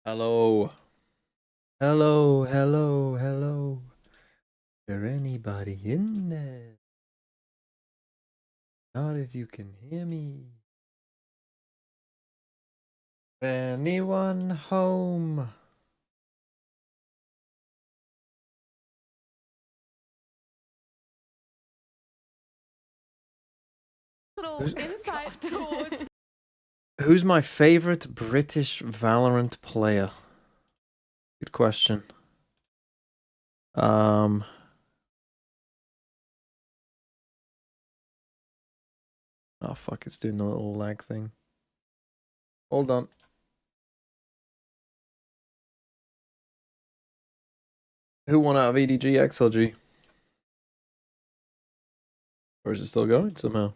Hello. Hello, hello, hello. Is there anybody in there? Not if you can hear me. Anyone home? Little insight towards. Who's my favorite British Valorant player? Good question. Oh fuck, it's doing the little lag thing. Hold on. Who won out of EDG XLG? Or is it still going somehow?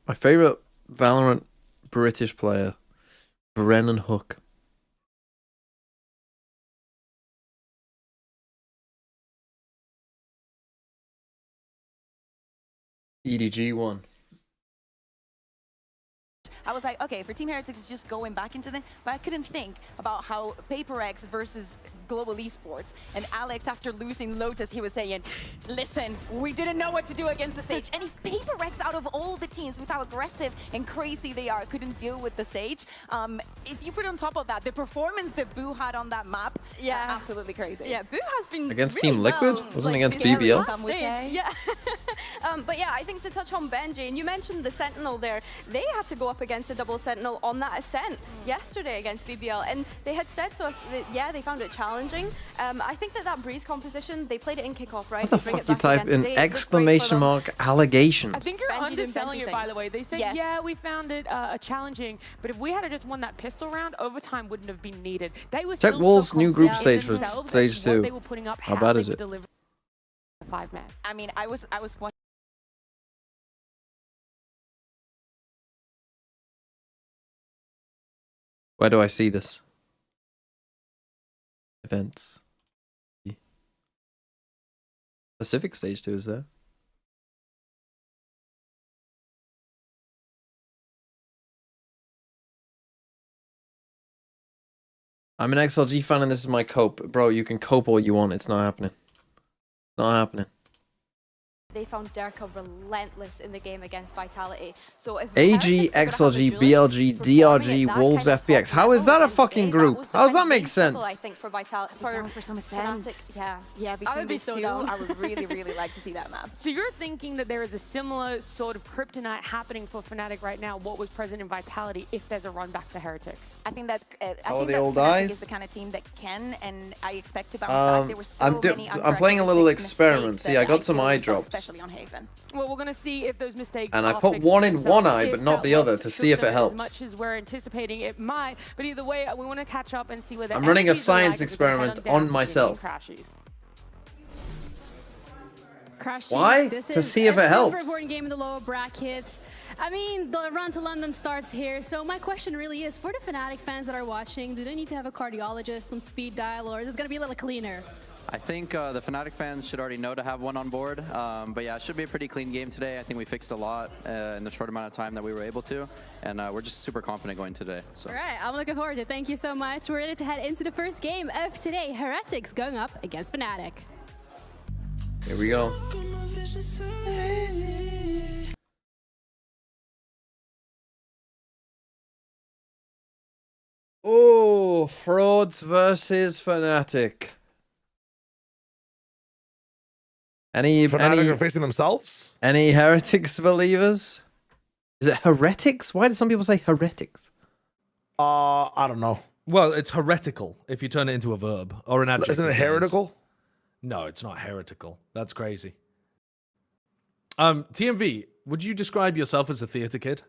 My favorite Valorant British player, Brennan Hook. EDG won. I was like, okay, for Team Heretics, it's just going back into them, but I couldn't think about how PaperX versus Global Esports, and Alex, after losing Lotus, he was saying, listen, we didn't know what to do against the Sage. And if PaperX, out of all the teams, with how aggressive and crazy they are, couldn't deal with the Sage, if you put on top of that, the performance that Boo had on that map, absolutely crazy. Yeah, Boo has been against really Team Liquid? well, Wasn't like, against scary BBL? on stage. Yeah. But yeah, I think to touch on Benji, and you mentioned the Sentinel there, they had to go up against a double Sentinel on that Ascent yesterday against BBL, and they had said to us that, yeah, they found it challenging. I think that Breeze composition, they played it in kickoff, right? What the fuck you type in exclamation mark allegations? I think you're Benji underselling Benji it, by the way. They said, Yes. yeah, we found it challenging, but if we had just won that pistol round, overtime wouldn't have been needed. They were Check still Wolves' so new group confident stage in for themselves stage and what 2. They were putting up, How bad they is were it? delivering a 5-man. I mean, I was wondering. Where do I see this? Events. Pacific stage 2 is there? I'm an XLG fan and this is my cope. Bro, you can cope all you want. It's not happening. Not happening. They found Derka relentless in the game against Vitality. So if AG, XLG, BLG, DRG, Wolves, FPX. How is that a fucking group? How does that make sense? I think for Vitality, For some Ascent. Fnatic, yeah. Yeah, I between would be these so two, down. I would really, really like to see that map. So you're thinking that there is a similar sort of kryptonite happening for Fnatic right now, what was present in Vitality, if there's a run back to Heretics? I think that How are the old Fnatic eyes? is the kind of team that can, and I expect to bounce back. There were so many I'm playing a little uncharacteristic experiment. mistakes See, I that got some feel eye we saw, drops. especially on Haven. Well, we're going to see if those mistakes And I are put fixed one in themselves. one eye, If but not that the other, loss to see if shook it them helps. As much as we're anticipating it might, but either way, we want to catch up and see whether I'm running a energies are like science as we head experiment down on to myself. Crashies. Crashies, Why? this To is see if a it helps. super important game in the lower bracket. I mean, the run to London starts here, so my question really is, for the Fnatic fans that are watching, do they need to have a cardiologist on speed dial, or is it going to be a little cleaner? I think the Fnatic fans should already know to have one on board, but yeah, it should be a pretty clean game today. I think we fixed a lot in the short amount of time that we were able to, and we're just super confident going today. So. All right, I'm looking forward to it. Thank you so much. We're ready to head into the first game of today. Heretics going up against Fnatic. Here we go. Oh, frauds versus Fnatic. Fnatic are facing themselves? Any heretics believers? Is it heretics? Why do some people say heretics? I don't know. Well, it's heretical if you turn it into a verb or an adjective. Isn't it heretical? No, it's not heretical. That's crazy. TMV, would you describe yourself as a theater kid?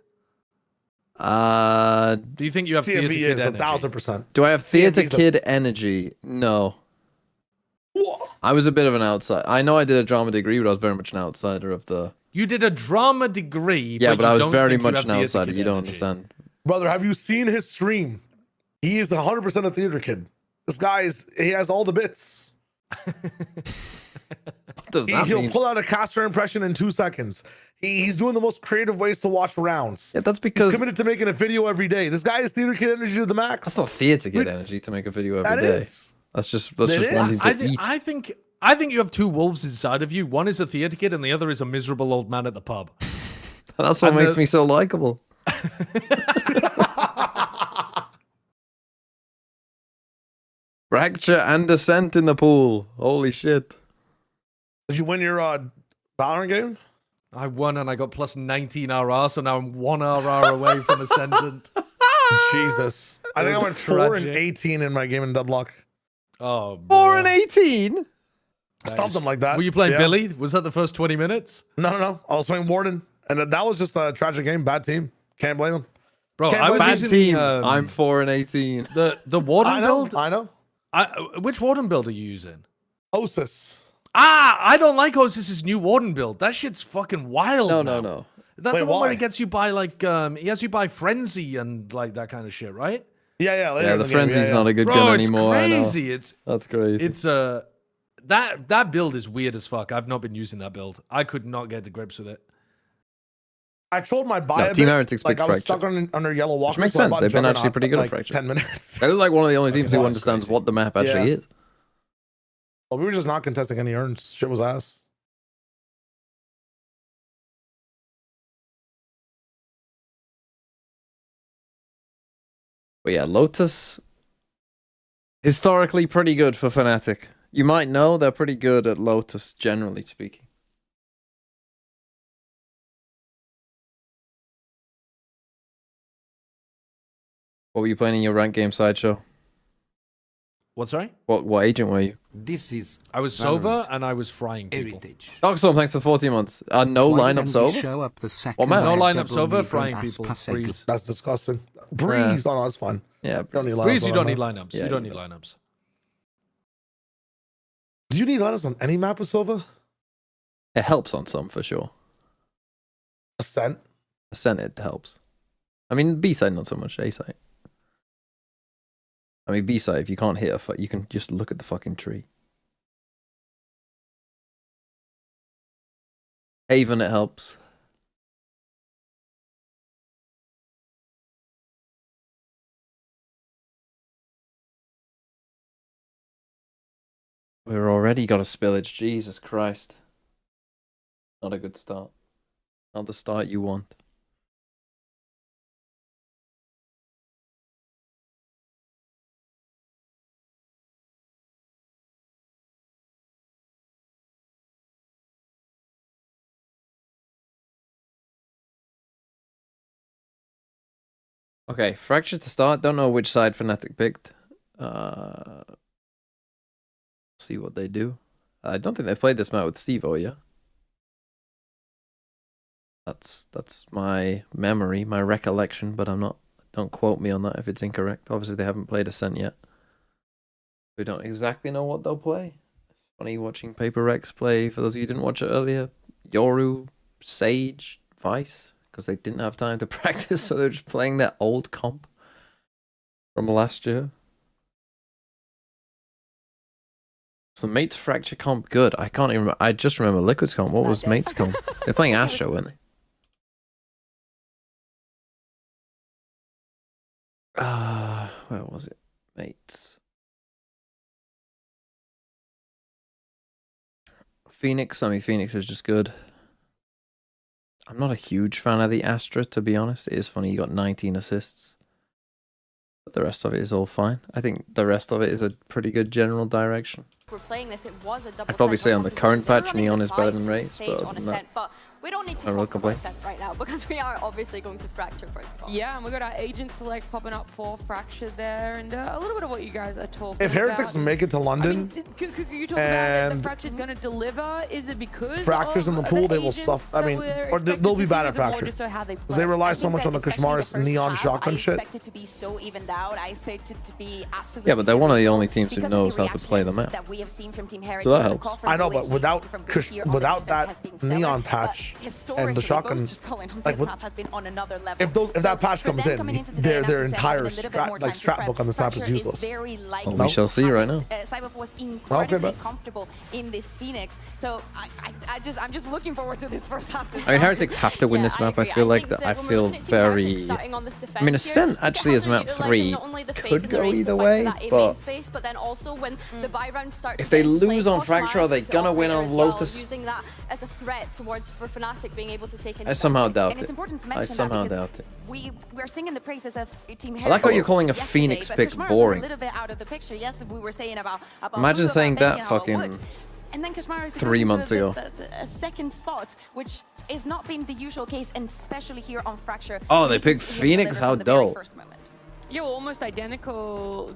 Do you think you have theater TMV kid is energy? 1000%. Do I have theater TMV's kid energy? No. I was a bit of an outsider. I know I did a drama degree, but I was very much an outsider of the... You did a drama degree, Yeah, but you I was don't very think you much have an theater outsider. kid You don't energy. understand. Brother, have you seen his stream? He is 100% a theater kid. This guy he has all the bits. What does that He'll mean? pull out a caster impression in 2 seconds. He's doing the most creative ways to watch rounds. Yeah, that's He's because committed to making a video every day. This guy is theater kid energy to the max. that's not theatre kid energy to make a video every day. That's just wanting to eat. I think you have two wolves inside of you. One is a theater kid, and the other is a miserable old man at the pub. That's what makes me so likable. Fracture and Descent in the pool. Holy shit. Did you win your Valorant game? I won and I got plus 19 RR, so now I'm 1 RR away from Ascendant. Jesus. I think I went 4 and 18 in my game in Deadlock. Oh, 4 and 18? Something like that. Were you playing Yeah. Billy? Was that the first 20 minutes? No. I was playing Warden. And that was just a tragic game. Bad team. Can't blame him. Bro, Can't I was blame Bad using team. the, I'm 4 and 18. the Warden I know. build. I know. Which Warden build are you using? Osis. I don't like Osis's new Warden build. That shit's fucking wild. No. That's Wait, the one where why? he gets you by like he has you by Frenzy and like that kind of shit, right? Yeah. Later Yeah, in the game. Frenzy's not a good Bro, gun it's anymore. crazy. I know. That's crazy. It's that build is weird as fuck. I've not been using that build. I could not get to grips with it. I trolled my buy a Team bit. Heretics Like picked I was Fracture. stuck under Yellow Walker. makes so I sense. bought They've been Juggernaut actually pretty in, good at like, Fracture. 10 minutes. They look like one of the only teams who was understands crazy. what the map actually Yeah. is. Well, we were just not contesting any urns. Shit was ass. But yeah, Lotus, historically pretty good for Fnatic. You might know they're pretty good at Lotus, generally speaking. What were you playing in your rank game, Sideshow? What, sorry? What agent were you? This is I was Sova and I was frying people. heritage. Darkstorm, thanks for 40 months. No Why lineup didn't so. we show up the second What map? No red lineup double Sova, Negro frying as people. Passego? Breeze. That's disgusting. Breeze. Oh, no, that's fine. Yeah, You don't need lineups. Breeze, you on don't that need map. lineups. Yeah, you don't you need don't. lineups. Do you need lineups on any map with Sova? it helps on some for sure. Ascent. Ascent, it helps. I mean, B side not so much. A side. I mean, B side, if you can't hit you can just look at the fucking tree. Haven, it helps. We've already got a spillage. Jesus Christ. Not a good start. Not the start you want. Okay, Fracture to start. Don't know which side Fnatic picked. See what they do. I don't think they've played this map with Steve-O, yeah? That's my memory, my recollection, but I'm not. Don't quote me on that if it's incorrect. Obviously, they haven't played Ascent yet. We don't exactly know what they'll play. Funny watching Paper Rex play. For those of you who didn't watch it earlier, Yoru, Sage, Vice, because they didn't have time to practice, so they're just playing their old comp from last year. So Mates Fracture comp good. I can't even remember. I just remember Liquid's comp. What was Mates comp? They're playing Astro, weren't they? Where was it? Mates. Phoenix. I mean, Phoenix is just good. I'm not a huge fan of the Astra, to be honest. It is funny, you got 19 assists. But the rest of it is all fine. I think the rest of it is a pretty good general direction. We're playing this, it was a double I'd probably set say for on the Lotus. current They were patch, running Neon the is better Vice than with Raze, Sage but on other than that, Ascent, but we don't need to I will talk about complain. Ascent right now because we are obviously going to Fracture first of all. Yeah, and we got our agent select popping up for Fracture there, and a little bit of what you guys are talking If Heretics about. make it to London, I mean, could you talk about that and Fracture's going to deliver? Is it because Fracture's of in the pool, they will agents suffer. I that mean, we're or they'll expected be to bad see, at or more Fracture. just so how they because they play? rely I so think much that on the especially Kushmaris first neon half, shotgun I shit. expect it to be so evened out. I expect it to be absolutely. Yeah, but they're one of the only simple teams who because of knows the how to play the reactions map. that we have seen from Team Heretics. So that The helps. call for I know, Gluemea but without from Gluemea on the without defense that has been stellar, neon but patch, historically, the shotgun, Boaster's calling on like, this what- map has been on another level. If that patch for comes them in, coming into today, and their as you said, entire having a little bit more time to strat prep, book on this map is Fracture useless. very likely We shall to see have right it. now. Cyberf was incredibly but- comfortable in this Phoenix, so I'm just looking forward to this first half. I mean, Heretics have to win this map. I feel like that. I feel very. I mean, Ascent actually is map 3 could go either way, but then also when the buy round starts, if they lose on Fracture, are they gonna win on Lotus? Using that as a threat towards for Fnatic being able to take. I somehow doubt And it's it. important to I mention somehow that doubt it. we're singing the praises of Team I like how you're calling a yesterday, Phoenix but pick Kashmir was boring. a little bit out of the picture. Yes, we were saying about Imagine Blue, saying about that Benji, about fucking Wood. And then Kashmir is 3 months ago. a second spot, which is not been the usual case, and especially here on Fracture. Oh, they He picked can Phoenix? deliver How from the very dope. first moment. Yeah, well, almost identical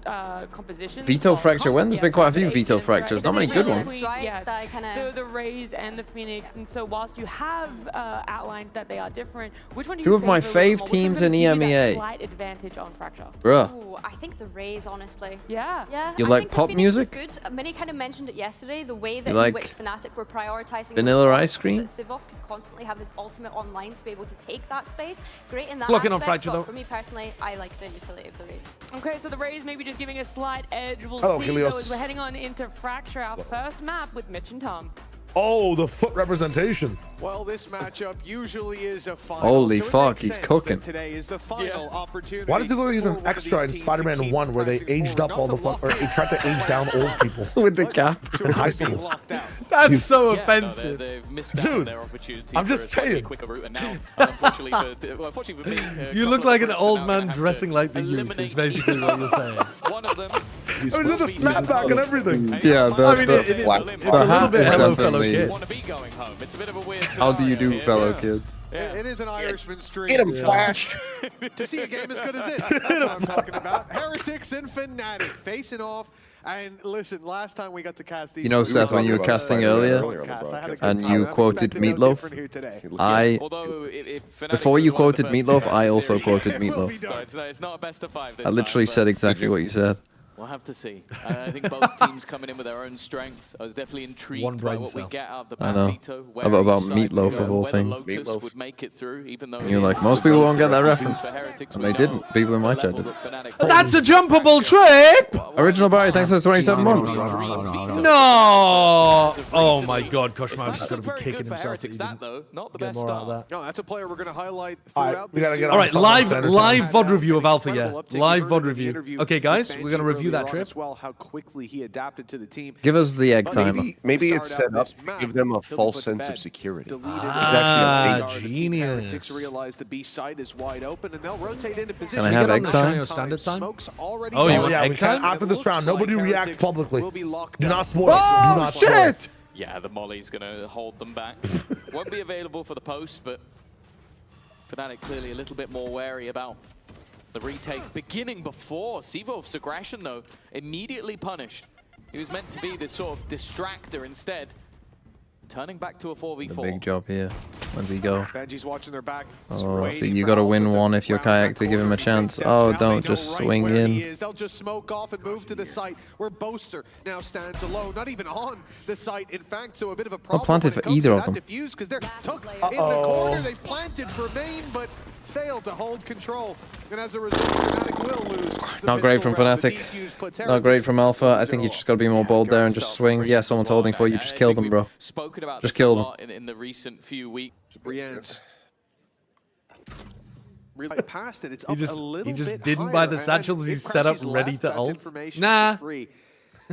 compositions. Veto Well, Fracture. When there's yes, been quite a the few eight Veto and Fractures. right. Not many good Really ones. right, Yes, that I kinda- the Rays and the Phoenix, and so whilst you have outlined that they are different, which one do you Two of my favor a little fave more? Which teams one's gonna in give you that EMEA. Slight advantage on Fracture. Bruh. Ooh, I think the Rays, honestly. Yeah. Yeah. You I like think the pop Phoenix music? was good. Many kind of mentioned it yesterday. The way that You in like which Fnatic were prioritizing vanilla those ice spots cream? so that Sivov could constantly have his ultimate online to be able to take that space. Great in that Looking on aspect, Fracture, but though. for me personally, I like the utility of the Rays. Okay, so the Rays maybe just giving a slight edge. We'll Hello, see Helios. though as we're heading on into Fracture, our first map with Mitch and Tom. Oh, the foot representation. Well, this matchup usually is a final. Holy so it fuck, makes he's sense cooking. that Today is the final opportunity. Why does it look like he's for an one of extra these in teams to Spider-Man keep 1 where they pressing aged forward, up all the not to or lock tried to age down old people? With the but cap. to In high really be school. locked out. That's so Yeah, no, offensive. they've missed out Dude, on their opportunity I'm for just a slightly saying. quicker route, and now, unfortunately for me, a You couple look of like an opponents are old now man gonna have dressing to like the youth, is eliminate basically what you're saying. one of them. Oh, he's got a snapback and everything. Yeah, I mean, it's a little bit hello, fellow definitely- kids. Want to be going home. It's a bit of a weird How do you do, scenario here. fellow kids? It is an Irishman's dream. Get him, Flash. To see a game as good as this. That's what I'm talking about. Heretics and Fnatic facing off. And listen, last time we got to cast these. You know, Seth, when you were about casting Spider-Man earlier, earlier on the I had a good and time. you I'm quoted expecting no Meatloaf, different here today. I Although, if Fnatic before was you one of the quoted first Meatloaf, teams I in the also series, quoted It will be Meatloaf. done. so it's not a best of 5 this I literally time, said but exactly what you said. we'll have to see. I think both teams coming in with their own strengths. I was definitely One intrigued by brain what we cell. get out of the I ban know. veto. Where About each side Meatloaf would go, of all whether things. Lotus Meatloaf. would make it through, even though And you're it like, is most people won't get that for reference. Heretics, And we they didn't. know People in my the chat level did. that Fnatic That's a play. jumpable trip! Original Barry, thanks for the 27 months. No! Oh my god, Koshmar's just It's going to be kicking very good for himself that he Heretics, that didn't though, not the get best more out of start. that. No, that's a player we're going to highlight All right, throughout we this gotta get series. All right, Something live Sanderson. VOD review of Alpha, yeah. Incredible uptick. You Live heard VOD in the review. interview Okay, with guys, Benji we're going to review earlier that on trip. as well, how quickly he adapted to the team. Give us the egg But timer. Maybe to it's start set out up this to map, give them a he'll be false put to sense of bed. security. Deleted Ah, the Team genius. Heretics realize the B side is wide open, and they'll rotate into position. Can I have Get on egg the time? China standard time? Smoke's already Oh, you gone. want yeah, egg we can't. time? After It this looks round, nobody like react Heretics publicly. will be locked Do down. not spoil it. Do Oh, not spoil it. shit! Yeah, the Molly's going to hold them back. Won't be available for the post, but Fnatic clearly a little bit more wary about the retake. Beginning before, Sivov's aggression, though, immediately punished. He was meant to be this sort of distractor instead. Turning back to a 4v4. The big job here. When's he go? Benji's watching their back. Oh, waiting see, you for gotta Alpha win to one if you're round that kayak to give him corner. a He chance. makes Oh, sense. Now don't they know just right swing where in. he is. They'll just smoke off and move to the site where Boaster now stands alone. Not even on the site, in fact, so a bit of a problem. planted when it for comes either to of that them. defuse because they're tucked in the corner. They planted for main, but failed to hold control. And as a result, Fnatic will lose. The Not great pistol from round. The Fnatic. defuse puts Not great Heretics from Alpha. I think you 0-0. just gotta be more bold there and just swing. Yeah, someone's holding for you. Just kill them, bro. Spoken about Just this kill a them. lot in the recent few weeks. Brienne's really past it. It's up just- a little he just bit didn't higher, buy the and satchels if he's set up Crashy's ready left, to that's ult. information Nah. for free.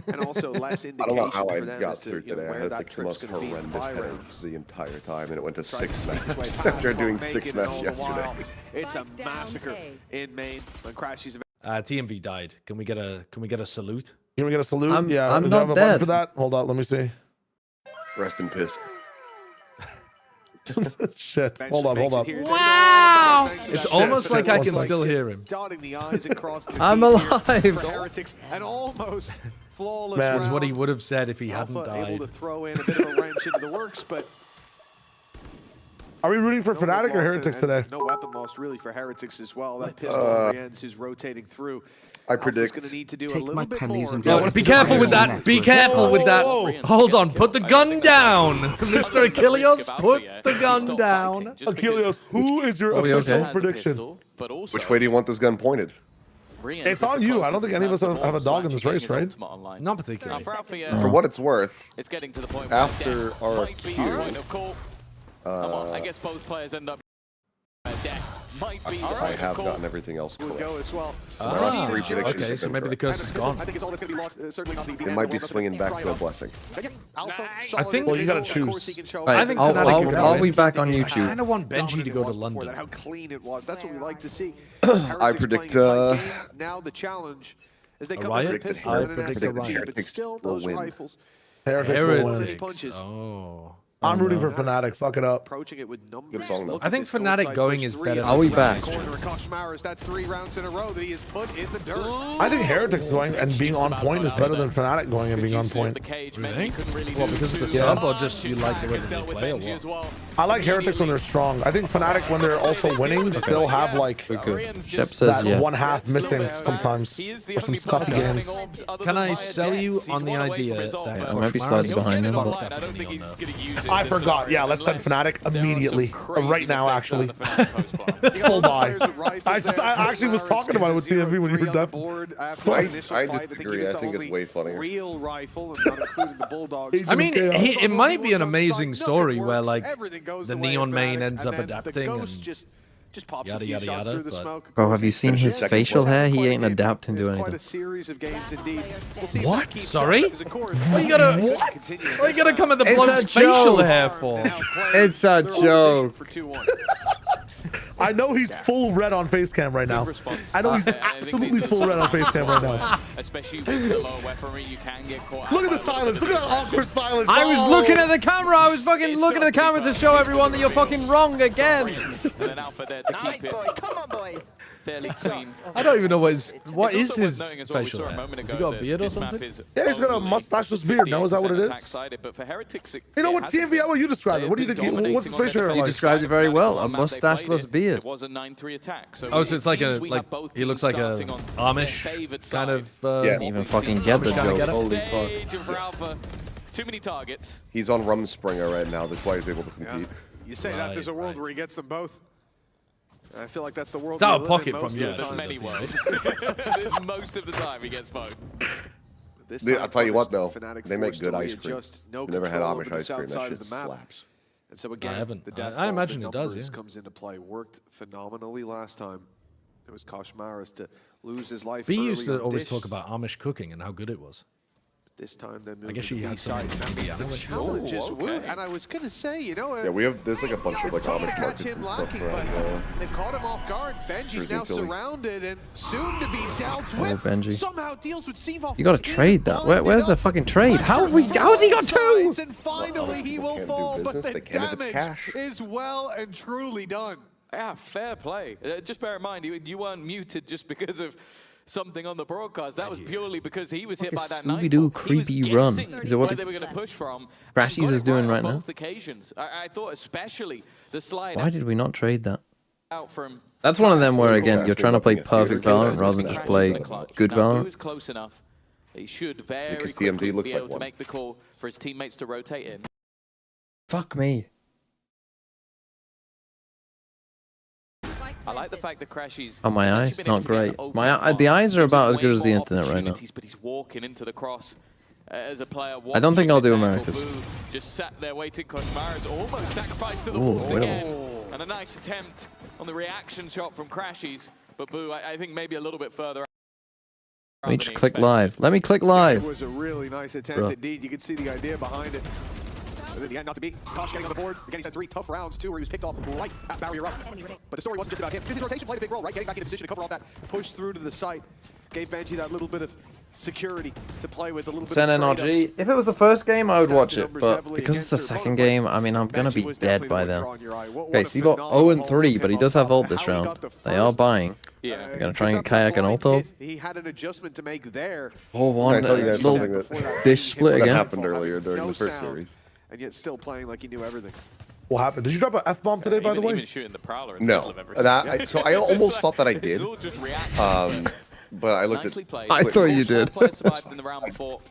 And also less I indication don't know how for I them got as to through today. I where had that like the trip's most going to be horrendous by round. headaches the entire time, and it went to Tried 6 to make his way matches past after doing while 6 making it matches all the yesterday. while. It's a massacre in main when Crashy's TMV died. Can we get a salute? Can we get a salute? I'm yeah, not do I have a button dead. for that. Hold on, let me see. Rest in piss. Shit. Bench Hold on, makes hold it on. here. Wow! Thanks to It's that almost shot. like I One can sec. still Just hear him. Dotting the I's across the I'm T's here alive. for Heretics, and almost flawless Man. Is round. what he would have said if he Alpha hadn't able died. to throw in a bit of a wrench into the works, but Are we rooting for No Fnatic weapon or lost Heretics and today? no weapon lost really for Heretics as well. That pistol on the ends who's rotating through. I Alpha's predict. going to need to do a Take little my bit pennies more. and Yeah, go be to the careful with fire that. next Be with- careful with that. Whoa, whoa. Hold on. Put the gun down. Mr. Achilles, put the gun down. Achilles, who is your Are we official okay? prediction? Which way do you want this gun pointed? It's on you. I don't think any of us have a dog in this race, right? Not particularly. For what it's worth, It's getting to the point after where our might be queue, the point of call. Come on, I guess both players end up death. Might be the I point of have call. gotten everything else We'll correct. go as well. The last Ah, three predictions okay, have so been maybe the correct. curse is I gone. think it's all that's going to be lost. Certainly not the It might be swinging back to a blessing. I think- Well, you gotta choose. I think I'll, Fnatic I'll, can I'll win. be back on I YouTube. kind of want Benji to go to London. How clean it was. That's what we like to see. I predict. Now the challenge as they A come riot? with Predict pistol I and an predict SMG, a riot. but Heretics still will those win. rifles Heretics will win. Heretics. punches. Oh. I'm rooting for Fnatic. Fuck it up. Approaching it with numbers. Good song, though. Look I at think this Fnatic outside going push is three better in Are the we right back? corner of Koshmaris. That's 3 rounds in a row that he has put in the dirt. I think Heretics going and being on point is better than Fnatic going and being on point. You think? Well, because of the sub, or just you like the way that they play, or what? I like Heretics when they're strong. I think Fnatic when they're also winning still have like We could. Shep says that yeah. one half missing sometimes. Or some scuffy games. Can I sell you on the idea that I might be slightly behind him, but- I don't think he's going to use it. I forgot. Yeah, let's send Fnatic immediately. Right now, actually. Full buy. I actually was talking about it with TMV when you were deaf. I disagree. I think it's way funnier. Real rifle, and not including the Bulldogs. I mean, it might be an amazing Nothing story where works, like everything goes the the way of Neon main Fnatic, ends and up then the adapting Ghost and just pops yada, a few yada, shots yada, through the but- smoke. Bro, have you seen his Seconds facial left. hair? He Quite a ain't game. adapting to It's quite anything. a series of games indeed. We'll see if What? that keeps Sorry? up, because of course, What you gotta- what? What are you gonna come at the It's bloke's a facial joke. hair for? It's a joke. For 2-1. I know he's full red on face cam right now. I know he's absolutely full red on face cam right now. Especially with the lower weaponry, you can get caught. Look at the silence. Look at that awkward silence. I was Oh. looking at the camera. I was fucking looking at the camera to show everyone that you're fucking wrong again. Nice, boys. Come on, boys. Fairly clean. I don't even know what is It's his also worth knowing as well, we facial saw a hair. moment Has he ago got a that beard or this map something? is Yeah, he's got a only mustacheless beard. Now is that what it 58% is? attack-sided, but for Heretics, You know what, TMV, how would you describe it? What do you think? What's his facial hair He like? described it very well. A mustacheless beard. It was a 9-3 attack. Oh, so it's like a seems we have both he looks teams like a starting on Amish their favoured kind of. side. Yeah. Didn't even fucking get the Trying to joke. get it. Holy fuck. Stage of Alpha. Too many targets. He's on Rumspringer right now. That's why he's able to compete. You say that, there's a world where he gets them both. I feel like that's the world It's out we of live pocket in from most you. of the There's time. many worlds. There's most of the time he gets both. This Dude, time, I'll tell you what, though. Fnatic They make forced good to ice cream. readjust, no We never had control Amish over the ice cream. south side That of shit the map. slaps. And so again, haven't. the death I ball, imagine the it does, numbers yeah. comes into play. Worked phenomenally last time. It was Koshmaris to lose his life. We early used to on always Dish. talk about Amish cooking and how good it was. This time they moved guess to the she had B side. some That means the Amish. challenge is Oh, wood. okay. And I was gonna say, you know, Yeah, there's like a bunch of like it's tough to Amish catch markets him and stuff lacking, around. but they've caught him off guard. Benji's Jersey now and Philly. surrounded and soon to be dealt with. Benji. Somehow deals with Sivov. You gotta trade that. Where's the fucking trade? How's he got two? And finally he will Can't do fall, but business. the They can if it's damage cash. is well and truly done. Yeah, fair play. Just bear in mind, you weren't muted just because of something on the broadcast. That was purely because he was hit by that knife. Scooby-Doo creepy run. Is it what where they were going to push from? Crashies and got is it doing on right now? both occasions. I thought especially the slide Why did we not trade that? out from. That's one of them where, Cool. again, you're trying to play Looking at perfect theaters, Valorant guys, rather than this just is play the clutch. good Now, Blue Valorant. is close enough. He should very Because quickly TMD looks be like able to one. make the call for his teammates to rotate in. Fuck me. I like the fact that Crashies. Oh, my has eyes? actually been Not able to get great. an open My mark. the eyes are Gives about him as good way as the more internet right now. opportunities, But he's walking into the cross as a player. I don't think I'll do watching this Americas. angle. Boo just sat there waiting. Koshmaris almost sacrificed to the Ooh, walls little. again. And a nice attempt on the reaction shot from Crashies. But Boo, I think maybe a little bit further. Let me just click live. Let me click live. It was a really nice attempt Bro. indeed. You could see the idea behind it. And then the end not to be. Kosh getting on the board. Again, he's had 3 tough rounds too, where he was picked off right at barrier up. But the story wasn't just about him. His rotation played a big role, right? Getting back into position to cover off that push through to the site. Gave Benji that little bit of security to play with, a little bit Send of NRG. trade-offs. If it was the first game, I would Stacked watch the it, numbers but heavily because it's the against their second opponent, game, I mean, I'm gonna Benji be was dead definitely by the then. one drawing your eye. What Okay, a so you got phenomenal 0 and 3, from but he him does on have top. ult this How he round. got the They are first, buying. Yeah. They're gonna just try and that kayak an blind ult hit, ult. He had an adjustment to make there. Oh, one I tell you guys something little that- dish split that again. happened earlier during No the first sound, series. And yet still playing like he knew everything. What happened? Did you drop an F-bomb today, by the way? Even shooting the Prowler in the middle No, of everything. so I almost thought that I did. It's all just reaction. But I looked Nicely at. played. I thought you did. Players survived in the round before.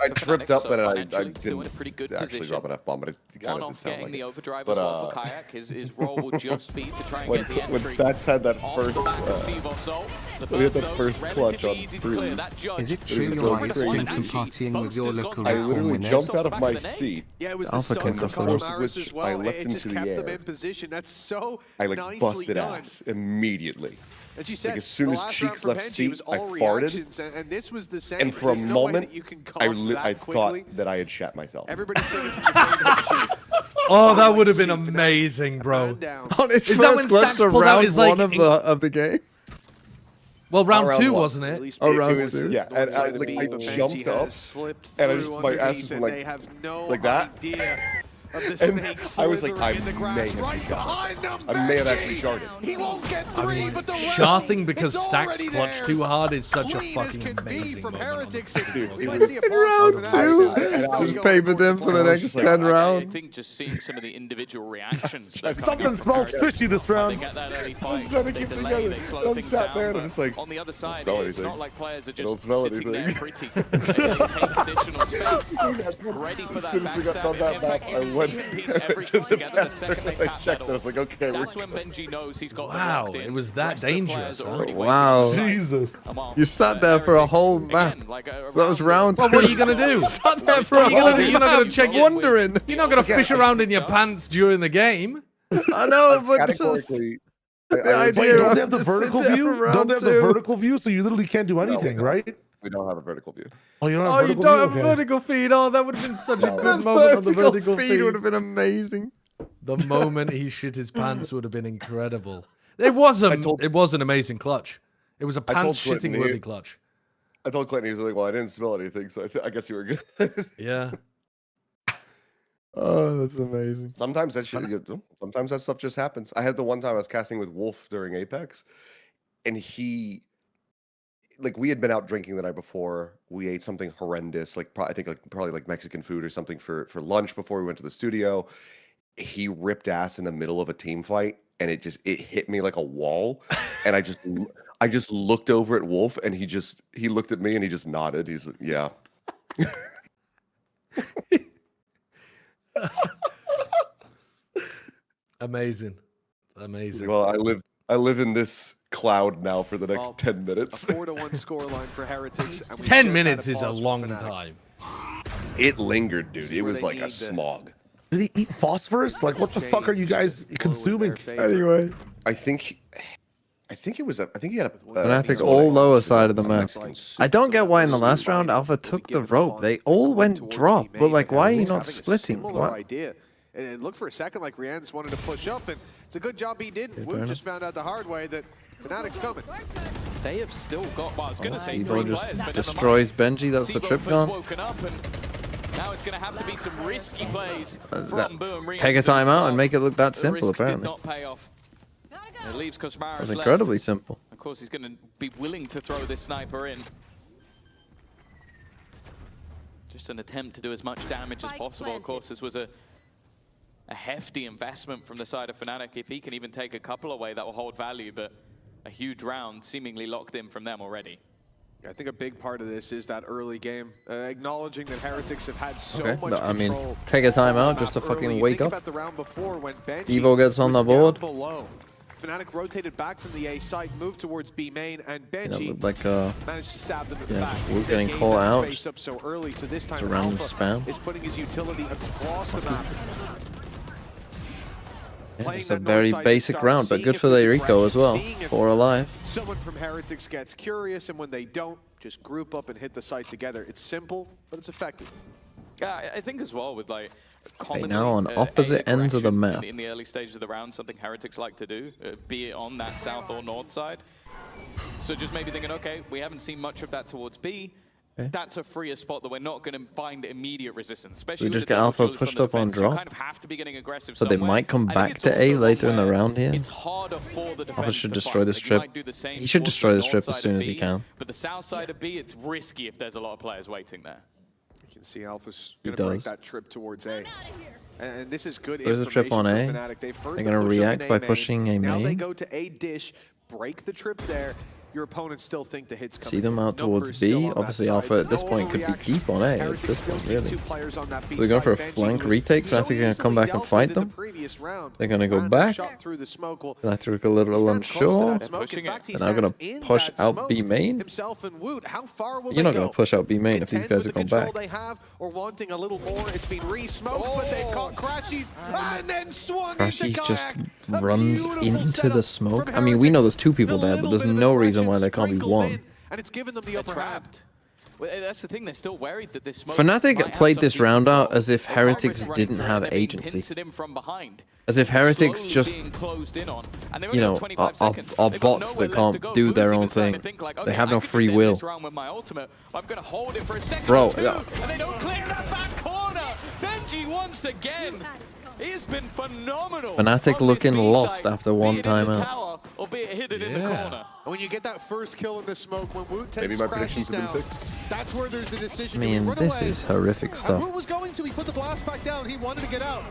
I tripped up and I Financially, still in a didn't pretty good actually position. drop an F-bomb, but it kind One of off did sound getting like the it. overdrive But, as well for Kayak. His role will just be to try and When, get the when entry. Stats had that off first, the back of Sivov's ult. we had the though, first clutch relatively on easy to clear. That Breeze. judge Is it It true was you're going live crazy. streaming partying with your Boasters local got I the literally winners? jumped out of Back my of the net. seat. Yeah, it was Alpha the came stun from from first, Maris which as well. I leapt It just into the kept them air. in position. That's so I like nicely busted done. ass immediately. As you said, as soon the as last Cheeks round left from Benji seat, was I all farted, reactions, and this was the same. And for a There's no way moment, that you can I cough that thought quickly. that I had shat myself. Everybody's singing from the same hymn sheet. Oh, that would have See been Fnatic amazing, bro. man down. On his Is that when first clutch Stacks to pulled out round his, like, one of the game. Well, round Round 2, one. wasn't At it? least Oh, maybe round It was, two? yeah, and I, North like, side I of the beat, jumped Benji up, has slipped and I through just, my ass underneath, was and like- they have no like that. idea of the And snake I was like, slithering I in the may grass have right shot. behind them. I may have Benji. actually sharted. He won't get three, but the Sharting round, because it's Stacks already clutch theirs. too hard is such a Clean as fucking can be amazing from moment on the Heretics. football We field. might see a pause Round for that. two. This is not Just going papered forward them for the I was next just like, 10 I rounds. think just seeing some of the individual reactions. that come Something from smells Heretics. fishy this They round. get that early I was fight, trying to they keep delay, together. they slow I'm things sat down, there and but I'm just like, on the other side, smell it's anything. not like players are I don't just smell sitting there anything. pretty. They take additional space, ready for As that soon as we got done backstab. that In map, fact, I you can went see him piece everything to the together the second they bathroom. I tap that checked and I ult. was like, okay, That's we're when Benji knows he's got Wow, locked in. it was that Rest of the dangerous, players are huh? already waiting Wow. inside. Jesus. Come on. You sat there for a Heretics, whole again, map. like a So that was round two. Well, what are you going to do? Sat there for What a are you whole gonna do? You're not gonna map, check your- wondering. You're not going to fish around in your pants during the game. I know, but just categorically. the Wait, idea don't of they have the just sit vertical there view? for Don't round they have the two. vertical view? So you literally can't do anything, don't. right? We don't have a vertical view. Oh, you don't have Oh, you vertical don't view? have a Okay. vertical feed. Oh, that would have been such a No. good The moment on the vertical vertical feed would have been amazing. The moment he shit his pants would have been incredible. It was an amazing clutch. It was a I told pants Clinton shitting worthy he- clutch. I told Clinton, he was like, well, I didn't smell anything, so I guess you were good. Yeah. Oh, that's amazing. Sometimes sometimes that stuff just happens. I had the one time I was casting with Wolf during Apex, and we had been out drinking the night before. We ate something horrendous, probably like Mexican food or something for lunch before we went to the studio. He ripped ass in the middle of a team fight, and it hit me like a wall. And I just looked over at Wolf, and he looked at me and he just nodded. He's like, yeah. Amazing. Well, I live in this cloud now for the next 10 minutes. A 4-1 scoreline for Heretics. And we 10 just minutes had is a pause for long Fnatic. time. It lingered, dude. See It where was they like need a to- smog. Did he eat phosphorus? Like, what the fuck are you guys consuming? Anyway, I think it was. I think he had a. and I think all lower side of the map. I don't get why in the last round Alpha took the rope. They all went drop. But like, why are you not splitting? Similar What? idea. And it looked for a second like Rian just wanted to push up, and it's a good job he didn't. fair Wu just found out the hard way that Fnatic's coming. They have still got, well, I was going to say Sivo 3 just players, but destroys Benji. That's the Sivo trip has gone. woken up, and now it's going to have to be some risky plays from Boom. Take a timeout and make it look that The simple. risks Apparently, did not pay off. It leaves it was Kosmaris incredibly left. simple. Of course, he's going to be willing to throw this sniper in. Just an attempt to do as much damage as possible. Of course, this was a hefty investment from the side of Fnatic. If he can even take a couple away, that will hold value, but a huge round seemingly locked in from them already. I think a big part of this is that early game, acknowledging that Heretics have had so Okay, much I mean, control. take a timeout just to early. fucking You wake think up. about the round before when Benji Evo gets on was the board. down below. Fnatic rotated back from the A site, moved towards B main, and That Benji looked like managed to stab them at the yeah, back. Wolf They getting gave caught that out. space up so early, so this time a random Alpha spam. is putting his utility across the map. Yeah, Playing just a that north very side to basic start, round, but seeing good if for there's the Rico as aggression, well. seeing if 4 alive. Someone from Heretics gets curious, and when they don't, just group up and hit the site together. It's simple, but it's effective. Yeah, I think as well with like commonly, now on A opposite ends of the aggression map. in the early stages of the round, something Heretics like to do, be it on that south or north side. So just maybe thinking, okay, we haven't seen much of that towards B. Okay. That's a freer spot that we're not going to find immediate resistance, especially We with just the get double Alpha duelists pushed the up on defense. You drop. kind of have to be getting aggressive So they somewhere. might come I think back it's to also A one later in the where round here. It's harder for the defense should to destroy fight. the Like, you strip. might do the same He should towards destroy the north strip as side soon of as he B, can. But the south side of B, it's risky if there's a lot of players waiting there. You can see Alpha's He going to break does. that trip towards A. And this is good There's a trip on information A. for Fnatic. They've heard They're the going to push up react in by A main. pushing a Now they main. go to A dish, break the trip there. Your opponents still think the hit's coming. See them out towards Numbers still B. on that Obviously, side. Alpha at this No point could be overreaction. deep on A at Heretics this still point, keep really. two players on that B They're going for a side. Benji flank was retake. so Fnatic are going to easily come back and dealt fight with in them. the previous round. They're going to go Random back. shot through the smoke. Well, Fnatic a little he stands close to unsure. that smoke. In fact, he And I'm going stands to in push that out smoke B main. himself and Woot. How far will You're they not going go? to push out B main if these Content guys with are the going control back. they have, or wanting a little more. It's been re-smoked, but they caught Crashies and then swung Crashies into just Kayak. runs Beautiful into setup the from smoke. I mean, we know there's two people A there, but little there's bit of no reason aggression why there can't be sprinkled one. in, and it's given them the upper hand. Trapped. Well, that's the thing. They're still worried that this smoke Fnatic might have played some this deep round out control. as if They can't Heretics risk running didn't through have and they're being agency. pincered in from behind. As if Heretics Slowly just, being closed in on. And they're you only on know, 25 seconds. are They've got bots nowhere that left to can't go. do Blue's their even own starting thing. to think like, They okay, have I no could just free end will. this round with my ultimate. I'm going to hold it for a second Bro, or two, yeah. and they don't clear that back corner. Benji once again. He has been phenomenal. Fnatic on looking this B lost side, after one be it in the timeout. tower, or be it hidden in the Yeah. corner. And when you get that first kill in the smoke, when Woot Maybe takes my Crashies predictions have down, been fixed. that's where there's a I decision. mean, do we run this away? is horrific And stuff. Woot was going to. He put the blast back down. He wanted to get out.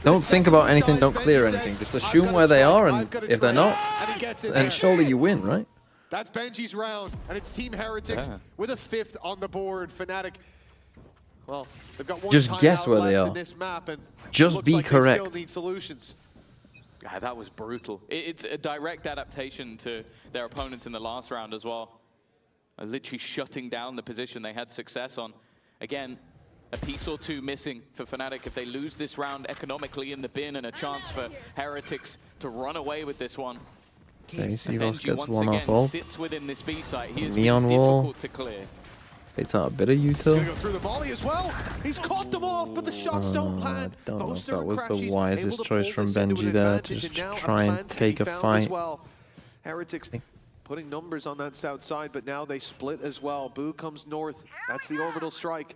Don't think about anything, Benji don't clear says, anything. Just "I've assume got a where they strike, are, I've and got a if they're trade," not, and he gets it then there. surely you win, right? That's Benji's round, and it's Team Heretics Yeah. with a 5th on the board. Fnatic, well, they've got one Just timeout guess where left they in are. this map, and Just looks be like correct. They still need solutions. Yeah, that was brutal. It's a direct adaptation to their opponents in the last round as well. Literally shutting down the position they had success on. Again, a piece or two missing for Fnatic if they lose this round economically in the bin, and a chance for Heretics to run away with this one. Okay, And Sivos Benji gets once one again off ult. sits within this B site. He is Neon wall. difficult to clear. It's out a bit of He's util. gonna go through the volley as well. He's caught them off, but the shots don't I land. don't know if Boaster that and was the Crashies wisest able to choice pull from this into Benji an there to advantage, just and now try and plan can take be a found fight. as well. Heretics putting numbers on that south side, but now they split as well. Boo comes north. That's the orbital strike.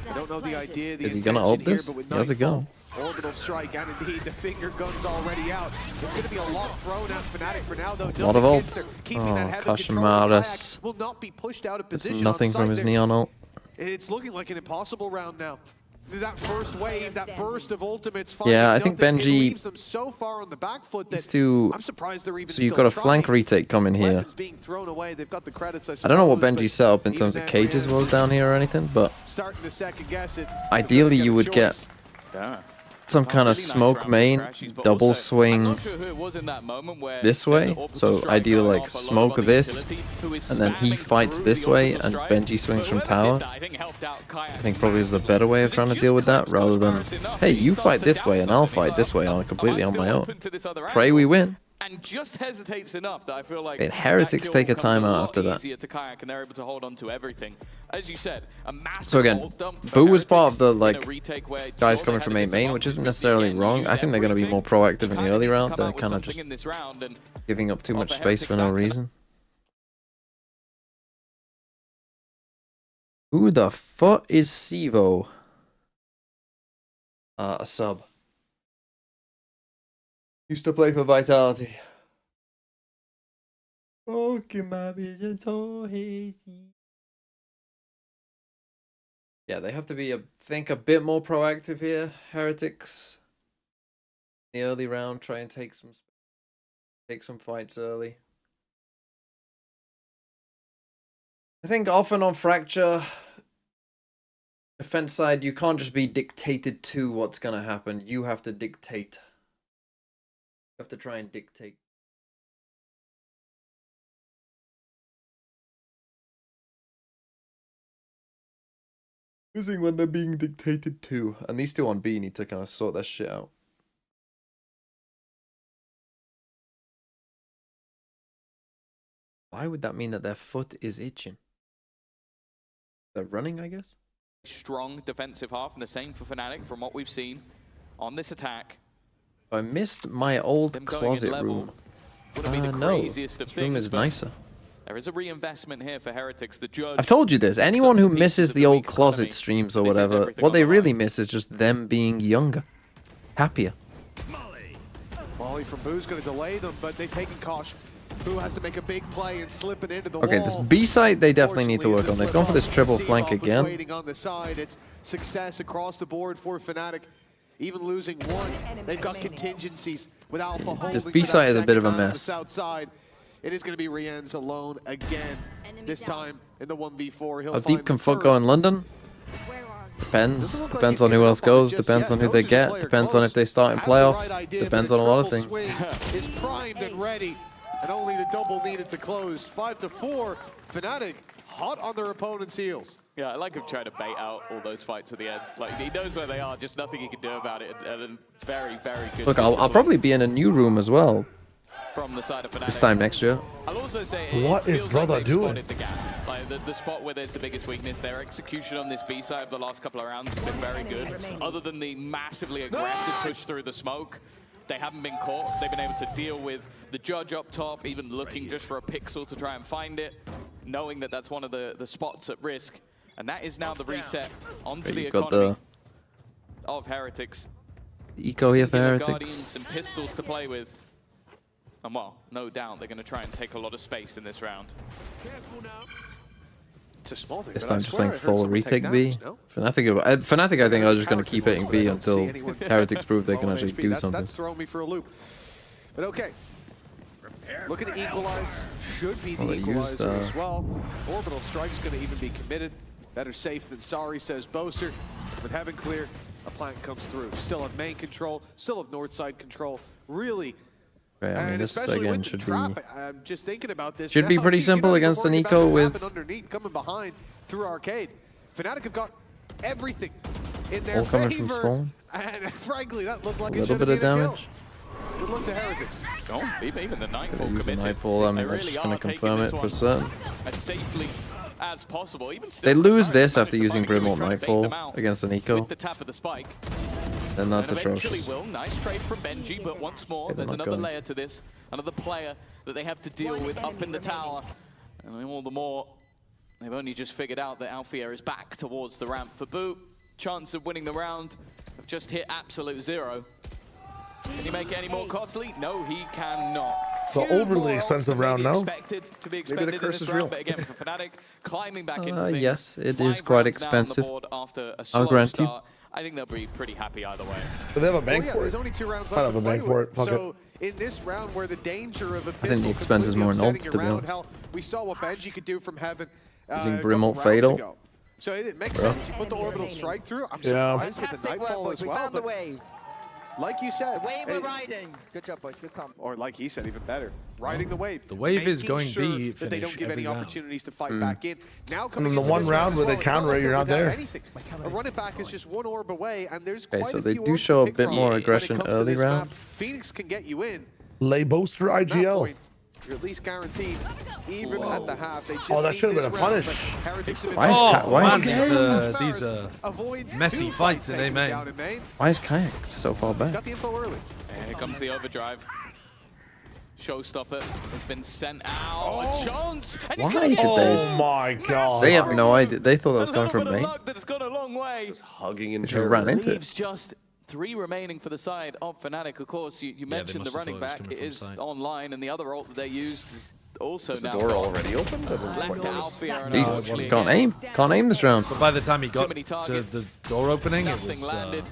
I don't know the idea, the Is he gonna intention ult here, this? but with He has a Nightfall, gun. orbital strike, and indeed the finger gun's already out. It's going to be a lot thrown at Fnatic for now, though. Lot of Nothing gets ults. there. Keeping Oh, that heavy control of Kashimaris. Kayak will not be pushed out of It's position. nothing on from site his there. Neon ult. It's looking like an impossible round now. That first wave, that burst of ultimates. Yeah, I finally think nothing. It Benji leaves them so far on the back foot that needs to. I'm surprised they're even So you've still got a flank trying. retake coming here. Weapons being thrown away. They've got the credits, I don't know what suppose, Benji but set up in even terms of then, cages Reyes was is down here or anything, but starting to second guess it. ideally you would get choice. Yeah. some kind of Really nice smoke round main, for Crashies, but double also, I'm swing not sure who it was in that moment where this there's way. an orbital So strike ideally going like off, a low smoke on the this, utility, who is and then he spamming fights through this the way, orbital and strike. Benji swings But from whoever tower. did that, I think helped out Kayak I think probably is a massively. better way of They trying to just deal with that, collapsed rather than, Osiris enough. hey, He you starts fight to this doubt way and I'll something. fight He's this way, like, I'm completely am I on my still own. open to this other Pray angle? we win. And just hesitates enough that I feel like Wait, that Heretics kill take a becomes timeout lot after that. easier to Kayak, and they're able to hold on to everything. As you said, a massive So again, ult dump for Boo was part of Heretics the in a like retake where, guys sure, coming they from had A against main, the which box, isn't but necessarily again, wrong. use I think they're going to be more everything. proactive in the Kinda early need to round. come They're out with kind of something just in this round, and giving up too Well, much for space for no Heretics, that's reason. Who the fuck is Sivo? A sub. Used to play for Vitality. Yeah, they have to be, think a bit more proactive here. Heretics. In the early round, try and take some fights early. I think often on Fracture, defense side, you can't just be dictated to what's gonna happen. You have to dictate. You have to try and dictate. Losing when they're being dictated to. And these two on B need to kind of sort that shit out. Why would that mean that their foot is itching? They're running, I guess? strong defensive half, and the same for Fnatic from what we've seen on this attack. I missed my old Them going in closet level room. Wouldn't be the No, craziest of this room things, is but nicer. there is a reinvestment here for Heretics. The judge. I've told you this. Anyone who pieces misses of the the old weak closet economy. streams or This is whatever, everything what on they the really line. miss is just them being younger, happier. Molly from Boo's going to delay them, but they've taken caution. Boo has to make a big play and slip it into the Okay, wall. this B site they definitely need to work on. They've gone for this triple flank Seamoff was again. waiting on the side. It's success across the board for Fnatic. Even losing one, they've got contingencies with Alpha holding. This B-side is a bit of a on the mess. south side. It is going to be Rienz alone again. This time in the 1v4. He'll How find deep can the FUT go in first. London? Depends. Doesn't look like Depends he's on who given else up on it goes. just Depends yet. on who they Knows his get. player Depends on close. if they start in Has the right playoffs. idea, Depends but on a the lot of triple things. swing is primed and ready, and only the double needed to close. 5-4. Fnatic hot on their opponent's heels. Yeah, I like him trying to bait out all those fights at the end. Like, he knows where they are, just nothing he can do about it. And very, very good. Look, I'll discipline probably be in a new room as well from the side of Fnatic. this time next year. I'll also say What it is feels brother like they've doing? spotted the gap. Like the spot where there's the biggest weakness. Their execution on this B side of the last couple of rounds has been very good. Other than the massively aggressive push through the smoke, they haven't been caught. They've been able to deal with the judge up top, even looking just for a pixel to try and find it, knowing that that's one of the spots at risk. And that is now the reset onto the You've got economy of Heretics. the eco here for Singular Heretics. Guardians and pistols to play with. And well, no doubt they're going to try and take a lot of space in this round. It's a small thing. This but time I just swear playing I heard full someone take retake B. damage, no? Fnatic, I think, are just going to keep hitting B I don't see until anyone Heretics prove they low can on actually HP. do That's something. throwing me for a loop. But okay. Looking to equalize. Should be the Well, they used, equalizer as well. Orbital Strike's going to even be committed. Better safe than sorry, says Boaster. With Heaven clear, a plant comes through. Still have main control. Still have north side control. Really. Okay, I mean, And this especially again with the should be... trap, I'm just thinking about this. Should be now. pretty You simple don't have to against an worry about eco what with- happened underneath, coming behind through arcade. Fnatic have got everything in their All coming favor. from spawn. And frankly, that looked like A it little should bit have of been a damage. kill. Good luck to Heretics. Oh, even the Nightfall Use the committed. Nightfall. I They mean, they're really just going are to taking confirm this it for one certain. as safely as possible. Even still, They lose Fnatic this managed after to using finally Grimwald try and bait Nightfall them out against an eco. with the tap of the spike. Then that's And eventually atrocious. will. Nice trade from Benji, but once more, Okay, they're there's not another going layer to this. Another player that they have to deal with up in the tower. And all the more, they've only just figured out that Alfia is back towards the ramp for Boot. Chance of winning the round have just hit absolute zero. Can he make it any more costly? No, he cannot. So Few overly more expensive ults than round maybe now? Expected to be the expected in curse this is round, real. but again, for Fnatic, climbing back into things. Yes, it 5 is quite rounds now on the expensive. board after a I'll slow grant you. start. I think they'll be pretty happy either way. Do they have a bank Well, yeah, for there's it? only 2 rounds I left have to a play bank for with. it. Fuck So in this round where the danger of a the pistol expense is completely more in upsetting ults, a to be round, honest. hell, we saw what Benji could do from Heaven Using a Brimalt couple rounds Fatal. ago. So it makes Bro. sense. You put the orbital strike through. I'm Yeah. surprised with the Nightfall as well. But wave. like you said, Wave we're riding. Good job, boys. Good comp. or like he said, even better, riding the wave. The wave is Making going sure B that they don't finish give any every round. opportunities to fight back in. Now coming then the into one this round where as they well, it's not counter like it, you're they're not without there. anything. A running back is just one orb away, and there's Okay, quite so a they few do orbs to show a pick bit from more when it aggression comes to early this round. map. Phoenix can get you in. Lay Boaster At that IGL. point, you're at least guaranteed, even at the half. They just Oh, that need should have been this a round, punish. but Heretics have been Why is Oh, Ka- why man, is- these are avoids messy 2 fights in taken A main. down in main. Why is Kayak so far He's back? got the info early. And here comes the overdrive. Showstopper has been sent out. Oh. A chance! And he's Why gonna did get they- Oh my god. They have no idea. They thought that was a coming little from bit of me. luck that's gone a long way. Just hugging in They just terror. ran into it. Leaves just 3 remaining for the side of Fnatic. Of course, you they mentioned the must have running thought it was back coming from is side. online, and the other ult that they used is also Is the now door gone. already open? Left to Alfia and Jesus, actually can't again, aim. Can't aim this round. But by the time he got many to targets. the door opening, it Nothing was landed.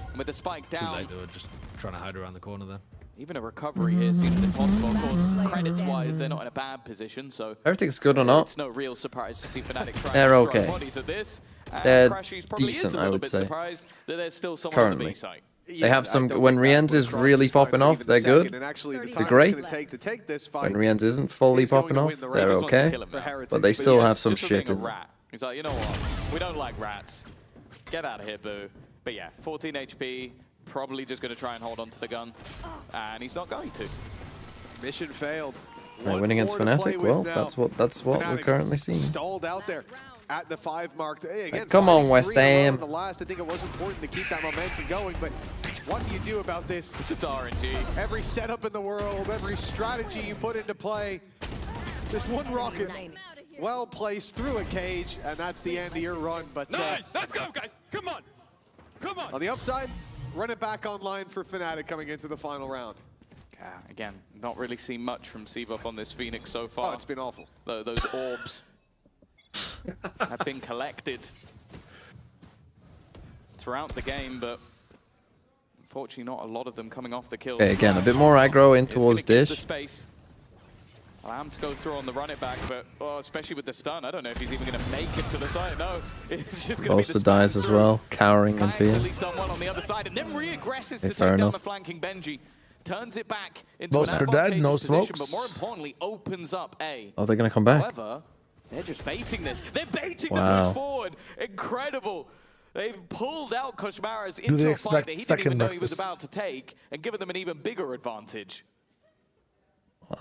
And with the spike too down, late. They were just trying to hide around the corner there. even a recovery here seems impossible. Of course, credits-wise, they're not in a bad position, so Everything's good or not. it's no real surprise to see Fnatic try They're and throw okay. bodies at this. And They're Crashy's probably decent, is a I little would bit say. surprised that there's still someone on the Currently. B site. They have I some. don't When think that Rienz was is Crosby's really fight popping for off, even they're a second, good. And actually, the They're time great. it's going to take to take this fight. When Rienz isn't fully is going popping to off, win the they're round. Just wants to okay. kill him For now. Heretics, But they but still yes, have some Just for being shit a in them. rat. He's like, you know what? We don't like rats. Get out of here, boo. But yeah, 14 HP, probably just going to try and hold on to the gun. And he's not going to. Mission failed. Right, One winning against more to play Fnatic. with Well, now. that's what we're Fnatic currently seeing. Stalled out there at the 5 mark. Hey, again, Come on, fighting West 3 in a row Ham. in the last. I think it was important to keep that momentum going, but what do you do about this? It's just RNG. Every setup in the world, every strategy you put into play, just one rocket well placed through a cage, and that's the end of your run. But Nice! Let's go, guys! Come on! Come on! on the upside, run it back online for Fnatic coming into the final round. Again, not really seen much from Seabuff on this Phoenix so far. Oh, it's been awful. Those orbs have been collected throughout the game, but Unfortunately, not a lot of them coming off the kills. Okay, again, a bit more aggro in towards The Dish. space. Allow him to go through on the run it back, but especially with the stun, I don't know if he's even going to make it to the side. No, it's just going to be the Bolster dies as well, cowering in fear. at least done well on the other side, and then re-aggresses to take fair down enough. the flanking Benji. Turns it back into Bolster an dead, no advantageous position, smokes. but more importantly, opens up A. Oh, they're going to come back. However, they're just baiting this. They're baiting the Wow. push forward. Incredible. They've pulled out Koshmara's they into a fight expect that he didn't second even know he was breakfast? about to take, and given them an even bigger advantage.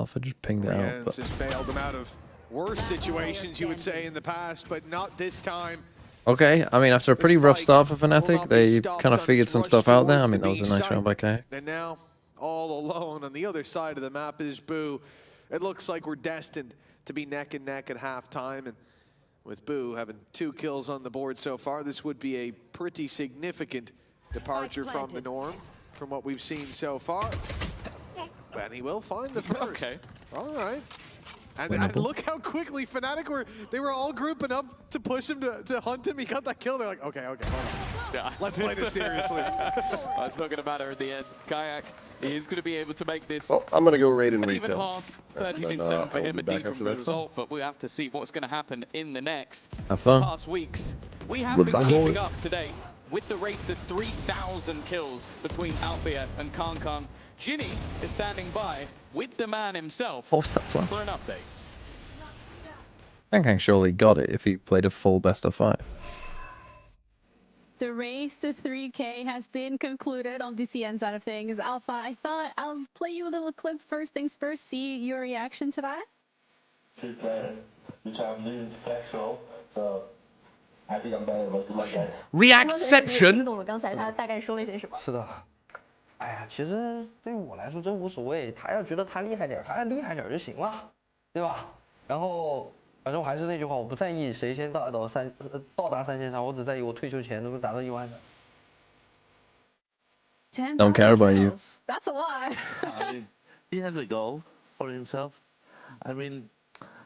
Alpha just pinged it out. Rams But... has bailed them out of worse situations, you would say, in the past, but not this time. Okay, I mean, after a pretty rough start for Will Fnatic, not be they stopped kind of on figured its some rush stuff out there. I towards mean, the that was a B nice site. round by Kayak. And now, all alone on the other side of the map is Boo. It looks like we're destined to be neck and neck at halftime, and with Boo having 2 kills on the board so far, this would be a pretty significant departure from the norm from what we've seen so far. And he will find the first. Okay. All right. And look how quickly Fnatic they were all grouping up to push him to hunt him. He got that kill. They're like, okay, hold on. Yeah. Let's play this seriously. It's not going to matter at the end. Kayak is going to be able to make this Well, I'm gonna go raid and an even retail. half 13-7 And, for I will him, be a back decent after that result, but we have to see what's going to happen in the next Have fun. past weeks. We have Goodbye, been keeping boy. up today with the race to 3,000 kills between Althea and Kankan. Ginny is standing by with the man himself Oh, stop flash. for an update. Kang surely got it if he played a full best of 5. The race to 3K has been concluded on the CN side of things. Alpha, I thought I'll play you a little clip first things first, see your reaction to that. Which I'm doing flex roll, so I think I'm better, but good luck, guys. Reactception. 懂了刚才他大概说了些什么？是的，哎呀，其实对于我来说真无所谓，他要觉得他厉害点，他厉害点就行了，对吧？然后反正我还是那句话，我不在意谁先到达3000杀，我只在意我退休前能不能达到10000的。 Don't care about you. That's a lot. I mean, he has a goal for himself. I mean,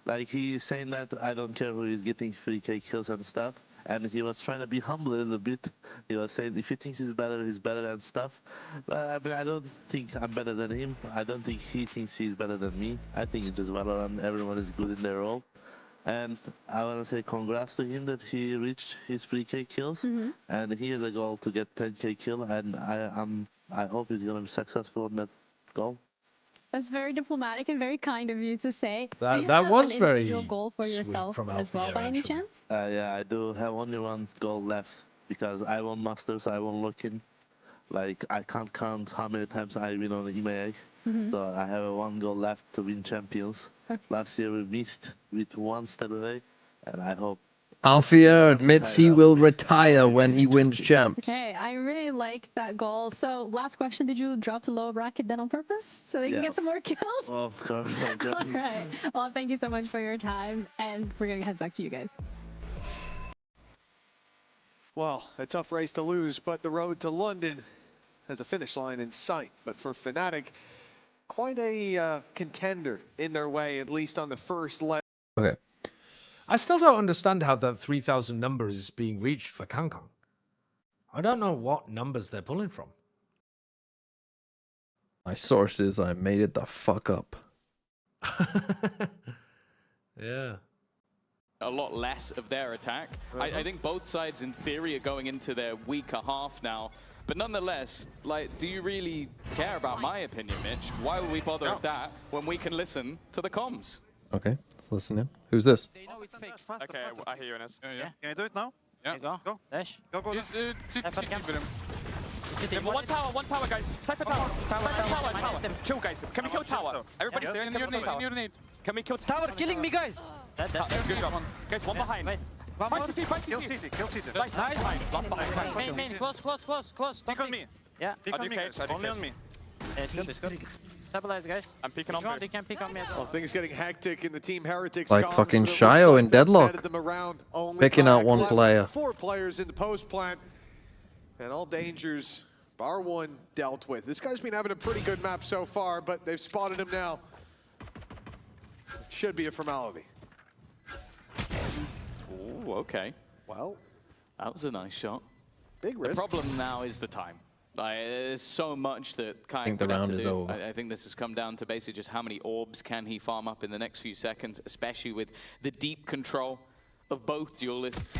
like he's saying that I don't care who is getting 3K kills and stuff. And he was trying to be humble a little bit. He was saying if he thinks he's better and stuff. But I mean, I don't think I'm better than him. I don't think he thinks he's better than me. I think it's just Valorant. Everyone is good in their role. And I want to say congrats to him that he reached his 3K kills. And he has a goal to get 10K kill. And I hope he's going to be successful in that goal. That's very diplomatic and very kind of you to say. Do you That have was an very individual goal for sweet yourself from as well, Althea, by any actually. chance? Yeah, I do have only one goal left because I won Masters, I won Lock-in. Like, I can't count how many times I win on the EMEA. So I have one goal left to win Champions. Last year we missed with 1 step away, and I hope. Althea admits he will retire when he wins champs. Okay, I really like that goal. So, last question, did you drop to lower bracket then on purpose so they can get some more kills? Of course. All right. Well, thank you so much for your time, and we're going to head back to you guys. Well, a tough race to lose, but the road to London has a finish line in sight. But for Fnatic, quite a contender in their way, at least on the first leg. Okay. I still don't understand how that 3,000 number is being reached for Kankan. I don't know what numbers they're pulling from. My source is I made it the fuck up. Yeah. A lot less of their attack. I think both sides in theory are going into their weaker half now. But nonetheless, like, do you really care about my opinion, Mitch? Why would we bother with that when we can listen to the comms? Okay, let's listen in. Who's this? They know it's fake. Faster, okay, faster, I hear you, Ines. Yeah. Can I do it now? Yeah. Go. Dash. Go. Keep with him. City. One tower, guys. Cypher tower. Tower. Chill, guys. Can we kill tower? Everybody stay near the need. Can we kill tower? Killing me, guys. Good job. Guys, one behind. Fight CT. Kill CT. Nice. Last behind. Main. Close. Pick on me. Yeah. Pick on me, guys. Only on me. Yeah, it's good. Stabilize, guys. I'm picking on You can pick on me as well. Well, things getting hectic in the Team Heretics. Like comms, fucking but it looks Shio like in that's Deadlock. headed them around. Only Picking out Kayak one left. player. 4 players in the post plant. And all dangers, bar one, dealt with. This guy's been having a pretty good map so far, but they've spotted him now. It should be a formality. Ooh, okay. Well, that was a nice shot. Big risk. The problem now is the time. There's so much that Kayak I think the would have round to is do. over. I think this has come down to basically just how many orbs can he farm up in the next few seconds, especially with the deep control of both duelists.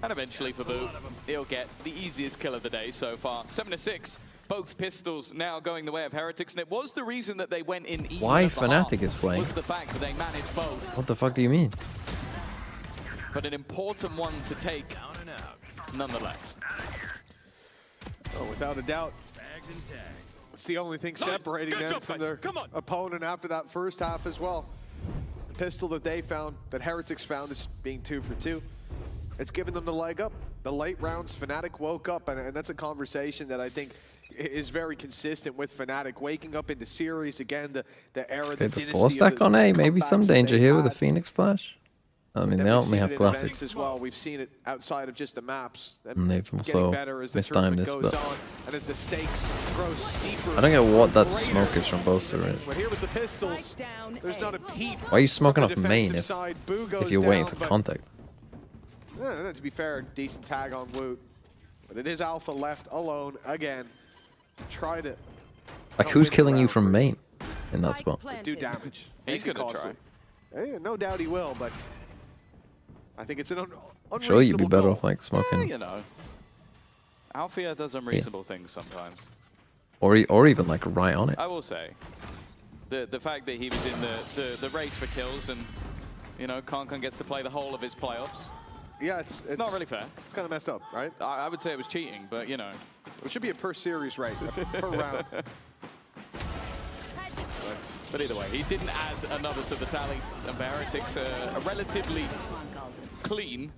And eventually for Boo, he'll get the easiest kill of the day so far. 7-6, both pistols now going the way of Heretics, and it was the reason that they went in even Why at the Fnatic half, is playing? was the fact that they managed both. What the fuck do you mean? But an important one to take nonetheless. Oh, without a doubt. It's the only thing separating them from their opponent after that first half as well. The pistol that they found, that Heretics found, is being 2 for 2. It's given them the leg up. The late rounds, Fnatic woke up, and that's a conversation that I think is very consistent with Fnatic. Waking up into series again, the era, the dynasty. 4-stack on A, maybe some danger here with a Phoenix Flash. I mean, they only have classics. As well. We've seen it outside of just the maps. And they've also mistimed this, but and as the stakes grow steeper. I don't get what that smoke is from Boaster, right? But here with the pistols, there's not a peep. Why are you smoking from off the main defensive side. Boo goes if you're waiting down, for contact? To be fair, decent tag on Woot. But it is Alpha left alone again to try to. Like, who's killing you from main in that spot? Do damage. He's going to try. Yeah, no doubt he will, but I think it's an Sure, you'd be better goal. off like smoking, You know, Alfia does unreasonable things sometimes. or even like right on it. I will say, the fact that he was in the race for kills and, you know, Kankan gets to play the whole of his playoffs. Yeah, it's not really fair. It's kind of messed up, right? I would say it was cheating, but you know. It should be a per series rate, per round. But either way, he didn't add another to the tally. And Heretics a relatively clean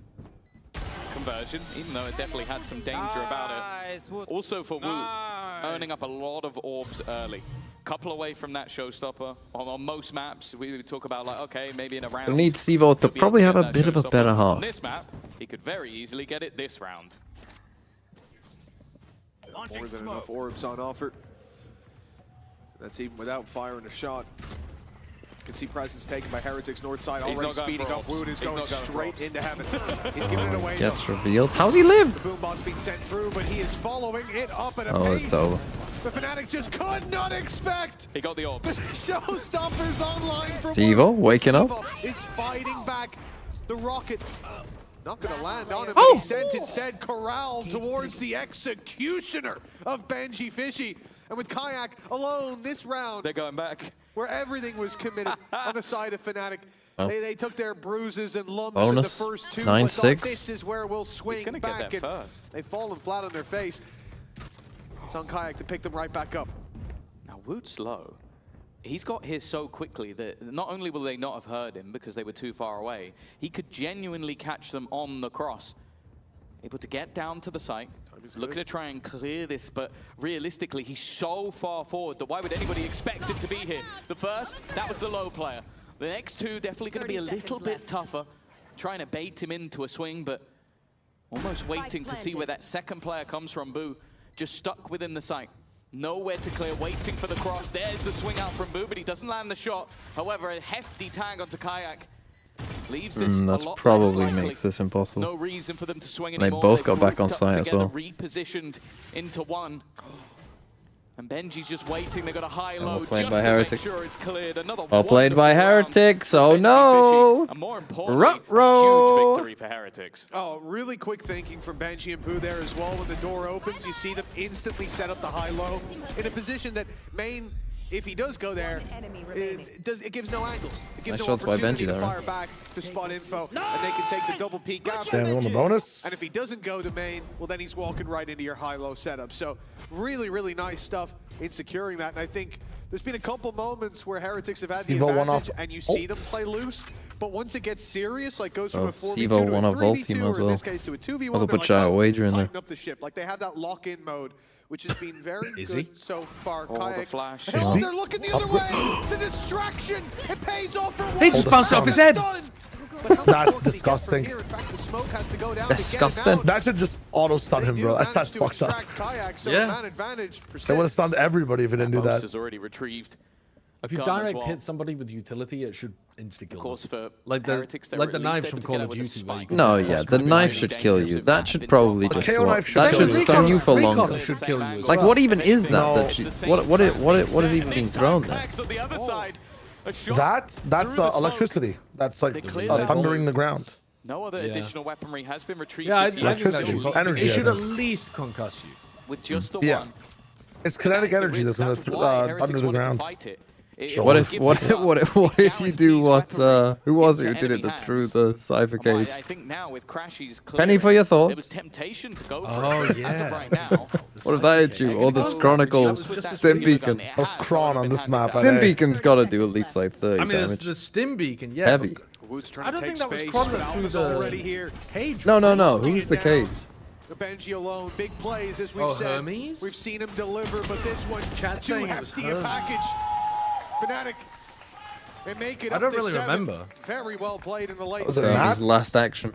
conversion, even though it definitely had some danger about it. Also for Wu, earning up a lot of orbs early. Couple away from that showstopper. On most maps, we talk about like, okay, maybe in a round. We need Sivo to probably have a bit of a better On half. this map, he could very easily get it this round. More than enough orbs on offer. That's even without firing a shot. You can see presence taken by Heretics north side, already speeding up. Wood is going straight into heaven. He's giving it away. Gets revealed. How's he lived? The boombot's being sent through, but he is following it up at a Oh, pace it's over. the Fnatic just could not expect. He got the orbs. Showstoppers online for Sivo Wood. waking up. Sivo is fighting back. The rocket not going to land on him. Oh! He sent instead corralled towards the executioner of Benji Fishy. And with Kayak alone this round, they're going back. Where everything was committed on the side of Fnatic. Oh. They took their bruises and lumps Bonus, in the first two. 9-6. This is where we'll swing He's gonna back. get there and first. They've fallen flat on their face. It's on Kayak to pick them right back up. Now Woot's low. He's got here so quickly that not only will they not have heard him because they were too far away, he could genuinely catch them on the cross. Able to get down to the site, looking to try and clear this, but realistically, he's so far forward that why would anybody expect him to be here? The first, that was the low player. The next two, definitely going to be a little bit tougher. Trying to bait him into a swing, but almost waiting to see where that second player comes from. Boo, just stuck within the site. Nowhere to clear, waiting for the cross. There's the swing out from Boo, but he doesn't land the shot. However, a hefty tag onto Kayak. Leaves this That's a lot probably less likely. makes this impossible. No reason for them to swing They anymore. both got They've back on grouped up site as together, well. Repositioned into one. And Benji's just waiting. They got a high-low just played by to Heretic. make sure it's cleared. Another Well played by wonderful round Heretics. for Oh Benji no! Fishy. And more importantly, Ruh-roh. a huge victory for Heretics. Oh, really quick thinking from Benji and Boo there as well. When the door opens, you see them instantly set up the high-low in a position that main, if he does go there, it gives no angles. It gives Nice no shots by opportunity Benji to there, fire back to spot info, and they can take the double peek after. Damn, they won the bonus. And if he doesn't go to main, well, then he's walking right into your high-low setup. So really, really nice stuff in securing that. And I think there's been a couple moments where Heretics have had the Sivo won advantage, off and you see them ult. play loose. But once it gets serious, like goes from Oh, a 4v2 Sivo to won a off ult 3v2, team or as in well. this case to a 2v1, Also they're put Shao wager in there. tighten up the ship. Like they have that lock-in mode, which has been very Is good he? so far. Oh, the Kayak. flash. Oh, they're looking the other way. The distraction. It pays off for one. He just bounced it off his head. That's disgusting. In fact, the smoke has to go down Disgusting. To get him out. That should just auto stun him, bro. That's to fucked up. extract Kayak, so Yeah. man advantage They would have stunned everybody if he didn't do Most that. has already retrieved If you gun as direct well. hit somebody with utility, it should insta-kill. Of course, for like the Heretics, they're like the at least knives able from to Call get of out with a Duty. where you spike. can No, just yeah, cross the with knife it. should kill you. That should probably just KO swap. knife should That kill should you. stun you for Recon longer. should kill you. as Like, well. what even is that? No. That what is even being thrown there? On the other side, a shot That's through the smoke. electricity. That's like cleared their thundering the ground. No other Yeah. additional weaponry has been retrieved. Yeah, I just think yet. that Electricity, should, energy, it should I at think. least concuss you. With just the Yeah. one. It's kinetic That is energy that's risk. gonna why Heretics thunder the wanted to ground. fight it. What if you do what who was it who did it that threw the cipher cage? I think now with Crashy's Penny for your there thought. was temptation to go for Oh, it. As yeah. of right now, What if that hit you? Or the Chronicle Stim Beacon. That was Kron on this map. Stim Beacon's got to do at least like 30 I mean, it's damage. the stim beacon, yeah. Heavy. Wood's I trying to don't take think that was space, Cron but that threw Alpha's the already here. cage. No, no, no. Locking Who's it the down. cage? Benji alone, big plays as we've Oh, said. Hermes? We've seen him deliver, but this one Chat too saying it was hefty a Hermes. package. Fnatic, they make it I up don't to really 7. Very Very well played in the late Was it That was Nats? his last action.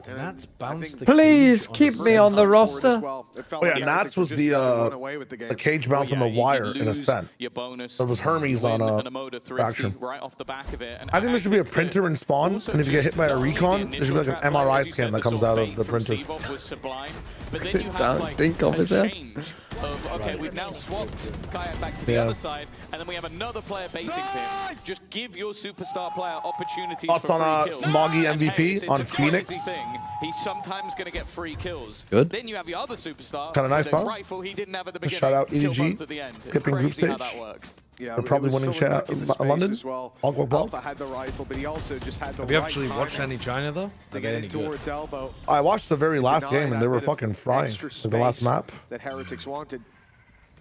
And Nats I bounced think the Please cage keep on me on the forward as roster. well. It felt Oh yeah, like Nats Heretics was were just gonna run away with the game. cage bounce on the Yeah, wire you'd in lose Ascent. Your bonus. There was Hermes on win a and a mode of thrifty faction. right off the back of it. And I think there should be a think printer in spawn, also and if you get hit by a just recon, there should be like an MRI scan that comes out of the printer. Was sublime, but then you have Don't like think of a it, yeah. change of, okay, we've now swapped Kayak back to the Yeah. other side, and then we have another player basing him. Just give your superstar player opportunities Thoughts for on free kills. Smoggy As hey, MVP it's on a Phoenix? crazy thing. He's sometimes going to get free kills. Good. Then you have your other superstar. Kinda nice, with a huh? rifle he didn't have at the beginning. Shout out kill EDG, both at the end. It's skipping group crazy how stage. that works. Yeah, They're probably it was winning filling chat back in the space London. as well. Alpha Ball. Alpha had the rifle, but he also just had the Have you right actually watched timing any China though? to Are get they in any good? towards elbow. I watched the very last Deny game and that they were bit of fucking frying. extra Like the last space map. that Heretics wanted.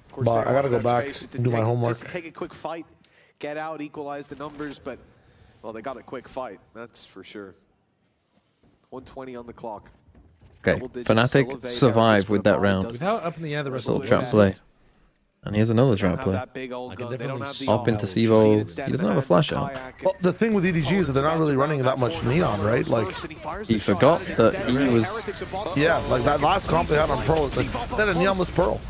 Of course, But they I gotta wanted go that back space to and do my take- homework. Just to take a quick fight, get out, equalize the numbers, but well, they got a quick fight. That's for sure. 120 on the clock. Okay, Double digits, still Fnatic evade survived Heretics, with but that Amari round. does Without up in the air, the rest Little of the trap rest. play. And here's another They don't trap have play. that big old I could gun. They don't definitely have the Up into all-out. Sivo. Instead, He in doesn't the have a hands flash of out. Kayak, Well, the thing with EDG is that they're not really running that much neon, right? Like, He forgot that he was. yeah, like that last comp they had on Pearl, it's like, they had a neonless Pearl.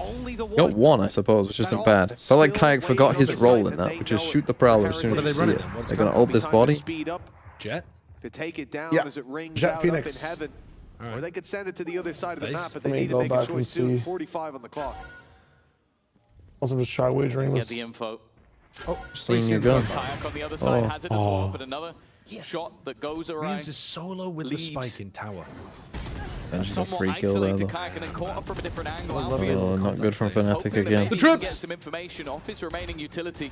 Got one, I suppose, which isn't bad. Felt like Kayak forgot his role in that, which is shoot the Prowler as soon What as are you they see running it. then? What's They're gonna going ult this body. Speed up Jet? to take it down Yeah. as it rings Jet out Phoenix. up in heaven. All Or right. they could send it to the other side of the Based. map, but Let they me need to go make a back and choice soon. see. 45 on the clock. Also just try wagering Get this. the info. Oh, Seeing your gun. Kayak on the other side Oh. has it as well, but another shot that goes around. Reigns is solo with the leaves. spike in tower. And just a Somewhat free kill there, isolated though. Kayak and then caught up from a different angle. love Alfie. Oh, not good from Fnatic Hoping they again. maybe The even trips! get some information off his remaining utility.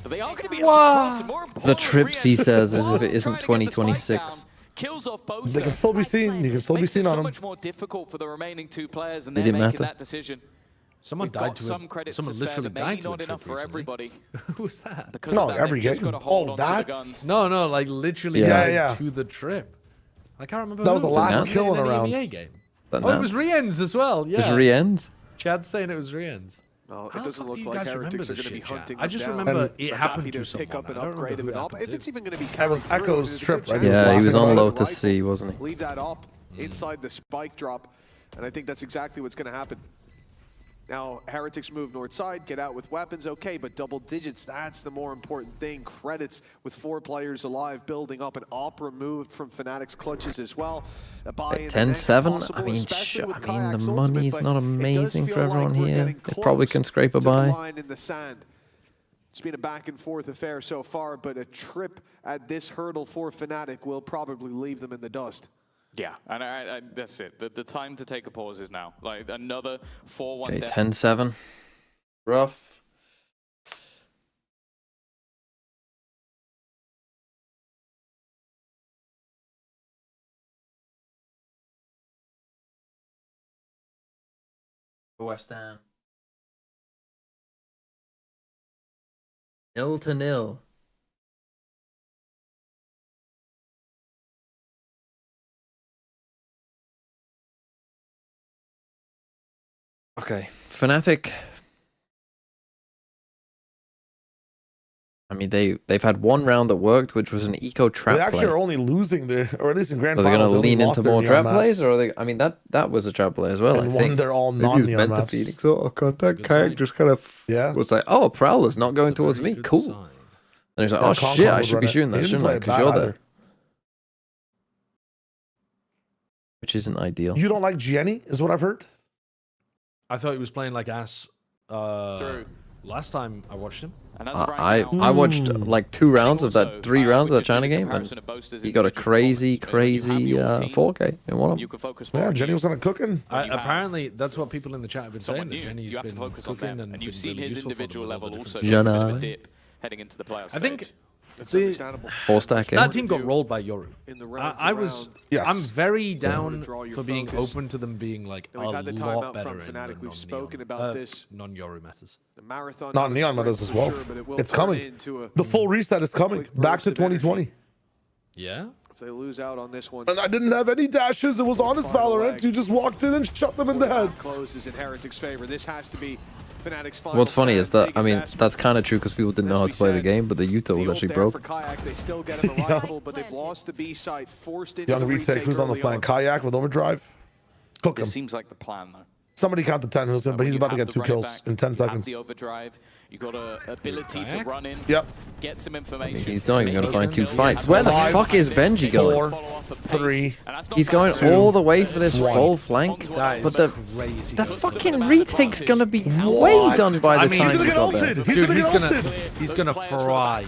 But they are going to be able to Wow. cross, and more The importantly, trips, he re-enter says, the as if wall, it isn't trying to get the spike 2026. down. Kills off both. They can still be seen. You can still be Makes seen it on so them. much more difficult for the remaining two players, and It they're didn't making matter. that decision. Someone We've died got to some a, credits someone to spare, literally but maybe died to a not trip enough for recently. everybody. Who's that? Because No, of that, every they've just game. got to hold Oh, on to the that? guns. No, like literally Yeah. died Yeah. to the trip. I can't remember. That was who. the last Was it kill in an a round. EMEA game. That Oh, it was Nats. Rien's as well. Yeah. Just re-ends? Chad's saying it was Rien's. Well, it How the doesn't fuck look do you like guys remember Heretics are this going to be shit, Chad? hunting I just them down. remember And it They're happened happy to to pick someone. up an I don't upgrade of remember an who op. happened If to. it's even going to be That was carried through, Echo's there's a trip, good right? chance Yeah, they'll he was leave on that Lotus rifle, C, wasn't he? Leave that op inside the spike drop, and I think that's exactly what's going to happen. Now, Heretics move north side, get out with weapons, okay, but double digits, that's the more important thing. Credits with 4 players alive, building up an op removed from Fnatic's clutches as well. A buy-in the next 10-7? possible, I mean, especially with the Kayak's ultimate, money's but not it amazing does for feel like everyone we're here. getting It probably close can scrape a to the buy. line in the sand. It's been a back and forth affair so far, but a trip at this hurdle for Fnatic will probably leave them in the dust. Yeah, and that's it. The time to take a pause is now. Like another 4-1 Okay, death. 10-7. Rough. West Ham. 0-0. Okay, Fnatic I mean, they've had one round that worked, which was an eco trap They actually play. are only losing there, or at least in grand Are they finals. going to lean into more trap plays, maps. or are they? I mean, that was a trap play as well. And I one, think they're all maybe it was non-neon meant to maps. Phoenix. Oh, contact good kayak sign. just kind of was like, oh, Prowler's not going towards me. Cool. And he's like, Yeah, oh Concon shit, I would should run be it. shooting He that, didn't shouldn't play I? it Because bad you're either. there. Which isn't ideal. You don't like Jenny, is what I've heard. I thought he was playing like ass. True. Last time I watched him. And as I watched like 2 rounds of that, 3 rounds of that China game, and he got a crazy 4K in one of them. Yeah, Jenny was kind of cooking. Apparently, that's what people in the chat have been saying. Someone That new. Jenny's You have to been focus on cooking them, and you've been seen really his useful for them individual with all level the also different show a bit of Jenny. a dip heading into the playoffs. I think That's the, understandable. 4-stack that team got rolled by Yoru. In the round to I was. round. Yes. I'm very to down draw your for being focus. open to them being like And we've a had the lot timeout better from in Fnatic. the We've spoken about this. non-Yoru metas. The marathon. Not neon a sprint metas as for well. sure, but it will It's turn coming. into a The full reset is coming. quick Back burst to of energy. 2020. Yeah. If they lose out on this one, And I didn't have any dashes. It was honest Final Valorant. leg. You just walked in and shot them in the head. closes in Heretic's favor. This has to be Fnatic's final. What's funny stand, is that, big I mean, investment. that's kind of true because people didn't know how to play the game, but the Utah was The ult actually there broke. for Kayak, they still get him a rifle, but they've lost the B site, forced into Young the retake. Who's on the early flank? Kayak with overdrive. Cook him. This seems like the plan, though. Somebody count to 10 who's in, but he's You about to have get the 2 running kills back, in 10 you have seconds. the overdrive. You got a ability to run in. Yep. Get some information. He's not even going to find 2 Maybe fights. Where the Five, fuck is Benji going? 4, 3. He's going all the way for this One. full flank, That but is the crazy. fucking retake's gonna be way done by the I mean, time he's he gonna got get there. ulted. Dude, He's he's gonna gonna get ulted. he's gonna fry.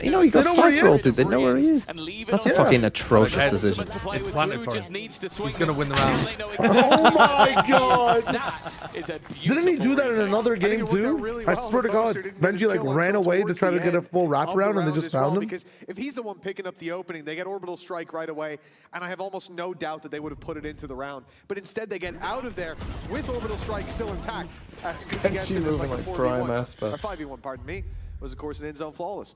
You know, he got They know where he Cypher is. ulted. They know where he is. That's a fucking atrocious Okay. decision. It's planted for him. He's gonna win the round. Oh my god. That is a Didn't he do that in another game it worked out too? really I well. swear to The God. Boaster didn't get his Benji like kill ran until away to towards try to the get a end full of wraparound the and they round just as well, found him. Because if he's the one picking up the opening, they get orbital strike right away, and I have almost no doubt that they would have put it into the round. But instead, they get out of there with orbital strike still intact. Because he gets Benji it in moving like a like 4v1, prime or Asper. 5v1, pardon me, was of course an end zone flawless.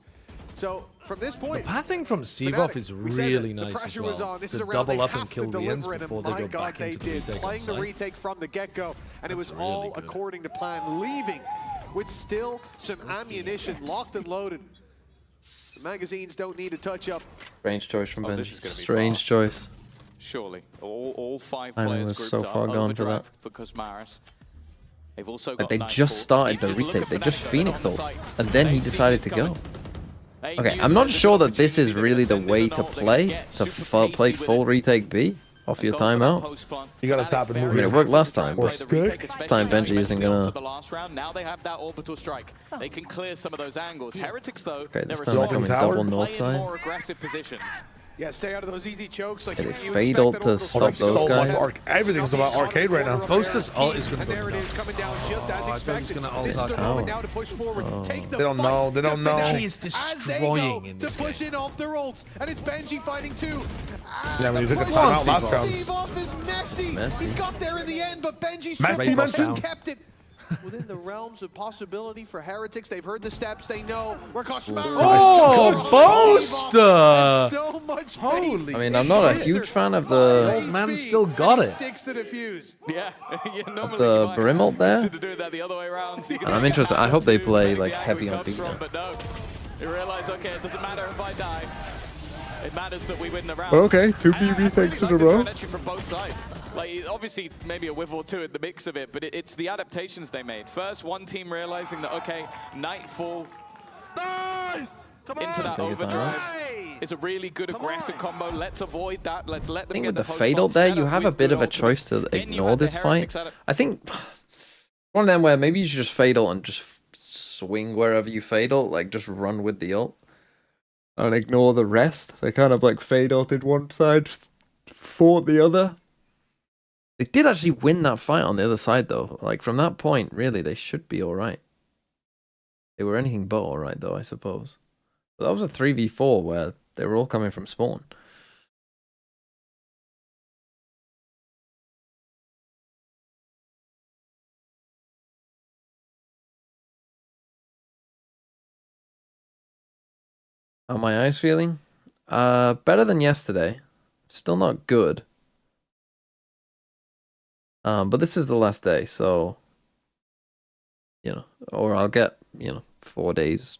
So from this point, Pathing from Sevov Fnatic, is we said that really the nice as pressure was well. on. This To is a round they double up have and to kill the ends deliver, and before they my go God, back they into did. the retake Playing on the site. retake from the get-go, and it was really all good. according to plan. Leaving with still some ammunition locked and loaded. The magazines don't need a touch-up. Strange choice from this is Benji. gonna be Strange fast. choice. Surely, all 5 I mean, players was grouped so up. far gone for Overdrive that. for Cosmaris. They've also Like got they Nightfall. just started the Even look retake. at They just Fnatic, Phoenix they're on ult, the site. and then he They've seen decided this to go. coming. They Okay, knew I'm there not was a sure good that this is opportunity. really They're the gonna way send to in an ult, they're play, gonna get to super play pacey with full it. retake B off your Go for that timeout. post plan. You gotta Fnatic tap and very move I mean, it it. worked last time, Or but stick. this time Benji isn't gonna. The last round. Now they have that orbital strike. They can clear some of those angles. Heretics, though, Okay, this they're time they're a coming tower. double north playing side. more aggressive positions. Yeah, stay out of those easy chokes. Like Yeah, you they expect fade that ult to orbital stop strike to those go guys. ahead. Everything's about arcade right now. Boaster's ult is gonna And there go it is, nuts. coming down just as I thought he was expected. gonna ult This is our the tower. moment now to push forward. Take the They don't fight know, they to don't know. Fnatic Benji is as they destroying go in to this push game. in off their ults, and it's Benji fighting too. Yeah, when you took a push timeout on last round. Sevov is messy. Messy. He's got there in the end, but Benji's Messy, just Benji. kept it. Within the realms of possibility for Heretics, they've heard the steps, they know where Cosmaris Oh, Boaster! So much Holy I mean, I'm not a huge fan of the Old man still got it. Sticks to defuse. Yeah, yeah, normally the you might Brim ult there. consider doing that the other way around. So you can And I'm take interested. a I hope they to play the like guy heavy who on comes B from, now. But no, you realize, okay, it doesn't matter if I die. It matters that we win the round. Okay, 2 And I retakes really in a like row. this strategy from both sides. Like, obviously, maybe a whiff or two in the mix of it, but it's the adaptations they made. First, one team realizing that, okay, Nightfall into that Take your time overdrive is a really good aggressive combo. Let's avoid that. Let's let I them think get with the post fatal box there, set you up have a with bit good of a ultimate. choice to Then you ignore have the this fight. Heretics at it. I think one of them where maybe you should just fatal and just swing wherever you fatal, like just run with the ult and ignore the rest. They kind of like fade ulted one side, just fought the other. They did actually win that fight on the other side though. Like from that point, really, they should be all right. They were anything but all right though, I suppose. But that was a 3v4 where they were all coming from spawn. How are my eyes feeling? Better than yesterday. Still not good. But this is the last day, so you know, or I'll get, 4 days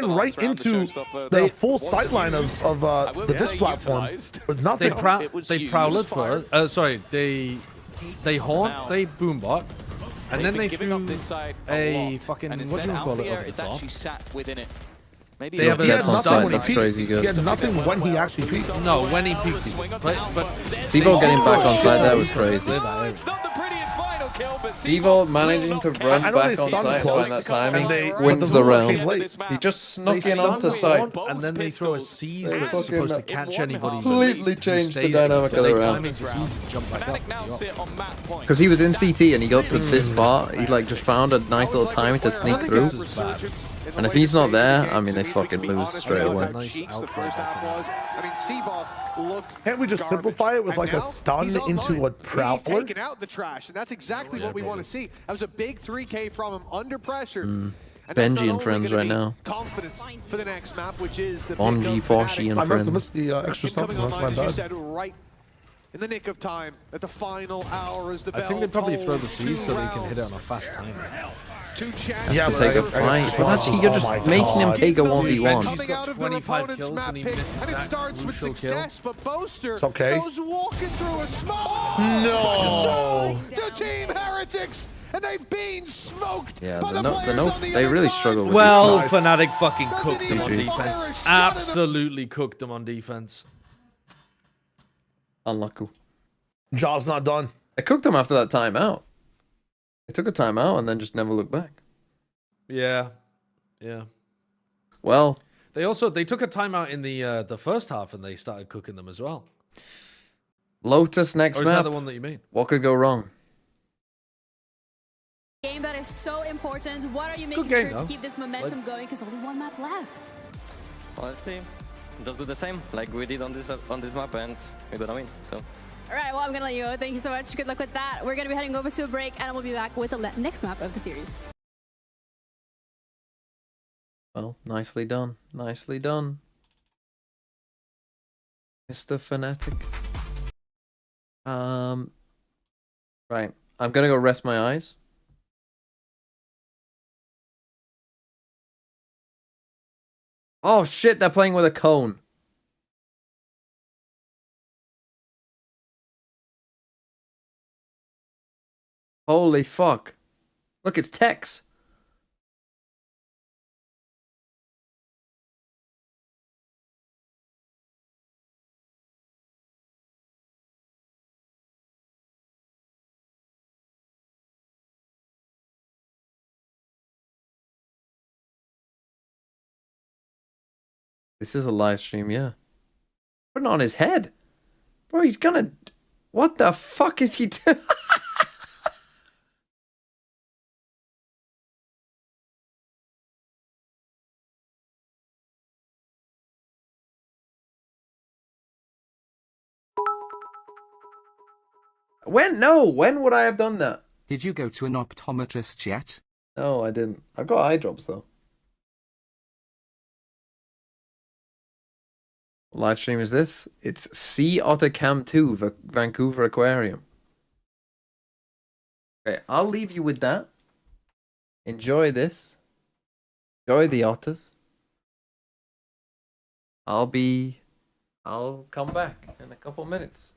ran right into the full sideline of the disc platform with nothing. They prowled first. Sorry, they horn, they boombot, And They've then been they giving through up this side a lot, fucking, and what do instead you call it, Althea over the is top? actually sat within it. Maybe They have He had Gets on nothing side, when he that's peaked. crazy good. He had nothing when he actually peaked. No, when he peaked. But Sivo getting back on side there was crazy. It's not the prettiest final kill, but Sivo managing to run I know back they on stunned side and close, find that timing and they- wins but the the rules round. came late. He just snuck They in onto stun side. one, and then they throw a seize They that's fucking supposed to catch anybody. completely who changed the stays dynamic there. of the They round. timing the seize to jump back up. Fnatic now sit on map point. Because he was in CT and he got to this spot, he like just found a nice little timing to sneak through. And if he's not there, I mean they fucking lose straight away. Cheeks the first half was. I mean, Seavoth looked. Can't we just simplify it with like a stun he's into online. a Prowler? He's taken out the trash, and that's exactly what we want to see. That was a big 3K from him under pressure. And that's not Benji and only friends gonna right be now. Confidence for the next map, which is the Bonji, Forshi, and I must have friends. missed the extra him stuff. coming That's online, my as you bad. said, right in the nick of time at the final hour as the bell I think they probably throw the tolls. seize 2 so they can hit it rounds, on a fast timer. 2 chances. Yeah, To but take a I- fight, but that's you're just making him take a 1v1. He's got 25 kills and he misses and it that starts with crucial success, but Boaster It's okay. goes walking through a smoke. No. The Team Heretics, and they've been smoked Yeah, by the the no, players on the they other really side. struggle with Well, this. Fnatic fucking Doesn't cooked them on even fire a defense. shot at them. Absolutely cooked them on defense. Unlucky. Job's not done. I cooked him after that timeout. They took a timeout and then just never looked back. Yeah, yeah. Well, They took a timeout in the first half and they started cooking them as well. Lotus next Or is that map. the one that you mean? What could go wrong? Game that is so important. What are you making game, sure though. to keep this momentum going? Because only one map left. Honestly, just do the same like we did on this map, and we're gonna win. So. All right, well, I'm going to let you go. Thank you so much. Good luck with that. We're going to be heading over to a break, and we'll be back with the next map of the series. Well, nicely done. Nicely done. Mr. Fnatic. Right. I'm gonna go rest my eyes. Oh shit, they're playing with a cone. Holy fuck. Look, it's Tex. This is a live stream, yeah. Putting it on his head. Bro, he's gonna... What the fuck is he doing? When? No, when would I have done that? Did you go to an optometrist yet? No, I didn't. I've got eye drops, though. What live stream is this? It's Sea Otter Cam 2, Vancouver Aquarium. Okay, I'll leave you with that. Enjoy this. Enjoy the otters. I'll come back in a couple minutes.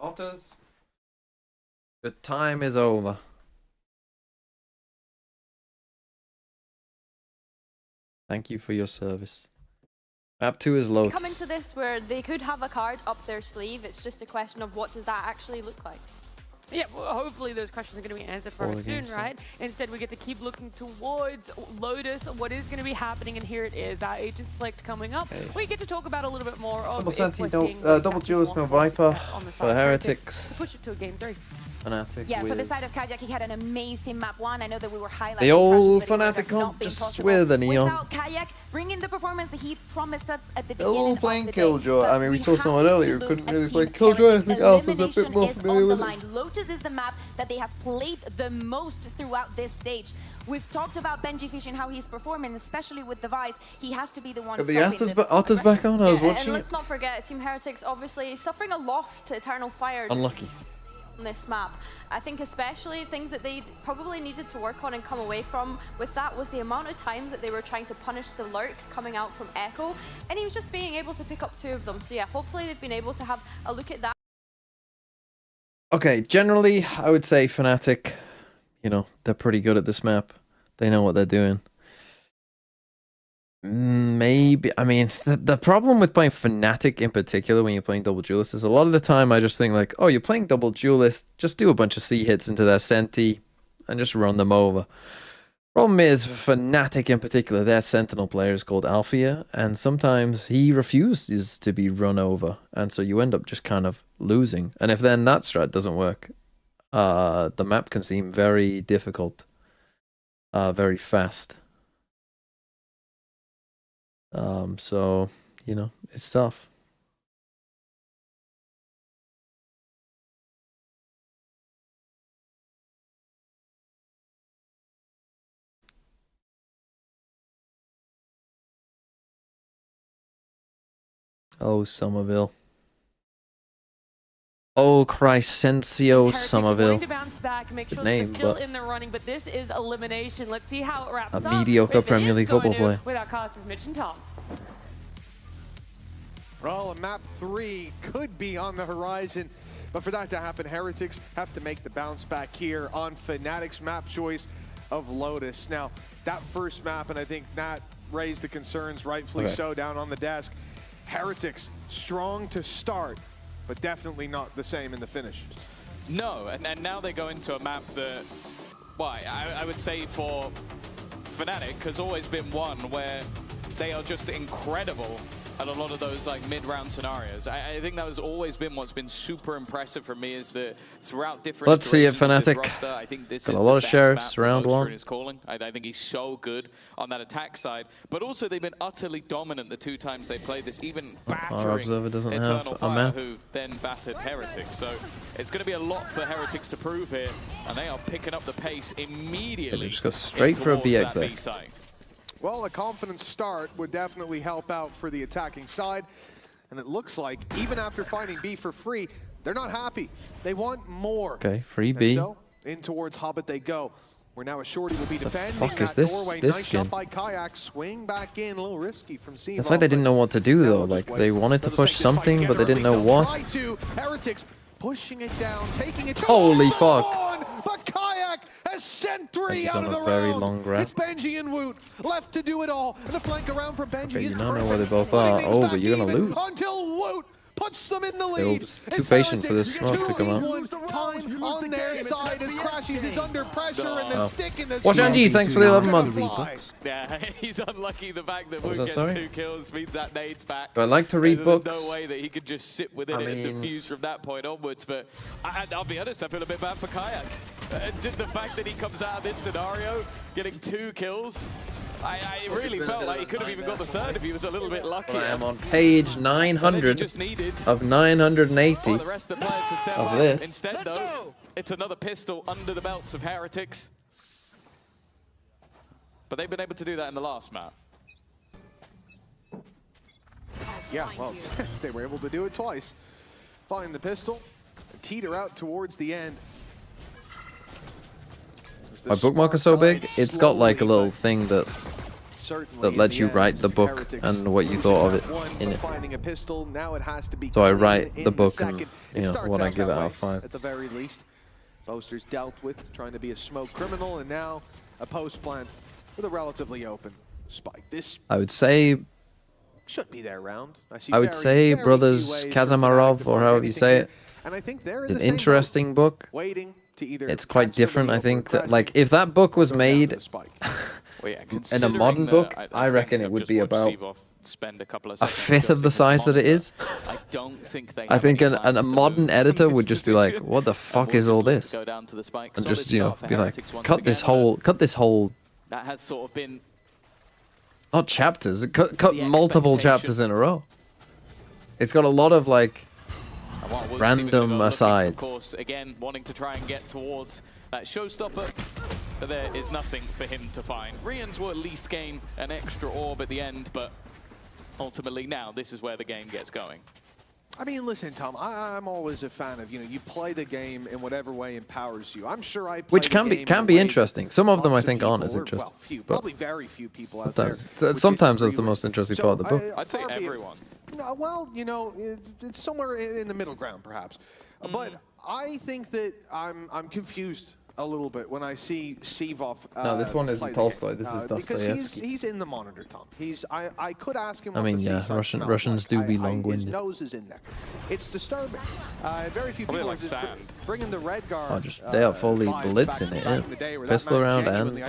Otters, the time is over. Thank you for your service. Map 2 is Lotus. Coming to this where they could have a card up their sleeve. It's just a question of what does that actually look like. Yeah, well, hopefully those questions are going to be answered for us soon, right? Instead, we get to keep looking towards Lotus, what is going to be happening, and here it is, our agent select coming up. Okay. We get to talk about a little bit more of double duelist no Viper for Heretics. To push it to a game 3. Fnatic. Yeah, for the side of Kayak, he had an amazing map 1. I know that we were highlighting The old crashes, Fnatic comp just with a neon. Without Kayak bringing the performance that he promised us at the They're beginning all of playing the day. Killjoy. I mean, we saw someone earlier who couldn't really play Team Killjoy. I Heretics. think Alpha's a bit more Elimination familiar is with on it. the line. Lotus is the map that they have played the most throughout this stage. We've talked about Benji Fish and how he's performing, especially with the Vice. He has to be the one. Are the Otters back on? I was And watching it. let's not forget, Team Heretics obviously suffering a loss to Eternal Fire. Unlucky. On this map. I think especially things that they probably needed to work on and come away from with that was the amount of times that they were trying to punish the lurk coming out from Echo, and he was just being able to pick up 2 of them. So yeah, hopefully they've been able to have a look at that. Okay, generally, I would say Fnatic, you know, they're pretty good at this map. They know what they're doing. Maybe, I mean, the problem with playing Fnatic in particular when you're playing double duelist is a lot of the time I just think like, oh, you're playing double duelist, just do a bunch of C hits into their Senti and just run them over. Problem is, Fnatic in particular, their Sentinel player is called Althea, and sometimes he refuses to be run over, and so you end up just kind of losing. And if then that strat doesn't work, the map can seem very difficult, very fast. So, you know, it's tough. Oh, Somerville. Oh, Crescencio Somerville. Going to bounce back, make sure Good name, they're still but in the running, but this is elimination. Let's see how it wraps up. a mediocre Premier League football player. With our casters, Mitch and Tom. Well, map 3 could be on the horizon, but for that to happen, Heretics have to make the bounce back here on Fnatic's map choice of Lotus. Now, that first map, and I think that raised the concerns, rightfully so, down on the desk. Heretics, strong to start, but definitely not the same in the finish. No, and now they go into a map that, well, I would say for Fnatic has always been one where they are just incredible at a lot of those like mid-round scenarios. I think that has always been what's been super impressive for me is that throughout different Let's see it, Fnatic. Fnatic. I think this Got is a lot the of best sheriffs, map round that one. is calling. I think he's so good on that attack side, but also they've been utterly dominant the 2 times they played this, even battering Our observer doesn't Eternal have a Fire, map. who then battered Heretics. So it's going to be a lot for Heretics to prove here, and they are picking up the pace immediately. They just go straight for a towards that BX. B site. Well, a confident start would definitely help out for the attacking side. And it looks like, even after finding B for free, they're not happy. They want more. Okay, free B. And so, in towards Hobbit they go. Where now a shorty will be defending fuck is that this- doorway. this Nice skin? shot by Kayak. Swing back in, a little risky from Seaval. It's like they didn't know what to do though. Like they wanted to push something, but they didn't know what. Try to. Heretics pushing it down, taking it. Holy fuck. But Kayak has sent 3 He's out on of the a very round. long grab. It's Benji and Woot left to do it all. And the flank around from Benji Okay, is you don't know perfect, where they both putting are. things Oh, back but you're gonna even lose. Until Woot puts them in the They were lead. just too patient for this smoke to come out. 2v1 time on their side as Crashies is under pressure and the Oh. stick in the Watch smoke. Angie, thanks for the 11 Gonna months. fly. Yeah, he's unlucky the fact that What was Woot that, gets sorry? 2 kills means that nade's back. Do I like to read There's books? no way that he could just sit within I it mean- and defuse from that point onwards, but I'll be honest, I feel a bit bad for Kayak. The fact that he comes out of this scenario getting 2 kills, I really felt like he could have even got the 3rd if he was a little bit luckier. I am on page 900 just needed of 980 the rest of the players to step of up. this. Instead, though, it's another pistol under the belts of Heretics. But they've been able to do that in the last map. Yeah, well, they were able to do it twice. Find the pistol, and teeter out towards the end. My bookmark is so big, it's got like a little thing that that lets you write the book and what you thought of it in it. Finding a pistol, now it has to be So I clean write in the book and what I give it that out way, of 5. at the very least. Boaster's dealt with trying to be a smoke criminal, and now a post plant with a relatively open spike. This I would say should be their round. I would say Brothers Kazamarov, or however you say it. And I think they're It's an interesting book. It's quite different. I think that, like, if that book was made in a modern book, I reckon it would be about a fifth of the size that it is. I think a modern editor would just be like, "What the fuck is all this?" And just, you know, be like, cut this whole. That has sort of been Not chapters. Cut multiple chapters in a row. It's got a lot of like random asides. Of course, again, wanting to try and get towards that showstopper, but there is nothing for him to find. Rians will at least gain an extra orb at the end, but ultimately now this is where the game gets going. I mean, listen, Tom, I'm always a fan of, you play the game in whatever way empowers you. I'm sure I play Which can be interesting. Some of them I lots think aren't as people, interesting. well, few, but probably very few people out there. Sometimes that's the most interesting part of the book. I'd say everyone. Well, it's somewhere in the middle ground, perhaps. But I think that I'm confused a little bit when I see Sivov. No, this one isn't Tolstoy. This is because Dostoevsky. he's in the monitor, Tom. I could ask him. I mean, yeah, Russians do be long-winded. His nose is in there. It's disturbing. Very few people like sand. Bringing the red guard. They are fully blitz in it. Pistol round and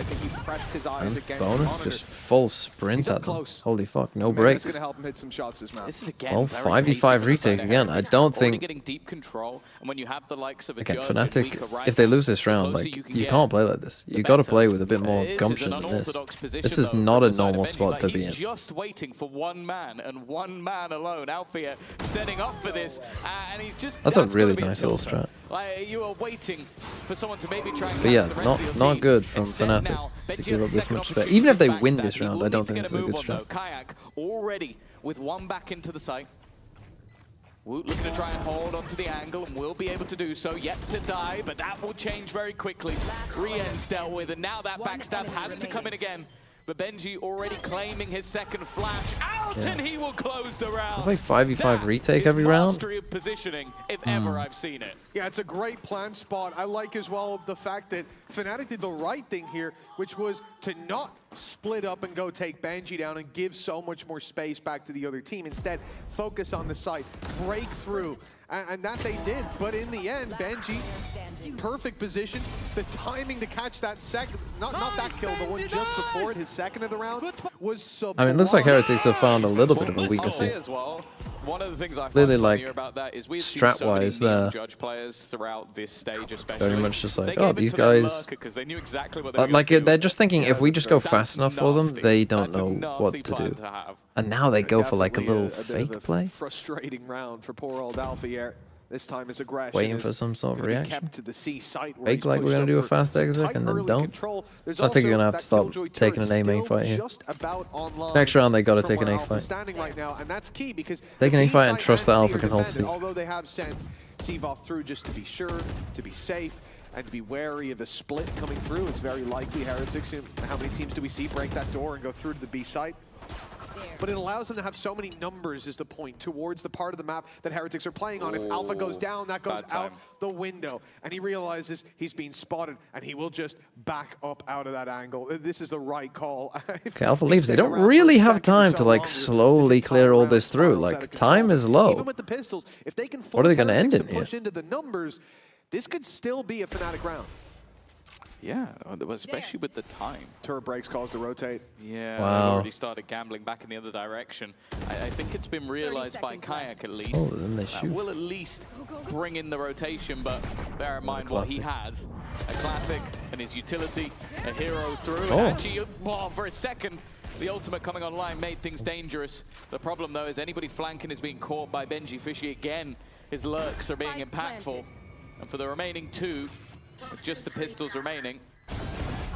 bonus, just full sprint at them. Holy fuck, no breaks. That's gonna help him hit some shots this map. This is again Well, very 5v5 retake again. I don't think. getting deep control, and when you have the likes of a Again, Judge Fnatic, and weaker if they rifles, lose this the round, closer like, you can you get, can't play like this. You got to play with a bit more gumption than this. This is not a normal spot to be in. He's just waiting for one man and one man alone. Alfia setting up for this, and he's just. That's a really nice little strat. Like, you are waiting for someone to maybe try and. But yeah, catch the rest of your not team. good from Instead Fnatic now, to Benji give up has this second much space. opportunity Even if they to win backstab. this He round, will I don't need to think get it's a good move on, strat. though. Kayak already with one back into the site. Woot looking to try and hold onto the angle and will be able to do so. Yet to die, but that will change very quickly. Rien's dealt with, and now that backstab has to come in again. But Benji already claiming his second flash out, and he will close the round. I play 5v5 retake every round. Mastery of positioning, if ever I've seen it. Yeah, it's a great plan spot. I like as well the fact that Fnatic did the right thing here, which was to not split up and go take Benji down and give so much more space back to the other team. Instead, focus on the site, break through, and that they did. But in the end, Benji, perfect position. The timing to catch that second, not that kill, the one just before it, his second of the round, was sublime. I mean, it looks like Heretics have found a little bit of a weakness here. As well. One of the things I Clearly, find like, funnier about that is we've seen strat-wise, so many they're Judge players throughout this stage, especially. very much just like, They oh, gave it these to their guys. lurker 'cause they knew exactly what they were Like, gonna do. they're just thinking if we just go fast enough for them, nasty. they don't That's a know what nasty to plan do. to have. And now they go for like a little Definitely a bit fake of a play. Frustrating round for poor old Alfia. This time his aggression Waiting is for some sort of gonna be reaction. kept to the C site where Fake he's like we're pushed going to up do a for fast some exit tight and then early don't. control. There's I think you're going to have to also stop that Killjoy taking an turret aim A still fight here. just about online Next round they got to from take an where A Alpha's fight. standing right now, and that's key because Take the an A B fight and site trust that C Alpha are can hold defended, C. Although they have sent Sivov through just to be sure, to be safe, and to be wary of a split coming through. It's very likely Heretics. How many teams do we see break that door and go through to the B site? But it allows them to have so many numbers is the point towards the part of the map that Heretics are playing on. If Alpha goes down, that goes out the window. And he realizes he's being spotted and he will just back up out of that angle. This is the right call. Okay, Alpha leaves. They don't really have time to like slowly clear all this through. Like, time is low. Even with the pistols, if they can What are they force going to end Heretics in to push here? into the numbers, this could still be a Fnatic round. Yeah, especially with the time. Turret breaks calls to rotate. Yeah, Wow. they've already started gambling back in the other direction. I think it's been realized by Kayak at least. Oh, then they That shoot. will at least bring in the rotation, but bear in mind what he has. A classic and his utility, a hero through. Oh. Actually, for a second, the ultimate coming online made things dangerous. The problem though is anybody flanking is being caught by Benji Fishy again. His lurks are being impactful. And for the remaining two, with just the pistols remaining.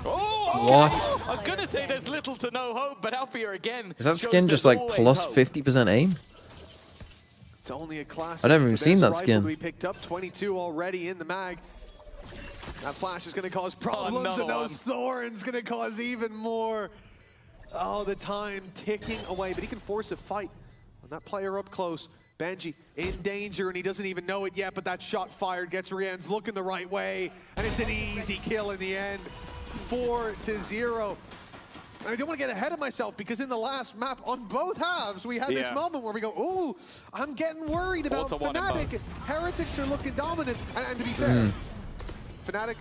Oh, okay. What? I was going to say there's little to no hope, but Alfia again. Is that shows skin just there's like always plus hope. 50% aim? It's only a classic. I've never even seen that Rifle skin. We picked up 22 already in the mag. That flash is going to cause problems, and those thorns going to cause even more. Oh, the time ticking away, but he can force a fight on that player up close. Benji in danger, and he doesn't even know it yet, but that shot fired gets Rien's looking the right way, and it's an easy kill in the end. 4-0. And I don't want to get ahead of myself, because in the last map on both halves, we had this moment where we go, ooh, I'm getting worried about Fnatic. Heretics are looking dominant, and to be fair, Fnatic,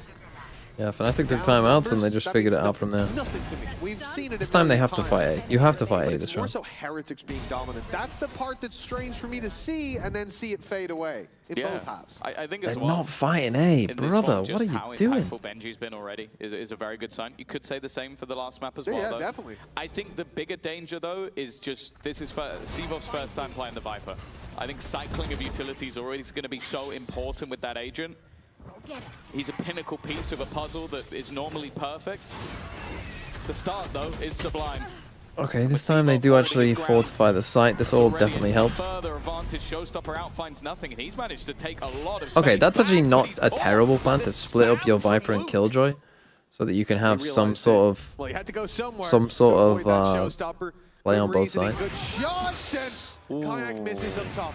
Yeah, Fnatic took timeouts and they just figured it out from there. nothing to me. We've seen it. This time they have to fight A. You have to fight A this It's more round. so Heretics being dominant. That's the part that's strange for me to see, and then see it fade away in both halves. I think They're as well. not fighting A, in this brother. one, What are just you how doing? impactful Benji's been already is a very good sign. You could say the same for the last map as well. Yeah, though. definitely. I think the bigger danger though is just this is Sivov's first time playing the Viper. I think cycling of utilities already is going to be so important with that agent. He's a pinnacle piece of a puzzle that is normally perfect. The start though is sublime. Okay, this time they do actually fortify the site. This all definitely helps. Further advantage, Showstopper out finds nothing, and he's managed to take a lot of Okay, space that's back, actually but not he's a terrible plan to split up your Viper and Killjoy, so that you can have some sort of Well, he had to go somewhere some sort to avoid that of showstopper. play Good on both reasoning, sides. Good shot, and Kayak misses up top.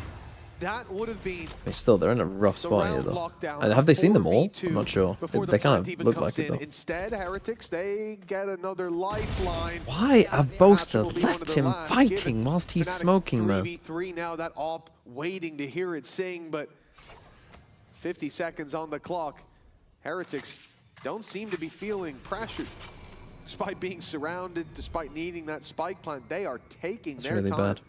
That would have been But still, they're in a rough spot here, round though. lockdown, And have they seen them all? 4v2 I'm not sure. before the They kind plant of even look comes like it, in. though. Instead, Heretics, they get another lifeline. Why have Boaster will be one of left the him last, fighting given whilst he's Fnatic smoking, man? 3v3 now, that op waiting to hear it sing, but 50 seconds on the clock. Heretics don't seem to be feeling pressured. Despite being surrounded, despite needing that spike plant, they are taking It's their really time. bad.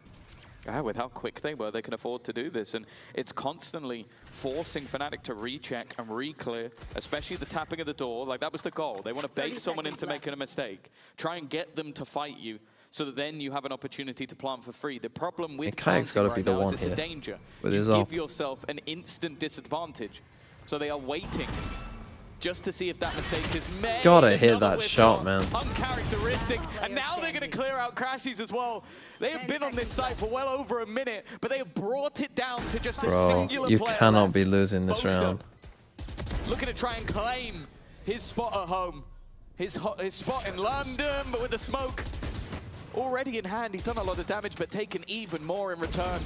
Yeah, with how quick they were, they can afford to do this, and it's constantly forcing Fnatic to recheck and re-clear, especially the tapping of the door. Like, that was the goal. They want to bait someone into making a mistake. Try and get them to fight you, so that then you have an opportunity to plant for free. The problem with Kayak's planting gotta be right the now is one it's here a danger. with You his give ult. yourself an instant disadvantage. So they are waiting just to see if that mistake is made. Gotta hit Another that whiff shot, shot. man. Uncharacteristic, and now they're going to clear out Crashies as well. They have been on this site for well over a minute, but they have brought it down to just a Bro, singular you player cannot left. be losing this Boaster round. looking to try and claim his spot at home. His spot in London, but with the smoke already in hand. He's done a lot of damage, but taken even more in return.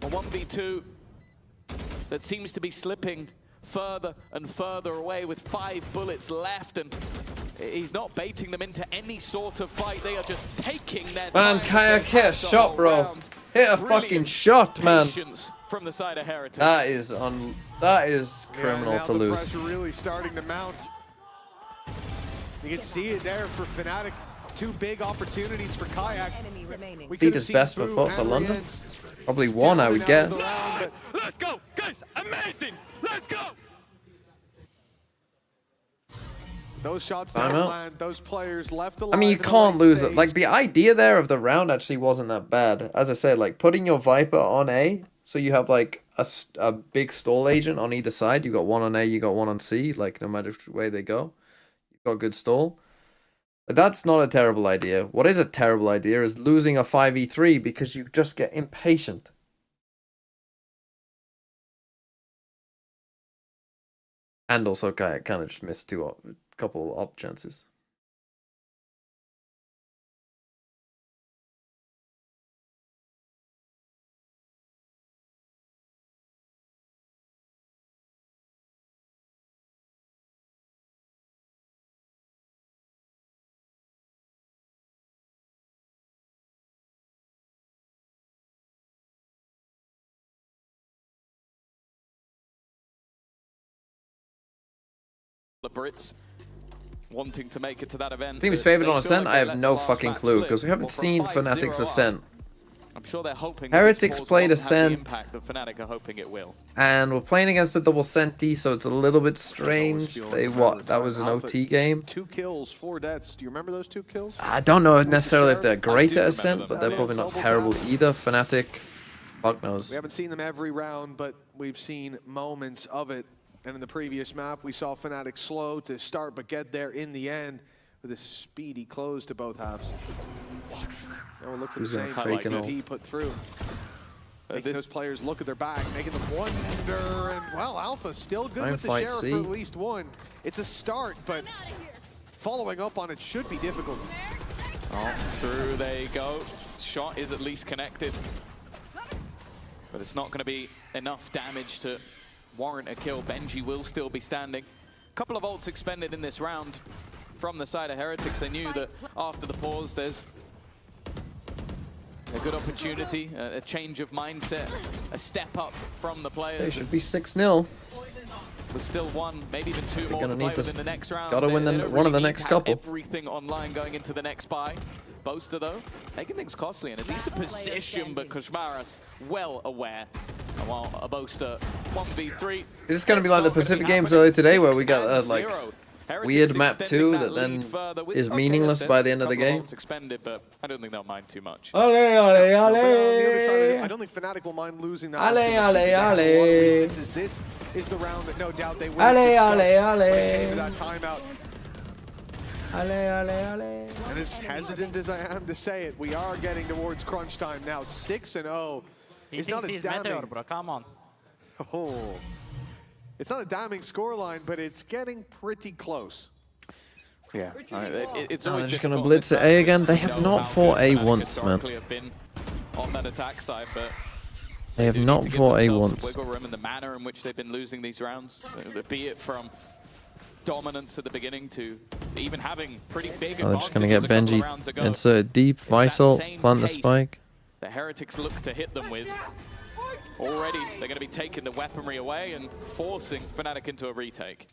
A 1v2 that seems to be slipping further and further away with 5 bullets left, and he's not baiting them into any sort of fight. They are just taking their Man, time. Kayak, hit a shot, bro. Hit a fucking shot, man. Patience from the side of Heretics. That is criminal now to the lose. pressure really starting to mount. You can see it there for Fnatic. 2 big opportunities for Kayak. We Did could have his seen best for Boo for and London. Rien's Probably one, I down would and out of guess. the round, but Let's go, guys! Amazing! Let's go! those shots Time don't out. land. Those players left alive. I mean, you in the can't late lose it. stage. Like, the idea there of the round actually wasn't that bad. As I said, like, putting your Viper on A, so you have, like, a big stall agent on either side. You got one on A, you got one on C, like, no matter which way they go. You've got good stall. But that's not a terrible idea. What is a terrible idea is losing a 5v3 because you just get impatient. And also kind of just missed a couple op chances. The Brits wanting to make it to that event. Team is They favored on feel Ascent. like I they have let no the last fucking match clue slip. because we haven't Well, from seen 5-0 Fnatic's up, Ascent. I'm sure they're hoping that Heretics this pause played won't have the Ascent. impact that Fnatic are hoping it will. And we're playing against a double Senti, so it's a little bit strange. That was an OT game. 2 kills, 4 deaths. Do you remember those 2 kills? I don't know necessarily if they're great do at remember Ascent, them. but they're Yeah, probably not double terrible tap. either. Fnatic, fuck knows. We haven't seen them every round, but we've seen moments of it. And in the previous map, we saw Fnatic slow to start, but get there in the end with a speedy close to both halves. Now we'll look for Who's the gonna same fake thing it that all? he put through. Making those players look at their back, making them wonder, and well, Alpha still good Try and with the fight Sheriff C. for at least 1. It's a start, but following up on it should be difficult. Oh, through they go. Shot is at least connected. But it's not going to be enough damage to warrant a kill. Benji will still be standing. A couple of ults expended in this round from the side of Heretics. They knew that after the pause, there's a good opportunity, a change of mindset, a step up from the players. It should be 6-0. There's still one, maybe even two more to play within the next round. Gotta win one of the next couple. Everything online going into the next buy. Boaster, though, making things costly in a decent position, but Koshmaras well aware. And while a Boaster 1v3. Is this going to be like the Pacific Games earlier today where we got like weird map 2 that then is meaningless by the end of the game? Expended, but I don't think they'll mind too much. Ale, ale, On the other side, ale. I don't think Fnatic will mind losing that. Ale, one too much. ale, They have ale. a lot of weaknesses. This is the round that no doubt they will Ale, discuss ale, when it came to ale. that timeout. Ale, ale, ale. And as hesitant as I am to say it, we are getting towards crunch time now. 6-0. He thinks he's Meteor, bro. Come on. Oh. It's not a damning scoreline, but it's getting pretty close. Yeah, it's Oh, always they're just going to difficult blitz this at A time again? They because have you know not how fought good A Fnatic once, man. historically have been on that attack side, but They have do need not to give fought A themselves some once. wiggle room in the manner in which they've been losing these rounds, be it from dominance at the beginning to even having pretty big Oh, they're just going to advantages get a couple of rounds Benji ago. inserted deep, Vital, same plant the pace spike. The Heretics look to hit them with. Already, they're going to be taking the weaponry away and forcing Fnatic into a retake.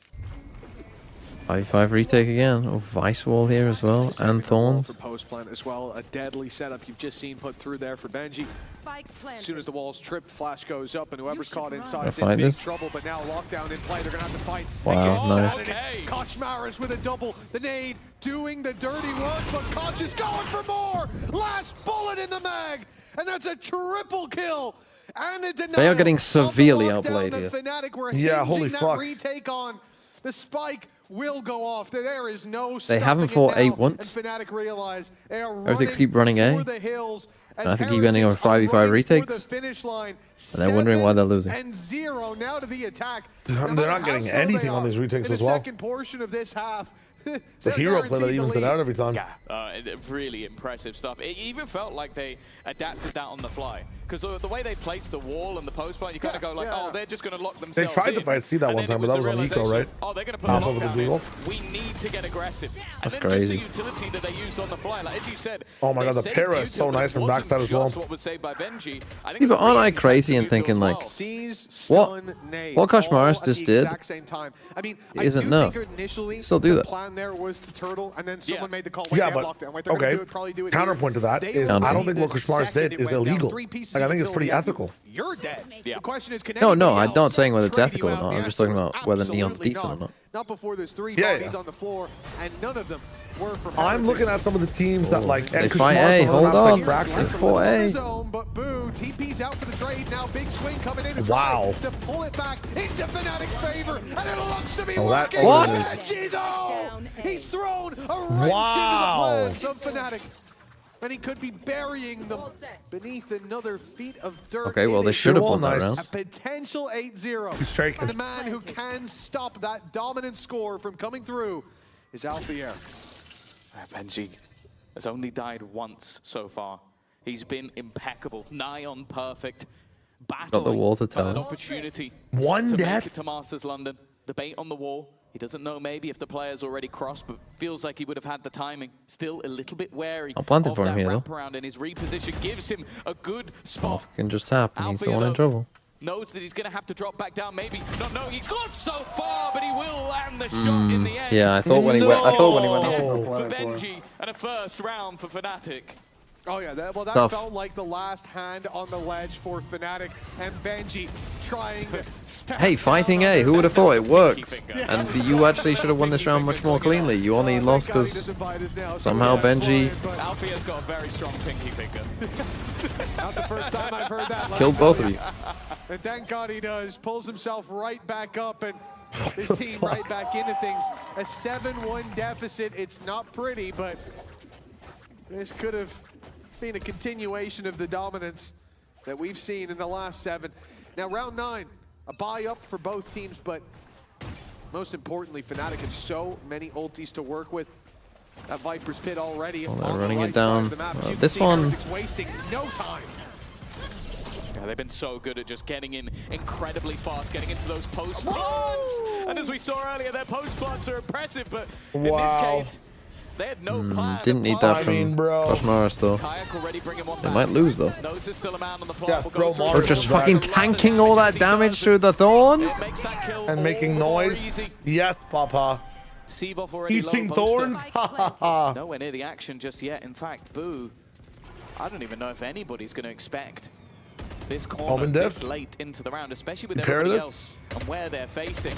5v5 retake again. Oh, Vice Wall here as well, and Thorns. For post plant as well, a deadly setup you've just seen put through there for Benji. As soon as the wall's tripped, flash goes up, and whoever's caught inside is in find big this. trouble. But now lockdown in play, they're gonna have to fight. Wow, nice. That, and it's Koshmaras with a double. The nade doing the dirty work, but Koch is going for more. Last bullet in the mag, and that's a triple kill. And a denial. They are getting of the severely lockdown outplayed that here. Fnatic were Yeah, holy hinging that fuck. retake on. The spike will go off. There is no They haven't stopping it fought A now, once. And Fnatic realize they are Heretics keep running A. for the hills as And I think keep ending over Heretics are 5v5 running for retakes. the finish line. And they're wondering why they're losing. 7-0 now to the attack. They're not getting anything on these retakes in as the well. second portion of this half. It's a hero play that evens it out every time. Really impressive stuff. It even felt like they adapted that on the fly. Because the way they placed the wall and the post plant, you kind of go like, oh, they're just going to lock They themselves tried to in. fight C that And one then time, it but that was the on Eco, realization, right? Oh, they're going to put Half the over the lockdown Google. in. We need to get aggressive. That's and then just the crazy. utility that they used on the fly. Like, as you said, Oh my they god, the saved para is so util, but nice it from wasn't backside as well. just what was saved by Benji. I think Yeah, it but was aren't I really crazy in util thinking as like well. Seize, what stun, nade, Koshmaras all at just the did exact same time. I mean, isn't I do enough. think initially Still do the that. plan there was to turtle, and then someone made the call. Yeah, Wait, they but have lockdown. Wait, they're gonna okay. do it, probably do it Counterpoint to that They is were I don't ready think the what Koshmaras second did it is went down. illegal. 3 pieces Like I think it's until pretty the end. ethical. You're dead. Yeah. The question is, can No, anybody I'm else not saying whether it's trade ethical you or out? not. The I'm just talking answer about whether absolutely Neon's decent or not. Not before there's 3 Yeah, bodies yeah. on the floor, and none of them were from I'm looking at some of the teams that like They and fight Koshmaras A, on hold maps on. like Fracture. They fought A. Zone, but Boo, TP's out for the trade now. Big swing coming in to Wow. try to pull it back into Fnatic's favor, and it looks to be Oh, that working. What? Benji, though! He's thrown a wrench Wow. into the plans of Fnatic. And he could be burying them beneath another feet of dirt. Okay, well, It they is should have all won that nice. round. a potential 8-0. He's shaking. And the man who can stop that dominant score from coming through is Alfier. Benji has only died once so far. He's been impeccable, nigh on perfect. Got the wall to for an tell. opportunity One to death? make it to Masters London. The bait on the wall. He doesn't know maybe if the player's already crossed, but feels like he would have had the timing. Still a little bit wary I'll plant it of for him that here, though. wraparound, and his reposition gives him a good Oh, spot. can just tap. And he's the Alfier, one in though, trouble. knows that he's going to have to drop back down. Maybe no, he's gone so far, but he will land the shot in the end. Yeah, I thought when he went. I thought when he went. Death up. for Benji and a first round for Fnatic. Oh yeah, that Tough. felt like the last hand on the ledge for Fnatic, and Benji trying to stab Hey, fighting A. Who would have thought it works? And you actually should have won this round much more cleanly. You only lost because somehow Benji Alfia's got a very strong pinky finger. Not the first time I've heard that. killed both of you. And thank God he does. Pulls himself right back up and his team right back into things. A 7-1 deficit. It's not pretty, but this could have been a continuation of the dominance that we've seen in the last 7. Now round 9, a bye up for both teams, but most importantly, Fnatic have so many ultis to work with. That Viper's pit already. Oh, they're on the running right it down. side of the map. You can This see one. Heretics wasting no time. Yeah, they've been so good at just getting in incredibly fast, getting into those post plants. And as we saw earlier, their post plants are impressive, but in this case, they had no plan. Didn't need that from Josh Morris though. They might lose though. Notice still a man on the Yeah, throw Or Morris just back. fucking tanking all that damage through the thorn. And making noise. Yes, Papa. Seavoff already Eating low thorns. poster. Ha ha ha. Nowhere near the action just yet. In fact, Boo, I don't even know if anybody's going to expect this corner Omen this diff. late into the round, especially with Compare everybody this. else and where they're facing.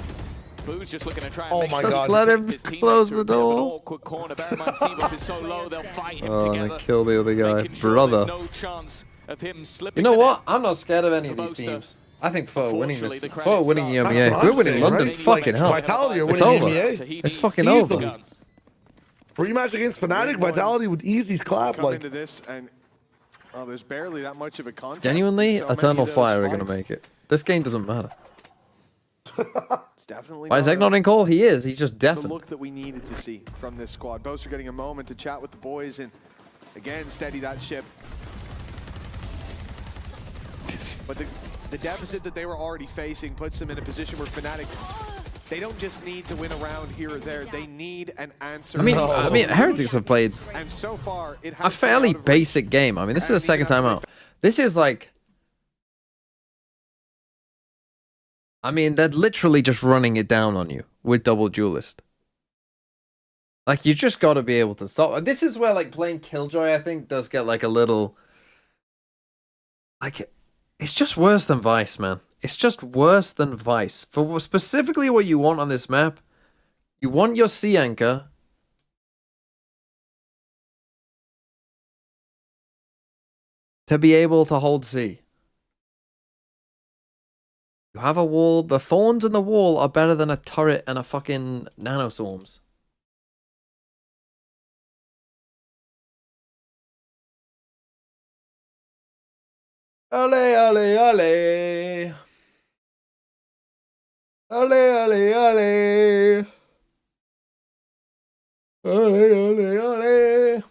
Boo's just looking to try and Oh make my sure God. to Let him protect his close teammates the through a bit of an door. awkward corner. Bear in mind, Seavoff is so low, they'll fight him Oh, together. and they kill the other guy. Making sure Brother. there's no chance of him You slipping know the what? net. I'm not scared of any of these Boaster. teams. I think for winning Unfortunately, this, the for winning credit EMEA, starts. we're winning That's what I'm London. saying, Fucking right? hell. Vitality are It's winning over. EMEA. So he It's needs fucking to use the over. gun. Rematch against Fnatic, Vitality would ease these clap. Come Like, into this and there's barely that much of a contest. Genuinely, So many Eternal of those Fire are going to fights. make it. This game doesn't matter. It's definitely Why is Egg not in call? He is. He's just the deafened. look that we needed to see from this squad. Boaster getting a moment to chat with the boys and again steady that ship. But the deficit that they were already facing puts them in a position where Fnatic, they don't just need to win a round here or there. They need an answer. I mean, Heretics have played and so far it a has fairly basic game. I mean, this is the second time out. This is like, I mean, they're literally just running it down on you with double duelist. Like, you just got to be able to stop. This is where, like, playing Killjoy, I think, does get, like, a little... Like, it's just worse than Vice, man. It's just worse than Vice. For specifically what you want on this map, you want your C anchor to be able to hold C. You have a wall. The thorns in the wall are better than a turret and a fucking nanoswarms. Ale, ale, ale. Ale, ale, ale. Ale, ale, ale.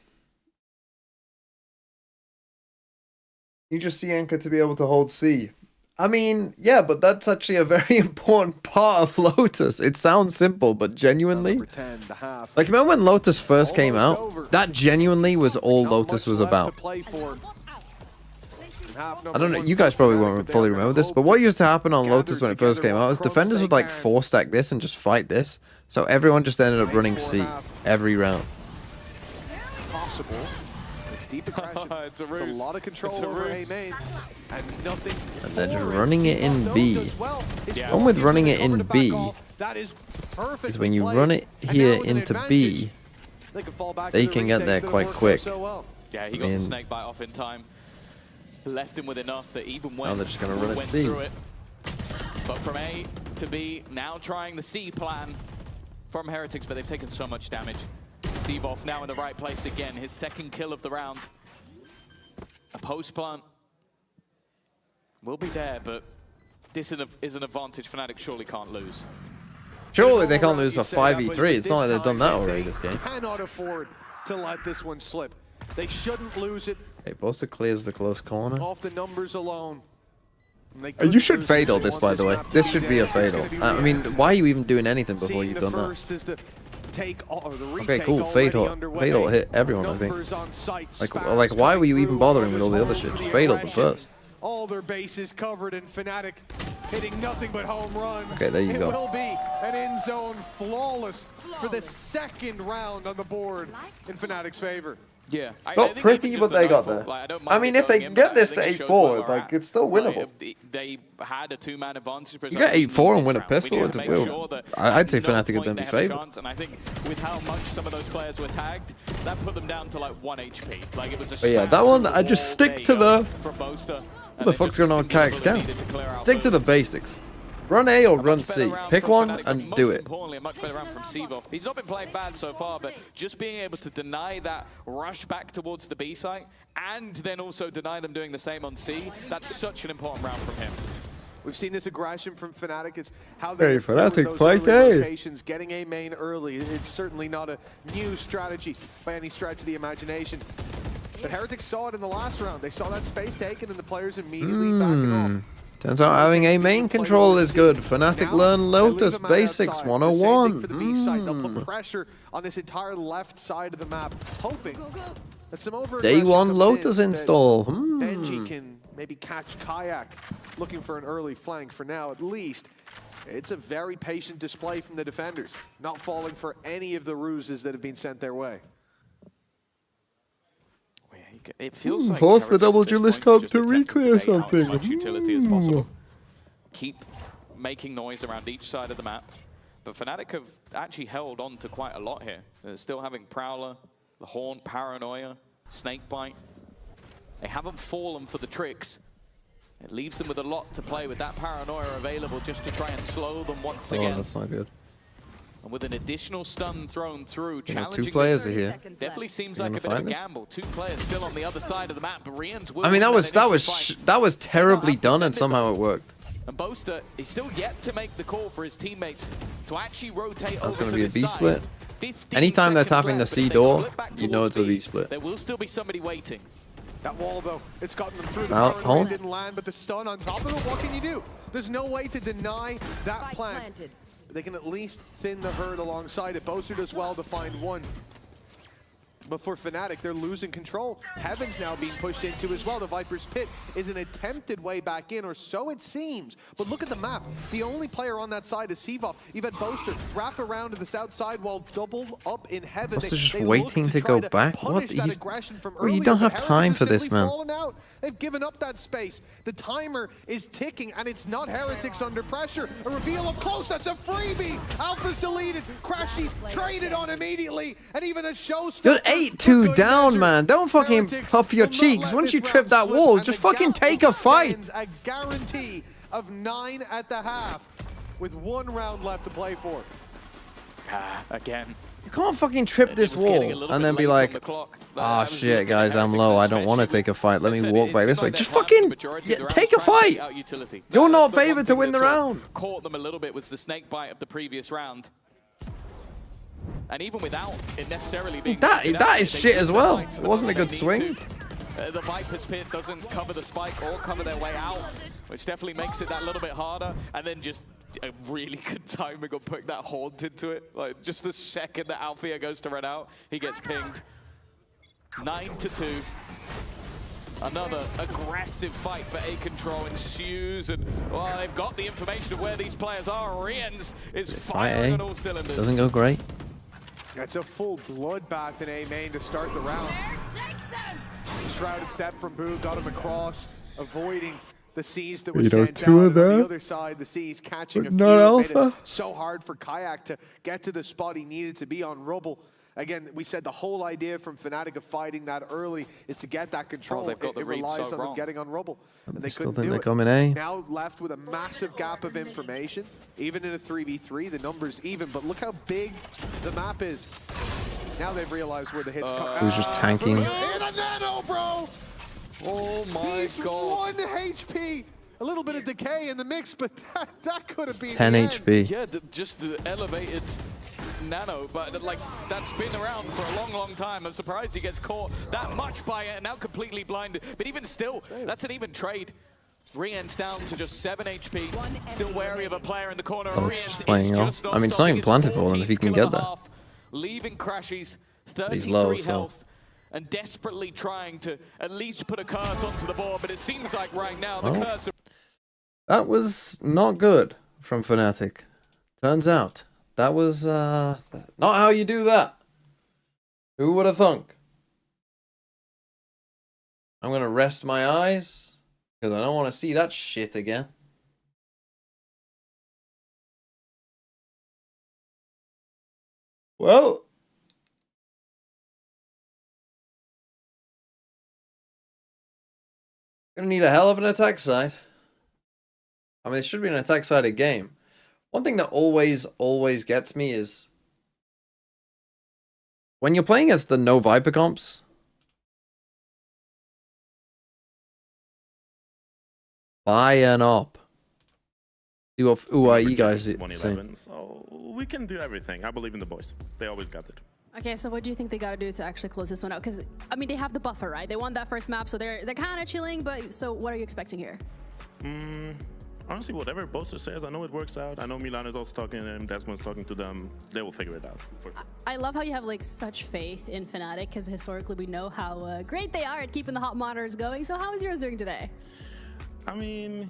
You just see anchor to be able to hold C. I mean, yeah, but that's actually a very important part of Lotus. It sounds simple, but genuinely... Like, remember when Lotus first came out? That genuinely was all Lotus was about. I don't know, you guys probably won't fully remember this, but what used to happen on Lotus when it first came out is defenders would, like, 4-stack this and just fight this. So everyone just ended up running C every round. Possible. It's deep aggression. It's a lot of control over A main. And nothing. And they're just running it in B. The problem with running it in B is when you run it here into B, they can get there quite quick. Yeah, he got the snake bite off in time. Left him with enough that even when Now they're just gonna run it went C. through it. But from A to B, now trying the C plan from Heretics, but they've taken so much damage. Seavoff now in the right place again, his second kill of the round. A post plant will be there, but this is an advantage Fnatic surely can't lose. Surely they can't lose a 5v3. It's not like they've done that already this game. Cannot afford to let this one slip. They shouldn't lose it Hey, Boaster clears the close corner. off the numbers alone. You should fatal this, by the way. This should be a fatal. I mean, why are you even doing anything before you've done that? Okay, cool. Fatal hit everyone, I think. Like, why were you even bothering with all the other shit? Just fatal them first. All their bases covered and Fnatic hitting nothing but home runs. Okay, there you go. It will be an end zone flawless for the second round on the board in Fnatic's favor. Yeah. Not pretty, but they got there. I mean, if they get this to 8-4, like, it's still winnable. They had a two-man advantage. You get 8-4 and win a pistol, it's a win. I'd say Fnatic would then be favored. And I think with how much some of those players were tagged, that put them down to like 1 HP. Like, it was a But yeah, that one, I just stick to the... Boaster. What the fuck's going on with Carrick's down? Stick to the basics. Run A or run C. Pick one and do it. Importantly, a much better round from Seavoff. He's not been playing bad so far, but just being able to deny that rush back towards the B site and then also deny them doing the same on C, that's such an important round from him. We've seen this aggression from Fnatic. It's how they Hey, go through Fnatic, those fight, early eh? rotations, getting a main early. It's certainly not a new strategy by any stretch of the imagination. But Heretics saw it in the last round. They saw that space taken and the players immediately backing off. Turns out having a main control is good. Fnatic learn Lotus basics 101. For the B side, they'll put pressure on this entire left side of the map, hoping that some over Day one Lotus install. Benji can maybe catch Kayak, looking for an early flank. For now, at least, it's a very patient display from the defenders, not falling for any of the ruses that have been sent their way. It feels like force the Heretics double at this duelist point comp just to attempt reclear take out something. as much utility as possible. Keep making noise around each side of the map. But Fnatic have actually held on to quite a lot here. They're still having Prowler, the Horn, Paranoia, Snakebite. They haven't fallen for the tricks. It leaves them with a lot to play with that Paranoia available just to try and slow them once again. Oh, that's not good. And with an additional stun thrown through, Yeah, challenging two players this are here. definitely seems You like gonna a bit of a find this? gamble. Two players still on the other side of the map, but Rian's will I mean, that win was initial fight. that was terribly have to done, send and it. somehow it worked. And Boaster is still yet to make the call for his teammates to actually rotate That's over going to to be a this B side. split. 15 Anytime they're seconds tapping the left, but C if they door, split back you know towards it's a B B, split. There will still be somebody waiting. That wall, though, it's gotten them through. The Well, Paranoia hold. didn't land, but the stun on top of it, what can you do? There's no way to deny that plant. They can at least thin the herd alongside it. Boaster does well to find one. But for Fnatic, they're losing control. Heaven's now being pushed into as well. The Viper's Pit is an attempted way back in, or so it seems. But look at the map. The only player on that side is Sivov. You've had Boaster wrap around to the south side while doubled up in Heaven. Boaster's just They waiting look to try go back? punish What? that He's- aggression from Bro, you earlier, don't but have Heretics time have for this, simply man. fallen out. They've given up that space. The timer is ticking, and it's not Heretics under pressure. A reveal up close, that's a freebie. Alpha's deleted. Crashy's traded on immediately, and even a showstopper. You're 8-2 down, man. Don't fucking puff your cheeks. Once you trip that wall, just fucking take a fight. A guarantee of 9 at the half, with 1 round left to play for. Again. You can't fucking trip this was getting a wall little and bit then be late on like, the clock. ah, That was shit, looking guys, I'm Heretics low. I don't especially. want to take a fight. Let me Said walk it back this seemed way. like Just they're planning fucking the majority of the rounds take a trying to fight. get out utility. You're That's not the one favored to thing win the that sort of round. Caught them a little bit was the snake bite of the previous round. And even without it necessarily being That pointed that out, is they shit use as the well. fights It wasn't a when good they swing. need to. The Viper's Pit doesn't cover the spike or cover their way out, which definitely makes it that little bit harder. And then just a really good timing on putting that haunt into it. Like just the second that Althea goes to run out, he gets pinged. 9-2. Another aggressive fight for A control ensues, and well, they've got the information of where these players are. Rians is firing on all cylinders. Doesn't go great. It's a full bloodbath in A main to start the round. Shrouded step from Boo, got him across, avoiding the C's that were sent two down. of And on them, the other side, the C's catching but a few. not It made it alpha. so hard for Kayak to get to the spot he needed to be on Rubble. Again, we said the whole idea from Fnatic of fighting that early is to get that control. they've got the it read relies so on wrong. them getting on Rubble, and they Still couldn't think do they're it. coming A. Now left with a massive gap of information. Even in a 3v3, the numbers even, but look how big the map is. Now they've realized where the hits come. He was just tanking. And a nano, bro! Oh my He's god. 1 HP. A little bit of decay in the mix, but that could have been 10 the end. HP. Yeah, just the elevated nano, but like that's been around for a long, long time. I'm surprised he gets caught that much by it and now completely blinded. But even still, that's an even trade. Rian's down to just 7 HP, still wary of a player in the corner. Oh, Rian's just playing is off. just not I mean, it's not even stopping. His plentiful, and if he 14th can kill get and a that. half, leaving Crashy's He's 33 low, so. health. And desperately trying to at least put a curse onto the board, but it seems like right now the Oh. curse. That was not good from Fnatic. Turns out that was not how you do that. Who would have thunk? I'm gonna rest my eyes because I don't want to see that shit again. Well, gonna need a hell of an attack side. I mean, it should be an attack-sided game. One thing that always gets me is when you're playing as the no Viper comps, buy an op. Who are you guys saying? saying? So we can do everything. I believe in the boys. They always got it. Okay, so what do you think they got to do to actually close this one out? Because, I mean, they have the buffer, right? They won that first map, so they're kind of chilling, but so what are you expecting here? Honestly, whatever Boaster says, I know it works out. I know Milan is also talking to them, Desmond's talking to them. They will figure it out. I love how you have like such faith in Fnatic, because historically we know how great they are at keeping the hot monitors going. So how is yours doing today? I mean,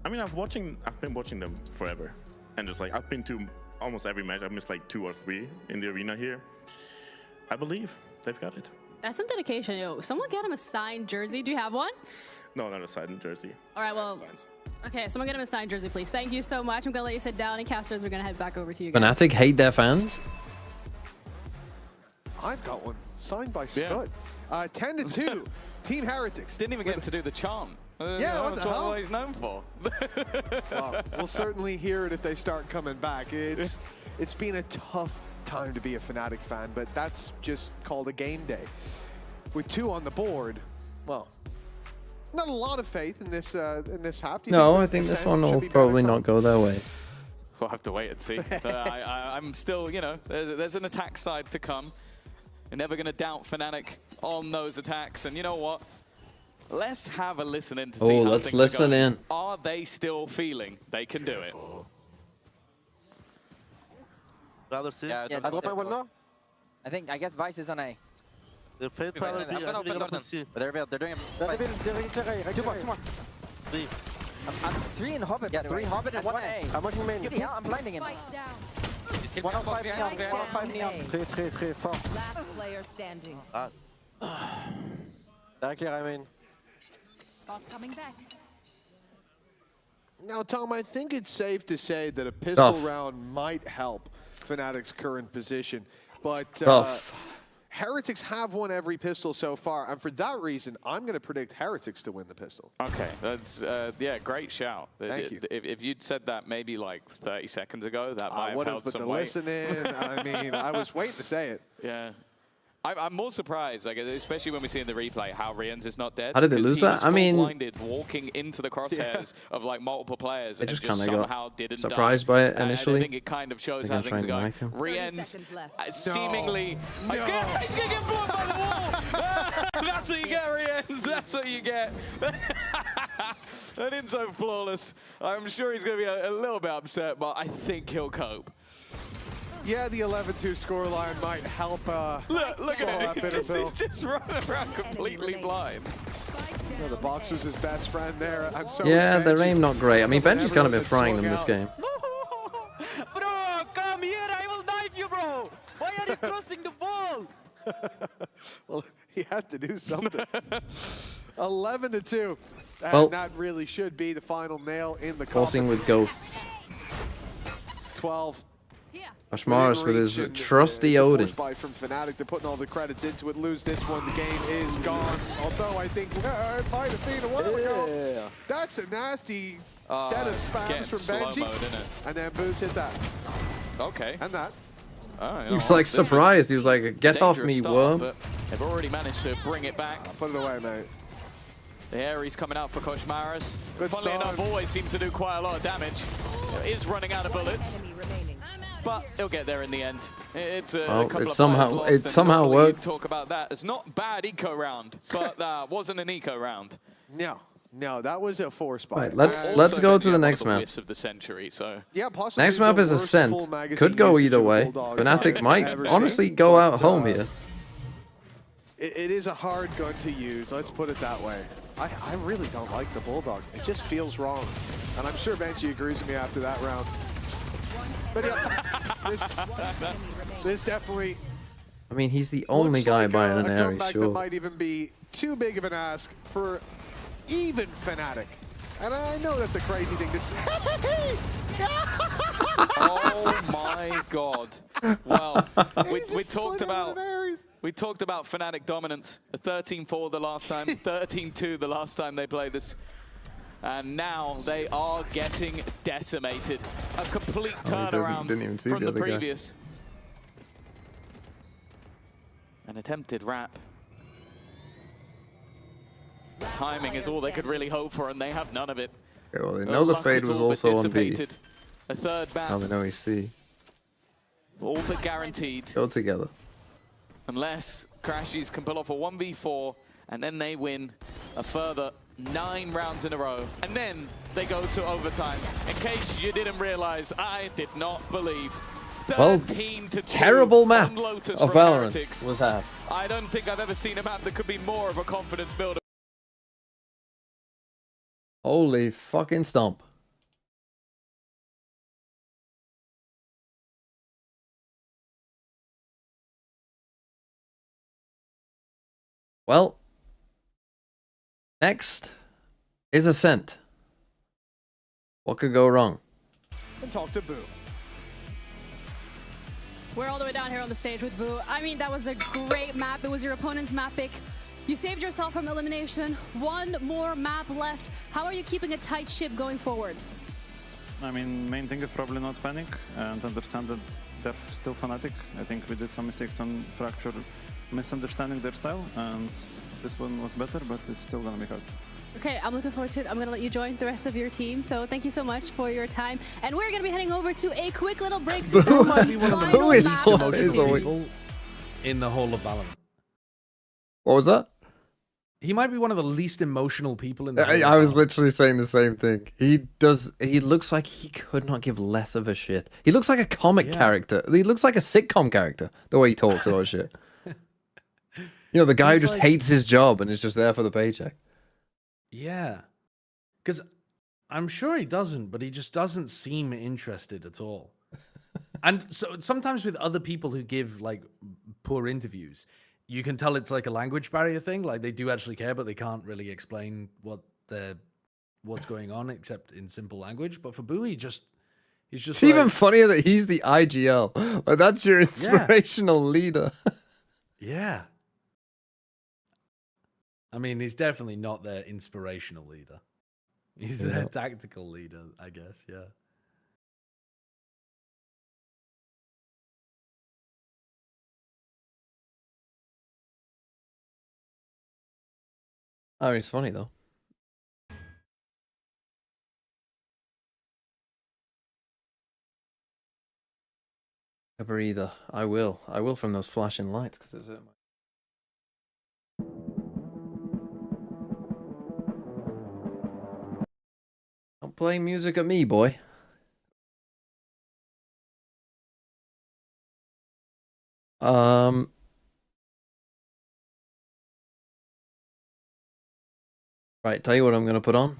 I've been watching them forever, and just like I've been to almost every match. I've missed like 2 or 3 in the arena here. I believe they've got it. That's some dedication, yo. Someone get him a signed jersey. Do you have one? No, not a signed jersey. All right, well, okay, someone get him a signed jersey, please. Thank you so much. I'm gonna let you sit down, and casters, we're gonna head back over to you guys. Fnatic hate their fans? I've got one signed by Scott. 10-2, Team Heretics. Didn't even get him to do the chant. Yeah, what that's the hell? what he's known for. Well, we'll certainly hear it if they start coming back. It's been a tough time to be a Fnatic fan, but that's just called a game day. With 2 on the board, well, not a lot of faith in this half. No, I think this one will probably not go their way. We'll have to wait and see. I'm still, you know, there's an attack side to come. You're never going to doubt Fnatic on those attacks. And you know what? Let's have a listen in to see how let's things listen are going. in. Are they still feeling they can do it? Yeah, I drop one now. I guess Vice is on A. They're They're doing it. 2 more. 3 in Hobbit. Yeah, 3 Hobbit and 1 A. I'm watching main. Yeah, I'm blinding him. 105 neon, 105 neon. 3, 4. Last player standing. Directly, I mean. Bot coming back. Now, Tom, I think it's safe to say that a pistol round might help Fnatic's current position, but Heretics have won every pistol so far, and for that reason, I'm going to predict Heretics to win the pistol. Okay, that's yeah, great shout. Thank you. If you'd said that maybe like 30 seconds ago, that might have held put some the weight. listening. I mean, I was waiting to say it. Yeah. I'm more surprised, like, especially when we see in the replay how Rians is not dead. How did they lose that? I mean, blinded, walking into the crosshairs of like multiple players, I and just just kind of somehow got didn't surprised die. by it initially. I think it kind of shows how things are going. Rians seemingly, he's gonna get blocked by the wall. That's what you get, Rians. That's what you get. That isn't so flawless. I'm sure he's going to be a little bit upset, but I think he'll cope. Yeah, the 11-2 scoreline might help. Look at him. He's just running around completely blind. Yeah, the box was his best friend there. And so Yeah, their aim not great. I mean, Benji's kind of been frying them this game. Bro, come here. I will knife you, bro. Why are you crossing the wall? Well, he had to do something. 11-2. And Well, that really should be the final nail in the Forcing coffin. with ghosts. 12. Ashmaris with his trusty it's a Odin. force buy from Fnatic. They're putting all the credits into it. Lose this one, the game is gone. Although I think it might have been a while ago. That's a nasty set of spams from Benji. And then Boots hit that. Okay. And that. He was like surprised. He was like, "Get off me, worm!" But they've already managed to bring it back. Put it away, mate. The Ares coming out for Koshmaris. Good Funnily start. enough, always seems to do quite a lot of damage. Is running out of bullets, but he'll get there in the end. It's a couple of somehow players lost, and somehow normally worked. you'd talk about that. It's not bad eco round, but that wasn't an eco round. No, that was a force buy. Right, let's go to the next map. Whiffs of the century, so yeah, possibly Next map the is worst Ascent. full magazine Could go usage either of way. Bulldog Fnatic I've might ever honestly seen. go out But, home here. It is a hard gun to use, let's put it that way. I really don't like the Bulldog. It just feels wrong. And I'm sure Benji agrees with me after that round. But yeah, this definitely I mean, he's the only guy like buying a an Ares, comeback that sure. might even be too big of an ask for even Fnatic. And I know that's a crazy thing to say. Oh my God! Well, we talked about Fnatic dominance. 13-4 the last time, 13-2 the last time they played this, and now they are getting decimated. A complete turnaround didn't even see from the the other guy. previous. An attempted wrap. Timing is all they could really hope for, and they have none of it. Okay, well, they know the fade was also on B. a third map. I'm an OEC. All but guaranteed. Go together. Unless Crashies can pull off a 1v4, and then they win a further 9 rounds in a row. And then they go to overtime. In case you didn't realize, I did not believe. Well, 13-2 terrible map on Lotus of from Valorant Heretics. was that. I don't think I've ever seen a map that could be more of a confidence builder. Holy fucking stomp. Well, next is Ascent. What could go wrong? And talk to Boo. We're all the way down here on the stage with Boo. I mean, that was a great map. It was your opponent's map pick. You saved yourself from elimination. One more map left. How are you keeping a tight ship going forward? I mean, main thing is probably not panic and understand that they're still Fnatic. I think we did some mistakes on Fracture, misunderstanding their style, and this one was better, but it's still gonna be hard. Okay, I'm looking forward to it. I'm going to let you join the rest of your team. So thank you so much for your time. And we're going to be heading over to a quick little break. To Boo might be one of the final most map of the emotional series. people in the whole of Valorant. What was that? He might be one of the least emotional people in the whole I of was Valorant. literally saying the same thing. He looks like he could not give less of a shit. He looks like a comic character. He looks like a sitcom character, the way he talks about shit. You know, the guy who just hates his job and is just there for the paycheck. Yeah. Because I'm sure he doesn't, but he just doesn't seem interested at all. And so sometimes with other people who give like poor interviews, you can tell it's like a language barrier thing. Like they do actually care, but they can't really explain what's going on except in simple language. But for Boo, he's just It's even funnier that he's the IGL. Like, that's your inspirational leader. Yeah. I mean, he's definitely not their inspirational leader. He's their tactical leader, I guess, yeah. Oh, it's funny though. A breather. I will from those flashing lights because it's Don't play music at me, boy. Right, tell you what I'm going to put on.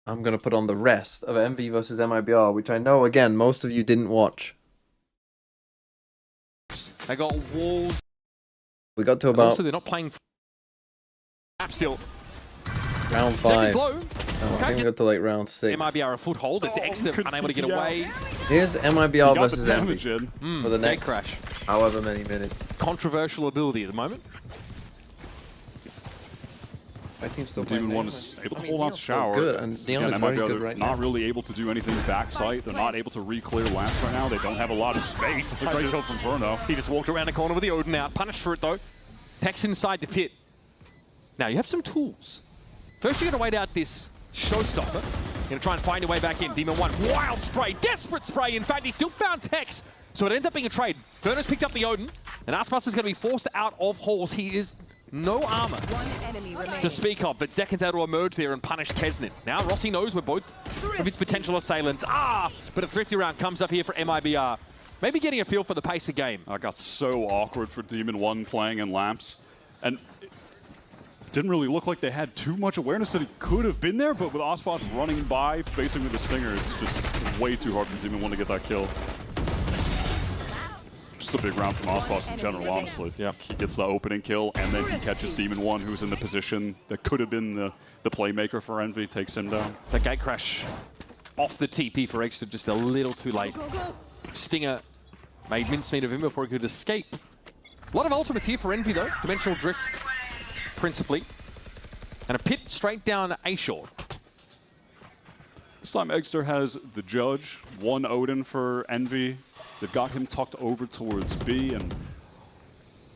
I'm going to put on the rest of MV versus MIBR, which I know, again, most of you didn't watch. They got walls. We got to And about also, they're not playing map still. round 5. Seconds low. Oh, I think we got to like round 6. MIBR a foothold. It's Exter unable to get away. Here's MIBR versus MV for the Gate next crash. however many minutes. Controversial ability at the moment. My team's still Demon playing 1 Neon. is able to I mean, hold on Neon's to still Shower. good, and Neon Again, is very MIBR, good they're right not now. really able to do anything backside. They're not able to re-clear lamps right now. They don't have a lot of space. It's a great kill from Verno. He just walked around the corner with the Odin out. Punished for it, though. Tex inside the pit. Now, you have some tools. First, you're going to wait out this showstopper. You're going to try and find your way back in. Demon 1, wild spray, desperate spray. In fact, he still found Tex. So it ends up being a trade. Verno's picked up the Odin, and Arsbuster's going to be forced out of halls. He is no armor to speak of, but Zekin's able to emerge there and punish Kesnet. Now Rossi knows we're both of his potential assailants. But a thrifty round comes up here for MIBR. Maybe getting a feel for the pace of game. I got so awkward for Demon 1 playing in lamps. And it didn't really look like they had too much awareness that he could have been there, but with Osbot running by, facing with the Stinger, it's just way too hard for Demon 1 to get that kill. Just a big round from Osbot in general, honestly. Yeah, he gets the opening kill, and then he catches Demon 1, who's in the position that could have been the playmaker for Envy, takes him down. The gate crash off the TP for Exter, just a little too late. Stinger made mincemeat of him before he could escape. A lot of ultimates here for Envy, though. Dimensional Drift, principally. And a pit straight down A-Shore. This time Exter has the Judge, one Odin for Envy. They've got him tucked over towards B, and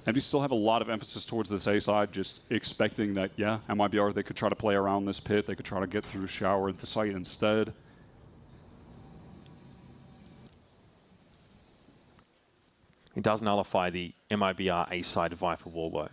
Envy still have a lot of emphasis towards this A side, just expecting that, yeah, MIBR, they could try to play around this pit, they could try to get through Shower into site instead. It does nullify the MIBR A-side Viper wall, though.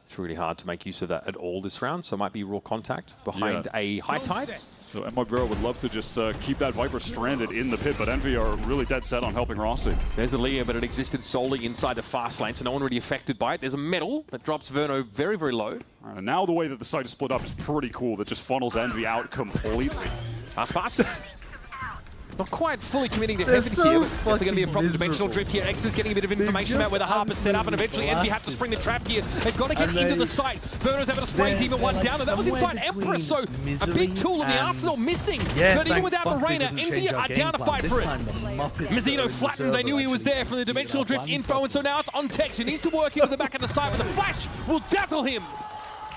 It's really hard to make use of that at all this round, so it might be raw contact behind a high tide. So MIBR would love to just keep that Viper stranded in the pit, but Envy are really dead set on helping Rossi. There's the Leo, but it existed solely inside the fast lane, so no one really affected by it. There's a medal that drops Verno very, very low. And now the way that the site is split up is pretty cool. That just funnels Envy out completely. Aspas. Not quite fully committing to They're Heaven so here. There's going to be a proper miserable. dimensional drift here. X is getting a bit of information about where the harp is set up, and eventually Envy have to spring the trap here. They've got to get into the site. Verno's able to spray Demon One down, and that was inside Empress, so a big tool in the arsenal missing. But even without the Reina, Envy are down to fight for it. Mazzino flattened, they knew he was there from the dimensional drift info, and so now it's on Tex, who needs to work into the back of the site, but the flash will dazzle him.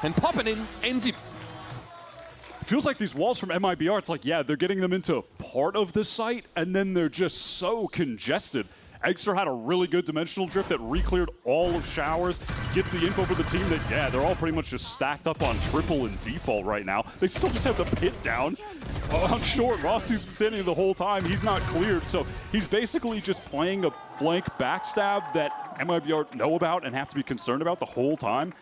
And popping in ends him. Feels like these walls from MIBR, it's like, yeah, they're getting them into part of the site, and then they're just so congested. Exter had a really good dimensional drift that re-cleared all of Showers, gets the info for the team that, yeah, they're all pretty much just stacked up on triple and default right now. They still just have the pit down. On short, Rossi's been standing the whole time. He's not cleared, so he's basically just playing a blank backstab that MIBR know about and have to be concerned about the whole time.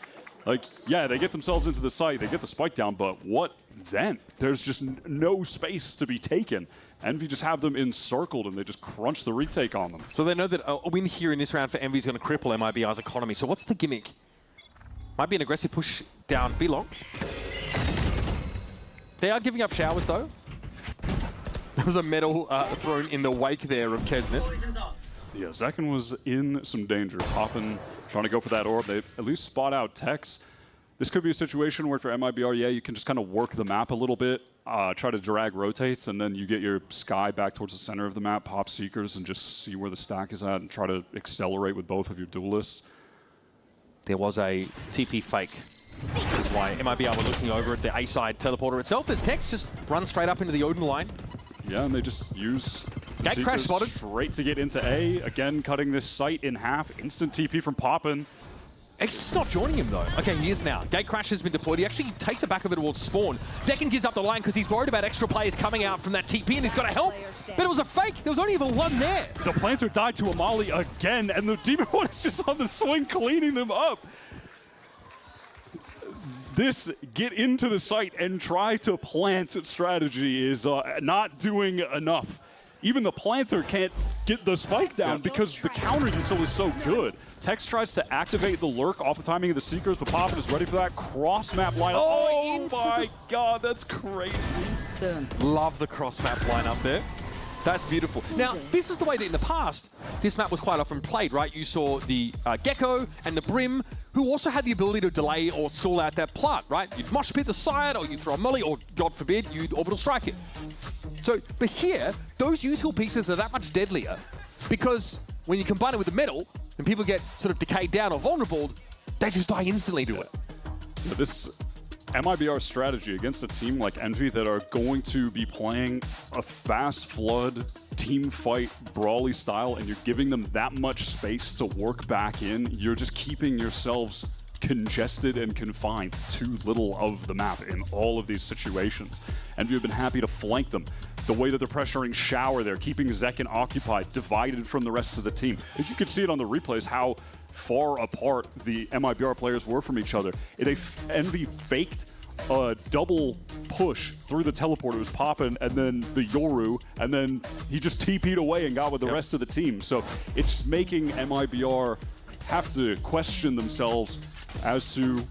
Like, yeah, they get themselves into the site, they get the spike down, but what then? There's just no space to be taken. Envy just have them encircled, and they just crunch the retake on them. So they know that a win here in this round for Envy is going to cripple MIBR's economy. So what's the gimmick? Might be an aggressive push down B long. They are giving up Showers, though. There was a medal thrown in the wake there of Kesnet. Yeah, Zekken was in some danger. Poppin, trying to go for that orb. They at least spot out Tex. This could be a situation where for MIBR, yeah, you can just kind of work the map a little bit, try to drag rotates, and then you get your Sky back towards the center of the map, pop Seekers, and just see where the stack is at and try to accelerate with both of your duelists. There was a TP fake. That is why MIBR were looking over at the A-side teleporter itself. As Tex just runs straight up into the Odin line. Yeah, and they just use Gate crash spotted. Straight to get into A. Again, cutting this site in half. Instant TP from Poppin. X is not joining him, though. Okay, he is now. Gate crash has been deployed. He actually takes it back a bit towards spawn. Zekken gives up the line because he's worried about extra players coming out from that TP, and he's got to help. But it was a fake. There was only even one there. The planter died to Amali again, and the Demon One is just on the swing, cleaning them up. This get into the site and try to plant strategy is not doing enough. Even the planter can't get the spike down because the counter util is so good. Tex tries to activate the lurk off the timing of the Seekers, but Poppin is ready for that cross-map lineup. Oh my god, that's crazy. Love the cross-map lineup there. That's beautiful. Now, this is the way that in the past, this map was quite often played, right? You saw the Gecko and the Brim, who also had the ability to delay or stall out that plant, right? You'd mosh pit the side, or you'd throw a molly, or God forbid, you'd orbital strike it. So, but here, those util pieces are that much deadlier because when you combine it with the metal, and people get sort of decayed down or vulnerable, they just die instantly to it. Yeah, this MIBR strategy against a team like Envy that are going to be playing a fast flood, team fight, brawly style, and you're giving them that much space to work back in, you're just keeping yourselves congested and confined to little of the map in all of these situations. Envy have been happy to flank them. The way that they're pressuring Shower there, keeping Zekken occupied, divided from the rest of the team. I think you could see it on the replays how far apart the MIBR players were from each other. Envy faked a double push through the teleporter. It was Poppin and then the Yoru, and then he just TP'd away and got with the rest of the team. So it's making MIBR have to question themselves as to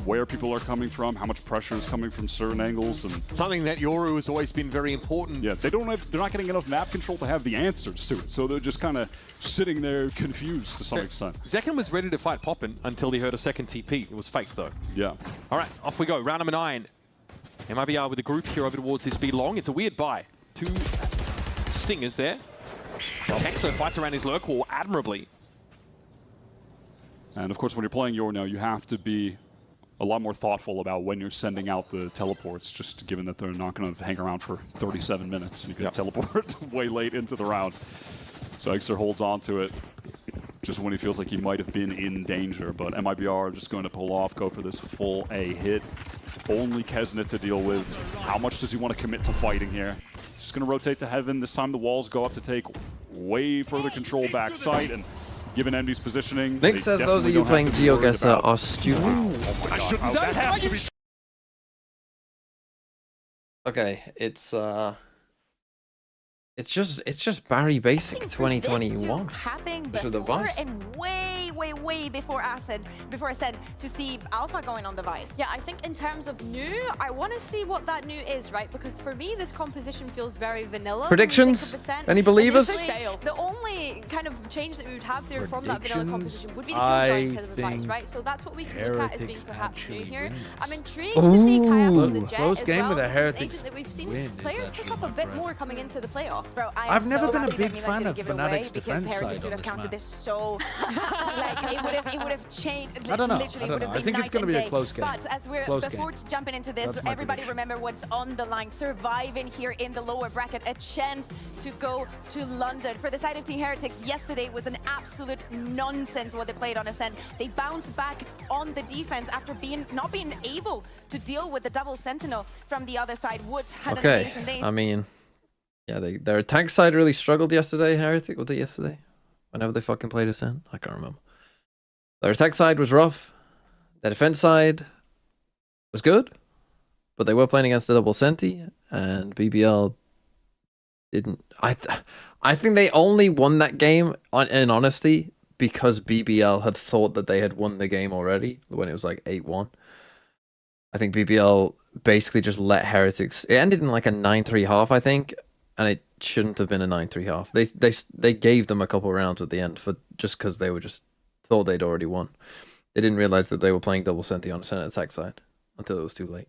where people are coming from, how much pressure is coming from certain angles, and something that Yoru has always been very important. Yeah, they're not getting enough map control to have the answers to it, so they're just kind of sitting there confused to some extent. Zekken was ready to fight Poppin until he heard a second TP. It was fake though. Yeah. All right, off we go. Round number 9. MIBR with the group here over towards this B long. It's a weird buy. 2 stingers there. Hexo fights around his lurk wall admirably. And of course, when you're playing Yor now, you have to be a lot more thoughtful about when you're sending out the teleports, just given that they're not going to hang around for 37 minutes. You can teleport way late into the round. So Exter holds on to it just when he feels like he might have been in danger. But MIBR are just going to pull off, go for this full A hit. Only Kesnet to deal with. How much does he want to commit to fighting here? Just going to rotate to Heaven. This time the walls go up to take way further control backside. And given Envy's positioning. Nick says those of you playing GeoGuessr are stupid. I shouldn't have. Okay, it's just Barry Basic 2021. Happening Just with the before Vice. and way before Ascent to see Alpha going on the Vice. Yeah, I think in terms of new, I want to see what that new is, right? Because for me, this composition feels very vanilla. Predictions? 100%. Any believers? Initially, the only kind of change that we would have there from that vanilla Predictions? composition would be the Killjoy I instead of the Vice, think right? So that's what we can look at as being Heretics perhaps new actually here. win I'm this. intrigued to see Kayak on the Jet Close as game well. with a This is an Heretics agent that we've seen win is players pick actually up a not bit bad. more coming into the playoffs. Bro, I've never been a happy that big Milan fan didn't of give it away Fnatic's because defense Heretics side would on have this countered map. this so like it would have changed. I don't know. Literally I don't would know. have I been think it's night gonna and be a day. close game. But as we're Close before game. jumping into this, That's my everybody prediction. remember what's on the line. Surviving here in the lower bracket, a chance to go to London. For the side of Team Heretics, yesterday was an absolute nonsense what they played on Ascent. They bounced back on the defense after not being able to deal with the double sentinel from the other side. Woods had an Okay, amazing day. I mean, yeah, their attack side really struggled yesterday. Heretic, was it yesterday? Whenever they fucking played Ascent, I can't remember. Their attack side was rough. Their defense side was good, but they were playing against the double Senti, and BBL didn't. I think they only won that game in honesty because BBL had thought that they had won the game already when it was like 8-1. I think BBL basically just let Heretics. It ended in like a 9-3 half, I think, and it shouldn't have been a 9-3 half. They gave them a couple rounds at the end for just because they were just thought they'd already won. They didn't realize that they were playing double Senti on the center attack side until it was too late.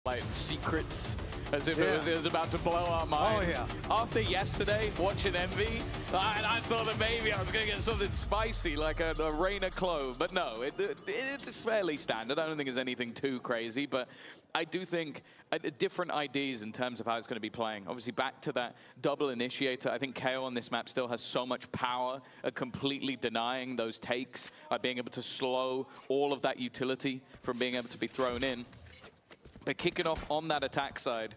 Like secrets, as if it was about to blow our minds. After yesterday, watching Envy, I thought that maybe I was going to get something spicy, like a Reina Clove, but no, it's fairly standard. I don't think it's anything too crazy, but I do think different ideas in terms of how it's going to be playing. Obviously, back to that double initiator, I think KO on this map still has so much power at completely denying those takes, by being able to slow all of that utility from being able to be thrown in. But kicking off on that attack side,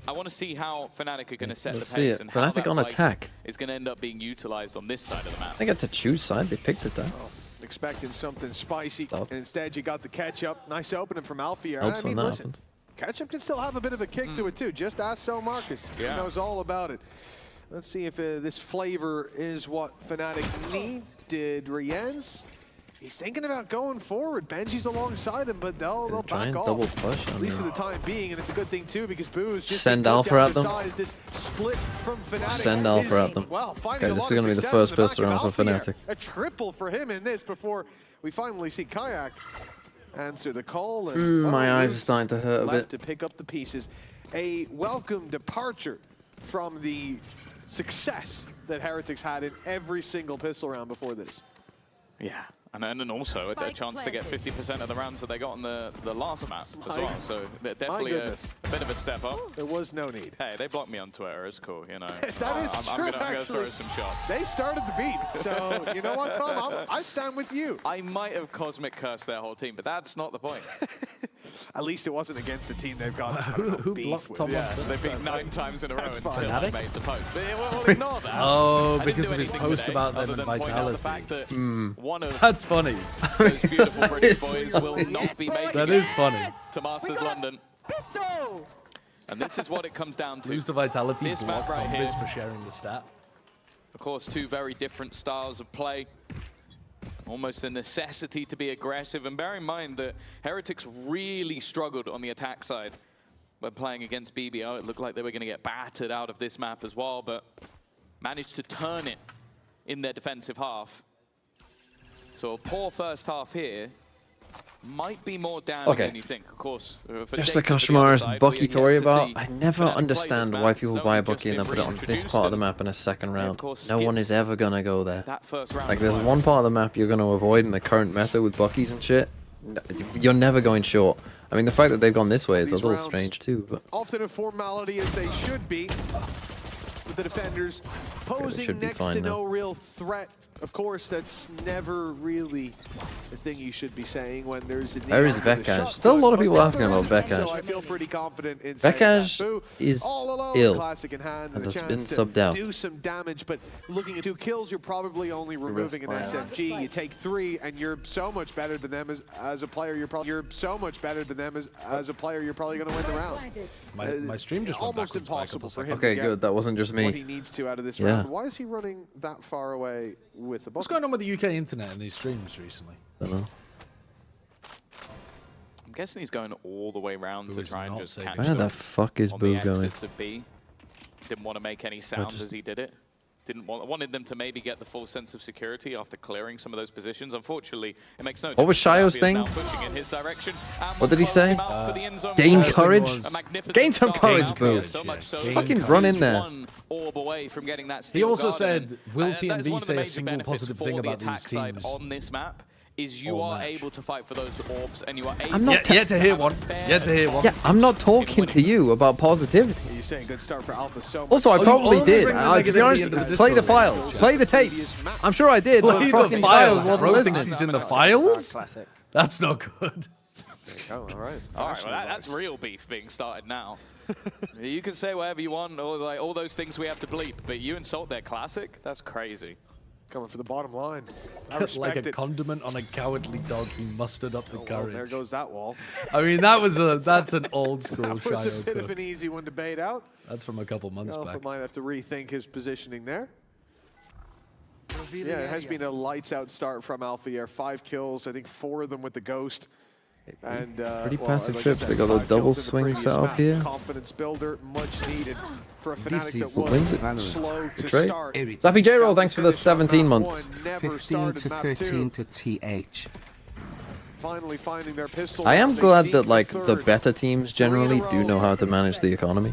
I want to see how Fnatic are going to set the pace and how Fnatic that on Vice attack. is going to end up being utilized on this side of the map. They got to choose side. They picked it that. Expecting something spicy, and instead you got the catch-up. Nice opening from Alfie here. Helps I mean, when that listen, happened. catch-up can still have a bit of a kick to it too. Just ask So Marcus. He knows all about it. Let's see if this flavor is what Fnatic needed. Rienz, he's thinking about going forward. Benji's alongside him, but they'll back off. Double push. At least for the time being, and it's a good thing too because Boo's just Send Alpha at them. This split from Fnatic Send Alpha at them. Well, Okay, this is going to be the first pistol round for Fnatic. A triple for him in this before we finally see Kayak answer the call. And, My eyes are starting to hurt a left bit. to pick up the pieces. A welcome departure from the success that Heretics had in every single pistol round before this. Yeah. And then also a chance to get 50% of the rounds that they got on the last map as well. So they're definitely a bit of a step up. There was no need. Hey, they blocked me on Twitter. It's cool, you know. That is true, I'm gonna actually. throw some shots. They started the beef. So, you know what, Tom? I stand with you. I might have Cosmic cursed their whole teem, but that's not the point. At least it wasn't against a team they've got Who beef blocked with. Tom? Yeah, they've been 9 times in a row That's until fine. I made the post. But we'll ignore that. Oh, I didn't because do of his anything post today, about them other and than point out the Vitality. fact that one of That's funny. those beautiful British boys will not be making That is funny. to Masters London. Pistol! And this is what it comes down to. Lose to Vitality, This map blocked right on here. this for sharing the stat. Of course, two very different styles of play. Almost a necessity to be aggressive. And bear in mind that Heretics really struggled on the attack side when playing against BBO. It looked like they were going to get battered out of this map as well, but managed to turn it in their defensive half. So a poor first half here might be more damning than you think, of course. Just the Koshimara's Bucky Tori about. I never understand why people buy a Bucky and then put it on this part of the map in a second round. No one is ever going to go there. Like, there's one part of the map you're going to avoid in the current meta with Buckies and shit. You're never going short. I mean, the fact that they've gone this way is a little strange too, but Often a formality as they should be, with the defenders posing next to no real threat of course, that's never really the thing you should be saying when there's a need. Where is Vekaj? Still a lot of people asking about So I Vekaj. feel pretty confident in saying Vekaj that. Boo, is all alone, ill classic in hand, and a has been chance to subbed out. do some damage, but looking at 2 kills, you're probably only removing an SMG. You take 3, and you're so much better than them as a player. You're probably as a player. You're probably going to win the round. My stream just went almost backwards by a impossible couple for him. seconds. Okay, to good. get That wasn't just me. what he needs to out of this Yeah. round. Why is he running that far away with the ball? What's going on with the UK internet and these streams recently? I don't know. I'm guessing he's going all the way around to try and just catch Where them the fuck is on Boo the going? exits of B. Didn't want to make any sound as he did it. Wanted them to maybe get the full sense of security after clearing some of those positions. Unfortunately, it makes no difference. What was Shio's thing? Now pushing in his direction, and What did he close say? him out for the end zone Gain goal. courage? A magnificent Gain some start courage, from Boo. Alfie, so much so Fucking he's run in there. one orb away from getting that He steal also garden, said, and will that is TMV one of the say a major single benefits positive for thing the about attack these side teams? on this map is you all are match? able to fight for those orbs, and you are able I'm not Yet to hear one. Yet to hear one. Yeah, I'm not talking to you about positivity. You're saying good start for Alpha so much. Also, I so probably only did. bring the To be negativity honest, into the play the Discord. files, play the tapes. I'm sure I did, but Play fucking the Giles files. wasn't Bro listening. thinks he's in the files? Classic. That's not good. Oh, all right. All right, well, that's real beef being started now. You can say whatever you want, or like all those things we have to bleep, but you insult their classic? That's crazy. Coming for the bottom line. I Like respect a it. condiment on a cowardly dog, he mustered up the Well, courage. there goes that wall. I mean, that's an old school That was a Shio bit of cook. an easy one to bait out. That's from a couple months Alpha back. might have to rethink his positioning there. Yeah, it has been a lights-out start from Alpha here. 5 kills, I think 4 of them with the Ghost. And Pretty well, passive like I trips. said, They got the 5 double kills in the swing previous set up map. here. Confidence builder, much needed for a Fnatic that This wins it. was slow to Trade. start. Zappy J-Roll, thanks for the 17 months. 15 to 13 to TH. Finally finding their pistol. I am They glad seek that like third. the better teams generally do know how to manage the economy.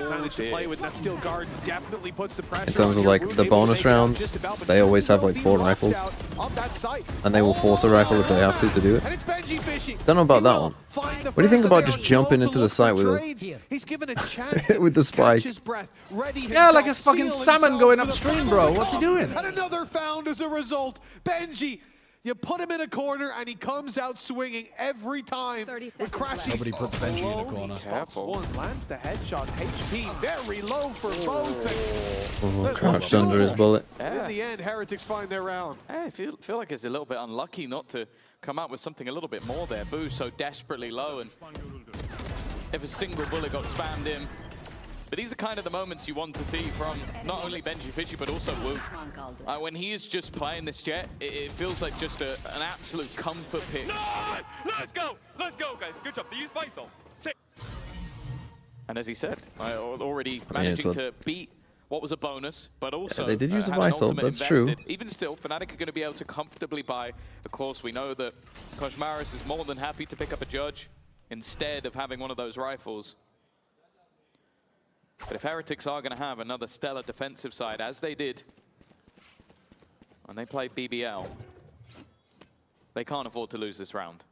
Managed to play with that steel guard, definitely puts the pressure In terms on of your like Wu, the able to bonus make it out rounds, just about, but they always have like be 4 left rifles, out of that site. and they will force a rifle if they have to do it. And it's Benji Fishy. Don't know about that one. Find the What do you think first, about but just they are jumping slow into to the look for site with trades. a He's given a chance to with the spike? catch his breath, ready Yeah, like himself, a fucking steel salmon himself going for the upstream, final bro. to What's he come. doing? And another found as a result. Benji, you put him in a corner and he comes out swinging every time with crashes. Nobody puts Benji in a corner. Spots one, lands the headshot. HP very low for both. Oh, crouched under his bullet. In the end, Heretics find their round. I feel like it's a little bit unlucky not to come out with something a little bit more there. Boo so desperately low, and if a single bullet got spammed in. But these are kind of the moments you want to see from not only Benji Fishy, but also Wu. When he is just playing this jet, it feels like just an absolute comfort pick. Let's go, guys. Good job. They use Faisal. Sick. And as he said, already it's managing to beat what was a bonus, but also they did use a had an Vital, ultimate that's true. invested. Even still, Fnatic are going to be able to comfortably buy. Of course, we know that Kojmaris is more than happy to pick up a Judge instead of having one of those rifles. But if Heretics are going to have another stellar defensive side, as they did when they played BBL, they can't afford to lose this round.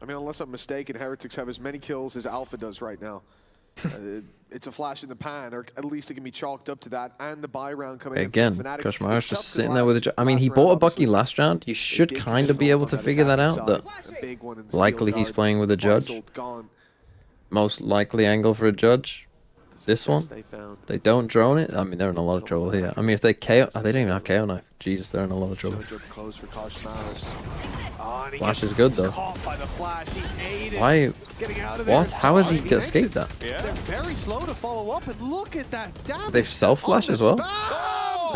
I mean, unless I'm mistaken, Heretics have as many kills as Alpha does right now. It's a flash in the pan, or at least it can be chalked up to that, and the buy round coming Again, in from Fnatic. Koshmara's just sitting there with a... I mean, he bought a Bucky last round. You should kind of be able to figure that out, that likely he's playing with a Judge. Most likely angle for a Judge. This one, they don't drone it. I mean, they're in a lot of trouble here. I mean, if they KO... Oh, they don't even have KO knife. Jesus, they're in a lot of trouble. Close for Koshmaris. Flash is good, though. Why? What? How has he escaped that? They're very slow to follow up, and look at that damage. They've self-flashed as well?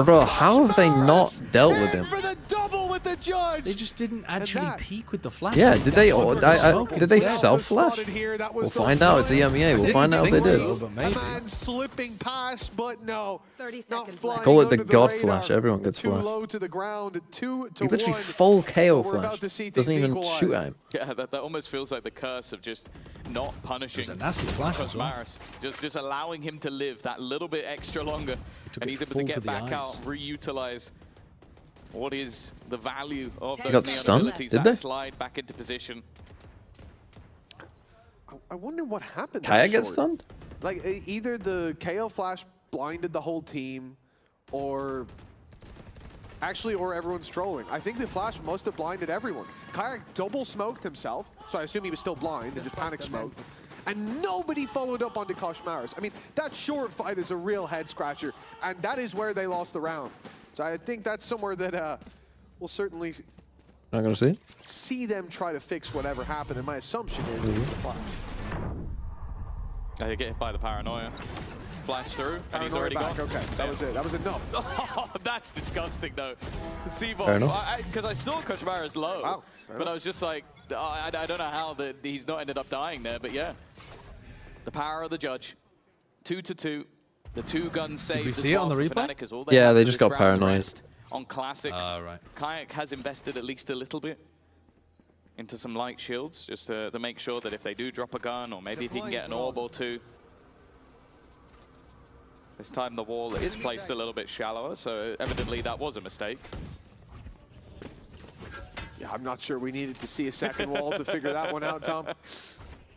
Bro, how have they not dealt with him? For the double with the Judge. They just didn't actually peek with the flash. Yeah, did they self-flash? We'll find out. It's EMEA. We'll find out if they did. A man slipping past, but no. 30 not seconds flying Call it the under God radar. flash. Everyone gets Too flash. low to the ground. 2 to He literally 1. full KO We're about flash. to see Doesn't things even equalize. shoot at him. Yeah, that almost feels like the curse of just not punishing a nasty flash as well. Kojmaris. Just allowing him to live that little bit extra longer, and he's able to get back out, reutilize what is the value of those got neon stunned, abilities, did that they? slide back into position. I wonder what happened. Kaya that gets short. stunned? Like, either the KO flash blinded the whole team, or Actually, or everyone's trolling. I think the flash must have blinded everyone. Kayak double smoked himself, so I assume he was still blind and just panic smoked. And nobody followed up onto Koshmaris. I mean, that short fight is a real head scratcher, and that is where they lost the round. So I think that's somewhere that we'll certainly Not gonna see them try to fix whatever happened. And my assumption is it was the flash. They get hit by the paranoia. Flash through, and he's already back. gone. Okay, that was it. That was enough. Oh, that's disgusting, though. Fair Seabolt, enough. because I saw Koshmaris low, Wow, but I was just like, I don't know how he's not ended up dying there, but yeah. The power of the judge. 2-2. The two guns saved. Did we see it on the replay? Yeah, they just got paranoid. On classics, Right. Kayak has invested at least a little bit into some light shields, just to make sure that if they do drop a gun, or maybe if he can get an orb or two. This time the wall is placed a little bit shallower, so evidently that was a mistake. Yeah, I'm not sure we needed to see a second wall to figure that one out, Tom.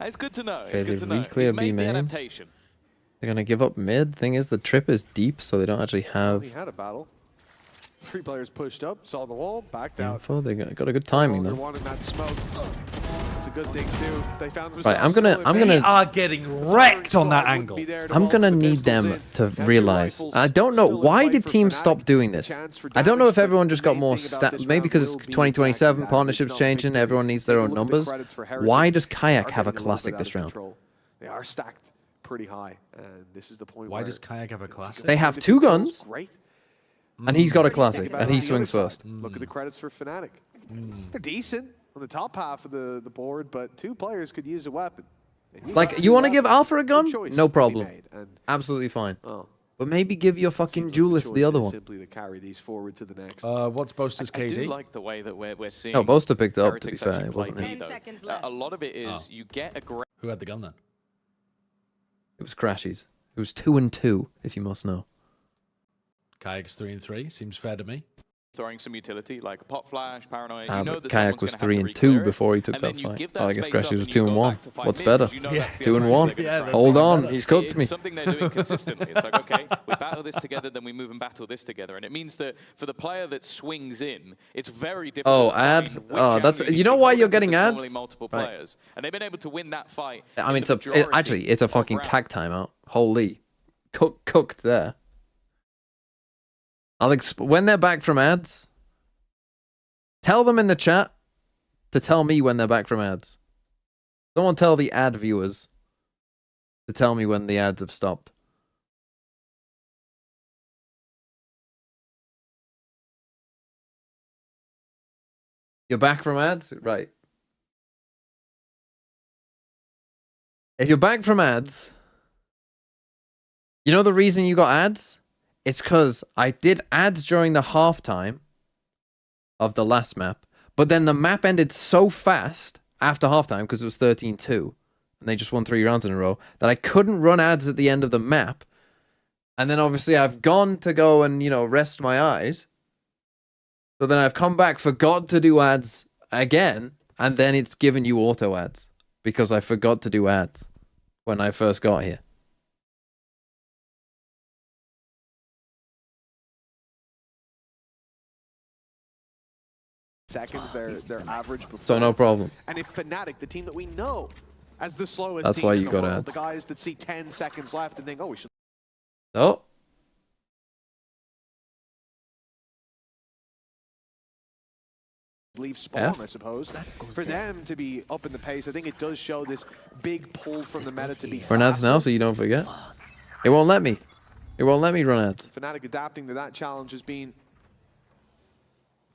It's good to know. Okay, It's good to they know. re-clear He's made B the main. adaptation. They're gonna give up mid. Thing is, the trip is deep, so they don't actually He have had a battle. 3 players pushed up, saw the wall, backed out. info. They got a good timing They're though. wanting that smoke. It's a good thing too. They found themselves. Right, I'm gonna They are getting wrecked on that angle. I'm gonna need them to realize. I don't know why did teams stop doing this. I don't know if everyone just got more maybe because it's 2027, partnerships changing, everyone needs their own numbers. Why does Kayak have a classic this round? They are stacked pretty high, and this is the point. Why does Kayak have a classic? They have 2 guns, Great. and he's got a classic, and he On the swings other side, first. Look at the credits for Fnatic. They're decent on the top half of the board, but 2 players could use a weapon. And Like, you want to give Alpha a gun? choice No to be problem. made, and- Absolutely fine. Oh. But maybe give your fucking duelist the other one. Simply to carry these forward to the next. What's Boaster's I do KD? like the way that we're seeing. No, Boaster picked it up, to be Heretics fair. actually It wasn't play him. B, though. A lot of it is you get a great. Who had the gun then? It was Crashies. It was 2 and 2, if you must know. Kayak's 3 and 3. Seems fair to me. Throwing some utility like a pot flash, paranoia. Ah, You know but that Kayak someone's was gonna 3 have and to 2 re-clear it, before he took and that then you fight. give Oh, that I guess space up Crashies was and you 2 and go 1. back to fight What's mid, better? 'cause you know that's the 2 and other 1. they're gonna try and Hold do. on, he's cooked me. It's something they're doing consistently. It's like, okay, we battle this together, then we move and battle this together. And it means that for the player that swings in, it's very difficult Oh, to find ads? which Oh, that's angle you know can why go you're because getting there's ads? normally multiple Right. players. And they've been able to win that fight. I mean, in the majority actually, it's a of fucking rounds. tag timeout. Holy. Cooked there. When they're back from ads, tell them in the chat to tell me when they're back from ads. Someone tell the ad viewers to tell me when the ads have stopped. You're back from ads? Right. If you're back from ads, you know the reason you got ads? It's because I did ads during the halftime of the last map, but then the map ended so fast after halftime because it was 13-2, and they just won 3 rounds in a row, that I couldn't run ads at the end of the map. And then obviously I've gone to go and, rest my eyes. So then I've come back, forgot to do ads again, and then it's given you auto ads because I forgot to do ads when I first got here. Seconds, their average before. So no problem. And if Fnatic, the team that we know as the slowest That's team why in you the got world, ads. the guys that see 10 seconds left and think, oh, we should Oh. leave spawn, I suppose. For them to be up in the pace, I think it does show this big pull from the meta to be For ads now, so you don't forget. It won't let me. It won't let me run ads. Fnatic adapting to that challenge has been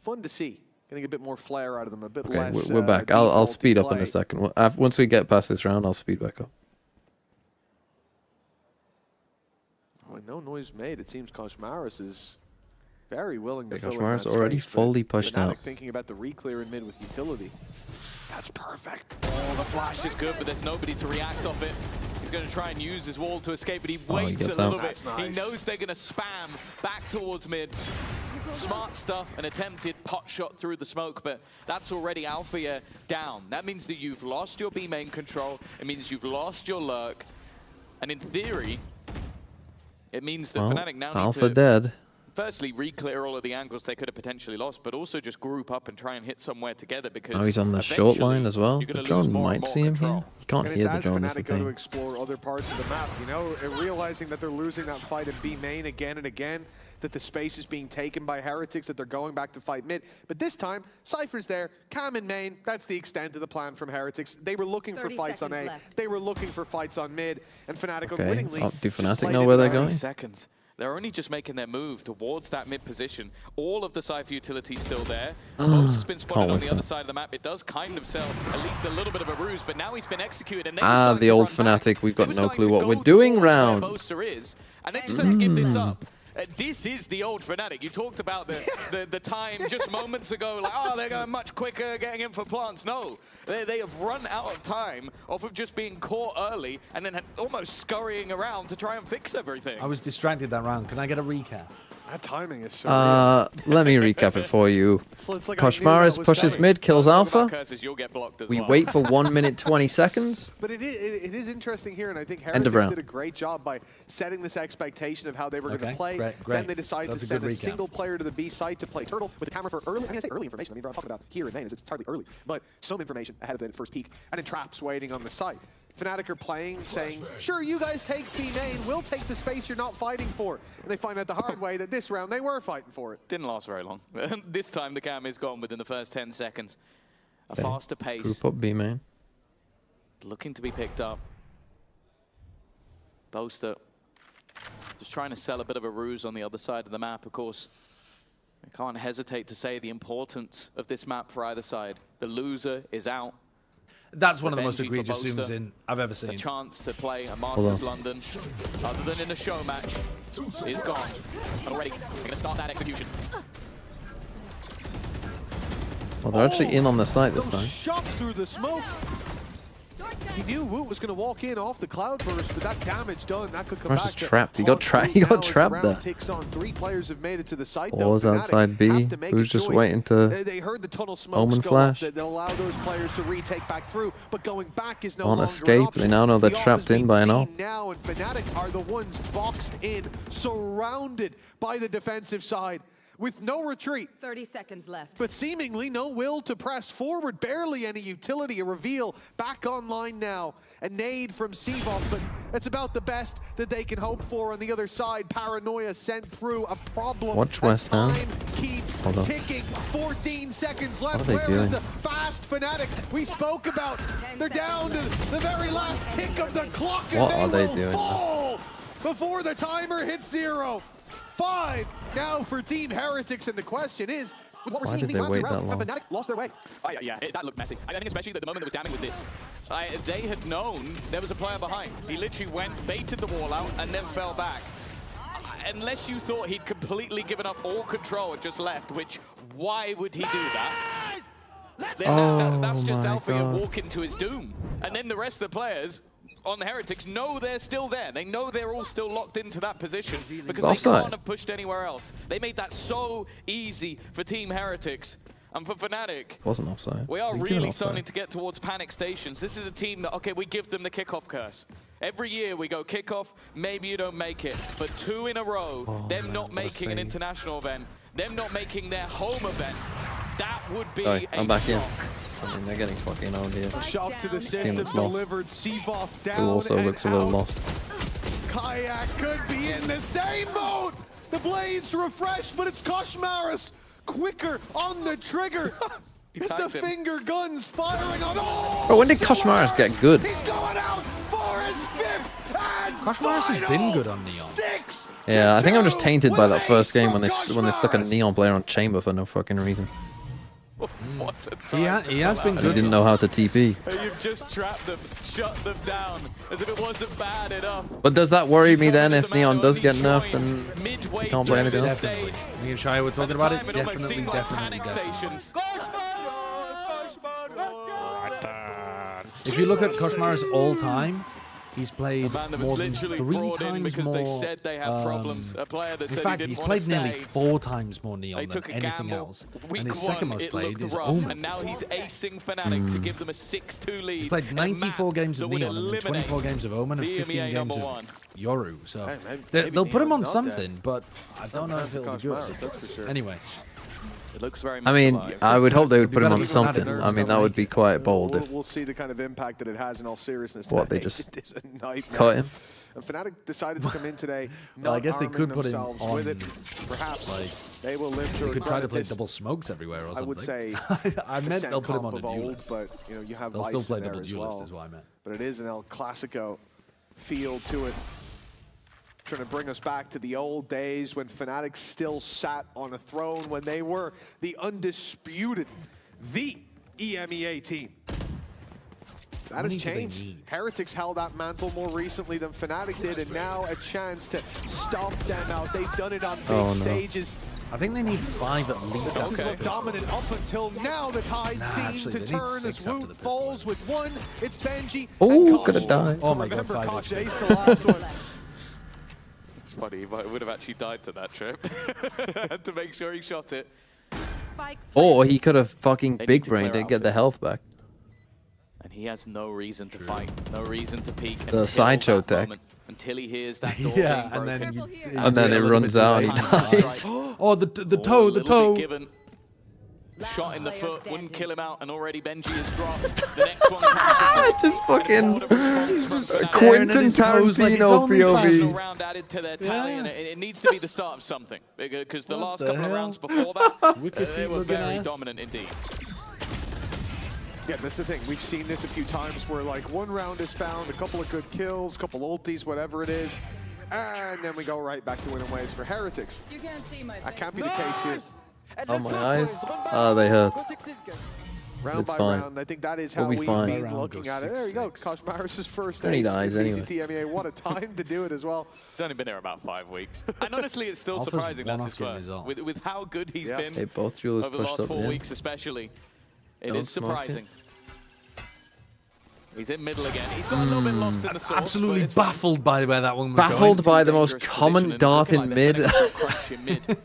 fun to see. Getting a bit more flair out of them, a bit Okay, less. we're back. I'll defaulty speed up in play. a second. Once we get past this round, I'll speed back up. Oh, no noise made. It seems Koshmaris is very willing to Okay, fill in Koshmaris that already space, but fully pushed Fnatic out. thinking about the re-clear in mid with utility. That's perfect. Oh, the flash is good, but there's nobody to react off it. He's going to try and use his wall to escape, but he waits a gets little out. bit. That's nice. He knows they're going to spam back towards mid. Smart stuff, an attempted pot shot through the smoke, but that's already Alpha down. That means that you've lost your B main control. It means you've lost your lurk. And in theory, it means that Well, Fnatic now need Alpha to dead. firstly re-clear all of the angles they could have potentially lost, but also just group up and try and hit somewhere together because Oh, he's on the short line as well. The drone might see him here. You can't hear the drone. And it's as Fnatic go to explore other parts of the map, you know, and realizing that they're losing that fight in B main again and again, that the space is being taken by Heretics, that they're going back to fight mid. But this time, Cypher's there, Cam in main. That's the extent of the plan from Heretics. They were looking for fights on A. Left. They were looking for fights on mid, and Fnatic Okay. unwittingly Do Fnatic played know it where they're around. going? Seconds. They're only just making their move towards that mid position. All of the Cypher utility still there. Most has been spotted on the other side of the map. It does kind of sell at least a little bit of a ruse, but now he's been executed. And The old Fnatic. We've got no clue what we're doing round. Boaster is, and they just had to give this up. This is the old Fnatic. You talked about the time just moments ago, like, oh, they're going much quicker getting in for plants. No, they have run out of time off of just being caught early and then almost scurrying around to try and fix everything. I was distracted that round. Can I get a recap? That timing is so Let me recap it for you. It's like I knew Koshmaris that was pushes coming. mid, kills Alpha. Curses, you'll get blocked as We well. wait for 1 minute 20 seconds. But it is interesting here, and I think End of Heretics round. did a great job by setting this expectation of how they were going Okay, to play. great. Then they decided That's to a send good a recap. single player to the B site to play Turtle with the camera for early, I'm going to say early information. I mean, what I'm talking about here in main is it's hardly early, but some information ahead of the first peak, and then traps waiting on the site. Fnatic are playing, saying, sure, you guys take B main, we'll take the space you're not fighting for. And they find out the hard way that this round they were fighting for it. Didn't last very long. This time the cam is gone within the first 10 seconds. A faster pace. Group up B main. Looking to be picked up. Boaster just trying to sell a bit of a ruse on the other side of the map, of course. I can't hesitate to say the importance of this map for either side. The loser is out. That's one of the most Benji for egregious Boaster. zooms in I've ever seen. A chance to play a Masters London, other than in a show match, is gone. Already, we're going to start that execution. Well, they're actually in on the site this Those time. shots through the smoke. He knew Woot was going to walk in off the cloud burst, but that damage done, that could come Mars back. is trapped. He got trapped there. Ticks on. 3 players have made it to the site. What was outside B? Who's just waiting to They heard the tunnel smoke Omen go flash? up, that they'll allow those players to retake back through, but going back is no Can't longer escape. an option. They now know they're The trapped in by an all all. now, and Fnatic are the ones boxed in, surrounded by the defensive side, with no retreat. 30 seconds left. But seemingly no will to press forward, barely any utility. A reveal back online now. A nade from Seavoff, but it's about the best that they can hope for on the other side. Paranoia sent through a problem. Watch West Ham. Time keeps Hold on. ticking. 14 seconds What left. are they Where is doing? the fast Fnatic we spoke about? They're down to the very last tick of the clock, and What are they will doing? fall before the timer hits 0. 5 now for Team Heretics, and the question is, with what we're Why seeing did these they last wait two rounds, that have long? Fnatic lost their way. That looked messy. I think especially that the moment that was damning was this. They had known there was a player behind. He literally went, baited the wall out, and then fell back. Unless you thought he'd completely given up all control and just left, which, why would he do that? That's just my Alfie God. walking to his doom. And then the rest of the players on the Heretics know they're still there. They know they're all still locked into that position because they Offside. can't have pushed anywhere else. They made that so easy for Team Heretics. And for Fnatic, Wasn't offside. we are Was he given really offside? starting to get towards panic stations. This is a team that, okay, we give them the kickoff curse. Every year we go kickoff, maybe you don't make it. But 2 in a row, them not making an international event, them not making their home event, that would be Sorry, a I'm back in. shock. I mean, they're getting fucking owned here. Shock to the This team system looks lost. delivered. Seavoff down Who also and looks a little out. lost. Kayak could be in the same boat. The blades refresh, but it's Koshmaris quicker on the trigger. It's the tagged him. finger guns firing on all. Bro, when did Koshmaris get good? He's going out for his 5th and Koshmaris has been good on Neon. 6. Yeah, I think I'm just tainted by that first game when they stuck a Neon player on Chamber for no fucking reason. What a time to He has pull been out. He good. didn't know how to TP. You've just trapped them, shut them down, as if it wasn't bad enough. But does that worry me then if It's a man Neon who does only get nerfed joined and midway he can't play through anything the else? stage. Me and Shia were At talking the about it. time, almost Definitely, seemed like definitely, panic definitely. stations. If you look at Koshmaris all time, He's played A man that was more than literally 3 brought in times because more. they said they have problems. A player that In said fact, he he's didn't want to played nearly stay. 4 times more They Neon than took a anything gamble. else. Week And his one, second most it played looked is rough, Omen. and now he's acing Fnatic to give them a 6-2 lead. He's played in a 94 map games that of would Neon and then 24 eliminate games of Omen and the 15 EMEA games number of one. Yoru. So Hey, maybe they'll put him on Neon's not dead. something, but I don't know if it'll be good. That's for sure. Anyway. It looks very I much mean, alive. I would hope they would put him on Even something. Fnatic I mean, don't that would make be it. quite bold if We'll see the kind of impact that it has in all seriousness. What, they It just is a nightmare. cut him? And Fnatic decided to come in today. Well, I not guess they arming could put him themselves on, with it. Perhaps like, they will live to they could try to regret play this. double smokes everywhere or something. I would say I meant they'll put him on of the old, duelist. but you know you have They'll Vice still play in there double as duelist well. is what I meant. But it is an El Clasico feel to it. Trying to bring us back to the old days when Fnatic still sat on a throne, when they were the undisputed, the EMEA team. That has changed. Heretics held that mantle more recently than Fnatic did, and now a chance to stomp them out. They've done it on big stages. I think they need 5 at least. The Dons look dominant up until now. The tide seems actually, to they need turn 6 as after Woot the falls with 1. It's Benji. Oh, could have died. Oh my god, Remember, 5 Kosh HP. aced the last one. It's funny, he would have actually died to that trip. Had to make sure he shot it. Or he could have fucking They need big to clear brained it, out get the it. health back. And he has no reason to fight, no reason to peek. The until sideshow that tech. moment, until he hears that door Yeah, being and broken. then And then it runs out and he dies. Oh, the toe, the Little toe. bit given. Shot in the foot, wouldn't kill him out, and already Benji is dropped. The next one comes Just fucking from Quentin Tarantino POV. round added to their tally, and it needs to be the start of something, because the last the couple of hell? rounds before that, Wicked they feet were looking very ass. dominant indeed. Yeah, that's the thing. We've seen this a few times where like one round is found, a couple of good kills, a couple ultis, whatever it is, and then we go right back to winning waves for Heretics. You can't see my That can't be the case here. Oh, my eyes. Oh, they hurt. Round It's by fine. round, I think that is We'll how be we've fine. been Round looking goes at it. There you go, 6-6. Kosh Maris' first Don't need ace eyes in anyway. VCTMEA. What a time to do it as well. He's only been here about 5 weeks. And honestly, it's still Alpha's surprising one that's his off getting first. his ult. With how good he's been Hey, both jewelers over the pushed last up 4 yeah. weeks especially, it Don't is smoke it. surprising. He's in middle again. He's got a little bit lost in the sauce. Absolutely but it's fine. baffled by where that one was Baffled going. by the most Dangerous common position, and dart it's in looking mid. like they're setting up a crunch in mid.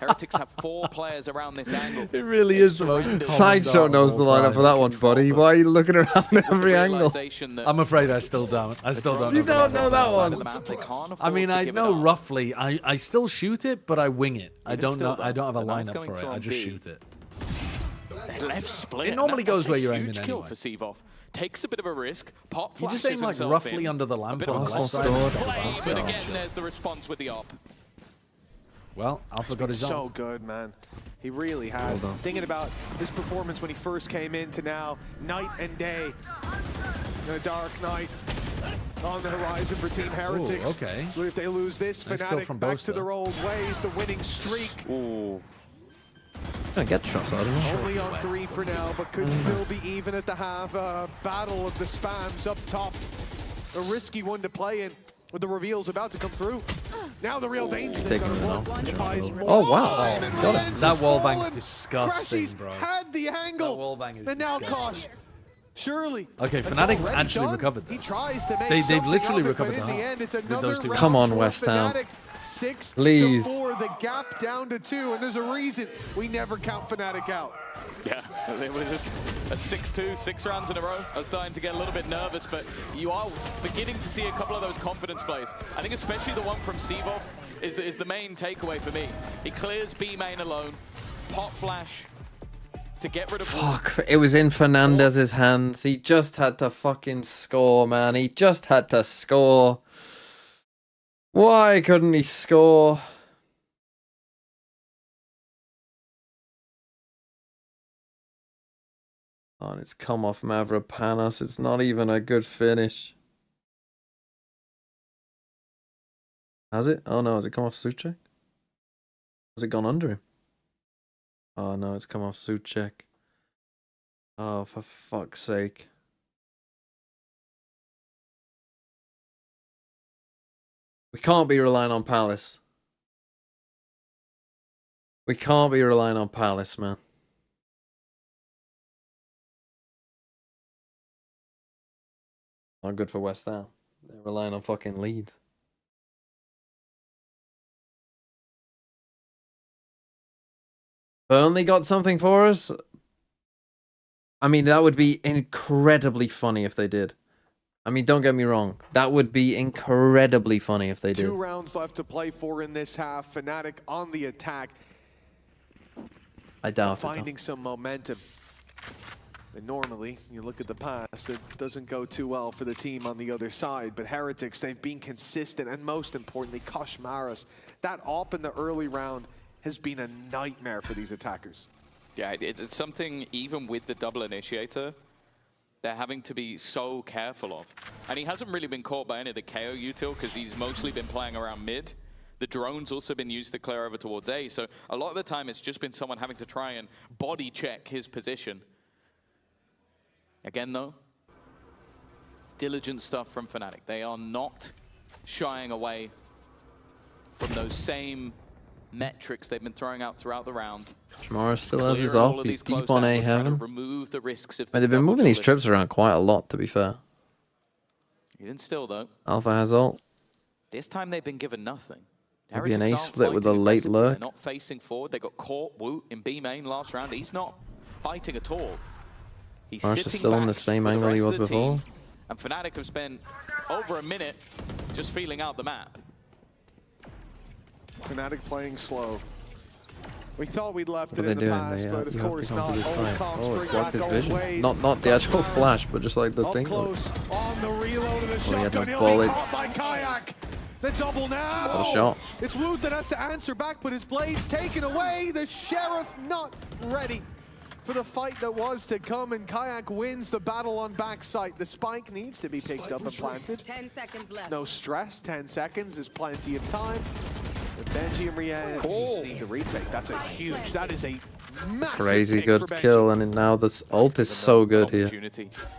Heretics have 4 players around this angle. It really is the most common Sideshow dart knows of the all lineup time. for that one, buddy. Why are you looking around every angle? Realization that I'm afraid I still don't. I still don't. You know don't the know lineup. that side of one. the map, they can't I afford mean, to I give it know up. roughly. I still shoot it, but I wing it. I Even don't still, know. though, I don't have a they're not lineup going for it. to I on just B. shoot it. Left split. It normally goes That's where a you're huge aiming kill anyway. for Seavoff. Takes a bit of a risk. Pop You just flashes aim like himself roughly in. under the A lamp bit on of the a left close side. play, but Yeah. again, there's the response with the op. Well, Alpha got his So ult. good, man. He really has. Well done. Thinking about his performance when he first came in to now, night and day. In a dark night on the horizon for Team Heretics. okay. But if they lose this, Nice kill Fnatic from back Boast, to though. their old ways, the winning streak. Ooh. I get shots, I don't know. Only on 3 for now, but could still be even at the half. Battle of the spams up top. A risky one to play in with the reveals about to come through. Now the real danger. Taking They've it got now. one. Buys more Oh, wow. time and Got it. relentless That wallbang's fallen. disgusting, Crashies bro. had the angle. That wallbang is And now disgusting. Kosh. Surely. Okay, It's Fnatic already actually done. recovered that. He tries to make They've something literally of it, recovered but in the the half end, it's with another those two round Come on, for West Ham. Fnatic. 6 Please. to 4, the gap down to 2, and there's a reason we never count Fnatic out. Yeah, it was just a 6-2, 6 rounds in a row. I was starting to get a little bit nervous, but you are beginning to see a couple of those confidence plays. I think especially the one from Seavoff is the main takeaway for me. He clears B main alone, pop flash to get rid of... Fuck, it was in Fernandez's hands. He just had to fucking score, man. He just had to score. Why couldn't he score? Oh, and it's come off Mavropanos. It's not even a good finish. Has it? Oh no, has it come off Suchek? Has it gone under him? Oh no, it's come off Suchek. Oh, for fuck's sake. We can't be relying on Palace. We can't be relying on Palace, man. Not good for West Ham. They're relying on fucking leads. Burnley got something for us? I mean, that would be incredibly funny if they did. I mean, don't get me wrong. That would be incredibly funny if they did. 2 rounds left to play for in this half. Fnatic on the attack. I doubt it. Finding some momentum. And normally, you look at the past, it doesn't go too well for the team on the other side. But Heretics, they've been consistent. And most importantly, Koshmaras. That op in the early round has been a nightmare for these attackers. Yeah, it's something, even with the double initiator, they're having to be so careful of. And he hasn't really been caught by any of the KO util because he's mostly been playing around mid. The drone's also been used to clear over towards A, so a lot of the time it's just been someone having to try and body check his position. Again though, diligent stuff from Fnatic. They are not shying away from those same metrics they've been throwing out throughout the round. Shamara still has his up. He's deep on A heaven. Remove the risks of They've been moving these trips around quite a lot, to be fair. Even still though, Alpha has ult. this time they've been given nothing. Maybe an A Heretics aren't split with a fighting late aggressively. lurk. They're not facing forward. They got caught Woot in B main last round. He's not fighting at all. He's Marsh is sitting still on back the same with angle he rest was of the before. team. And Fnatic have spent over a minute just feeling out the map. Fnatic playing slow. We thought we'd left What it are in they the doing? past, They, but of you have to course come not. to this Old side. comps Oh, bring it's blocked back his old vision. ways. Not the actual flash, but just like the Up thing. close on the reload of the Oh, he had shotgun. no He'll be bullets. caught by Kayak. The double now. Got a shot. It's Woot that has to answer back, but his blade's taken away. The Sheriff not ready for the fight that was to come, and Kayak wins the battle on backside. The spike needs to be picked up and planted. 10 seconds left. No stress, 10 seconds is plenty of time. But Benji and Rian need to retake. That's a huge, that is a massive Crazy pick good for Benji. kill, and now this ult is so good here.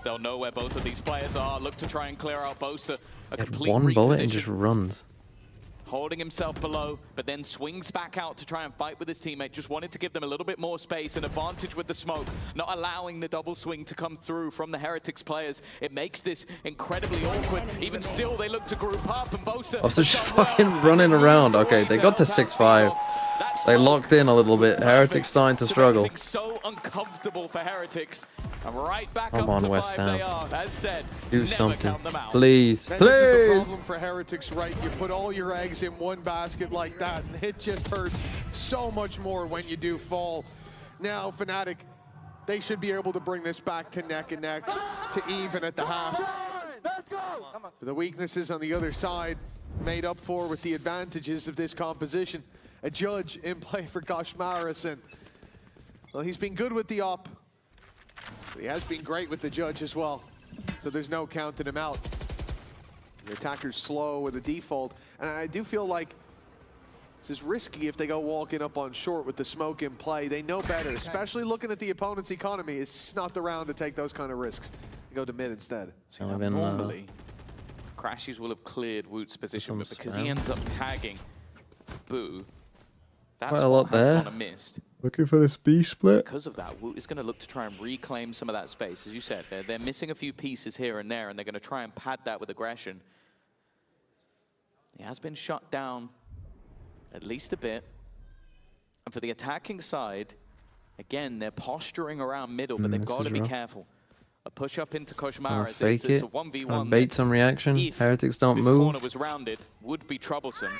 They'll know where both of these players are. Look to try and clear out both a He had complete one bullet and reposition. just runs. Holding himself below, but then swings back out to try and fight with his teammate. Just wanted to give them a little bit more space, an advantage with the smoke, not allowing the double swing to come through from the Heretics players. It makes this incredibly awkward. Even still, they look to group up and Boaster. Also just fucking running around. Okay, they got to 6-5. They locked in a little bit. Heretics starting to struggle. So uncomfortable for Heretics. And right back Come up on, to West 5 they Ham. are. As said, Do never something. count them out. Please. And this is the Please. problem for Heretics, right? You put all your eggs in one basket like that, and it just hurts so much more when you do fall. Now, Fnatic, they should be able to bring this back to neck and neck, to even at the half. The weaknesses on the other side made up for with the advantages of this composition. A judge in play for Koshmaras, and well, he's been good with the op. But he has been great with the judge as well, so there's no counting him out. The attacker's slow with a default, and I do feel like this is risky if they go walking up on short with the smoke in play. They know better, especially looking at the opponent's economy. It's not the round to take those kind of risks. They go to mid instead. See, now normally, Crashies will have cleared Woot's position, but because he ends up tagging Boo, that's Quite a what lot has there. gone amiss. Looking for this B split. Because of that, Woot is going to look to try and reclaim some of that space. As you said, they're missing a few pieces here and there, and they're going to try and pad that with aggression. He has been shut down at least a bit. And for the attacking side, again, they're posturing around middle, but they've this got is to be rough. careful. A push up into Gonna Koshmaras. fake It's it. a 1v1. Trying to bait some reaction. If Heretics don't this corner move. was rounded, would be troublesome.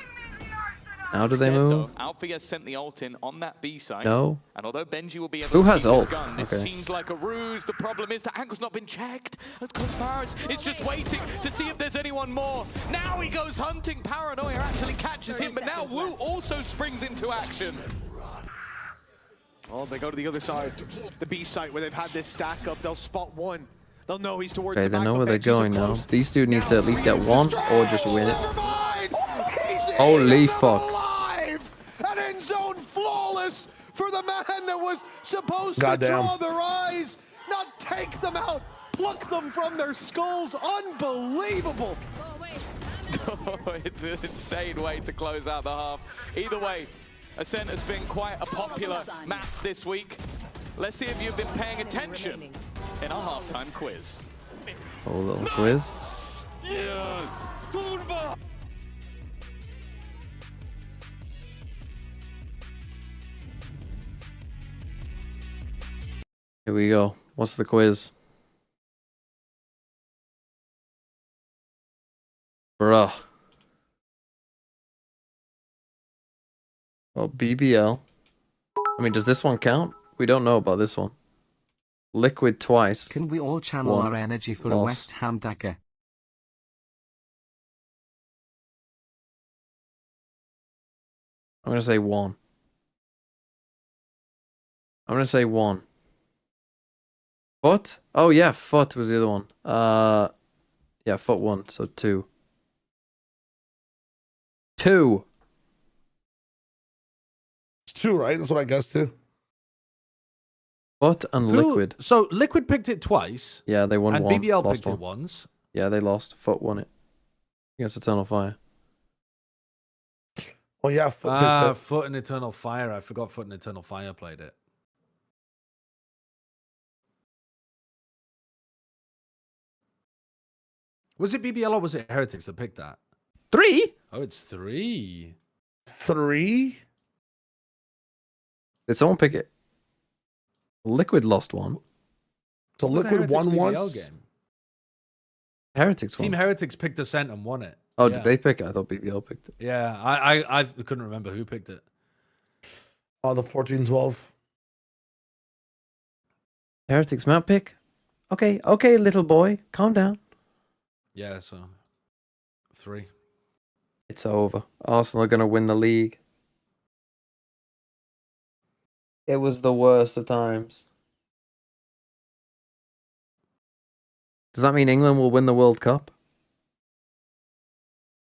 How do they Instead, move? though, Alfie has sent the ult in on that B side. No. And although Benji will be able Who to has keep his ult? gun, this Okay. seems like a ruse. The problem is the angle's not been checked. And Koshmaras is just waiting to see if there's anyone more. Now he goes hunting. Paranoia actually catches him, but now Wu also springs into action. Well, they go to the other side, the B site where they've had this stack up. They'll spot one. They'll know he's towards Okay, the they back, know but where they're Benji's up going now. close. These two need to at least get one or just win it. Never mind. He's Holy in fuck. alive. An end zone flawless for the man that was supposed Goddamn. to draw their eyes, not take them out, pluck them from their skulls. Unbelievable. It's an insane way to close out the half. Either way, Ascent has been quite a popular map this week. Let's see if you've been paying attention in our halftime quiz. Oh, little quiz. Yes! Kurwa! Here we go. What's the quiz? Bruh. Well, BBL. I mean, does this one count? We don't know about this one. Liquid twice. Can we all channel One. our energy for a Lost. West Ham dagger? I'm gonna say 1. I'm gonna say 1. Foot? Oh yeah, foot was the other one. Yeah, foot 1, so 2. 2. It's 2, right? That's what I guessed too. Foot and Liquid. So Liquid picked it twice. Yeah, they won and one. BBL Lost picked one. it once. Yeah, they lost. Foot won it against Eternal Fire. Oh yeah, Foot picked it. Foot and Eternal Fire. I forgot Foot and Eternal Fire played it. Was it BBL or was it Heretics that picked that? 3? Oh, it's 3. 3? Did someone pick it? Liquid lost one. So What was the Liquid Heretics won BBL once. game? Heretics won. Team Heretics picked Ascent and won it. Oh, Yeah. did they pick it? I thought BBL picked it. Yeah, I couldn't remember who picked it. Oh, the 14-12. Heretics map pick? Okay, okay, little boy. Calm down. Yeah, so 3. It's over. Arsenal are going to win the league. It was the worst of times. Does that mean England will win the World Cup?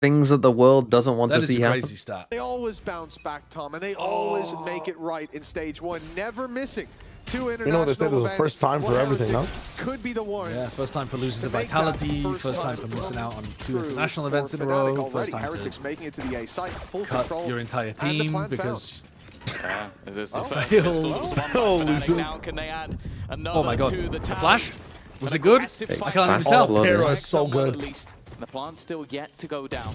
Things that the world doesn't want That to is a see happen. crazy stat. They always bounce back, Tom, and they always make it right in stage 1, never missing 2 international You know what they say? There's a events. first time for One everything, no? Heretics could be the ones. Yeah, first time for losing to the make that Vitality, first time for missing out on 2 international events in a row, first time Heretics to making it to the A site, full cut control, your entire and the team plan because There's the Oh, first fail. pistol that was won by Holy Fnatic. shit. Now can they add another Oh my god, to the the tally? flash? Was An it good? aggressive I fight can't even for tell. the Hero Fnatic is so someone good. At least. And the plan's still yet to go down.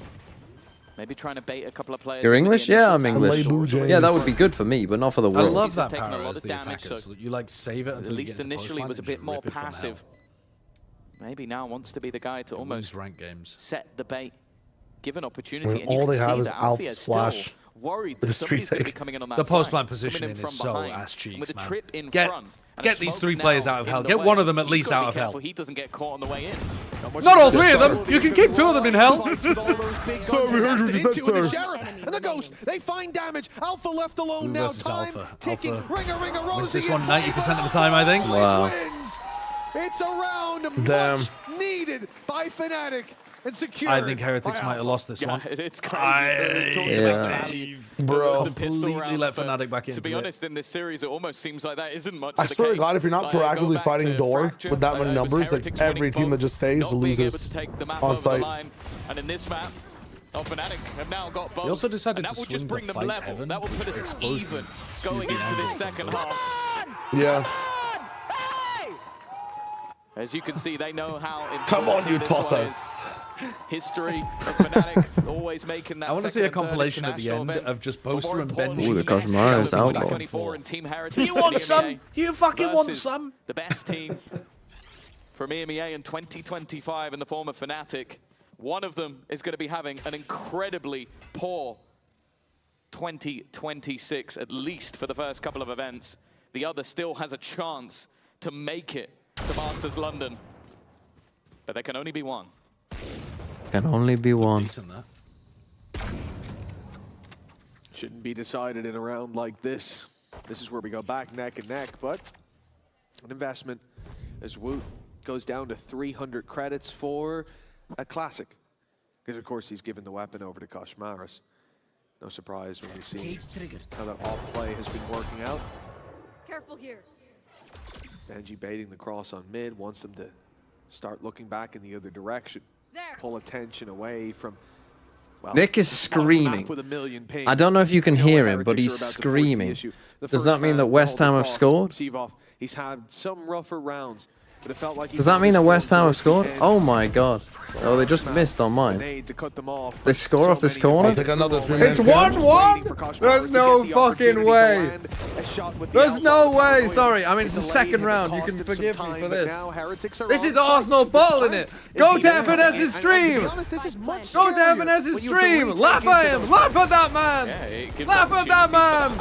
Maybe trying to bait a couple of players. You're in with the English? Yeah, I'm initial English. tackle. James. Yeah, that would be good for me, but not for the I world. love He's that taken a power lot as of the damage, attacker, so so you like save it At until you least get into initially post-plan was a and bit just more rip it from hell. passive. Maybe now wants to be the guy to It almost wins rank games. set the bait, give an opportunity, When and you all can they have see is that Alpha Alfie is Splash still worried with that a somebody's street going to be take. coming in on that The flank, post-plan coming positioning in from is so behind. ass And cheeks, with a man. trip in Get front and get a these smoke 3 players now out of in hell. the Get way, one of them at he's least gotta out be of hell. careful he doesn't get caught on the way in. Not all 3 of them. You can keep 2 of them in hell. So we heard you just said, into it, sir. the Sheriff and the Ghost. They find damage. Alpha left alone Blue now. versus Time Alpha. ticking. Alpha Ring a wins Rosie. this one 90% of the time, I think. Wow. Wins. It's a round Damn. much needed by Fnatic and secured. I think Heretics by might have Alpha. lost this Yeah, one. it's crazy. I Talking Yeah. about value Bro. of the pistol Completely rounds, let but Fnatic back to into be it. honest, in this series, it almost seems like that isn't much I of the swear to case. God, if you're not Like, go proactively back fighting to door Fracture, with that many it was numbers, like Heretics every winning team that both, just stays not being able loses to take the map on over the site. line. And in this map, Fnatic have now got both. They also decided and that to will just swing bring to them fight level. Heaven, That will put us expose even them going to the into this angle second from half. Yeah. As you can see, they know how important Come on, you this one tossers. is. History of Fnatic always making that. I want to see a compilation at the end of just Boaster and Benji. Ooh, the Cosmara is going outlaw. back and 24 forth. and Team Heritage. You want and some? EMEA You fucking want versus some? The best team from EMEA in 2025 in the form of Fnatic. One of them is going to be having an incredibly poor 2026, at least for the first couple of events. The other still has a chance to make it to Masters London. But there can only be one. Can only be one. Decent, that. Shouldn't be decided in a round like this. This is where we go back neck and neck, but an investment as Woot goes down to 300 credits for a classic. Because of course he's given the weapon over to Koshmaris. No surprise when we see how that off play has been working out. Careful here. Benji baiting the cross on mid, wants them to start looking back in the other direction. There. Pull attention away from, well, Nick is the small screaming. map with a million pings. I don't know if you can know hear where him, but Heretics he's are about to force the screaming. issue. The Does first that mean man that to West hold the Ham have cross, scored? Sivov, he's had some rougher rounds. But it felt like Does that mean that West Ham have scored? Oh my god. Oh, they just missed on mine. They score off this corner? It's 1-1? There's no fucking way. There's no way. Sorry, I mean, it's the second round. You can forgive me for this. This is Arsenal balling it. Go to FNC's stream. Go to FNC's stream. Laugh at him. Laugh at that man. Laugh at that man.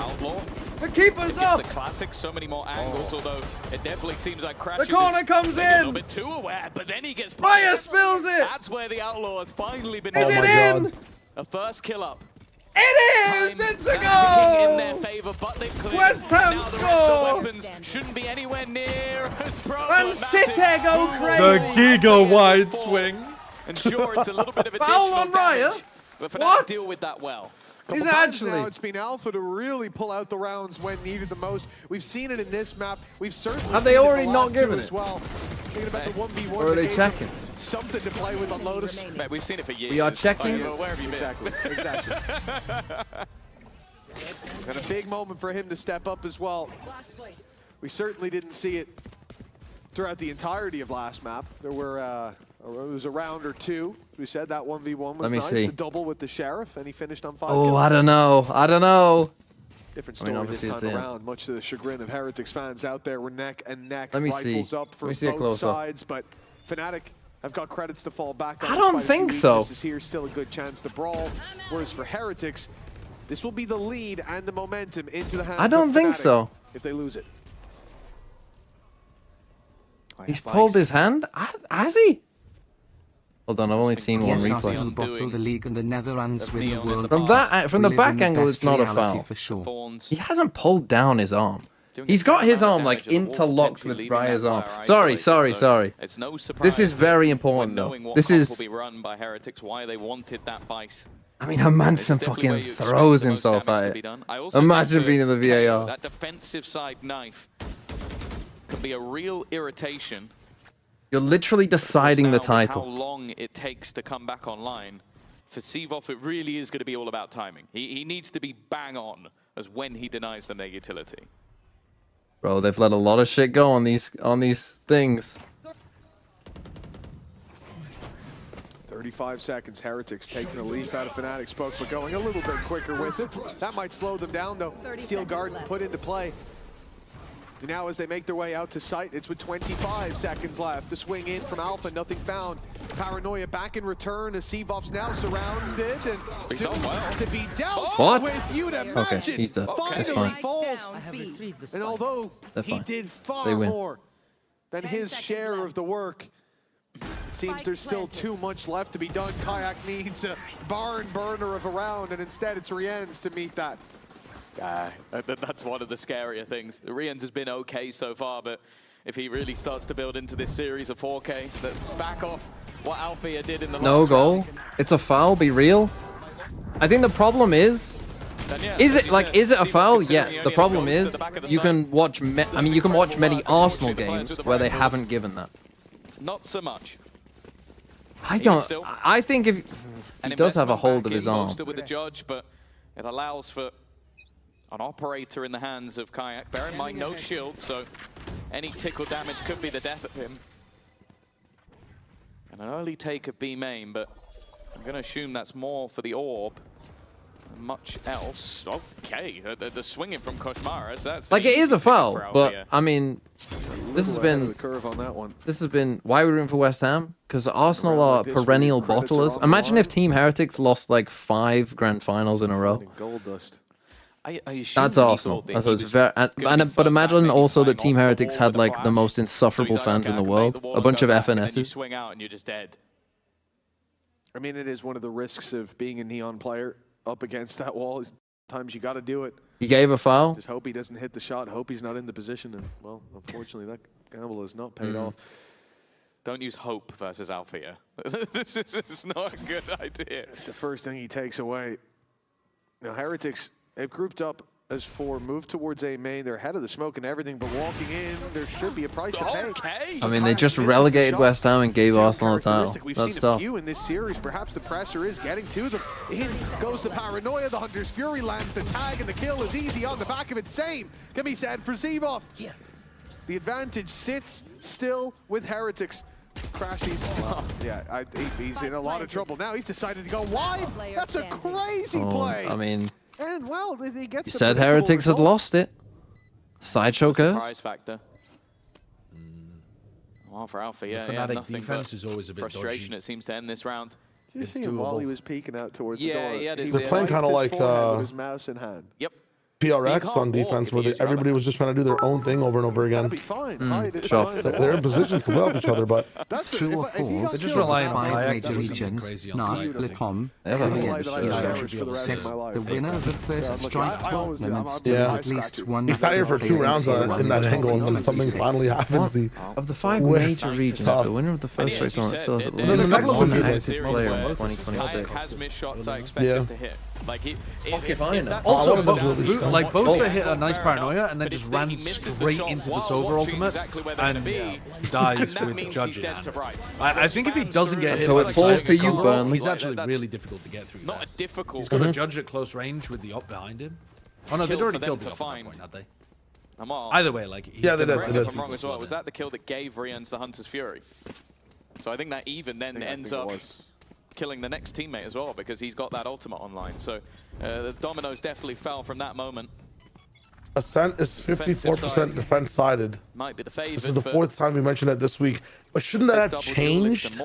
The keeper's up! The classic, so many more angles, although it definitely seems like Crash the corner comes in! A little bit too aware, but then he gets... Fire spills it! That's where the Outlaw has finally been... Is it in? A first kill up. It is! It's a goal! In their favor, but they West Ham score! Weapons shouldn't be anywhere near as and City go crazy! The giga wide swing. And sure, it's a little bit of foul additional on Raya? damage, but Fnatic deal with that well. Is it actually? Now it's been Alpha to really pull out the rounds when needed the most. We've seen it in this map. We've certainly have they already not given it? As well. Thinking about the 1v1. Or are they checking? Something to play with on Lotus. Mate, we've seen it for years. We are checking. Where have you been? Exactly. And a big moment for him to step up as well. We certainly didn't see it throughout the entirety of last map. There were it was a round or two. We said that 1v1 was nice. The double with the Sheriff, and he finished on 5 kills. Oh, I don't know. I don't know. Different story this time around, much to the chagrin of Heretics fans out there. We're neck and neck. Let me Rifles see. up for both sides, but Fnatic have got credits to fall back on. I don't think so. This is here still a good chance to brawl. Whereas for Heretics, this will be the lead and the momentum into the hands I don't of think Fnatic so. if they lose it. He's pulled his hand? Has he? Hold on, I've only seen one replay. Bottle the league and the Netherlands win the world. From the back angle, it's not a foul. For sure. He hasn't pulled down his arm. He's got his arm like interlocked with Raya's arm. Sorry. It's no surprise. This is very important though. This is. Will be run by Heretics. Why they wanted that vice. I mean, Hermanson fucking throws himself at it. Imagine being in the VAR. That defensive side knife can be a real irritation. You're literally deciding the title. How long it takes to come back online. For Sivov, it really is going to be all about timing. He needs to be bang on as when he denies the negatility. Bro, they've let a lot of shit go on these things. 35 seconds, Heretics taking a leaf out of Fnatic's poke, but going a little bit quicker with it. That might slow them down though. Steel Garden put into play. And now as they make their way out to site, it's with 25 seconds left. The swing in from Alpha, nothing found. Paranoia back in return as Sivov's now surrounded and soon to be dealt with. You'd imagine. Okay, he's dead. Finally falls. And although he did far more than his share of the work, it seems there's still too much left to be done. Kayak needs a barn burner of a round, and instead it's Rien's to meet that. That's one of the scarier things. Rien's has been okay so far, but if he really starts to build into this series of 4K, that back off what Althea did in the no last goal. round. It's a foul. Be real. I think the problem is it a foul? Yes. The problem is you can watch. You can watch many Arsenal games where they haven't given that. Not so much. I don't. I think if he does have a hold of his arm. With the judge, but it allows for an operator in the hands of Kayak. Bear in mind, no shield, so any tickle damage could be the death of him. And an early take of B main, but I'm going to assume that's more for the orb than much else. Okay, the swinging from Koshmaras, that's like it is a foul, but I mean, this has been the curve on that one. This has been why we're rooting for West Ham, because Arsenal are perennial bottlers. Imagine if Team Heretics lost like 5 grand finals in a row. Gold dust. That's Arsenal. That's what's very, but imagine also that Team Heretics had like the most insufferable fans in the world, a bunch of FNCs. You swing out and you're just dead. I mean, it is one of the risks of being a Neon player up against that wall. Sometimes you got to do it. He gave a foul. Just hope he doesn't hit the shot. Hope he's not in the position. And well, unfortunately, that gamble has not paid off. Don't use hope versus Althea. This is not a good idea. It's the first thing he takes away. Now, Heretics, they've grouped up as 4, move towards A main. They're ahead of the smoke and everything, but walking in, there should be a price to pay. I mean, they just relegated West Ham and gave Arsenal a title. We've That's seen tough. a few in this series. Perhaps the pressure is getting to them. In goes the Paranoia. The Hunter's Fury lands the tag, and the kill is easy on the back of it. Same can be said for Sivov. The advantage sits still with Heretics. Crashies. Yeah, he's in a lot of trouble now. He's decided to go wide. That's a crazy play. I mean, and well, he gets. You said Heretics had lost it. Sideshow curse. Surprise factor. Well, for Alpha, yeah, Fnatic nothing defense but is always a bit frustration. dodgy. It seems to end this round. Did you see him while he was peeking out towards the door? Yeah, They're playing kind of like with his mouse in hand. Yep. PRX on defense, where everybody was just trying to do their own thing over and over again. That'd be fine. They're in positions to help each other, but True or false? They're just relying on 5 Kayak major to do something regions, crazy on not site, I think. Litom, Yeah. the winner of the first strike tournament Yeah. at least one. He's out here for 2 rounds in that angle, and then something finally happens. Of the 5 major regions, the winner of the first race tournament still has at least one active player in 2026. Has missed shots I expected to hit. Like Also, like Boaster hit a nice paranoia and then just ran straight into the Sova ultimate and dies with the judge in hand. I think if he doesn't get hit, so it falls to you, Burnley. He's actually really difficult to get through. Not a difficult. He's got a judge at close range with the op behind him. Oh no, they'd already killed the op at that point, had they? Either way, like yeah, they did. If I'm wrong as well, was that the kill that gave Rians the Hunter's Fury? So I think that even then ends up killing the next teammate as well, because he's got that ultimate online. So the dominoes definitely fell from that moment. Ascent is 54% defense sided. Might be the favorite. This is the 4th time we mentioned it this week. But shouldn't that have changed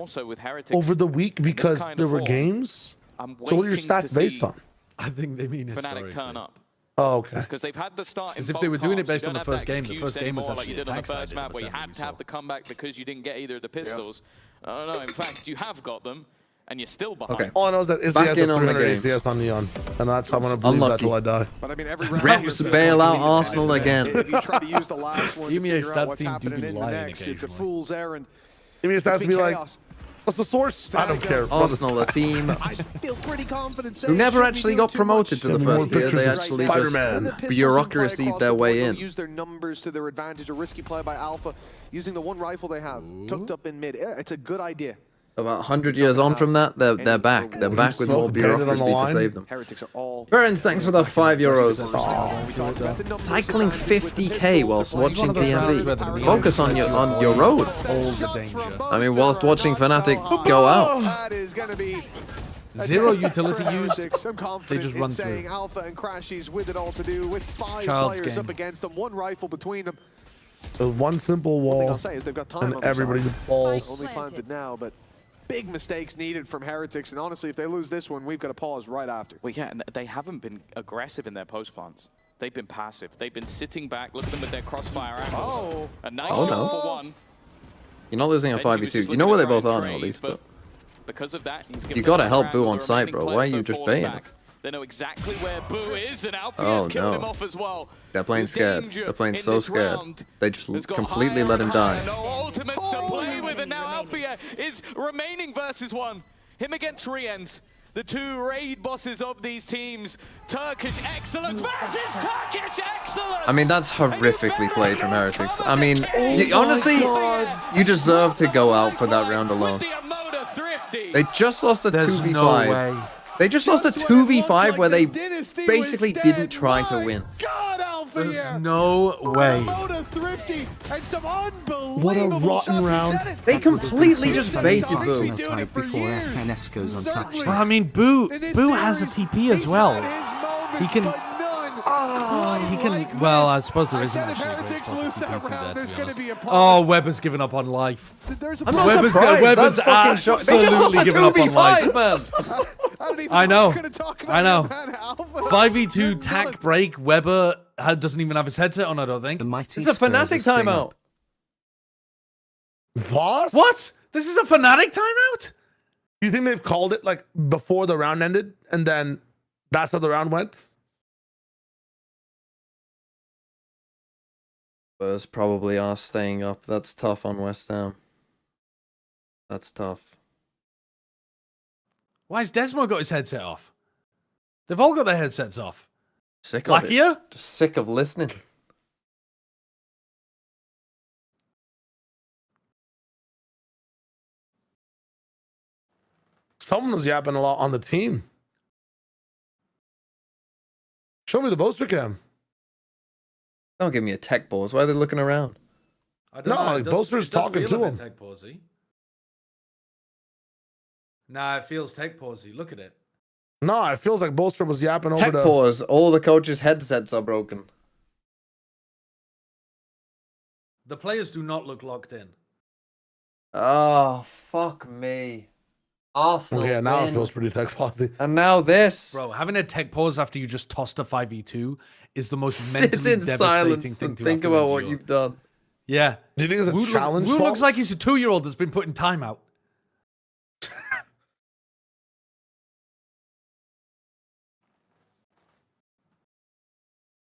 over the week because there were games? So what are your stats based on? I think they mean Fnatic turn up. Oh, okay. Because they've had the start. As if they were doing it based on the first game. The excuse first game was anymore like actually you did on the attack first sided map, where you had to have the comeback because you didn't get either of the pistols. No, in fact, you have got them, and you're still behind. Okay. All I know is that Izzy has a 300 ACS on Neon, and that's I'm gonna believe that till I die. But I mean, every Refs bail out Arsenal again. If you try to use the last one to Give me a figure out stats what's team do happening be in the lying next, it's a fool's errand. Give me a stats to be like, chaos. what's the source? I don't care. Arsenal, a team I feel pretty confident who never actually got promoted to the first tier. They actually just bureaucracied their way in. Use their numbers to their advantage. A risky play by Alpha, using the one rifle they have, tucked up in mid. It's a good idea. About 100 years on from that, they're back. They're back with more bureaucracy to save them. Heretics are all. Burns, thanks for the €5. Cycling 50k whilst watching DMV. Focus on your road. All the danger. I mean, whilst watching Fnatic go out. That is going to be Zero utility used. I'm They just run saying through. Alpha and Crashies with it all to do, with 5 Child's players game. up against them, one rifle between them. One simple One thing wall, I'll say is they've got time and on their everybody side. falls. Only planted now, but big mistakes needed from Heretics, and honestly, if they lose this one, we've got to pause right after. Well, yeah, and they haven't been aggressive in their post plants. They've been passive. They've been sitting back. Look at them with their crossfire angles. A nice shot for one. You're not losing a Benji was 5v2. just You know where they looking both to are try now, and at least, trade, but because of that, he's you gotta help Boo on site, bro. Why are you just baiting? They know exactly where Boo is, and Alfie Oh, has killed him no. off as well. They're playing The scared. danger They're playing in so this scared. round They just has got completely higher let him and higher. die. No ultimates to play with, and now Alfia is remaining versus one. Him against Riens. The 2 raid bosses of these teams. Turkish excellence versus Turkish excellence! I mean, that's horrifically played from Heretics. I mean, honestly, you deserve to go out for that round alone. They just lost a 2v5. No way. They just lost a 2v5 where they basically didn't try to win. God, Alpha There's here. no way. Moda Thrifty and some unbelievable What a rotten shots. round. They completely just baited He's Boo. been doing it for before years. FNC goes on patch. Well, I mean, Boo has a TP as well. He can. He can. Well, I suppose there isn't actually a great spot to TP there, to be honest. Oh, Weber's given up on life. I'm not surprised. Weber's That's fucking shocking. They just lost a absolutely given up on life. 2v5, man. I know. I know. 5v2 tack break. Weber doesn't even have his headset on, I don't think. This is a Fnatic timeout. What? This is a Fnatic timeout? You think they've called it like before the round ended, and then that's how the round went? Spurs probably are staying up. That's tough on West Ham. That's tough. Why has Desmo got his headset off? They've all got their headsets off. Sick of it. Lakia? Just sick of listening. Someone was yapping a lot on the team. Show me the booster cam. Don't give me a tech balls. Why are they looking around? I don't know. like Boaster's talking to him. Tech pausey. Nah, it feels tech pausey. Look at it. No, it feels like Boaster was yapping over Tech to... pause. All the coaches' headsets are broken. The players do not look locked in. Oh, fuck me. Arsenal Yeah, now win. it feels pretty tech pausey. And now this. Bro, having a tech pause after you just tossed a 5v2 is the most Sit mentally in devastating silence thing and to think have to about what endure. you've done. Yeah. Do you think it's a challenge Wu looks pause? like he's a 2-year-old that's been put in timeout.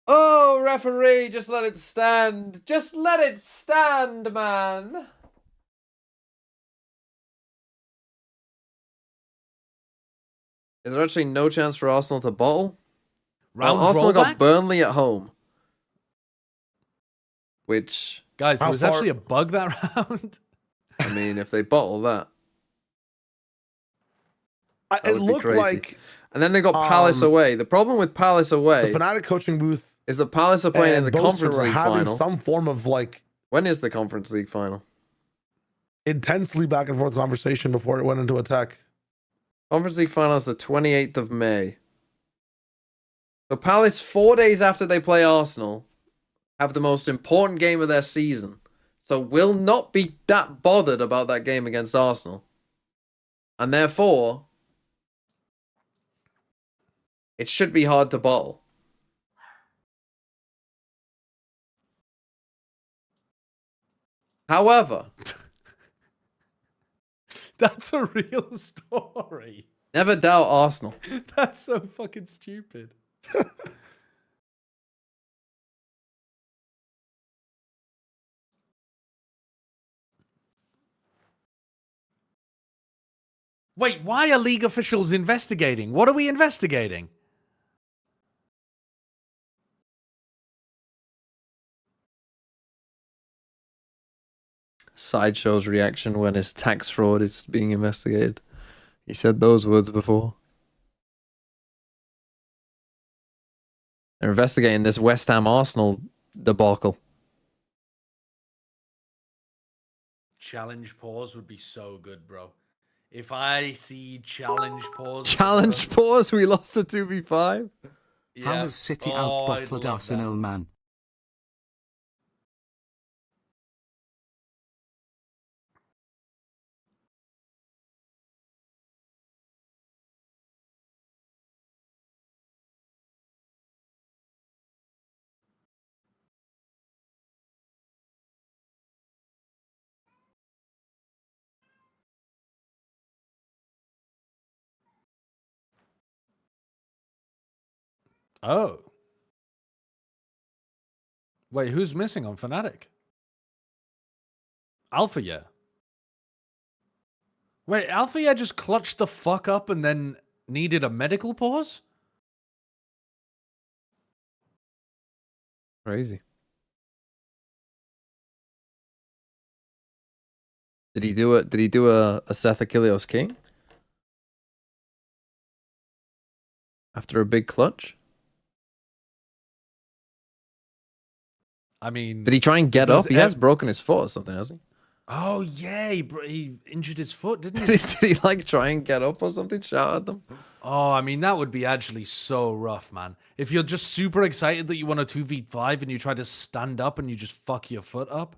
Oh, referee, just let it stand. Just let it stand, man. Is there actually no chance for Arsenal to bottle? Well, Round Arsenal got rollback? Burnley at home. Which... Guys, there was actually a bug that round. I mean, if they bottle that... that It would be looked crazy. like... And then they got Palace away. The problem with Palace away... The Fnatic coaching booth... is that Palace are playing in the Boaster Conference were League having final. some form of like... When is the Conference League final? Intensely back and forth conversation before it went into attack. Conference League final is the 28th of May. So Palace, 4 days after they play Arsenal, have the most important game of their season. So will not be that bothered about that game against Arsenal. And therefore, it should be hard to bottle. However, That's a real story. never doubt Arsenal. That's so fucking stupid. Wait, why are league officials investigating? What are we investigating? Sideshow's reaction when his tax fraud is being investigated. He said those words before. They're investigating this West Ham Arsenal debacle. Challenge pause would be so good, bro. If I see challenge pause... Challenge pause, we lost the 2v5. How has City I'd out-bottled love Arsenal, man? Oh. Wait, who's missing on Fnatic? Alpha, yeah. Wait, Alpha, yeah, just clutched the fuck up and then needed a medical pause? Crazy. Did he do a Seth Achilleos King? After a big clutch? I mean... Did he try and get if it was up? He has broken his foot or something, hasn't Oh, yeah, he injured his foot, didn't he? he? Did he like try and get up or something? Shout at them? Oh, I mean, that would be actually so rough, man. If you're just super excited that you want a 2v5 and you try to stand up and you just fuck your foot up,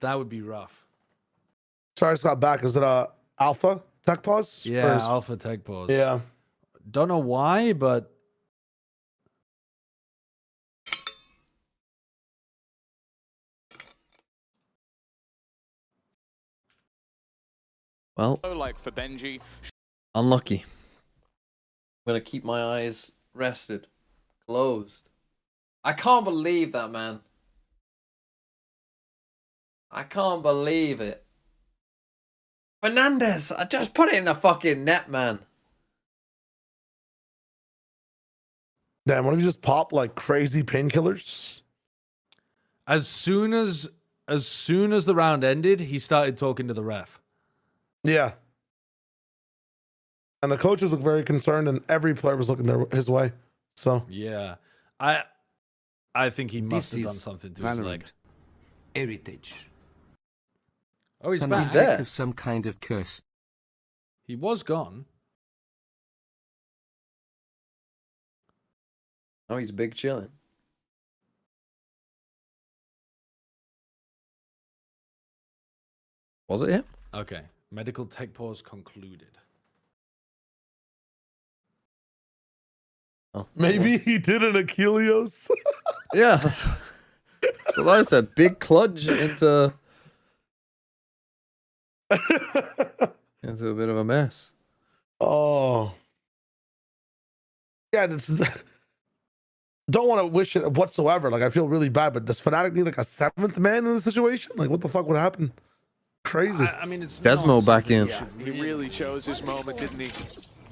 that would be rough. Sorry, I just got back. Is it Alpha tech pause? Yeah, Or is- Alpha tech pause. Yeah. Don't know why, but... Well, Like for Benji. unlucky. I'm gonna keep my eyes rested, closed. I can't believe that, man. I can't believe it. Fernandez, I just put it in the fucking net, man. Damn, what if you just pop like crazy painkillers? As soon as the round ended, he started talking to the ref. Yeah. And the coaches look very concerned, and every player was looking his way. So Yeah. I think he must This have done is something to his leg. heritage. Oh, he's Fnatic back. there. is some kind of curse. He was gone. Oh, he's big chilling. Was it him? Okay. Medical tech pause concluded. Oh, Maybe he did an Achilles. Yeah, that's what I said. Big clutch into a bit of a mess. Oh. Yeah, don't want to wish it whatsoever. Like, I feel really bad, but does Fnatic need like a 7th man in the situation? Like, what the fuck would happen? Crazy. I mean, it's Desmo not back something in. you should He really chose his moment, didn't he?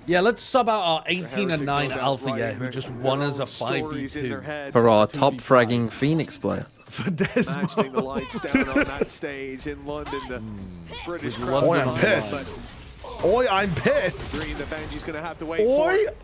Yeah, let's sub out our 18 and 9 Heretics Alpha, writing yeah, who their- just their won as a own stories in their 5v2. head. For our 2v5. top fragging Phoenix player. For Desmo. Imagining the lights down on that stage in London, the British crowd. Boy, I'm behind pissed. them, Oi, I'm pissed. but Green, the Benji's going to have to wait for Oi, it.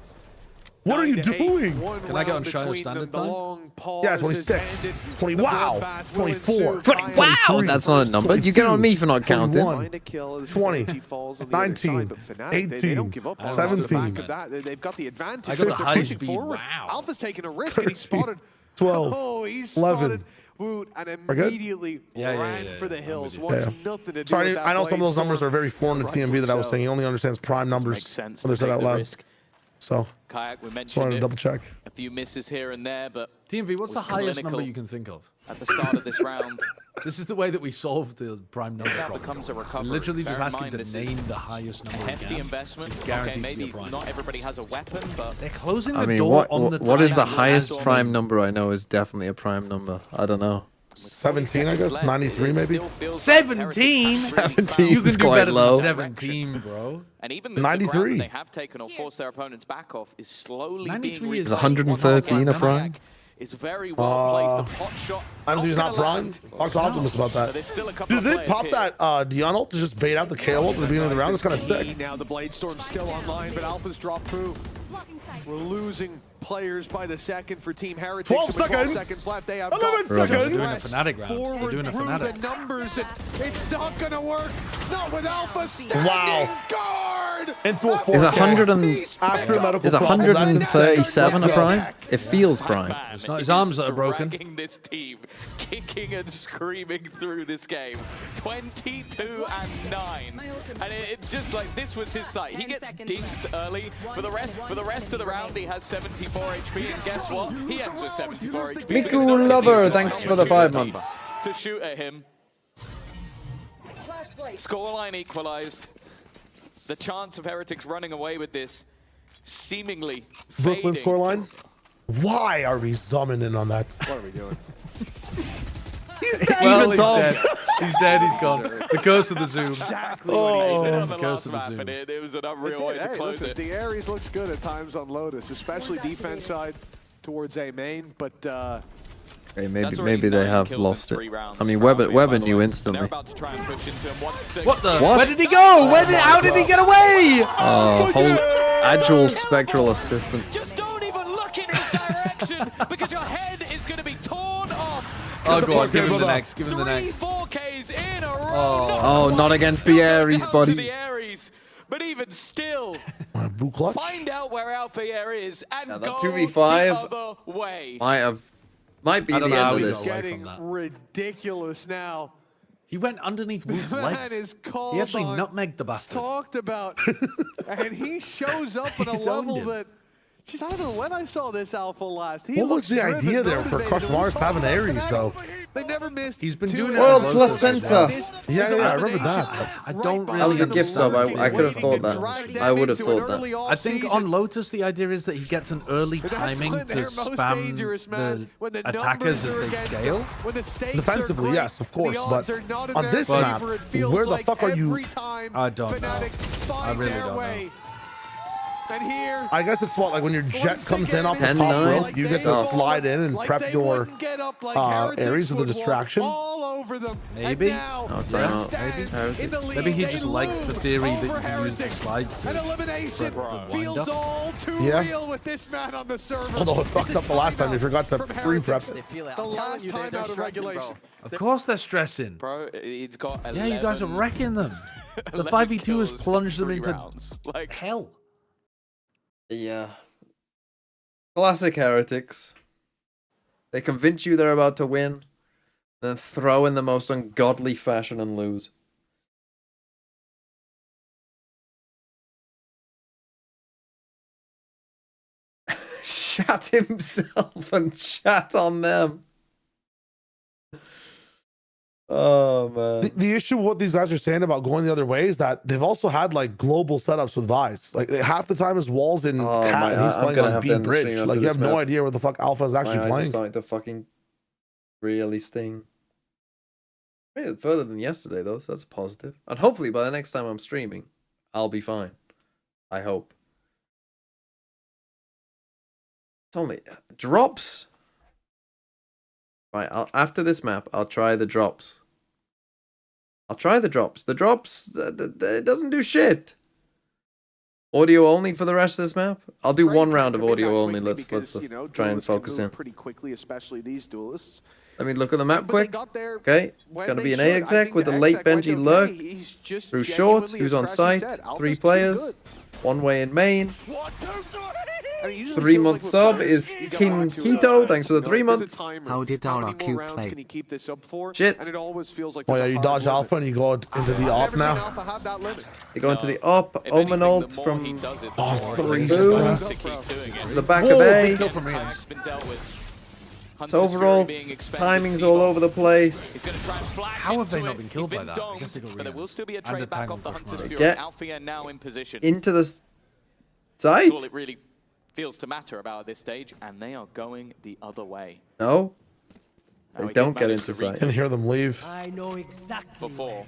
what are you 9 to 8, doing? one Can I get on round China between standard them. The time? long pause Yeah, has 26. ended. 20, The wow. bloodbath will 24. ensue. 20, wow, 23, that's not a number. You get on me for not counting. 21, Find a kill as 20, Benji falls on the other 19, side, but Fnatic, they don't give up on 18, us. Off the back 17. of that, they've got the advantage. I got the They're high pushing speed, forward. wow. Alpha's taking a risk, and he 13, spotted 12, Oh, he 11. spotted Woot and We're good? immediately Yeah, ran for the I'm hills. with you. Wants Yeah. nothing to do Sorry, with that I know some of those blade numbers are storm. very foreign to TMV that I was saying. He only understands prime numbers Makes sense when to they're said take out the loud. risk. So, Kayak, we just mentioned wanted to it. double check. A few misses here and there, but TMV, what's the was highest clinical number you can think of? at the start of this round. This is the way that we solved the prime number That problem. becomes a recovery. Literally just Bear in ask him mind, to this is name the highest A number hefty again. investment. It's Okay, guaranteed to be a maybe prime. not everybody has a weapon, but They're closing the I mean, door on the what is the time highest as prime we- number I know is definitely a prime number. I don't know. 17, I guess. 93, maybe. 17? 17 You can is do quite better low. than 17, bro. And even the 93. ground that they have taken or forced their opponents back off is slowly 93 being is Is 113 a prime? Is very well placed. A pot shot. I'm he's not prime. Talk to Optimus about But that. there's still a couple Did of they players pop here. that Dion ult to just bait out the KO ult at the beginning of the round? That's kind of sick. Now the blade storm's still online, but Alpha's dropped through. We're losing players by the second for Team Heretics. 12 and with 12 seconds. seconds left. They have 11 got seconds. We're doing a press Fnatic round. We're forward doing a through Fnatic. the numbers, and it's not going to work. Not with Alpha standing Wow. guard. Into a 4K. Is 100 and After a medical is problem. 137 a Let's go. prime? It feels prime. Man It's not his is arms that are broken. dragging this team, kicking and screaming through this game. 22 and 9, and it just like this was his sight. He gets dinked early. For the rest of the round, he has 74 HP, and guess what? He ends with 74 HP. Miku because no one Lover, gets thanks for the 5 months. to shoot at him. Scoreline equalized. The chance of Heretics running away with this seemingly Brooklyn fading. scoreline. Why are we zooming in on that? What are we doing? Well, Even he's Tom. dead. He's dead, he's gone. The curse of the Zoom. Exactly He what did he on the Curse last of the map, Zoom. and it was an unreal did. way to Hey, close listen, it. the Ares looks good at times on Lotus, especially defense side towards A main, but Okay, That's already maybe they 9 have kills in lost 3 it. rounds I mean, for Alpha, by Weber the knew way. They're instantly. about to try and push into him. 1-6. What the? What? Where did he go? How did he get away? Oh, whole agile spectral assistant. Just don't even look in his direction because your head is going to be torn off. Oh, go on, fuck, give him the brother? next, give him the 3 next. 4Ks in a row. Oh, not against the Ares, To the buddy. Ares. But even still, Boot clutch. find out where Alpha Air is and Yeah, go that 2v5 the other way. Might be I the don't know end how of he this. got away getting from that. ridiculous now. He went underneath Wood's Man legs. is called He actually on, nutmegged the bastard. talked about, and he shows up at a He's owned level him. that, geez, I don't know when I saw this Alpha last. He What was looks the driven, idea there for motivated, Crush and Mars we having talked about Ares, Fnatic. though? They never missed. He's been 2 doing it World on Lotus as placenta. well. This Yeah, is a I remember combination that. I right don't behind That was a really them, gift sub. waiting I could have to thought drag that. them I would have into an thought that. early I think off-season. on Lotus the idea is that he gets an early But that's timing when to they're most spam dangerous, man. When the the attackers numbers as are they against scale. them, when the stakes Defensively, are great, yes, of course, the odds but are not in on their this favor. map, It feels where the like fuck are you- every time I don't know. Fnatic I find really their don't know. way. And here, I guess it's what, like when your jet comes in off the 10-9? top rope, you get to Oh. slide in and prep your areas with a distraction. all over them. Maybe. And now Oh, they timeout. stand in the lead. Maybe he They just likes the loom theory that you over can use the Heretics. slide An to elimination wind feels up. all too Yeah. real with this man on the server. Although it fucked up the last time, they forgot to pre-prep Heretics. it. feel it. The I'm telling last you, they're time out of stressing, bro. regulation. Of course they're stressing. Bro, it's got 11, Yeah, you guys are wrecking them. The 11 5v2 has kills plunged them in into 3 rounds. Like, hell. Yeah. Classic Heretics. They convince you they're about to win, then throw in the most ungodly fashion and lose. Shat himself and chat on them. Oh man. The issue with what these guys are saying about going the other way is that they've also had like global setups with Vice. Like half the time his walls in Cat and he's I'm playing gonna on have B to end the stream Bridge. after Like you this have no map. idea where the fuck Alpha is actually My eyes are playing. starting to fucking really sting. Made it further than yesterday though, so that's positive. And hopefully by the next time I'm streaming, I'll be fine. I hope. Tell me, drops. Right, after this map, I'll try the drops. I'll try the drops. The drops, it doesn't do shit. Audio only for the rest of this map. I'll do one round of audio only. Let's try and focus in. Pretty quickly, especially these duelists. Let me look at the map But they quick. got there Okay, it's when going to they be an should. I A-exec think with a the late exec went Benji okay. lurk. He's just Through short, genuinely, who's as on Crashy site, said, Alpha's 3 too players, good. 1 way in main. I mean, usually 3 feels month like with sub players, is you gotta King lock to, Keto. Thanks for the 3 there's a months. timer. How did How our many more Q rounds play? can he keep this up for? Shit. And it always feels like Oh there's yeah, a you hard dodge limit. Alpha and you go into the I've off never seen now. Alpha have that limit. They go into the up, if Omen anything, ult the more from he does it, Oh, the more three he boom. to keep doing it. the back Whoa, of A. big kill from Ian. It's been dealt with. It's Hunter's overall, Fury being expended, timing's all Seagull. over the place. He's going to try and flash How have they into not it. been killed He's by been that? I guess they domed, got but there Rian. will still be a And trade a back Tangle off the push Hunter's mark. Fury. Get Althea now in position. Into the That's site? all it really feels to matter about at this stage, and they are going the other way. No. Now They he don't did get manage into to site. I can hear them leave. I know exactly before.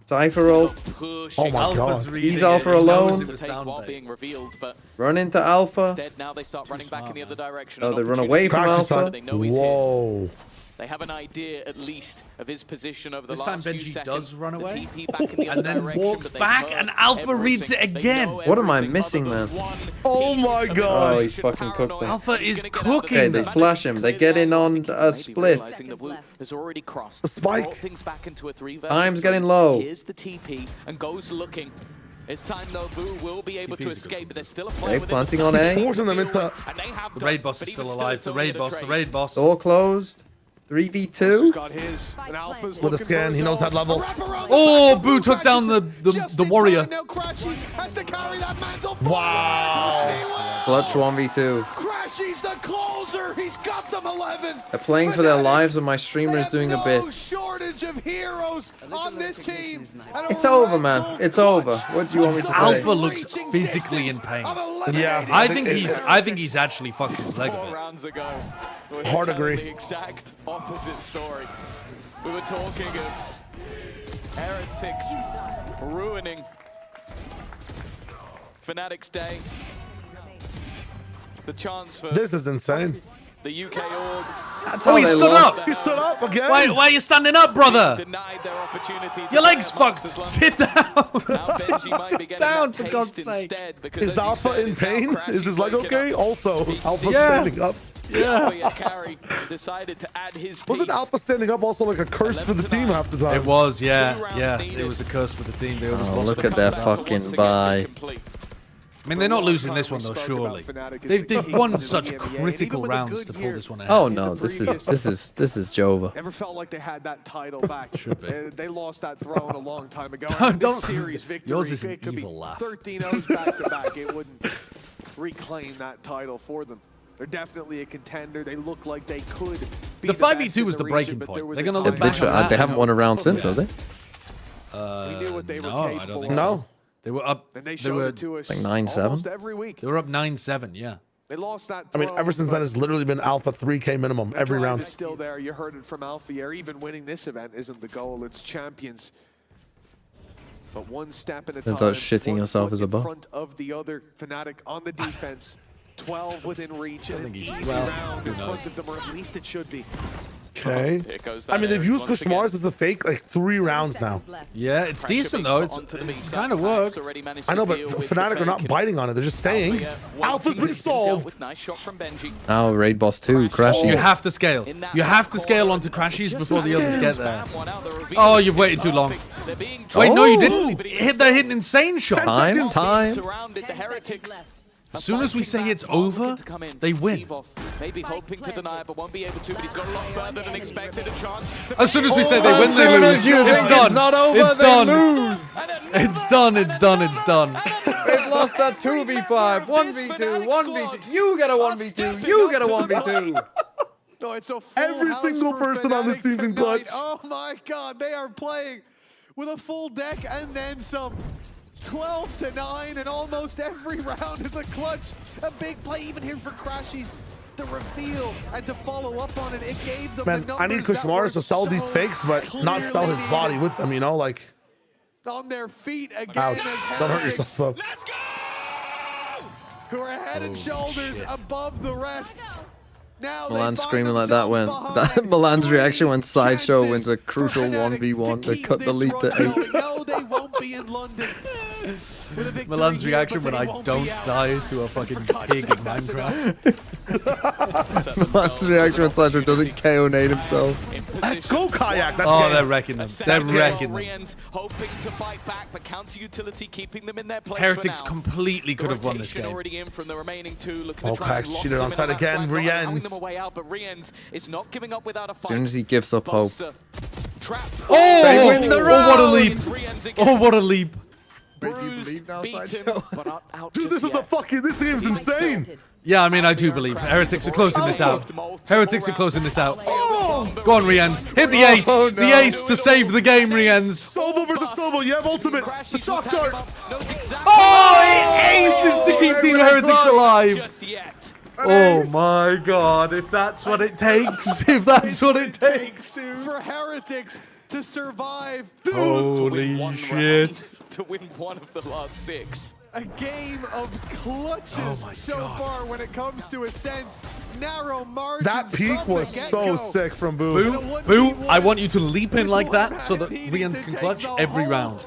Cypher ult. Pushing Oh my Alpha's god. reading He's it. Alpha He knows alone. it to was take sound while bait. being revealed, but Run into Alpha. instead now they start running back in the other direction. Oh, An they run away from opportunity Crash is Alpha. on. They know he's here. Whoa. They have an idea, at least, of his position over the This time last few Benji seconds. does run The away. TP back in the And other then direction, walks but they back, know and Alpha everything. reads it They again. know What am I everything missing, other man? than one Oh piece my of God. Oh, he's information fucking cooked paranoia. them. Alpha He's is gonna get out of cooking Okay, there. they flash him. They get in on a split. Realizing the Wu has already crossed. The spike. Brought things back into a 3 versus Time's 3. getting low. Here's the TP and goes looking. It's time though. Wu will be able TP's to a good escape, one. but there's still a player Okay, within the planting on side. A. Forcing them into. And they have The done, raid boss but is still even alive. it's The only raid a boss. The trade. raid boss. Door closed. 3v2. Got his. And Alpha's With a looking scan, for he knows his that level. own. A wrap around the Oh, back. Boo took down the Just the in warrior. time. Now Crashies has to carry that mantle. Wow. Clutch 1v2. Crashies the closer. He's got them 11. They're playing for their Fnatic, lives, and my streamer is doing a bit. no shortage of heroes on this team. And a It's over, Red man. Bull It's over. clutch. What do you want me to say? Alpha looks physically in pain. Yeah. I think he's actually fucked his leg a 4 bit. rounds ago. We were Hard telling agree. The exact opposite story. We were talking of Heretics ruining Fnatic's day. The chance for This is insane. the UK org That's Oh, how he they stood lost. up. You stood up again? Why are you standing up, brother? denied their opportunity. to Your play leg's at fucked. Masters London. Sit down. Now Benji might be Sit getting down, that for taste God's sake. instead, because Is as you Alpha said, in it's now pain? Crashies Is his leg waking okay? up. Also, He's Alpha Yeah. standing up. Alpha carry decided to add his piece. Wasn't Alpha standing up also like a curse for the team half the time? It was, yeah, 2 rounds yeah. needed. It was a curse for the team. They almost Oh, lost look the at their match. fucking bye. I mean, they're not losing this one though, surely. They've won such critical rounds to pull this one out. Oh no, this is Jova. Never felt like they had that title back. Should be. They lost that throne a long time ago. Don't- And this don't- series victory, yours is an it could be evil laugh. 13-0 back to back. It wouldn't reclaim that title for them. They're definitely a contender. They look like they could be The best 5v2 in was the region, breaking but point. there was They're a gonna look time back when on that. They haven't won a round since, have they? we knew what they were No, I capable don't think of. so. They were up. And they They showed were it to us like 9-7? almost every week. They were up 9-7. Yeah. They lost that I mean, throne, ever since then, but it's literally been Alpha 3K minimum every drive round. is still there. You heard it from Alpha. Even winning this event isn't the goal. It's champions. But one step at a Turns time. out shitting yourself is a in bow. front of the other Fnatic on the defense. 12 within reach. And an easy well, round in front of them, or at least it should be. Okay. I mean, they've used Kushmars as a fake like 3 rounds now. Yeah, it's decent though. It's kind of worked. I know, but Fnatic are not biting on it. They're just staying. Alpha's been solved. Nice shot from Benji. Now Raid Boss 2, Crashy. You have to scale. You have to scale onto Crashies before the others get there. Oh, you've waited too long. Wait, no, you didn't. They hit an insane shot. Time. Surrounded the Heretics. As soon as we say it's over, they win. Maybe hoping to deny it, but won't be able to. But he's got a lot further than expected. A chance. As soon as we say they win, they lose. It's done. It's done. It's done. It's done. It's done. They've lost that 2v5, 1v2, 1v2. You get a 1v2. You get a 1v2. No, it's a full Every house single for person on this Fnatic team can tonight. clutch. Oh my God, they are playing with a full deck and then some. 12 to 9, and almost every round is a clutch. A big play even here for Crashies. The reveal and to follow up on it, it gave them Man, the I need Kushmars to sell these fakes, but not sell his body with them, you know, like. On their feet again. Ouch. As Don't hurt Heretics, yourself, though. let's go! Who are head and shoulders above the rest. Now Milan screaming like that when Milan's reaction when Sideshow wins a crucial 1v1 to cut the lead to 8. No, they won't be in London. Milan's reaction when I don't die to a fucking pig in Minecraft. Milan's reaction when Sideshow doesn't KO nade himself. Let's go, Kayak. That's Oh, game. they're wrecking them. They're wrecking them. Rians hoping to fight back, but counter utility keeping them in their place. Heretics for now. completely could have won this game. Already in from the remaining 2, looking to Okay, try and lock cheated them on in side that again. front line, allowing Rians. them a way out, but Rians is not giving up without a fight. As soon as he gives up hope. Bolster trapped. Oh, they win the round. Oh, what a leap. Oh, what a leap. Bruised, beaten, but not out Dude, just this is a yet. fucking. This game's insane. Yeah, I mean, I do believe. Heretics are closing this out. Heretics are closing this out. Go on, Rians. Hit the ace. Oh, no. The ace to save the game, Rians. Solo versus solo. You have ultimate. The shock dart. Oh, he aces to keep Team Heretics alive. Just yet. Oh my God, if that's what it takes. If that's what it takes. For Heretics to survive. Holy shit. To win one of the last 6. A game of clutches so far when it comes to Ascent. Narrow margins. That peak from was the so get-go. sick from Boo. Boo, I want you to leap in like that so that Rians can clutch every round.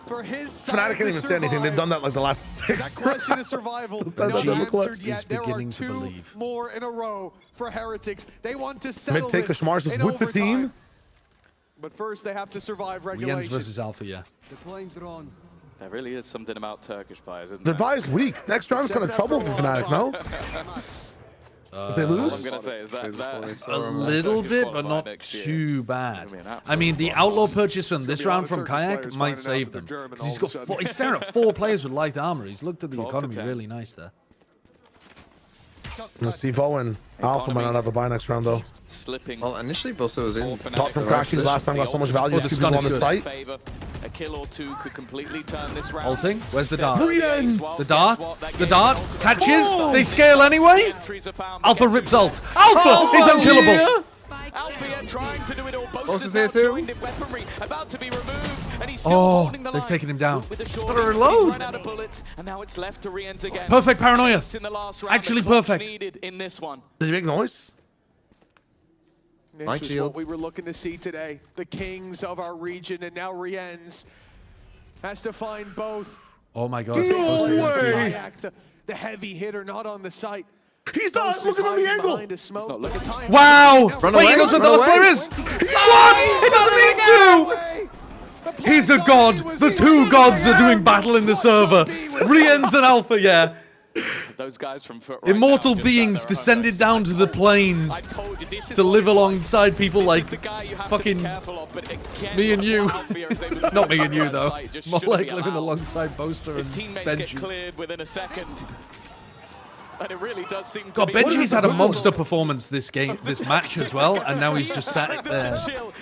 For his Fnatic can't even say anything. They've done that like the last 6 That question of survival That's not double clutch. answered yet. There are beginning to 2 believe. more in a row for Heretics. They want to settle Mid-take this Kushmars is in with the overtime. team. But first they have to survive Rians regulation. versus Alpha, yeah. There really is something about Turkish buyers, isn't Their there? buy is weak. Next round is kind of trouble for Fnatic, no? If they All I'm lose? gonna say is that A little bit, but not too bad. I mean, the outlaw purchase from this round from Kayak might save them. Because he's got he's staring at 4 players with light armor. He's looked at the economy really nice there. Sivo and Alpha might not have a buy next round, though. Slipping. Well, initially Buster was in. Talk from Crashies last time got so much value. the 2 stun people on is the good. site. A kill or 2 could completely turn this round. Ulting? Where's the dart? Rians! The dart? The dart? Catches? They scale anyway? Alpha rips ult. Alpha is unkillable! Althea trying to do it all. Both is here too. Weaponry about to be removed, and he's still Oh, holding the they've line. taken him down. With the short Gotta range, reload. he's run out of bullets, and now it's left to Rians again. Perfect paranoia. In the last round, Actually the clutch perfect. needed in this one. Did he make noise? This Night is shield. what we were looking to see today. The kings of our region, and now Riens has to find both. Oh my God. No way! Kayak, the heavy hitter, not on the site. He's not Boasters looking on the hiding angle. behind a smoke, but the time- Wow! Now, Run Wait, away, he knows what the run last player away. is! What? He doesn't need to! He's a god. The 2 gods are doing battle in the server. Rians and Alpha, yeah. Those guys from Foot Immortal now just sat beings there at home descended like, down to the plane I told you, this is to what live it's like. alongside people This like is the guy you have to fucking be careful of, but again, me and you. Althea is able to Not me do and you that though. sight, just More shouldn't like be living allowed. alongside Boaster His and teammates get Benji. cleared within a second. And it really does seem to God, be... Benji's had a monster performance this game, this match as well, and now he's just sat there.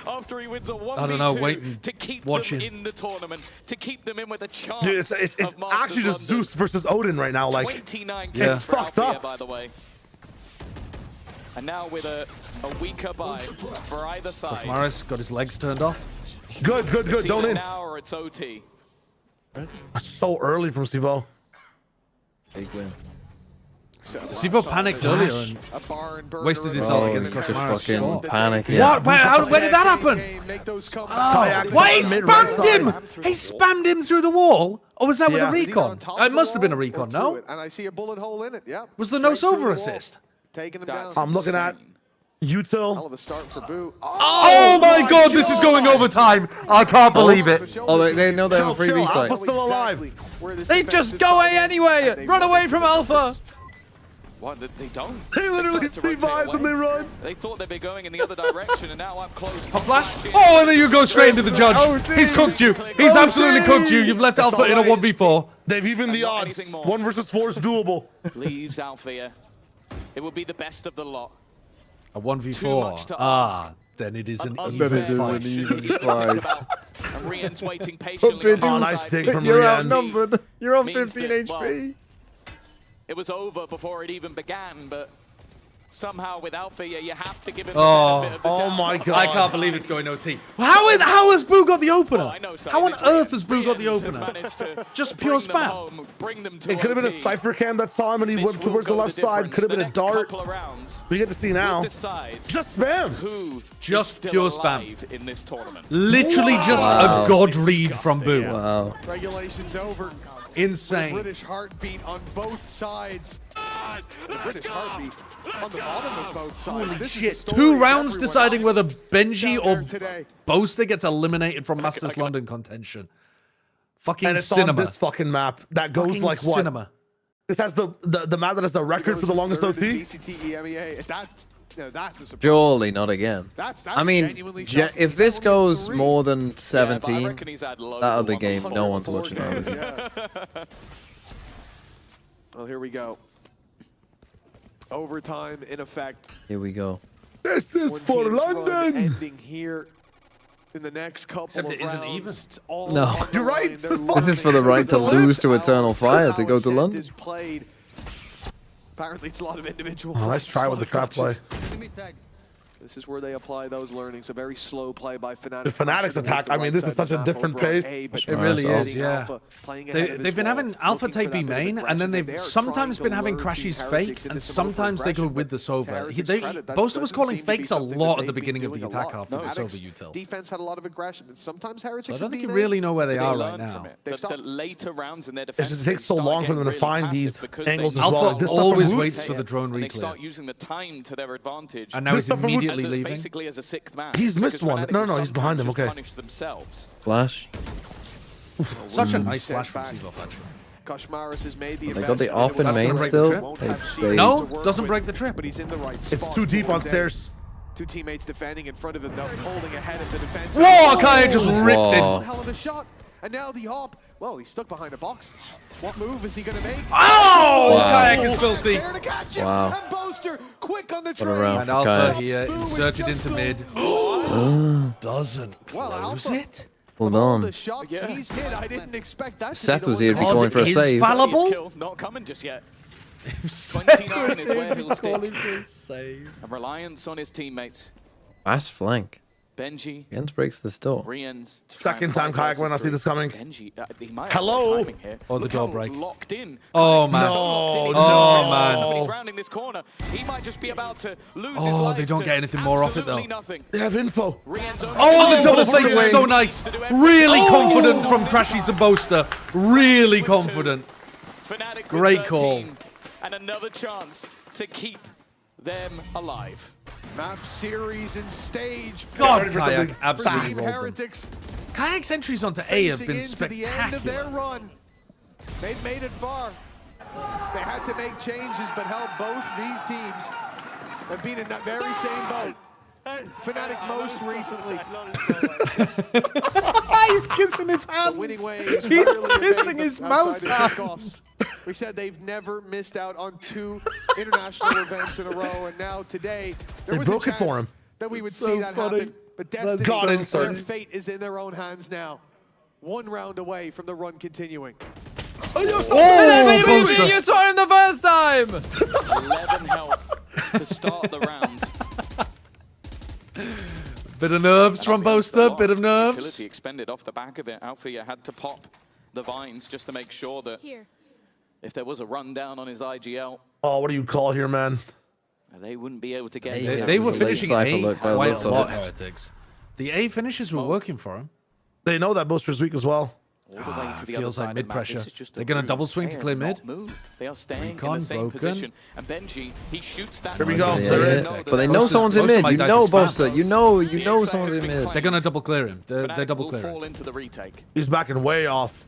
After he wins a I don't know, 1v2 waiting, to keep watching. them in the tournament, to keep them in with a chance. Dude, it's of Masters actually just London. Zeus versus Odin right now. Like, 29 Yeah. kills It's for fucked Althea, up. by the way. And now with a weaker buy for either side. Maris got his legs turned off. Good. It's Don't either in. now or it's OT. So early from Sivo. Big win. Sivo panicked earlier and wasted his ult against Just Koshimara. fucking panic. Yeah. What? Where did that happen? Why he spammed him? He spammed him through the wall? Or was that with a recon? It must have been a recon, no? And I see a bullet hole in it. Yeah. Was there no Sova assist? Taking them down. I'm looking at Util. Hell of a start for Boo. Oh my god, this is going overtime. I can't believe it. Oh, they know they have a free reset. Alpha's still alive. They just go away anyway. Run away from Alpha. What? They don't. They literally survive and they run. They thought they'd be going in the other direction, and now up close. Hot flash. Oh, and then you go straight into the judge. He's cooked you. He's absolutely cooked you. You've left Alpha in a 1v4. They've evened the odds. 1 versus 4 is doable. Leaves Althea. It would be the best of the lot. A 1v4. Ah, then it is an even fight. And Rian's waiting patiently. Oh, nice dig from You're Rian. outnumbered. You're on Means 15 that, HP. It was over before it even began, but somehow with Althea, you have to give him the benefit of the doubt. My god. I can't believe it's going OT. How has Boo got the opener? I know, so How on it's earth has Boo got the Rian's has opener? managed to Just pure bring them spam. home, bring them to It could have been a OT. Cypher cam that saw him and he This went will towards the go left side. difference. Could have been The a next dart. couple of rounds We get to see now. will decide Just spam. who Just is still pure spam. alive in this tournament. Literally just a god read from Boo. Wow. Regulations over. Insane. British heartbeat on both sides. The British heartbeat on the bottom of both sides. Holy This is shit. a story 2 rounds everyone deciding else whether Benji down there or today. Boaster gets eliminated from Masters London contention. Fucking And it's cinema. on this fucking map that goes Fucking like what? cinema. This has the map that has the record for the longest OT. DCT EMEA. That's a surprise. Surely not again. That's I mean, genuinely shocking. if this goes more than Yeah, but I 17, reckon he's had loads that of other game, no one's 1v4 watching that. games. Is it? Yeah. Well, here we go. Overtime in effect. Here we go. This is One for team's run London. ending here in the next couple Except of it isn't rounds. even. It's all No. on the You're right. line. They're This is for the learning right to as lose to how Eternal Fire to go to Ascent London. is played. Apparently, it's a lot of individual. Oh, let's fights, try a with the lot of trap play. touches. This is where they apply those learnings. A very slow play by Fnatic. The Fnatic's attack, I mean, this is such a different pace. It really Nice. is, yeah. They've been having Alpha take B main, and then they've sometimes been having Crashy's fake, and sometimes they go with the Sova. Boaster was calling fakes a lot at the beginning of the attack half for the Sova util. Defense had a lot of aggression, and sometimes Heretics. So I don't think you really know where they are right learn now. from it. The later rounds in their It defense, just takes so long for them to find these angles as well. Alpha Like, this stuff from always Roots- waits for the drone and they start reclear. using the time to their advantage. And now This he's stuff from Roots- immediately leaving. Basically as a sixth man. He's missed because one. Fnatic No, will he's behind him, sometimes okay. just punish themselves. Flash. Such a nice flash from Sivo, actually. Koshmaris has made the They got the investment. off in That's gonna main break the still. trip. Won't They- have they- shields No, to work doesn't with, break the trip. But he's in the right It's spot too deep on towards stairs. Two teammates defending in front of him, though, holding ahead of the defense. Whoa, Kaya just ripped Whoa. it. Hell of a shot. And now the hop. Well, he's stuck behind a box. What move is he going to make? Oh, Wow. Kayak is filthy. There to catch him. Wow. And Boaster, quick on the What a train. round And for Alpha Kaya. here Boo is inserted just into mid. Doesn't Well, close Alpha. it. Hold Of all on. the shots he's hit, I didn't expect that. Seth to be was the here one to be going for a is save. fallible? Kill not coming just yet. Seth 29 was is here where he'll stick. calling for a save. And reliance on his teammates. Fast flank. Benji, Jens breaks the door. Rian's. Second time Kayak when I see this coming. Benji, he might Hello? have timing here. Oh, the Look door how break. Locked in. Oh, Kayak's man. so locked in, he No, doesn't no. know somebody's rounding this corner. He might just be about to lose his Oh, life they don't to get anything more off it, though. absolutely nothing. They have info. Rian's only Oh, the got double one face way is so nice. to do everything. Really Oh! confident from Crashy to Boaster. Really confident. Fnatic Great with call. 13, and another chance to keep them alive. Map series and stage. God, pick Kayak for absolutely Team rolled them. Heretics. Kayak's entries onto A have Facing been into the end of their spectacular. run. They've made it far. They had to make changes, but held both these teams have been in that very same boat. Fnatic most recently. He's kissing his hands. Winning ways He's rarely kissing evade his them mouse outside of hands. kickoffs. We said they've never missed out on 2 international events in a row, and now today there They was a broke it for chance him. that we would It's see so that funny. happen. But That's Destiny, God their inserted. fate is in their own hands now. 1 round away from the run continuing. Oh, you saw him the first time! 11 health to start the round. Bit of nerves from Boaster, bit of nerves. Utility expended off the back of it. Alfia had to pop the vines just to make sure that if there was a rundown on his IGL, what do you call here, man? they wouldn't be able to get They were finishing A quite a lot, it. Heretics. The A finishes were working for him. They know that Boaster's weak as well. all the way to the Feels other like side of the map. mid-pressure. This is just a They're gonna ruse. double swing They to are clear not mid. moved. They are staying in Recon the same broken. position. And Benji, he shoots that. Here we go. But they know someone's in mid. You know, Boaster. You know someone's in mid. They're gonna double clear him. They're Fnatic double will clearing. fall into the retake. He's backing way off.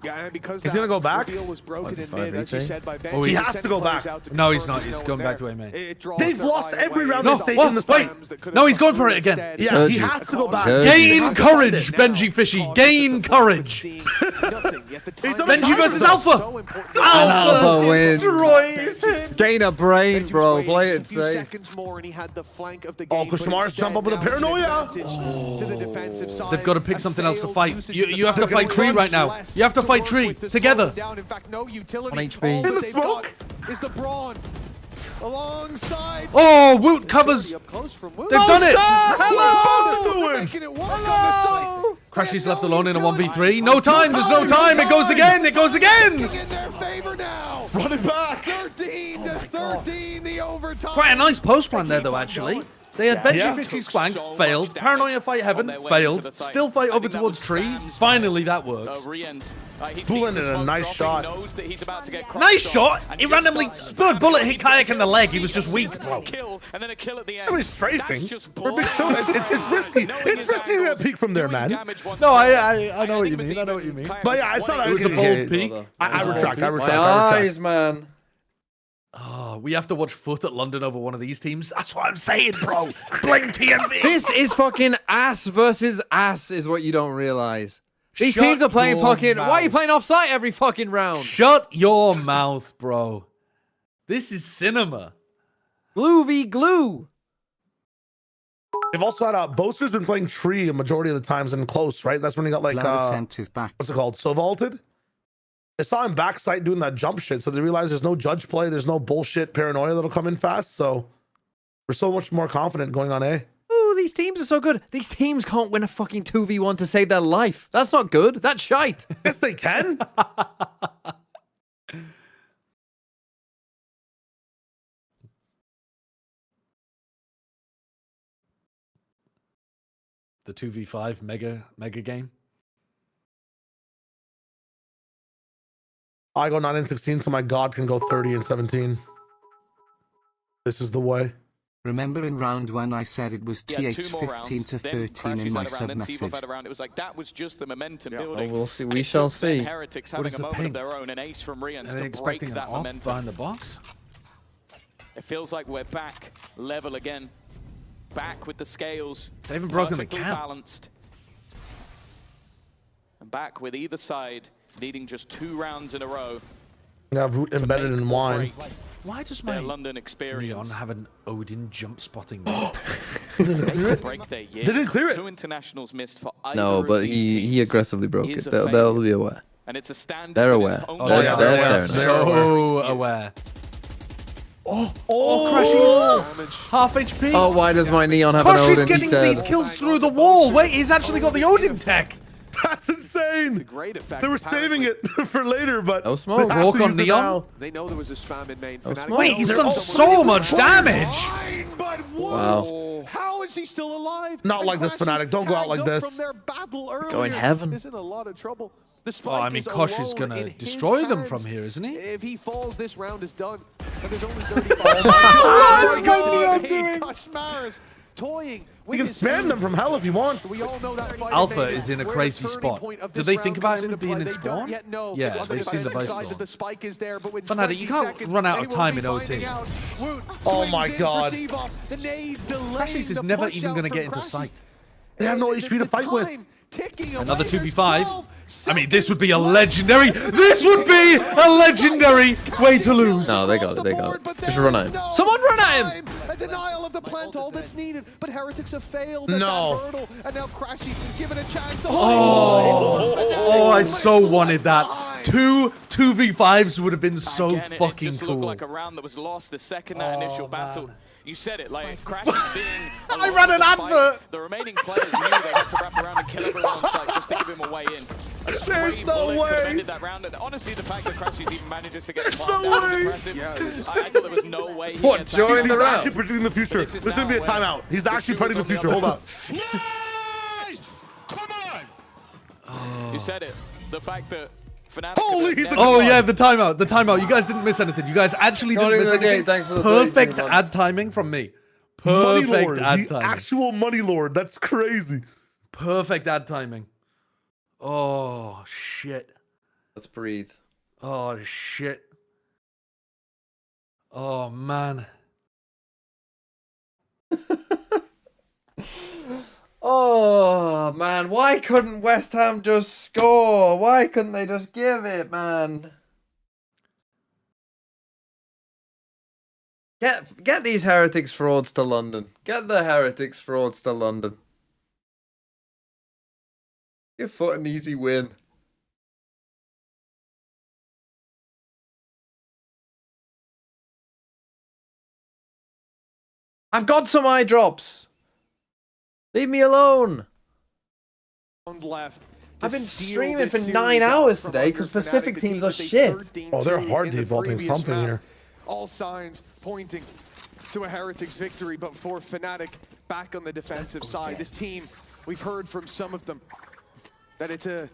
Yeah, and because He's gonna go back. reveal was broken in mid, as you said by Ben. Oh, he has to go back. No, he's not. He's going back to A main. They've lost every round No, they've taken the wait. site. No, he's going for it again. Yeah, he has to go back. Gain courage, Benji Fishy. Gain courage. Benji versus Alpha. Alpha wins. Destroys him. Gain a brain, bro. Play it safe. Seconds more, and he had the flank of the game. Christian Mars jump up with a paranoia. To the defensive side. They've got to pick something else to fight. You have to fight Tree right now. You have to fight Tree together. In fact, no utility. On HP. All In that the they've smoke. got is the Brawn alongside. Oh, Woot covers. Up close from Woot. They've done it. Hello. Making it work on the site. Crashy's left alone in a 1v3. No time. There's no time. It goes again. It goes again. In their favor now. Run it back. 13 to 13. The overtime. Quite a nice post plan there, though, actually. They had Benji Fishy's flank, failed. Paranoia fight Heaven, failed. Still fight over towards Tree. Finally, that works. Pulling in a nice shot. Nice shot. He randomly third bullet hit Kayak in the leg. He was just weak, bro. And then a kill at the I end. mean, strafing. For a big show, it's risky. It's risky to peek from there, man. No, I know what you mean. I know what you mean. But yeah, it's not. It was a bold peek. I retract. I retract. My eyes, man. Oh, we have to watch Foot at London over one of these teams. That's what I'm saying, bro. Blame TMV. This is fucking ass versus ass, is what you don't realize. These Shut teams are playing your fucking. mouth. Why are you playing off-site every fucking round? Shut your mouth, bro. This is cinema. Glue v glue. They've also had Boaster's been playing Tree a majority of the times and close, right? That's when he got like is back. what's it called? So vaulted. They saw him backside doing that jump shit, so they realized there's no judge play, there's no bullshit paranoia that'll come in fast. So we're so much more confident going on A. Ooh, these teams are so good. These teams can't win a fucking 2v1 to save their life. That's not good. That's shite. Yes, they can. The 2v5 mega game. I go 9 and 16, so my god can go 30 and 17. This is the way. Remember in round 1 I said it was He had TH 2 more rounds, 15 to then 13 Crashes in my had a round, then sub-message. Seavolf had a round. It was like that was just the momentum building. Oh, we'll see. And We it shall took then see. Heretics What having is a the moment ping? of their own, an ace from Rians Are they to break expecting an that op momentum. behind the box? It feels like we're back level again. Back with the scales. They haven't broken the perfectly cap. balanced. And back with either side leading just 2 rounds in a row. Yeah, root embedded in wine. Why does Their my London Leon experience have an Odin jump spotting? break their year. Didn't clear it. 2 internationals missed for either No, of but these he teams aggressively broke it. is a They'll failure. be aware. And it's a standard They're that is aware. only Oh, yeah, They're they're staring aware. at it. So aware. Oh, Crashy's half HP. Oh, why does my Neon have an Crashy's Odin? He getting said. these kills through the wall. Wait, he's actually got the Odin tech. That's insane. Great effect. They were saving it for later, but No smoke. they have Walk to on use it Neon. now. They know there was a spam in main. No Fnatic smoke. Wait, knows he's there's done someone so in much the damage. line, but whoa. Wow. How is he still alive? Not And like this, Crashes Fnatic. Don't go out like tagged up this. From their battle earlier. Going heaven. Is in a lot of trouble. The Oh, spike I mean, is Kosh is alone gonna in his destroy them hands. from here, isn't he? If he falls, this round is done. And there's only 35. What is going on, dude? Kosh Mars toying. We can spam them from hell if he wants. We all know that fight Alpha in main is in a where crazy the turning spot. point of Do this they round think about comes him into being play. in They don't spawn? yet know. Yeah, On they've seen the defensive base side spawn. that the spike is there, but with Fnatic, 20 you can't seconds, run out of they will time be in OT. finding out. Woot Oh swings my in for God. Seavolf. The nade delaying Crashes is the never push even out going to from get into Crashes. sight. They have no HP to fight with. Time ticking Another away. There's 2v5. 12 I mean, this would be a seconds legendary. This would be a legendary way to lose. No, they got it. They got it. Just run at him. Someone run at him! A denial of the plant, all that's needed. But Heretics have failed at No. that hurdle. And now Crashy's been given a chance. Oh, I so wanted that. 2v5s would have been so Again, it fucking just cool. looked like a round that was lost the second that initial battle. You said it, like Crash is being. I ran an advert. The remaining players knew they had to wrap around and kill everyone on site just to give him a way in. A stray bullet could have ended that round, and honestly, the fact that Crashies even manages to get the plant down is impressive. I thought there was no way he gets that. Join the round. He's actually predicting the future. This is gonna be a timeout. He's actually predicting the future. Hold up. Nice! Come on! You said it. The fact that Fnatic. Oh yeah, the timeout. The timeout. You guys didn't miss anything. You guys actually didn't miss anything. Thanks for the Perfect ad timing from me. Perfect Money Lord, ad the timing. actual Money Lord. That's crazy. Perfect ad timing. Oh shit. Let's breathe. Oh shit. Oh man. Oh man, why couldn't West Ham just score? Why couldn't they just give it, man? Get these heretics frauds to London. Get the heretics frauds to London. Give Foot an easy win. I've got some eye drops. Leave me alone. Left. I've been streaming for 9 hours today because Pacific teams are shit. Oh, they're hard defaulting something here. All signs pointing to a Heretics victory, but for Fnatic back on the defensive side. This team, we've heard from some of them that it's well,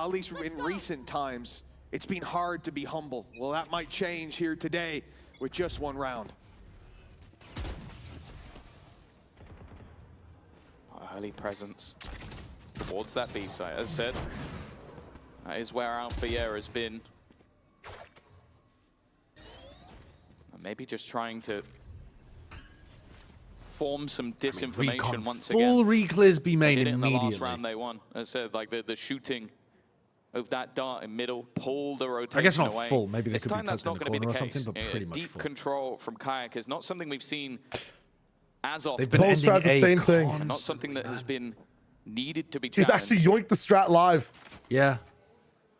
at least in recent times, it's been hard to be humble. Well, that might change here today with just one round. Early presence towards that B site, as said. That is where Alphayer has been. Maybe just trying to form some disinformation once again. Full reclears B main They did it in the immediately. last round they won. As I said, like the shooting of that dart in middle, pull the rotation I guess not away. full. Maybe they This could be time that's tucked not in the going to be corner the or something, case. but pretty much Deep full. control from Kayak is not something we've seen as often. They've been Both ending strats the same thing. And not something that has been needed to be She's challenged. actually yoinked the strat live. Yeah.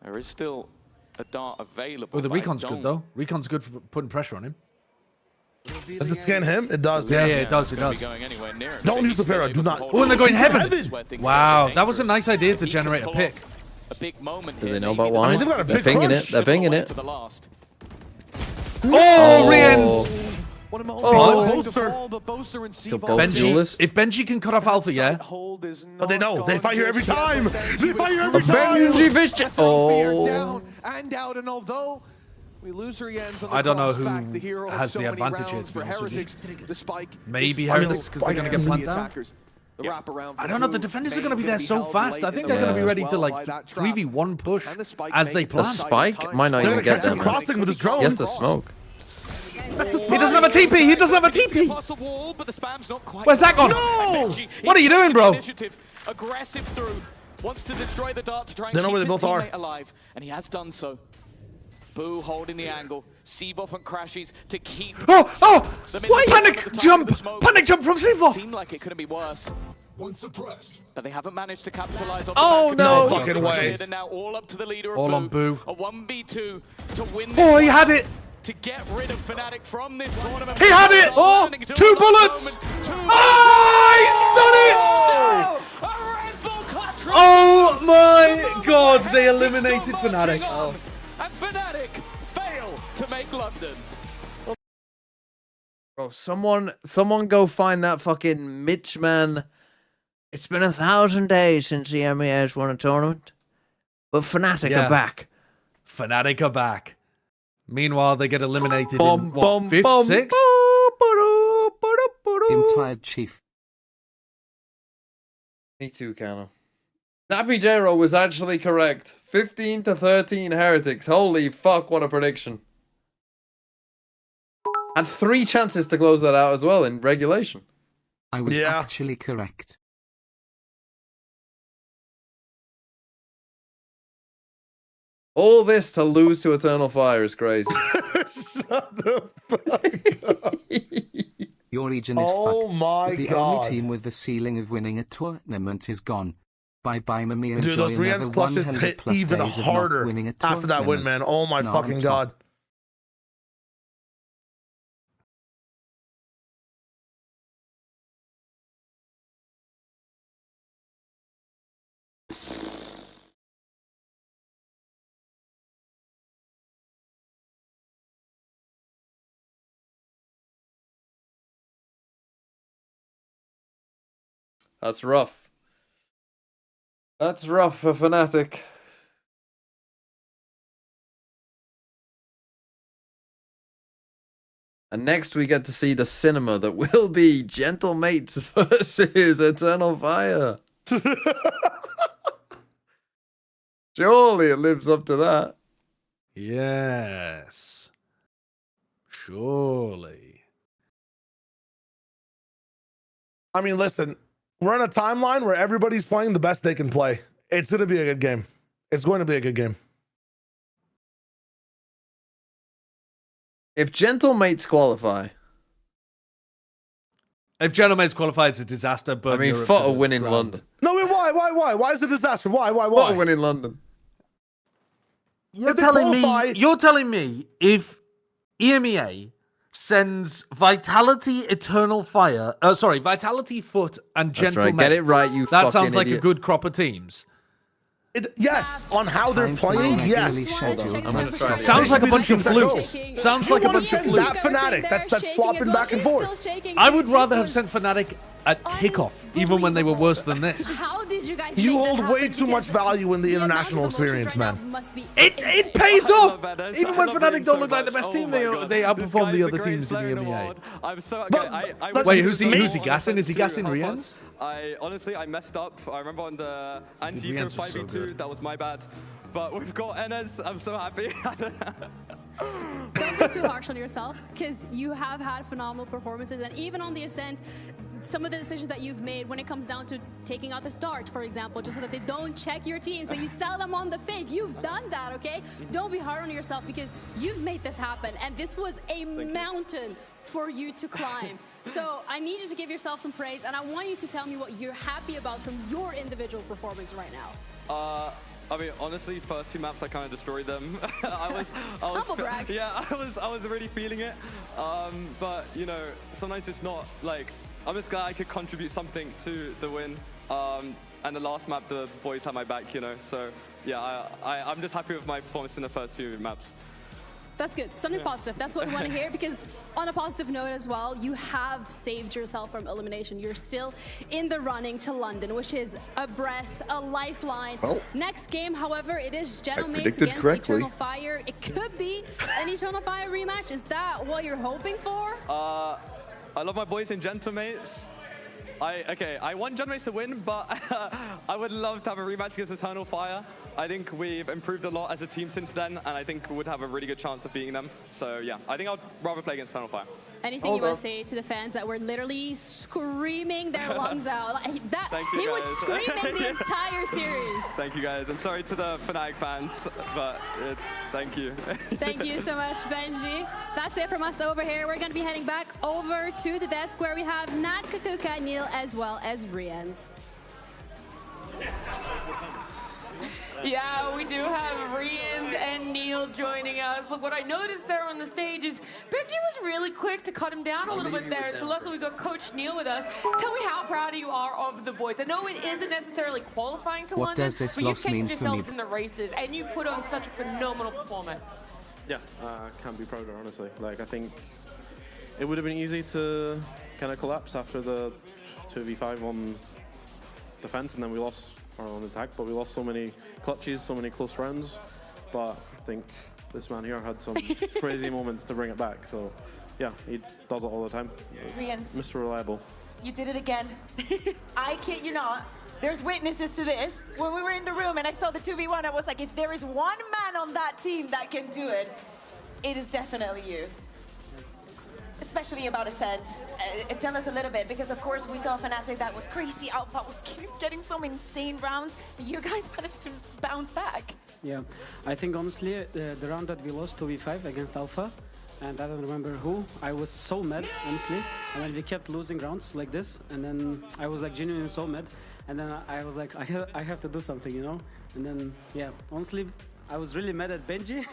There is still a dart available. Oh, the but I recon's good don't- though. Recon's good for putting pressure on him. Does it scan him? It does. Yeah, it does. It Gonna be does. going anywhere near him. Don't So use he's the still para. able Do to not. hold Oh, and on. they're going This is heaven. where things Wow, get that was a dangerous. nice idea to If he generate can a pull pick. off a big moment Do here, they know maybe about this wine? is They've got a They're big pinging crush. it. They're pinging it. to the last. Oh, Riens! What a moment. Oh. Bolster. But Bolster and Kill Seaval. both Benji, duelists. if Benji can cut off Alpha, yeah. Hold is But they know. not They fight here every gone time. just yet, but They fight here every Benji time. Benji Fish. That's Alphayer Oh. down and out, and although we lose Riens on the I don't know cross back, who the hero of has so the many advantage here, rounds to be for honest with you. Heretics. The spike. Maybe is Heretics, still 'cause they're gonna get the flanked down. attackers. The wraparound I from don't know. The Blue defenders are may going to be there so held fast. late I think in they're the going to be round ready as to well like by that trap. 3v1 push And the spike as may they get The plan. spike might not They're even gonna get catch them. him Man. crossing with his drone. He has to smoke. He doesn't have a TP. He doesn't have a TP. Past the wall, but the spam's not quite Where's that gone? No! What are you doing, bro? Initiative, aggressive through, wants to destroy the dart to try and They know keep where they his both are. teammate alive, and he has done so. Boo holding the angle, Seavoff and Crashies to keep. Oh! them in What? the Panic top of the jump! smoke. Panic jump from Seavoff! Seemed like it couldn't be worse. One suppressed. But they haven't managed to capitalize on Oh, the back no. of the fucking way. And now all up to the leader of All on Boo. A 1v2 to win this Oh, he one, had it! to get rid of Fnatic from this tournament. He had it! Oh! 2 bullets! Oh, he's done it! A Red Bull clutch from Oh my god, they eliminated Fnatic. on, and Fnatic fail to make London. Bro, someone go find that fucking Mitch man. It's been 1,000 days since the M8s won a tournament, but Fnatic Yeah. are back. Fnatic are back. Meanwhile, they get eliminated Bum, in what, bum, 5th, bum, 6th? I'm tired, Chief. Me too, Cano. Nappy J-Ro was actually correct. 15 to 13 Heretics. Holy fuck, what a prediction. Had 3 chances to close that out as well in regulation. I was Yeah. actually correct. All this to lose to Eternal Fire is crazy. Shut the fuck up. Your region is Oh fucked. my The god. only team with the ceiling of winning a tournament is gone. Bye-bye, Mami. Dude, Enjoy those another Riens clutches 100 hit plus even days of not harder winning a after that win, tournament. man. Oh my Now I'm fucking top. god. That's rough. That's rough for Fnatic. And next we get to see the cinema that will be Gentle Mates versus Eternal Fire. Surely it lives up to that. Yes. Surely. I mean, listen, we're in a timeline where everybody's playing the best they can play. It's going to be a good game. It's going to be a good game. If Gentle Mates qualify. If Gentle Mates qualify, it's a disaster. But I mean, FUT are winning London. No, wait, why? Why is it a disaster? Why? FUT are winning London. You're telling me if EMEA sends Vitality, Eternal Fire, Vitality, FUT, and Gentle Mates. Get it right, you That fucking sounds like idiot. a good crop of teams. Yes, on how they're playing, yes. Sounds like a bunch of flukes. Sounds like a bunch of flukes. That Fnatic, that's flopping back and forth. I would rather have sent Fnatic at kickoff, even when they were worse than this. How did you guys You make that hold way happen? too much value in the international experience, man. It pays off. Even when Fnatic don't look like the best team, they outperform the other teams in the EMEA. I'm so okay. Wait, who's he gassing? Is he gassing Rians? I messed up. I remember on the anti-eco 5v2, that was my bad. But we've got NS. I'm so happy. Don't be too harsh on yourself, because you have had phenomenal performances, and even on the Ascent, some of the decisions that you've made when it comes down to taking out the dart, for example, just so that they don't check your team, so you sell them on the fake. You've done that, okay? Don't be hard on yourself, because you've made this happen, and this was a mountain for you to climb. So I need you to give yourself some praise, and I want you to tell me what you're happy about from your individual performance right now. I mean, honestly, first two maps I kind of destroyed them. Humble brag. Yeah, I was really feeling it. But you know, sometimes it's not like I'm just glad I could contribute something to the win. And the last map, the boys had my back, you know. So yeah, I'm just happy with my performance in the first two maps. That's good. Something positive. That's what we want to hear, because on a positive note as well, you have saved yourself from elimination. You're still in the running to London, which is a breath, a lifeline. Well, next game, however, it is Gentle Mates predicted against correctly. Eternal Fire. It could be an Eternal Fire rematch. Is that what you're hoping for? I love my boys in Gentle Mates. I want Gentle Mates to win, but I would love to have a rematch against Eternal Fire. I think we've improved a lot as a team since then, and I think we would have a really good chance of beating them. So yeah, I think I'd rather play against Eternal Fire. Anything you want to say to the fans that were literally screaming their lungs out? Like that, Thank you, he was guys. screaming the entire series. Thank you guys, and sorry to the Fnatic fans, but thank you. Thank you so much, Benji. That's it from us over here. We're going to be heading back over to the desk where we have Nat, Kakuka, Neil, as well as Rians. Yeah, we do have Rians and Neil joining us. Look, what I noticed there on the stage is Benji was really quick to cut him down a little bit there. So luckily we got Coach Neil with us. Tell me how proud you are of the boys. I know it isn't necessarily qualifying to What London, does this but you loss mean changed for me? yourselves in the races and you put on such a phenomenal performance. Yeah, can't be prouder, honestly. Like, I think it would have been easy to kind of collapse after the 2v5 on defense, and then we lost on attack, but we lost so many clutches, so many close rounds. But I think this man here had some crazy moments to bring it back. So yeah, he does it all the time. Rians, Mr. Reliable. you did it again. I kid you not. There's witnesses to this. When we were in the room and I saw the 2v1, I was like, if there is one man on that team that can do it, it is definitely you. Especially about Ascent. Tell us a little bit, because of course we saw Fnatic that was crazy. Alpha was getting some insane rounds. You guys managed to bounce back. Yeah, I think honestly the round that we lost 2v5 against Alpha, and I don't remember who, I was so mad, honestly. And then we kept losing rounds like this, and then I was like genuinely so mad. And then I was like, I have to do something, you know? And then, yeah, honestly, I was really mad at Benji.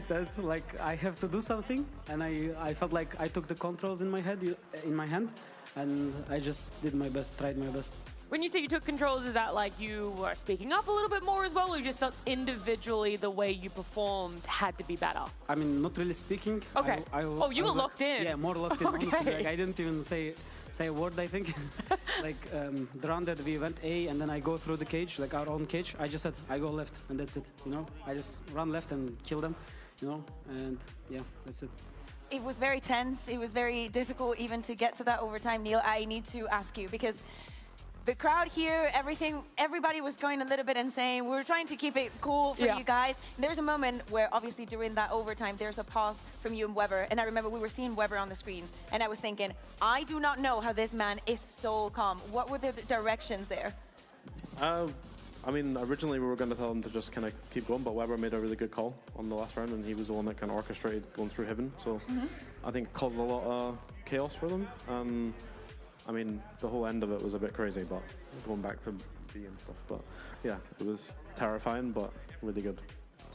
That like I have to do something, and I felt like I took the controls in my hand, and I just did my best, tried my best. When you say you took controls, is that like you were speaking up a little bit more as well, or you just felt individually the way you performed had to be better? I mean, not really speaking. Okay. Oh, you were locked in. Yeah, more locked in, honestly. Okay. Like, I didn't even say a word, I think. Like, the round that we went A, and then I go through the cage, like our own cage, I just said, I go left, and that's it, you know? I just run left and kill them, you know? And yeah, that's it. It was very tense. It was very difficult even to get to that overtime, Neil. I need to ask you, because the crowd here, everybody was going a little bit insane. We were trying to keep it cool for you guys. There's a moment where obviously during that overtime, there's a pause from you and Weber. And I remember we were seeing Weber on the screen. And I was thinking, I do not know how this man is so calm. What were the directions there? I mean, originally we were going to tell him to just kind of keep going, but Weber made a really good call on the last round, and he was the one that kind of orchestrated going through Heaven. So I think it caused a lot of chaos for them. I mean, the whole end of it was a bit crazy, but going back to B and stuff. But yeah, it was terrifying, but really good.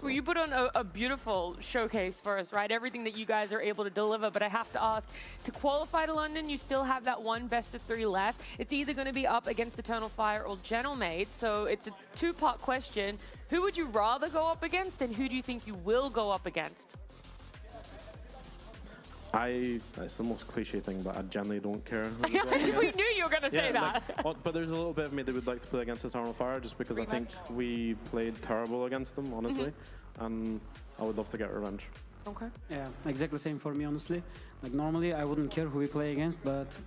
Well, you put on a beautiful showcase for us, right? Everything that you guys are able to deliver. But I have to ask, to qualify to London, you still have that one best of 3 left. It's either going to be up against Eternal Fire or Gentlemates. So it's a 2-part question. Who would you rather go up against, and who do you think you will go up against? It's the most cliche thing, but I generally don't care. We knew you were going to say that. But there's a little bit of me that would like to play against Eternal Fire, just because I think we played terrible against them, honestly, and I would love to get revenge. Okay. Yeah, exactly the same for me, honestly. Like, normally I wouldn't care who we play against, but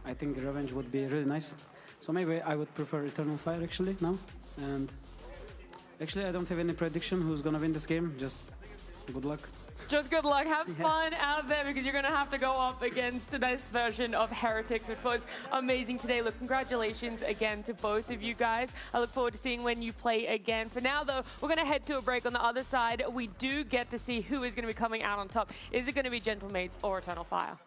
I think revenge would be really nice. So maybe I would prefer Eternal Fire, actually, now. And actually, I don't have any prediction who's going to win this game. Just good luck. Just good luck. Have fun out there, because you're going to have to go up against this version of Heretics, which was amazing today. Look, congratulations again to both of you guys. I look forward to seeing when you play again. For now, though, we're going to head to a break. On the other side, we do get to see who is going to be coming out on top. Is it going to be Gentlemates or Eternal Fire?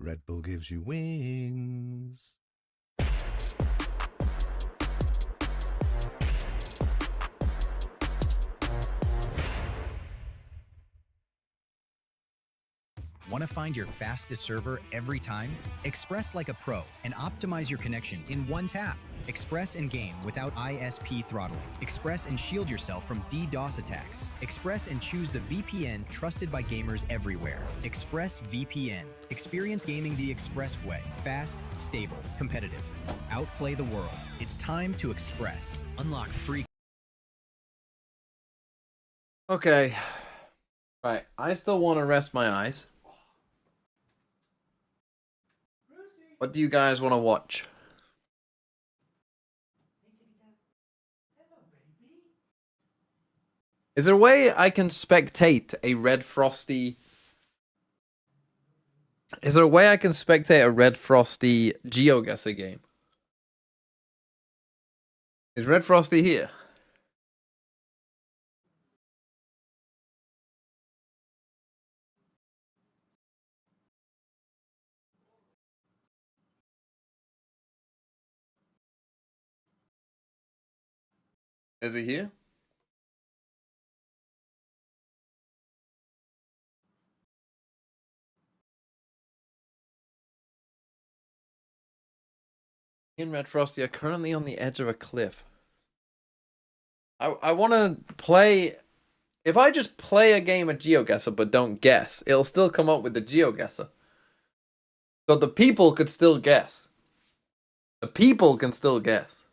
Red Bull gives you wings. Want to find your fastest server every time? Express like a pro and optimize your connection in one tap. Express and game without ISP throttling. Express and shield yourself from DDoS attacks. Express and choose the VPN trusted by gamers everywhere. Express VPN. Experience gaming the Express way. Fast, stable, competitive. Outplay the world. It's time to Express. Unlock free. Okay. Right. I still want to rest my eyes. What do you guys want to watch? Is there a way I can spectate a Red Frosty? Is there a way I can spectate a Red Frosty GeoGuessr game? Is Red Frosty here? Is he here? He and Red Frosty are currently on the edge of a cliff. I want to play... If I just play a game of GeoGuessr but don't guess, it'll still come up with the GeoGuessr. So the people could still guess. The people can still guess.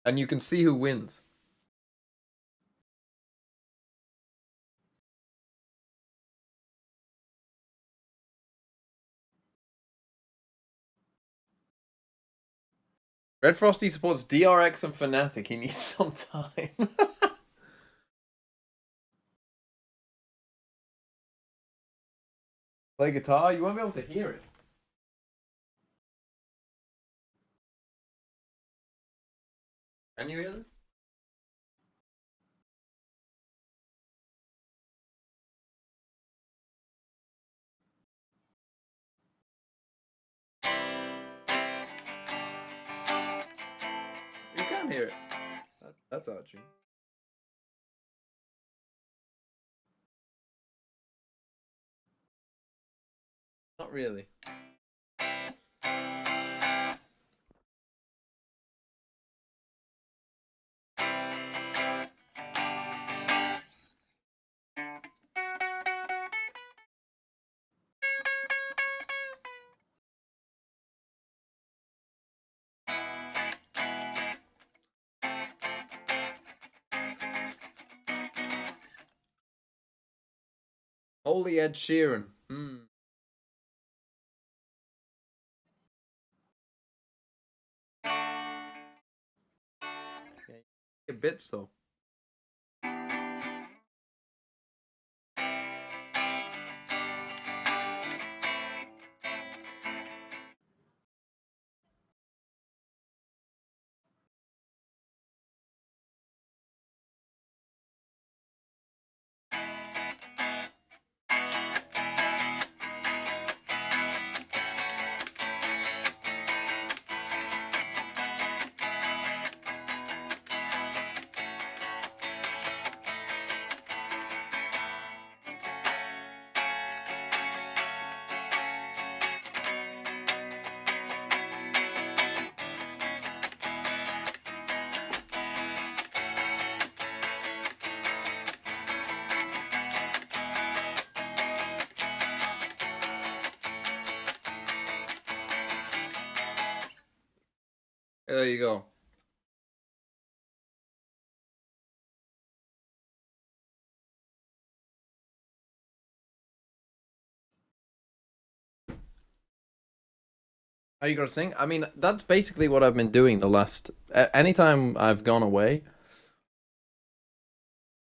And you can see who wins. Red Frosty supports DRX and Fnatic. He needs some time. Play guitar? You won't be able to hear it. Can you hear this? hear it. That's our tune. Not really. Holy Ed Sheeran. A bit though. There you go. Are you gonna sing? I mean, that's basically what I've been doing the last. Anytime I've gone away,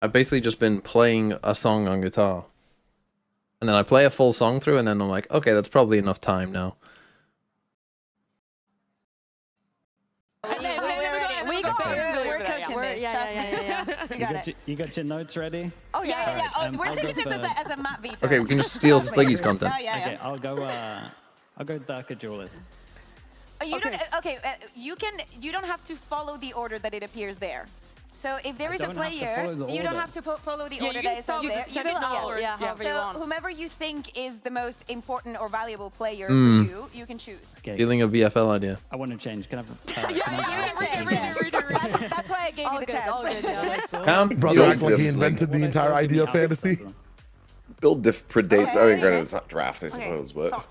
I've basically just been playing a song on guitar, and then I play a full song through, and then I'm like, okay, that's probably enough time now. We're coaching this. Yeah. You got your notes ready? Oh yeah. Right, We're I'll taking go this for- as a map veto. Okay, we can just steal Sliggy's content. Okay, I'll go Darker Duelist. You don't. Okay, you don't have to follow the order that it appears there. So if there is a don't have to player, follow the you don't order. have to follow the Yeah, order you that can is stop- there. you can can follow it, yeah, however you so want. whomever you think is the most important or valuable player Mm. for you, you can choose. Okay. Feeling a VFL idea. I want to change. Can I? That's why I gave you the chance. Brother act like he invented the entire idea of fantasy. Build diff predates. I mean, granted, it's not draft, I suppose, but. Are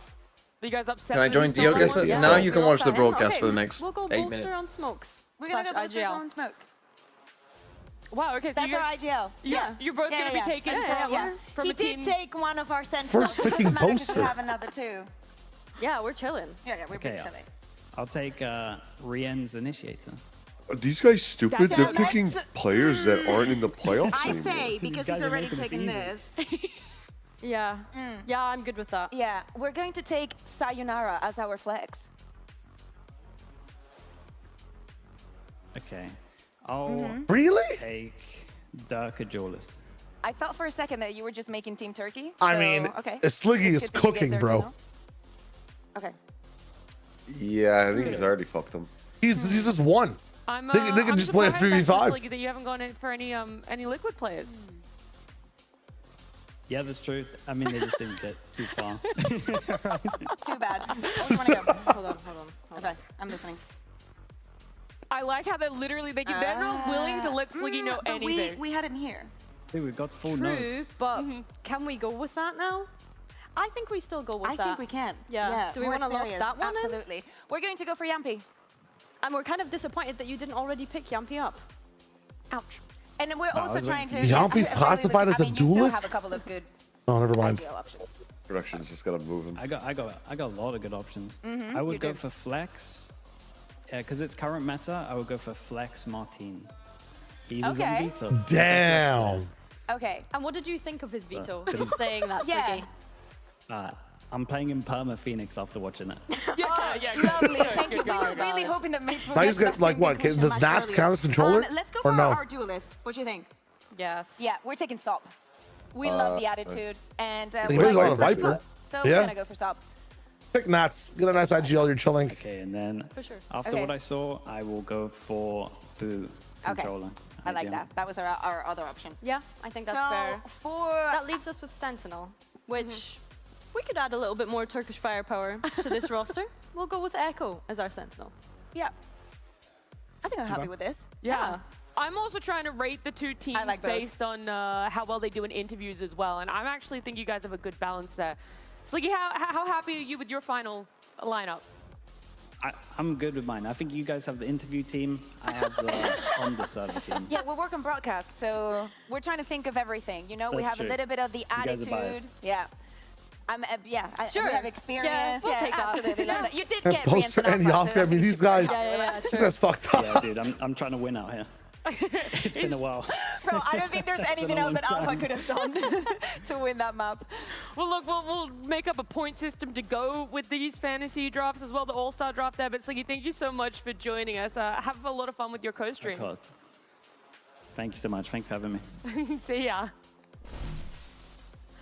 you guys upset? Can I join Dio? Yeah. Now you can watch the broadcast Okay, for the next we'll go 8 bolster minutes. on smokes. We're gonna go Slash boosters IGL. on smoke. Wow. Okay. So That's you're, our IGL. you're both gonna be taken from He a team. did take one of our sentinels. First It doesn't picking matter 'cause we poster. have another two. Yeah, we're chilling. Yeah, we're Okay, chilling. I'll take Rien's Initiator. Are these guys stupid? They're Let's- picking players that aren't in the playoffs I anymore. say, because guys he's are already making this taken easy. this. Yeah. Yeah, I'm good with that. Yeah, we're going to take Sayonara as our flex. Okay. I'll Really? take Darker Duelist. I felt for a second that you were just making Team Turkey. I so, mean, okay. Sliggy It's is good that you get cooking, there, bro. you know? Okay. Yeah, I think he's already fucked them. He's just won. I'm. They can I'm just play a surprised, actually, 3v5. Sliggy, that you haven't gone in for any liquid players. Yeah, that's true. I mean, they just didn't get too far. Too bad. Where do you want to go? Hold on. Okay, I'm listening. I like how they're not willing to let Sliggy know but anything. we had him here. Dude, we got full True, notes. but can we go with that now? I think we still go with I that. think we can. Yeah. Do we more want to lock experience. that one in? Absolutely. We're going to go for Yampy. And we're kind of disappointed that you didn't already pick Yampy up. Ouch. And we're also trying to... Yampy's classified as a You still duelist? have a couple of good Oh, never mind. IGL options. Production's just gotta move him. I got a lot of good options. Mhm, I you would go do. for Flex. Yeah, because it's current meta, I would go for Flex Martin. He was Okay. on veto. Damn. Okay. And what did you think of his veto? So, He's saying that, Yeah. Sliggy. I'm playing in Perma Phoenix after watching it. Yeah. Lovely. Thank you. We were Valid, really valid. hoping that mates would Now get he's got that like same what? conclusion Does much Nats earlier. count as controller? Let's go or for no? our duelist. What do you think? Yes. Yeah, we're taking Stop. We love the attitude. And He we plays a like lot of the Viper. first So we're Yeah. going to go for Stop. Pick Nats. Get a nice IGL. You're chilling. Okay, and then For sure. after Okay. what I saw, I will go for to controller. I like that. That was our other option. Yeah, I think that's fair. That leaves us with Sentinel, which we could add a little bit more Turkish firepower to this roster. We'll go with Echo as our Sentinel. Yeah. I think I'm happy with this. Yeah. I'm also trying to rate the two teams based on how well they do in interviews as well, and I actually think you guys have a good balance there. Sliggy, how happy are you with your final lineup? I'm good with mine. I think you guys have the interview team. I have the on the server team. Yeah, we're working broadcast, so we're trying to think of everything. You know, we have a little bit of the attitude. Yeah. We have experience. Yeah, we'll take absolutely. that. You did And get poster and Yalka. I mean, these guys. This guy's fucked up. Yeah, dude, I'm trying to win out here. It's been a while. Bro, I don't think there's anything else that Alpha could have done to win that map. Well, look, we'll make up a point system to go with these fantasy drafts as well, the All-Star draft there. But Sliggy, thank you so much for joining us. Have a lot of fun with your co-stream. Of course. Thank you so much. Thanks for having me. See ya.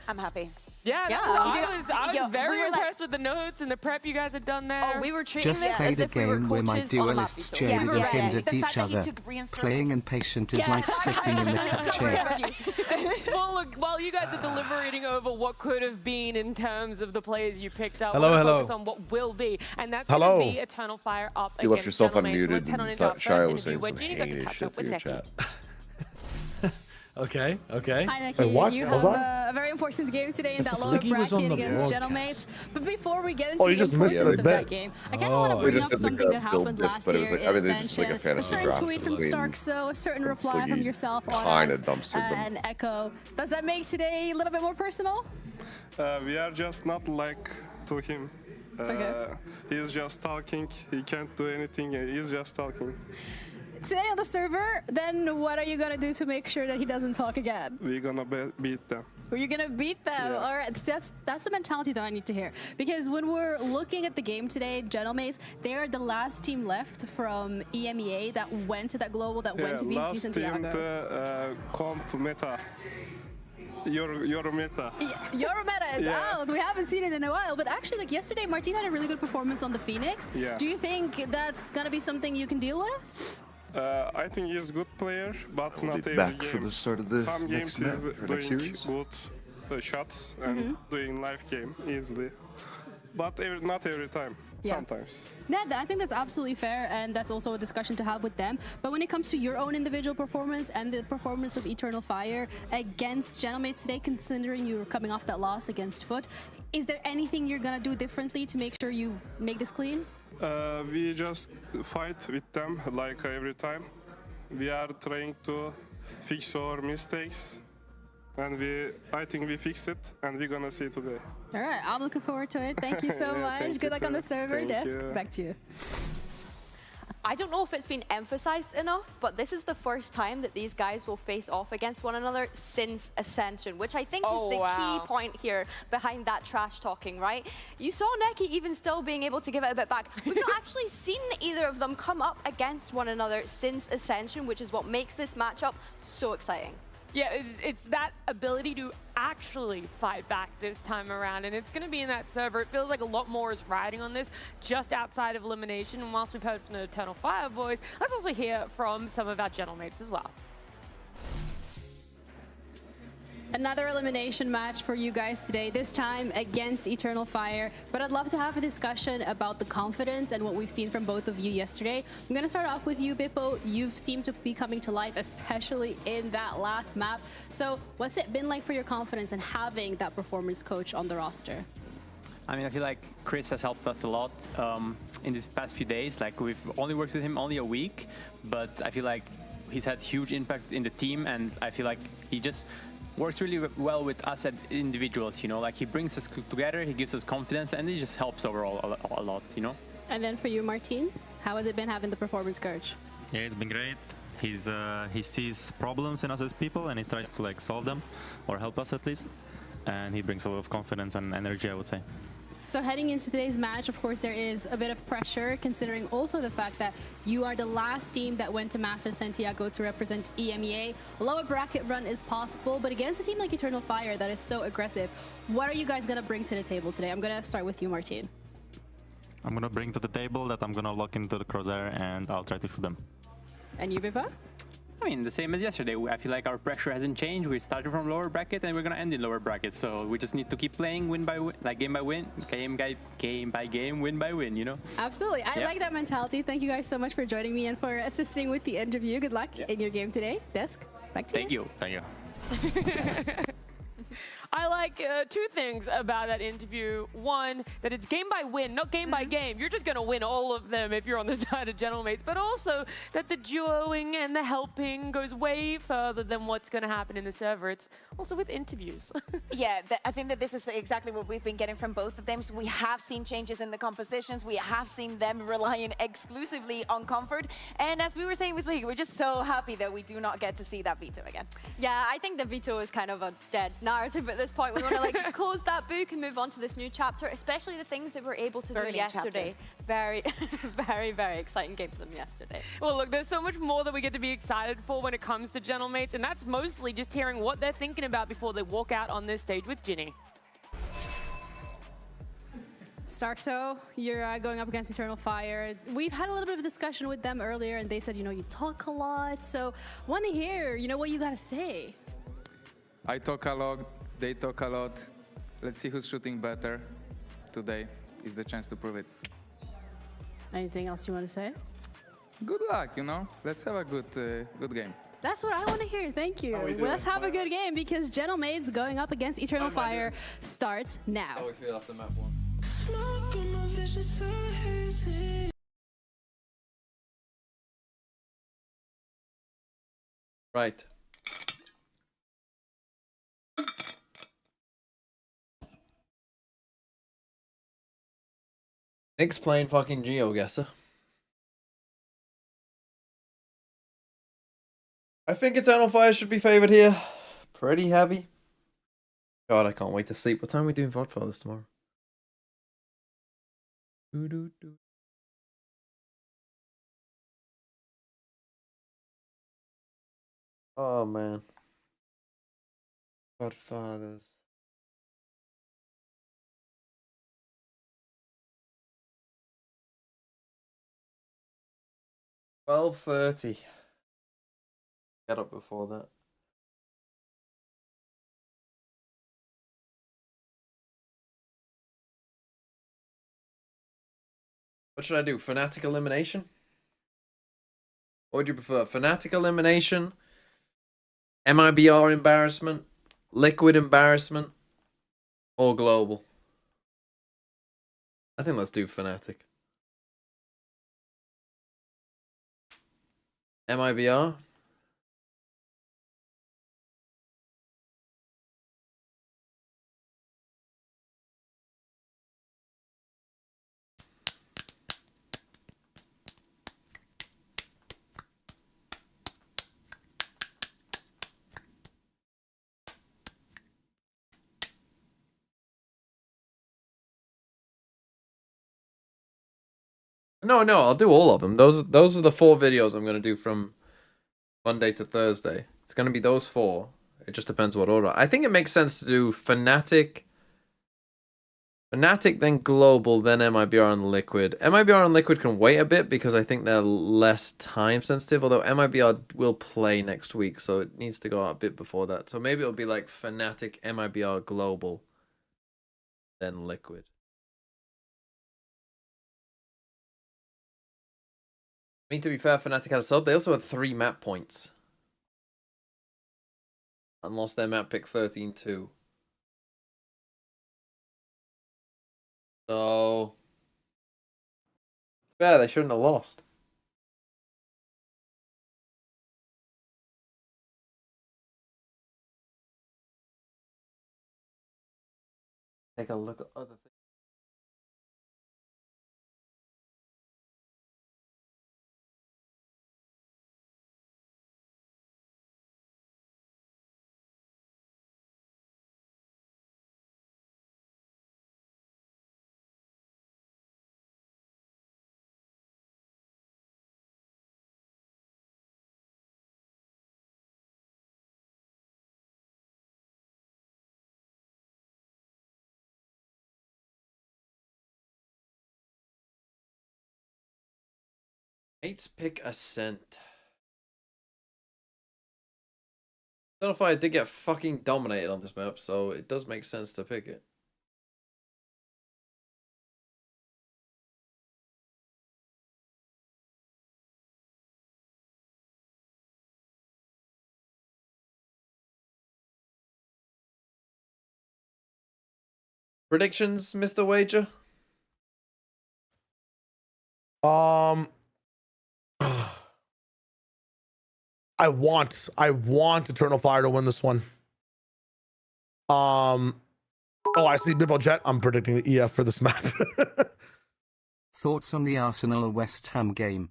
I'm happy. Yeah, I was very impressed with the notes and the prep you guys had done there. Oh, we were treating Just this played as a if we were game where my coaches on a map. duelists jaded and hindered each other. Playing impatient is like sitting in the cup chair. Well, look, while you guys are deliberating over what could have been in terms of the players you picked up, Hello, we're hello. focus on what will be, and that's Hello. going to be Eternal Fire up You left against yourself Gentlemen. So unmuted let's head on and into our Shia first was saying interview where some Genie got to heinous catch shit up to with your Neki. chat. Okay. Hi, Neki. Wait, what? You Was have I? a very important game today in that lower Sliggy was on bracket the against broadcast. Gentlemates. But before we get into Oh, you the just missed importance it, of I that bet. game, I kind of want to They bring just up did the something that build happened diff, last but it year was like, in I mean, they just like a Ascension. fantasy Starting draft tweet from between Stark, so a certain reply from Sliggy yourself on kinda us dumpstered them. and Echo. Does that make today a little bit more personal? We are just not like to him. Okay. He's just talking. He can't do anything. He's just talking. Today on the server, then what are you going to do to make sure that he doesn't talk again? We're gonna beat them. Are you gonna beat them? Yeah. All right, that's the mentality that I need to hear. Because when we're looking at the game today, Gentlemates, they are the last team left from EMEA that went to that global, that went to VC last Santiago. team the comp meta. Your meta. Your meta is Yeah. out. We haven't seen it in a while. But actually, like yesterday, Martin had a really good performance on the Phoenix. Yeah. Do you think that's gonna be something you can deal with? I think he's a good player, but We'll not be every back game. for the start of the Some next games he's map, or doing next series. good shots and doing live game easily. But not every time, Yeah. sometimes. Yeah, I think that's absolutely fair, and that's also a discussion to have with them. But when it comes to your own individual performance and the performance of Eternal Fire against Gentlemates today, considering you were coming off that loss against Foot, is there anything you're gonna do differently to make sure you make this clean? We just fight with them like every time. We are trying to fix our mistakes, and I think we fix it, and we're gonna see today. All right, I'm looking forward to it. Thank you so Yeah, much. thank Good you luck on too. the server Thank desk. you. Back to you. I don't know if it's been emphasized enough, but this is the first time that these guys will face off against one another since Ascension, which I think is the key point here behind that trash talking, right? You saw Neki even still being able to give it a bit back. We've not actually seen either of them come up against one another since Ascension, which is what makes this matchup so exciting. Yeah, it's that ability to actually fight back this time around, and it's going to be in that server. It feels like a lot more is riding on this just outside of elimination, and whilst we've heard from the Eternal Fire boys, let's also hear from some of our Gentlemates as well. Another elimination match for you guys today, this time against Eternal Fire. But I'd love to have a discussion about the confidence and what we've seen from both of you yesterday. I'm going to start off with you, Bippo. You've seemed to be coming to life, especially in that last map. So what's it been like for your confidence and having that performance coach on the roster? I mean, I feel like Chris has helped us a lot in these past few days. Like, we've only worked with him only a week, but I feel like he's had huge impact in the team, and I feel like he just works really well with us as individuals, you know, like he brings us together, he gives us confidence, and he just helps overall a lot, you know. And then for you, Martin, how has it been having the performance coach? Yeah, it's been great. He sees problems in us as people, and he tries to like solve them or help us at least. And he brings a lot of confidence and energy, I would say. So heading into today's match, of course, there is a bit of pressure, considering also the fact that you are the last team that went to Master Santiago to represent EMEA. A lower bracket run is possible, but against a team like Eternal Fire that is so aggressive, what are you guys going to bring to the table today? I'm going to start with you, Martin. I'm going to bring to the table that I'm going to lock into the crosshair and I'll try to shoot them. And you, Bipa? I mean, the same as yesterday. I feel like our pressure hasn't changed. We started from lower bracket and we're gonna end in lower bracket. So we just need to keep playing win by win, like game by win, game by game, win by win. You know? Absolutely. I like that mentality. Thank you guys so much for joining me and for assisting with the interview. Good luck in your game today. Desk, back to you. Thank you. I like two things about that interview. One, that it's game by win, not game by game. You're just going to win all of them if you're on the side of Gentlemates. But also that the duoing and the helping goes way further than what's going to happen in the server. It's also with interviews. Yeah, I think that this is exactly what we've been getting from both of them. So we have seen changes in the compositions. We have seen them relying exclusively on comfort. And as we were saying with League, we're just so happy that we do not get to see that veto again. Yeah, I think the veto is kind of a dead narrative at this point. We want to like close that book and move on to this new chapter, especially the things that we're able to do yesterday. Very, very exciting game for them yesterday. Well, look, there's so much more that we get to be excited for when it comes to Gentlemates, and that's mostly just hearing what they're thinking about before they walk out on this stage with Ginny. Starkso, you're going up against Eternal Fire. We've had a little bit of a discussion with them earlier, and they said, you know, you talk a lot. So, want to hear, you know, what you got to say. I talk a lot, they talk a lot. Let's see who's shooting better. Today is the chance to prove it. Anything else you want to say? Good luck, you know. Let's have a good game. That's what I want to hear. Thank you. Well, let's have a good game because Gentlemates going up against Eternal Fire starts now. How we feel after map 1? Right. Nick's playing fucking GeoGuessr. I think Eternal Fire should be favored here. Pretty heavy. God, I can't wait to sleep. What time are we doing VOD for this tomorrow? Oh man. Godfathers. $12:30. Get up before that. What should I do? Fnatic elimination? What would you prefer? Fnatic elimination? MIBR embarrassment? Liquid embarrassment? Or global? I think let's do Fnatic. MIBR? No, I'll do all of them. Those are the 4 videos I'm going to do from Monday to Thursday. It's going to be those 4. It just depends what order. I think it makes sense to do Fnatic, then Global, then MIBR and Liquid. MIBR and Liquid can wait a bit because I think they're less time sensitive, although MIBR will play next week, so it needs to go out a bit before that. So maybe it'll be like Fnatic, MIBR, Global, then Liquid. I mean, to be fair, Fnatic had a sub. They also had 3 map points. And lost their map pick 13-2. So... fair, they shouldn't have lost. Take a look at other things. M8s pick Ascent. Eternal Fire did get fucking dominated on this map, so it does make sense to pick it. Predictions, Mr. Wager? I want Eternal Fire to win this one. Oh, I see Bibbo Jet. I'm predicting the EF for this map. Thoughts on the Arsenal West Ham game?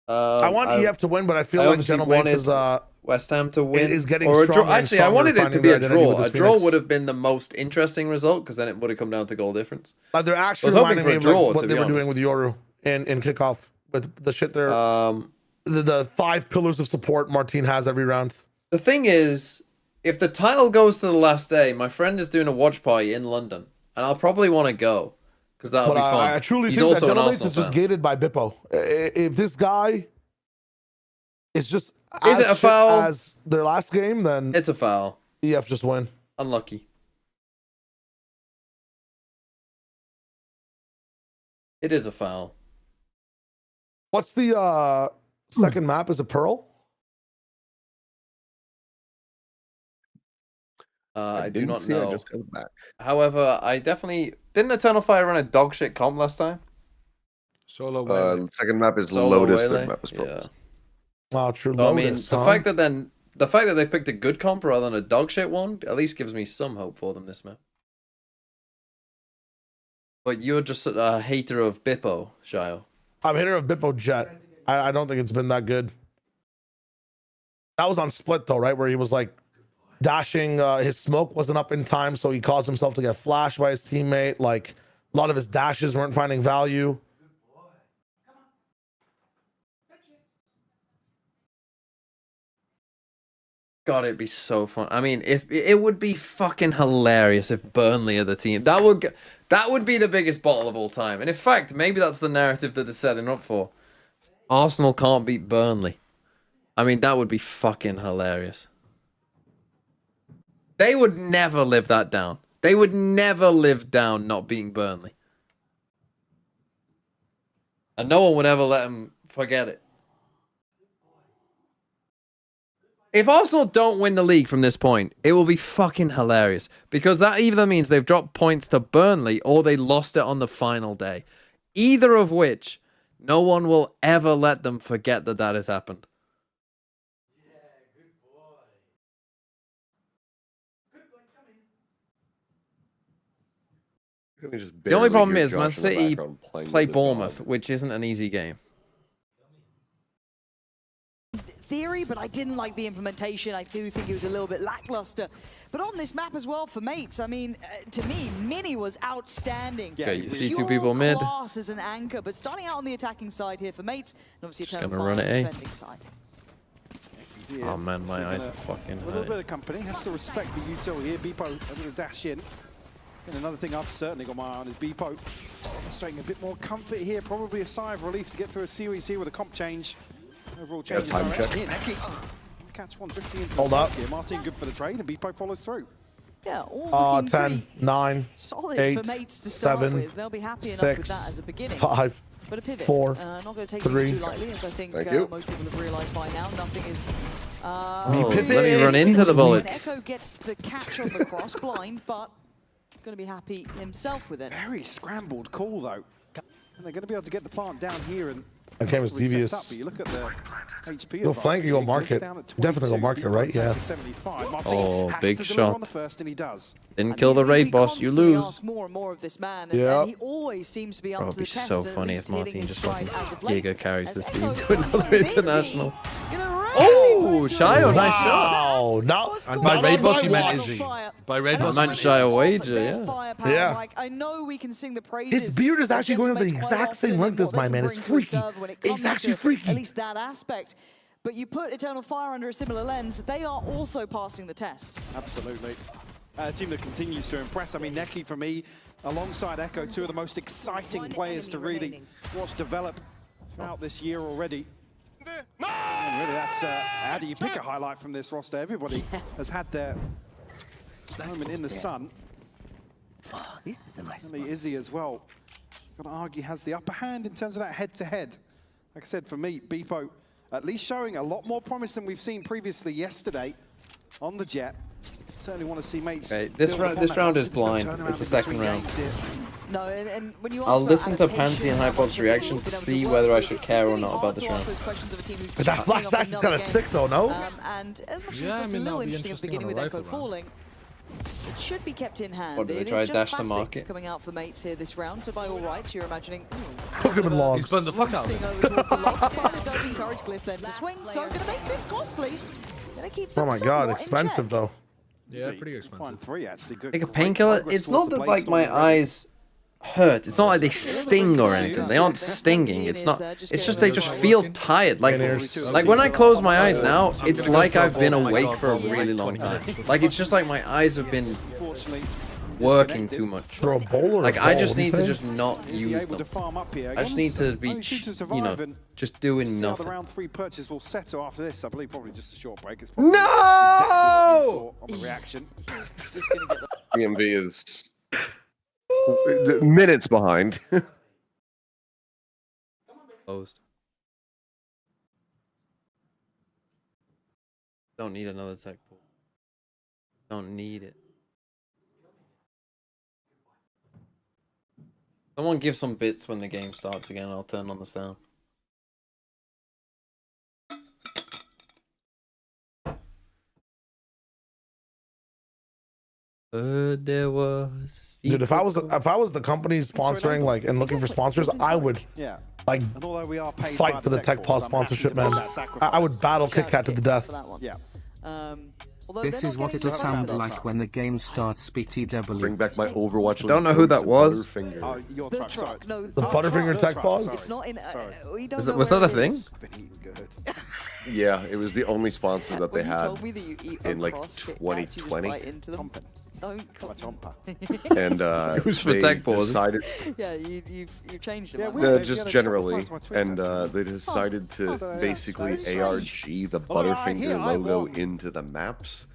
I want EF to win, but I feel like obviously Gentleman's is West Ham to win is getting or a draw. stronger and Actually, I stronger, wanted it to finding be their a identity with draw. this A draw Phoenix. would have been the most interesting result because then it would have come down to goal difference. They're I actually was hoping reminding for me a of draw, like, what to they be were doing honest. with Yoru in kickoff with the shit there. The 5 pillars of support Martin has every round. The thing is, if the title goes to the last day, my friend is doing a watch party in London, and I'll probably want to go because that'll But be fun. I truly He's think that also an Gentleman's Arsenal is just fan. gated by Bippo. If this guy is just Is it a shit foul? as their last game, then It's a foul. EF just win. Unlucky. It is a foul. What's the second map? Is it Pearl? I do didn't not see it, I know. just got back. However, I definitely didn't Eternal Fire run a dog shit comp last time. Solo Second map is Solo Lotus. Waylay? Third map is Pearl. Yeah. Oh, true. So, I mean, Lotus, the huh? fact that they picked a good comp rather than a dog shit one at least gives me some hope for them this map. But you're just a hater of Bippo, Shio. I'm a hater of Bippo Jet. I don't think it's been that good. That was on Split though, right? Where he was like dashing. His smoke wasn't up in time, so he caused himself to get flashed by his teammate. Like a lot of his dashes weren't finding value. God, it'd be so fun. I mean, if it would be fucking hilarious if Burnley are the team. That would be the biggest bottle of all time. And in fact, maybe that's the narrative that they're setting up for. Arsenal can't beat Burnley. I mean, that would be fucking hilarious. They would never live that down. They would never live down not beating Burnley. And no one would ever let them forget it. If Arsenal don't win the league from this point, it will be fucking hilarious. Because that either means they've dropped points to Burnley or they lost it on the final day. Either of which, no one will ever let them forget that that has happened. The only problem is Man City play Bournemouth, which isn't an easy game. Theory, but I didn't like the implementation. I do think it was a little bit lackluster. But on this map as well for mates, I mean, to me, Mini was outstanding. Yeah, you see two Pure people mid. class as an anchor, but starting out on the attacking side here for mates, and obviously Just Eternal gonna run Fire it, eh? defending side. Oh man, my eyes are fucking A little bit hurt. of company, has to respect the util here. Beepo able to dash in. And another thing I've certainly got my eye on is Beepo demonstrating a bit more comfort here. Probably a sigh of relief to get through a series here with a comp change. Overall change in time direction check. here. Neki catch one drifting into Hold the up. side here. Martin good for the trade and Beepo follows through. Yeah, all looking 10, pretty 9, solid 8, for mates to start 7, with. They'll be happy enough 6, with that as a beginning. 5, But a pivot, 4, not going to take 3. things too lightly, as I think Thank you. most people have realised by now. Nothing is. Oh, let me run into the bullets. Echo gets the catch on the cross, blind, but going to be happy himself with it. Very scrambled call though. And they're going to be able to get the plant down here and That game was probably set devious. up, but you look at the HP Go advantage flank, you go here. market. Cliff down at Definitely go 22, market, Beepo right? down Yeah. to 75. Martin Oh, has big to deliver on the shot. first, and he does. Didn't kill the raid boss, you lose. Ask more and more of this man, and, Yeah. and he always seems to be up Bro, to it'd the be test. so at funny least if hitting Martin his just stride fucking as of late. Giga carries As this Echo team to another busy. international. Gonna Oh, Shio, nice shot. Wow, now And by raid boss, you meant watch. Izzy. By raid I boss, meant Shio wager, yeah. Firepower, Yeah. like, I know we can sing the praises. His beard is of actually going to the Gentleman's quite exact same often length and as what my they can man. bring It's to a freaky. serve when it It's comes actually to freaky. At least that aspect. But you put Eternal Fire under a similar lens, they are also passing the test. Absolutely. A team that continues to impress. I mean, Neki, for me, alongside Echo, two of the most exciting players to really watch develop throughout this year already. And really. That's how do you pick a highlight from this roster? Everybody has had their moment in the sun. Oh, this is a nice one. Izzy as well. Got to argue has the upper hand in terms of that head-to-head. Like I said, for me, Beepo at least showing a lot more promise than we've seen previously yesterday on the Jet. Certainly want to see mates. Okay, this round is blind. It's a second round. No, and when you ask I'll about listen to adaptation, Pansy and Hypop's reaction to see whether I should care or not about this round. But that flash dash is kind of sick though, no? And as much as it looks a little interesting at the beginning with Echo falling, it should be kept in hand. What, do they It try is to just dash the classics market? coming out for mates here this round, so by all rights, you're imagining... Pokemon logs. He's burned the fuck out of roosting it. over towards the log, but it does encourage Glyph then to swing, so going to make this costly. Going to keep them Oh my god, somewhat in expensive check. though. Yeah, pretty expensive. Three actually good. Like a painkiller, it's not that like my eyes hurt. It's not like they sting or anything. They aren't stinging. It's not. It's just they just feel tired. Like when I close my eyes now, it's like I've been awake for a really long time. Like it's just like my eyes have been working too much. Throw a bowl or like a I ball, just need to anything? just not use them. I just need to be, you know, just doing See how the nothing. round 3 purchase will settle after this. I believe probably just a short break. It's No! exactly what we saw on the reaction. BMV is minutes behind. Closed. Don't need another tech pool. Don't need it. Someone give some bits when the game starts again. I'll turn on the sound. There was. Dude, if I was the company sponsoring like and looking for sponsors, I would like And although we are paid fight by for the tech Tech balls, Pause I'm happy sponsorship, to man. make that sacrifice. I would battle Kit Kat to the death. Yeah. This is what it'll sound like when the game starts. BTW. Bring back my Overwatch. Don't know who that was. Butterfinger. The truck, no. The Butterfinger Tech Pause? It's not in... we don't Was know that where a it thing? is. Yeah, it was the only sponsor that they When you had told me that you eat in like across Kit Kats, you just 2020. bite into them. Don't call And It was for they tech pauses. decided, Yeah, you've changed it. Yeah, man. we- no, they just had a generally, shop on Twitter, and they decided to basically that's strange. ARG the Although I Butterfinger hear I logo won. into the maps.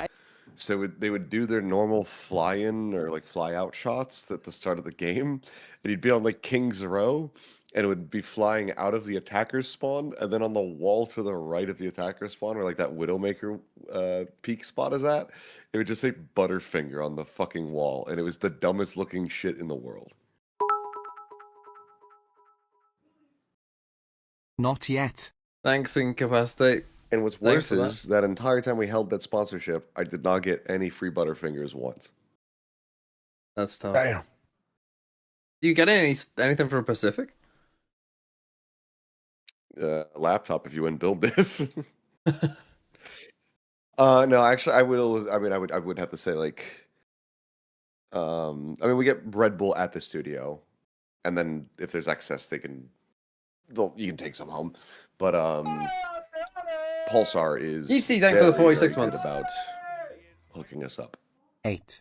So they would do their normal fly-in or like fly-out shots at the start of the game, and you'd be on like King's Row, and it would be flying out of the attacker's spawn, and then on the wall to the right of the attacker's spawn, where like that Widowmaker peak spot is at, it would just say Butterfinger on the fucking wall, and it was the dumbest looking shit in the world. Not yet. Thanks, Incapacitate. And what's Thanks worse for is that entire time we held that sponsorship, I did not get any free Butterfingers once. That's tough. Damn. Do you get anything from Pacific? Laptop if you win build diff. No, actually, I will. I mean, I would have to say like, I mean, we get Red Bull at the studio, and then if there's excess, you can take some home. But Pulsar is. EC, thanks for the very, 46 very good months. about hooking us up. 8.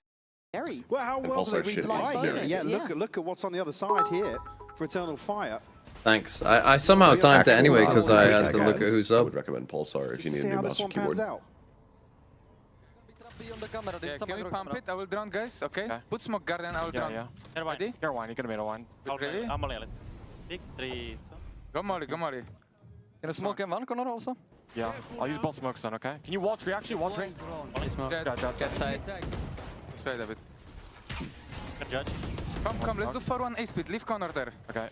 Very. Well, how And well do they Pulsar read shit the is line very here? Yeah, good. look at what's on the other side here for Eternal Fire. Thanks. I somehow timed it anyway because I had to look at who's I up. would recommend Pulsar if you Just to need see a how new this mouse one and keyboard. pans out. Yeah, can we pump it? I will drown, guys. Okay. Put smoke guard and I will drown. You're one. Ready? You're one. You're gonna be the one. Really? I'm only 3. Go Molly, go Molly. Can I smoke in one corner also? Yeah. I'll use both smokes then, okay? Can you wall tree actually? Wall tree? Only smoke. Get side. Let's wait a bit. Can judge. Come, let's do 4-1 A-speed. Leave Connor there. Okay.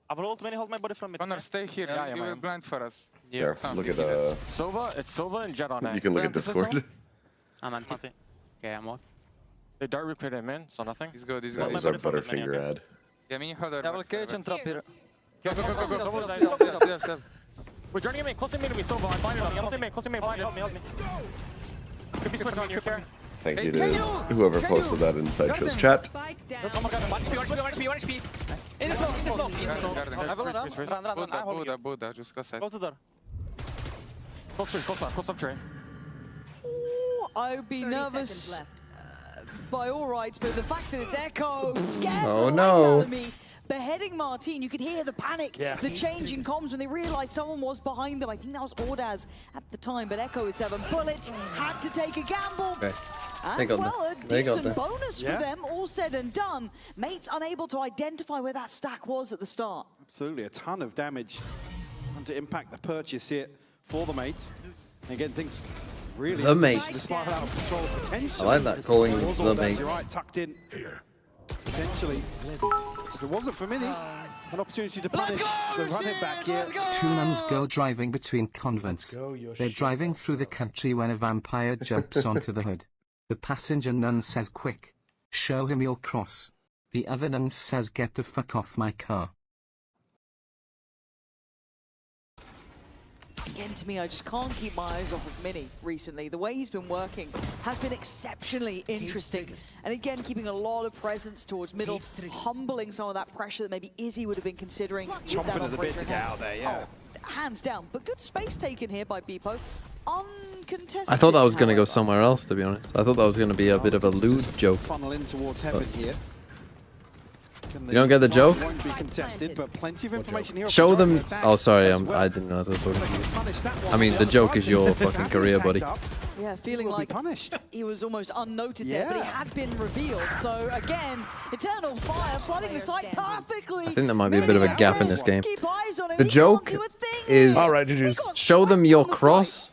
I will ult when you hold my body from mid. Connor, stay here. Yeah, You will blind for us. There, Sound look at good. It's Sova and Jet on A. You can look at Blind to Discord. I'm anti. Okay, I'm off. They dart recleared him in, so nothing. He's good, he's That good. was our Butterfinger ad. Yeah, me hold her. Double cage and trap here. Go. Sova's nice. We're journeying me. Closing me to me, Sova. I'm blinded up. Closing me, blinded. Help me. Could be switch on you, care. Thank you to whoever posted that in Sideshow's chat. Oh my god, 1 HP. In the smoke. Buddha, just go side. Close the door. Close up tray. I would be nervous by all rights, but the fact that it's Echo scares Oh, the life no. out of me. beheading Martin. You could hear the panic, the change in comms when they realized someone was behind them. I think that was Ordaz at the time, but Echo with 7 bullets had to take a gamble. Okay. And well, a decent bonus for them, all said and done. Mates unable to identify where that stack was at the start. Absolutely, a ton of damage and to impact the purchase here for the Mates. And again, things really The Mates. despite out of control potential. I like that calling the Mates. You're right, tucked in. Potentially, if it wasn't for Mini, an opportunity to punish the run it back here. Two nuns go driving between convents. They're driving through the country when a vampire jumps onto the hood. The passenger nun says, "Quick, show him your cross." The other nun says, "Get the fuck off my car." Again, to me, I just can't keep my eyes off of Mini recently. The way he's been working has been exceptionally interesting. And again, keeping a lot of presence towards middle, humbling some of that pressure that maybe Izzy would have been considering. Chomping at the bit to get out there, yeah. Oh, hands down. But good space taken here by Beepo. Uncontested. I thought that was going to go somewhere else, to be honest. I thought that was going to be a bit of a lewd joke. Funnel in towards heaven here. You don't get the joke? Won't be contested, but plenty of information here. Show them. Oh, sorry, I didn't know I was talking. I mean, the joke is your fucking career, buddy. Yeah, feeling like he was almost unnoted there, but he had been revealed. So again, Eternal Fire flooding the site perfectly. I think there might be a bit of a gap in this game. Keep eyes on him. The joke is show them your cross.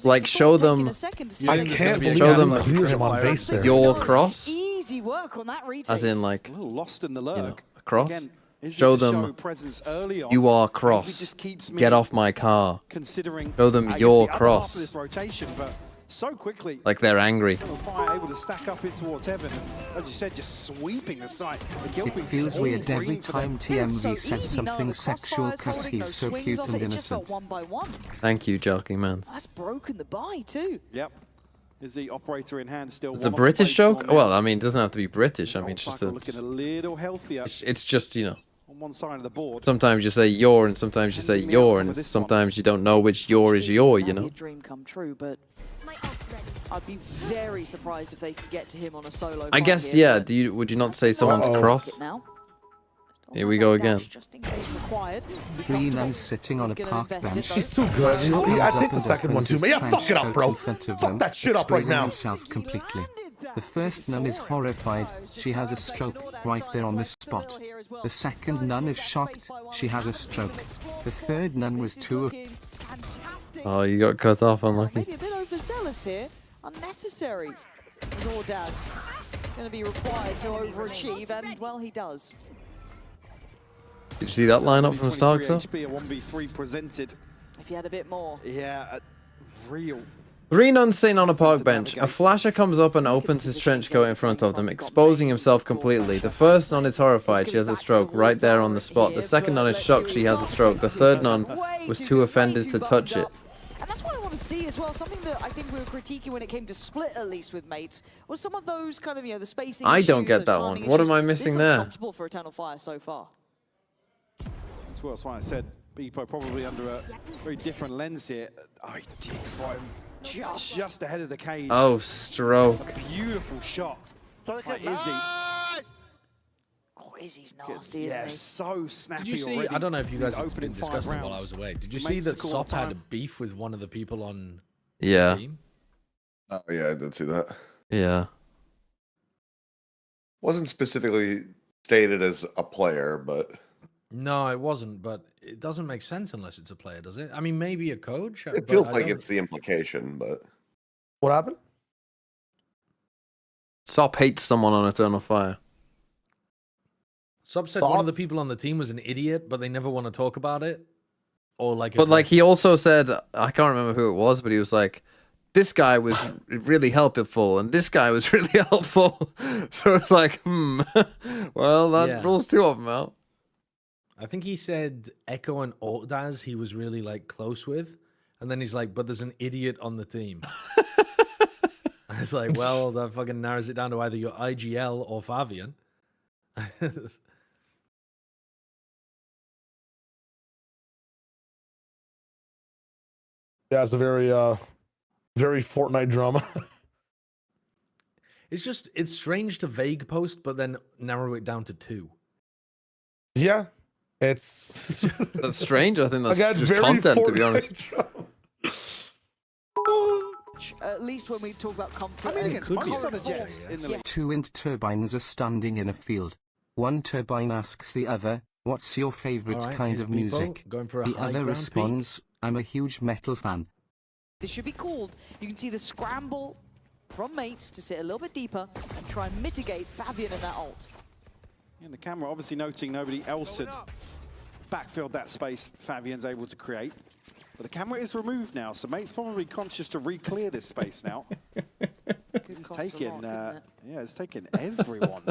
Like show them. I can't believe show them clear him on base there. your cross. Easy work on that retake. As in like, a little lost in the lurk. A cross. Again, show them you are cross. Get off my car. Considering, show them your cross. This rotation, but so quickly. Like they're angry. Fire able to stack up it towards heaven. And, as you said, just sweeping the site. It feels weird every time TMV says something sexual because he's so cute and innocent. Thank you, Joking Man. That's broken the buy too. Yep. Is the operator in hand still? It's a British joke? Well, I mean, it doesn't have to be British. I mean, it's just looking a little healthier. It's just, you know. On one side of the board. Sometimes you say your, and sometimes you say your, and sometimes you don't know which your is your, you know. A dream come true, but I'd be very surprised if they could get to him on a solo. I guess, yeah. Would you not say someone's cross? Here we go again. Three nuns sitting on a park bench. He's too good. I take the second one too. Yeah, fuck it up, bro. Fuck that shit up right now. Himself completely. The first nun is horrified. She has a stroke right there on the spot. The second nun is shocked. She has a stroke. The third nun was too. Oh, you got cut off, unlucky. Maybe a bit overzealous here. Unnecessary. Ordaz going to be required to overachieve, and well, he does. Did you see that lineup from Stark, sir? A 1v3 presented. If you had a bit more. Yeah, real. Three nuns sitting on a park bench. A flasher comes up and opens his trench coat in front of them, exposing himself completely. The first nun is horrified. She has a stroke right there on the spot. The second nun is shocked. She has a stroke. The third nun was too offended to touch it. And that's what I want to see as well. Something that I think we were critiquing when it came to Split, at least with Mates, was some of those kind of, you know, the spacing I don't issues, get that one. What am I missing there? Comfortable for Eternal Fire so far. As well, that's why I said Beepo probably under a very different lens here. Oh, he did spot him just ahead of the cage. Oh, stroke. A beautiful shot by Izzy. Oh, Izzy's nasty, isn't he? So snappy. Did you see? Already. I don't know if you guys have opening been discussing it while I was away. Did you see that Sop had a beef with one of the people on the team? Oh yeah, I did see that. Yeah. Wasn't specifically stated as a player, but No, it wasn't, but it doesn't make sense unless it's a player, does it? I mean, maybe a coach. it feels like it's the implication, but what happened? Sop hates someone on Eternal Fire. Sop said one of the people on the team was an idiot, but they never want to talk about it. Or like, But like he also said, I can't remember who it was, but he was like, this guy was really helpful, and this guy was really helpful. So it's like, well, that rules two of them out. I think he said Echo and Ordaz he was really like close with, and then he's like, but there's an idiot on the team. I was like, well, that fucking narrows it down to either your IGL or Favian. Yeah, it's a very very Fortnite drama. It's strange to vague post, but then narrow it down to two. Yeah, it's That's strange. I think that's Again, just very content, to be honest. At least when we talk about comfort. I mean, against most other Jets in the league. Two wind turbines are standing in a field. One turbine asks the other, "What's your favorite Alright, kind here's of Beepo music?" going for a The high other ground responds, "I'm a huge metal fan." This should be called. You can see the scramble from mates to sit a little bit deeper and try and mitigate Fabian and that ult. And the camera obviously noting nobody else had backfilled that space Fabian's able to create. But the camera is removed now, so mate's probably conscious to re-clear this space now. It's taken, it's taken everyone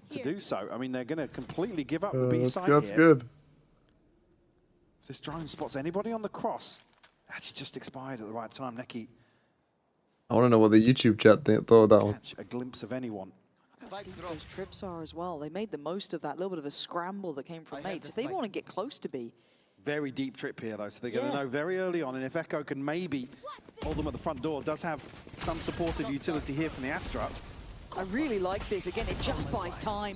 to do so. I mean, they're going to completely give up the B side here. That's good. If this drone spots anybody on the cross, actually just expired at the right time. Neki I want to know what the YouTube chat thought of that one. catch a glimpse of anyone. Those trips are as well. They made the most of that little bit of a scramble that came from mates. If they want to get close to B. Very deep trip here, though, so they're going to know very early on. And if Echo can maybe hold them at the front door, does have some supportive utility here from the Astra. I really like this. Again, it just buys time.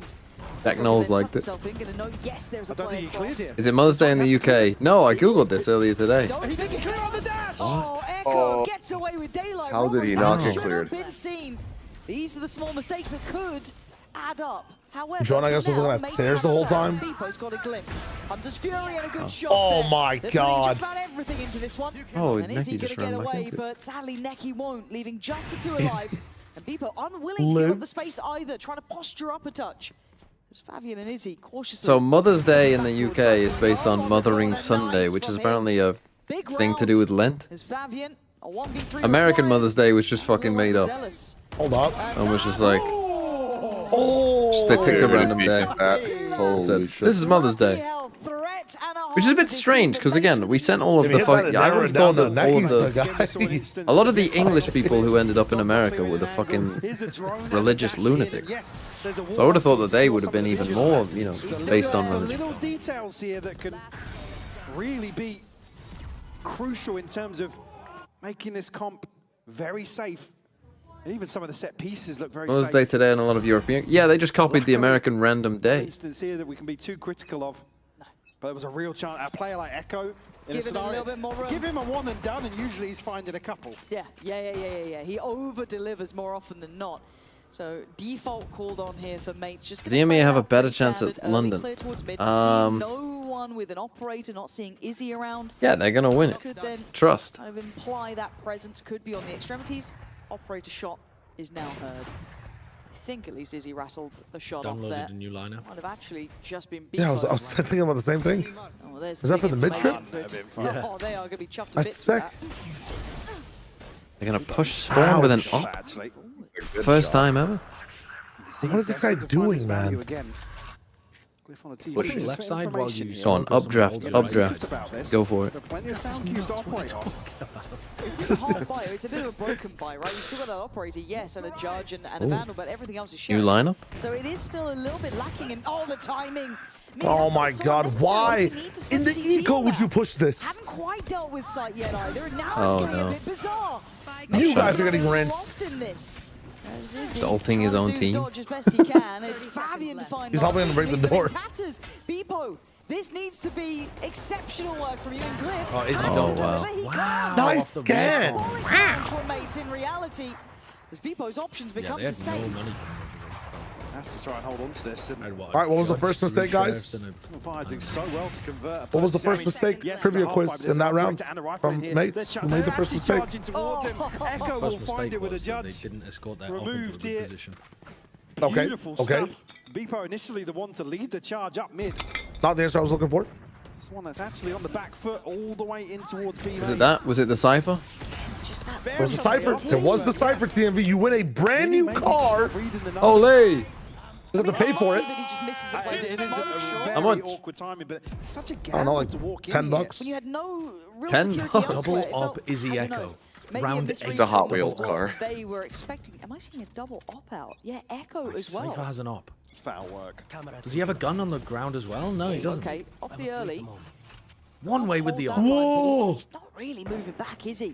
Jack Knowles liked it. Yes, there's a I don't think he cleared it. Is it Mother's Day in the UK? No, I googled this earlier today. He's taking clear on the dash! Oh, Echo gets away with daylight. How did he not get Should cleared? have been seen. These are the small mistakes that could add up. However, John, I guess, was looking at stairs the whole time. Beepo's got a glimpse. Just Fury and a good shot. Oh there. my They're putting God. just about everything into this one. Oh, and is he Neki going just to get ran back away? into it. But sadly, Neki won't, leaving just the two alive. And Beepo unwilling to give up the space either, trying to posture up a touch. As Fabian and Izzy cautiously. So Mother's Day in the UK is based on Mothering Sunday, which is apparently a thing to do with Lent. As Fabian, a 1v3 American Mother's Day was just fucking made up. Hold up. And was just like, just they picked a random day. Holy Said, this is Mother's Day. Which is a bit strange, because again, we sent all of the I would have thought that a lot of the English people who ended up in America were the fucking religious lunatics. So I would have thought that they would have been even more, you know, based on religion. Little details here that can really be crucial in terms of making this comp very safe. And even some of the set pieces look very Mother's safe. Day today and a lot of European. Yeah, they just copied the American random day. Instance here that we can be too critical of. But there was a real chance. A player like Echo, in Give it a little bit more room. give him a one and done, and usually he's finding a couple. Yeah. He over-delivers more often than not. So default called on here for mates. Just Does EMEA have a better chance at London? No one with an operator, not seeing Izzy around. Yeah, they're gonna win Could it. then Trust. kind of imply that presence could be on the extremities. Operator shot is now heard. I think at least Izzy rattled a shot off there. Downloaded a new liner. Might have actually just been Yeah, I was thinking about the same thing. Oh, there's Is that for the mid trip? Yeah. Oh, they are going to be chuffed a That's bit for sick. that. They're gonna push Spawn with an op. Actually. First time ever. What is this guy doing, man? Push left side while you Go on, updraft, updraft. Go for it. Plenty of sound cues to operate on. This is a hard buy. It's a bit of a broken buy, right? You've still got that operator, yes, and a judge and a Ooh. vandal, but everything else is New shares. lineup? So it is still a little bit lacking in the timing. Oh my God, why in the eco would you push this? Haven't quite dealt with sight yet either. Now Oh, it's getting no. a bit bizarre. You guys are getting rinsed. Lost in this. Just ulting his own team. Dodge as best he can. It's Fabian to find He's helping him to break the Martini, door. but it tatters. Beepo, this needs to be exceptional work from you and Glyph. Oh, is he Oh, done it? wow. He Wow. comes. Nice scan. From mates in reality, as Beepo's options Yeah, become they to had no save. money coming into this. Has to try and hold on to this. And All right, what was the first mistake, guys? Fire do so well to convert. What was the first mistake? Yes, Trivia the quiz half-pipe, in there's that an round operator and a rifle from in here. mates. They're Who made the first actually mistake? charging towards him. Echo will First find mistake it with a was that they judge. didn't escort their op into a Removed good here. position. Okay, Beautiful okay. stuff. Beepo initially the one to lead the charge up mid. Not the answer I was looking for. It's the one that's actually on the back foot all the way in towards B. Was it that? Was it the Cypher? It was the Cypher. It was the Cypher TMV. You win a brand new car. Ole! You have to pay for it. That he just misses the play. It is a How very much? awkward timing, but it's such a I don't know, gamble like to walk in $10 here. bucks. When you had no real 10 security bucks. elsewhere, it Double felt- op Izzy I don't know, Echo. maybe Round misread It's a Hot from Wheels what car. They were expecting. Am I seeing a double op out? Yeah, Echo as well. Cypher has an op. It's foul work. Does he have a gun on the ground as well? No, he doesn't. Okay, off the early. One way with the op. Hold that line, but he's not really moving back, is he?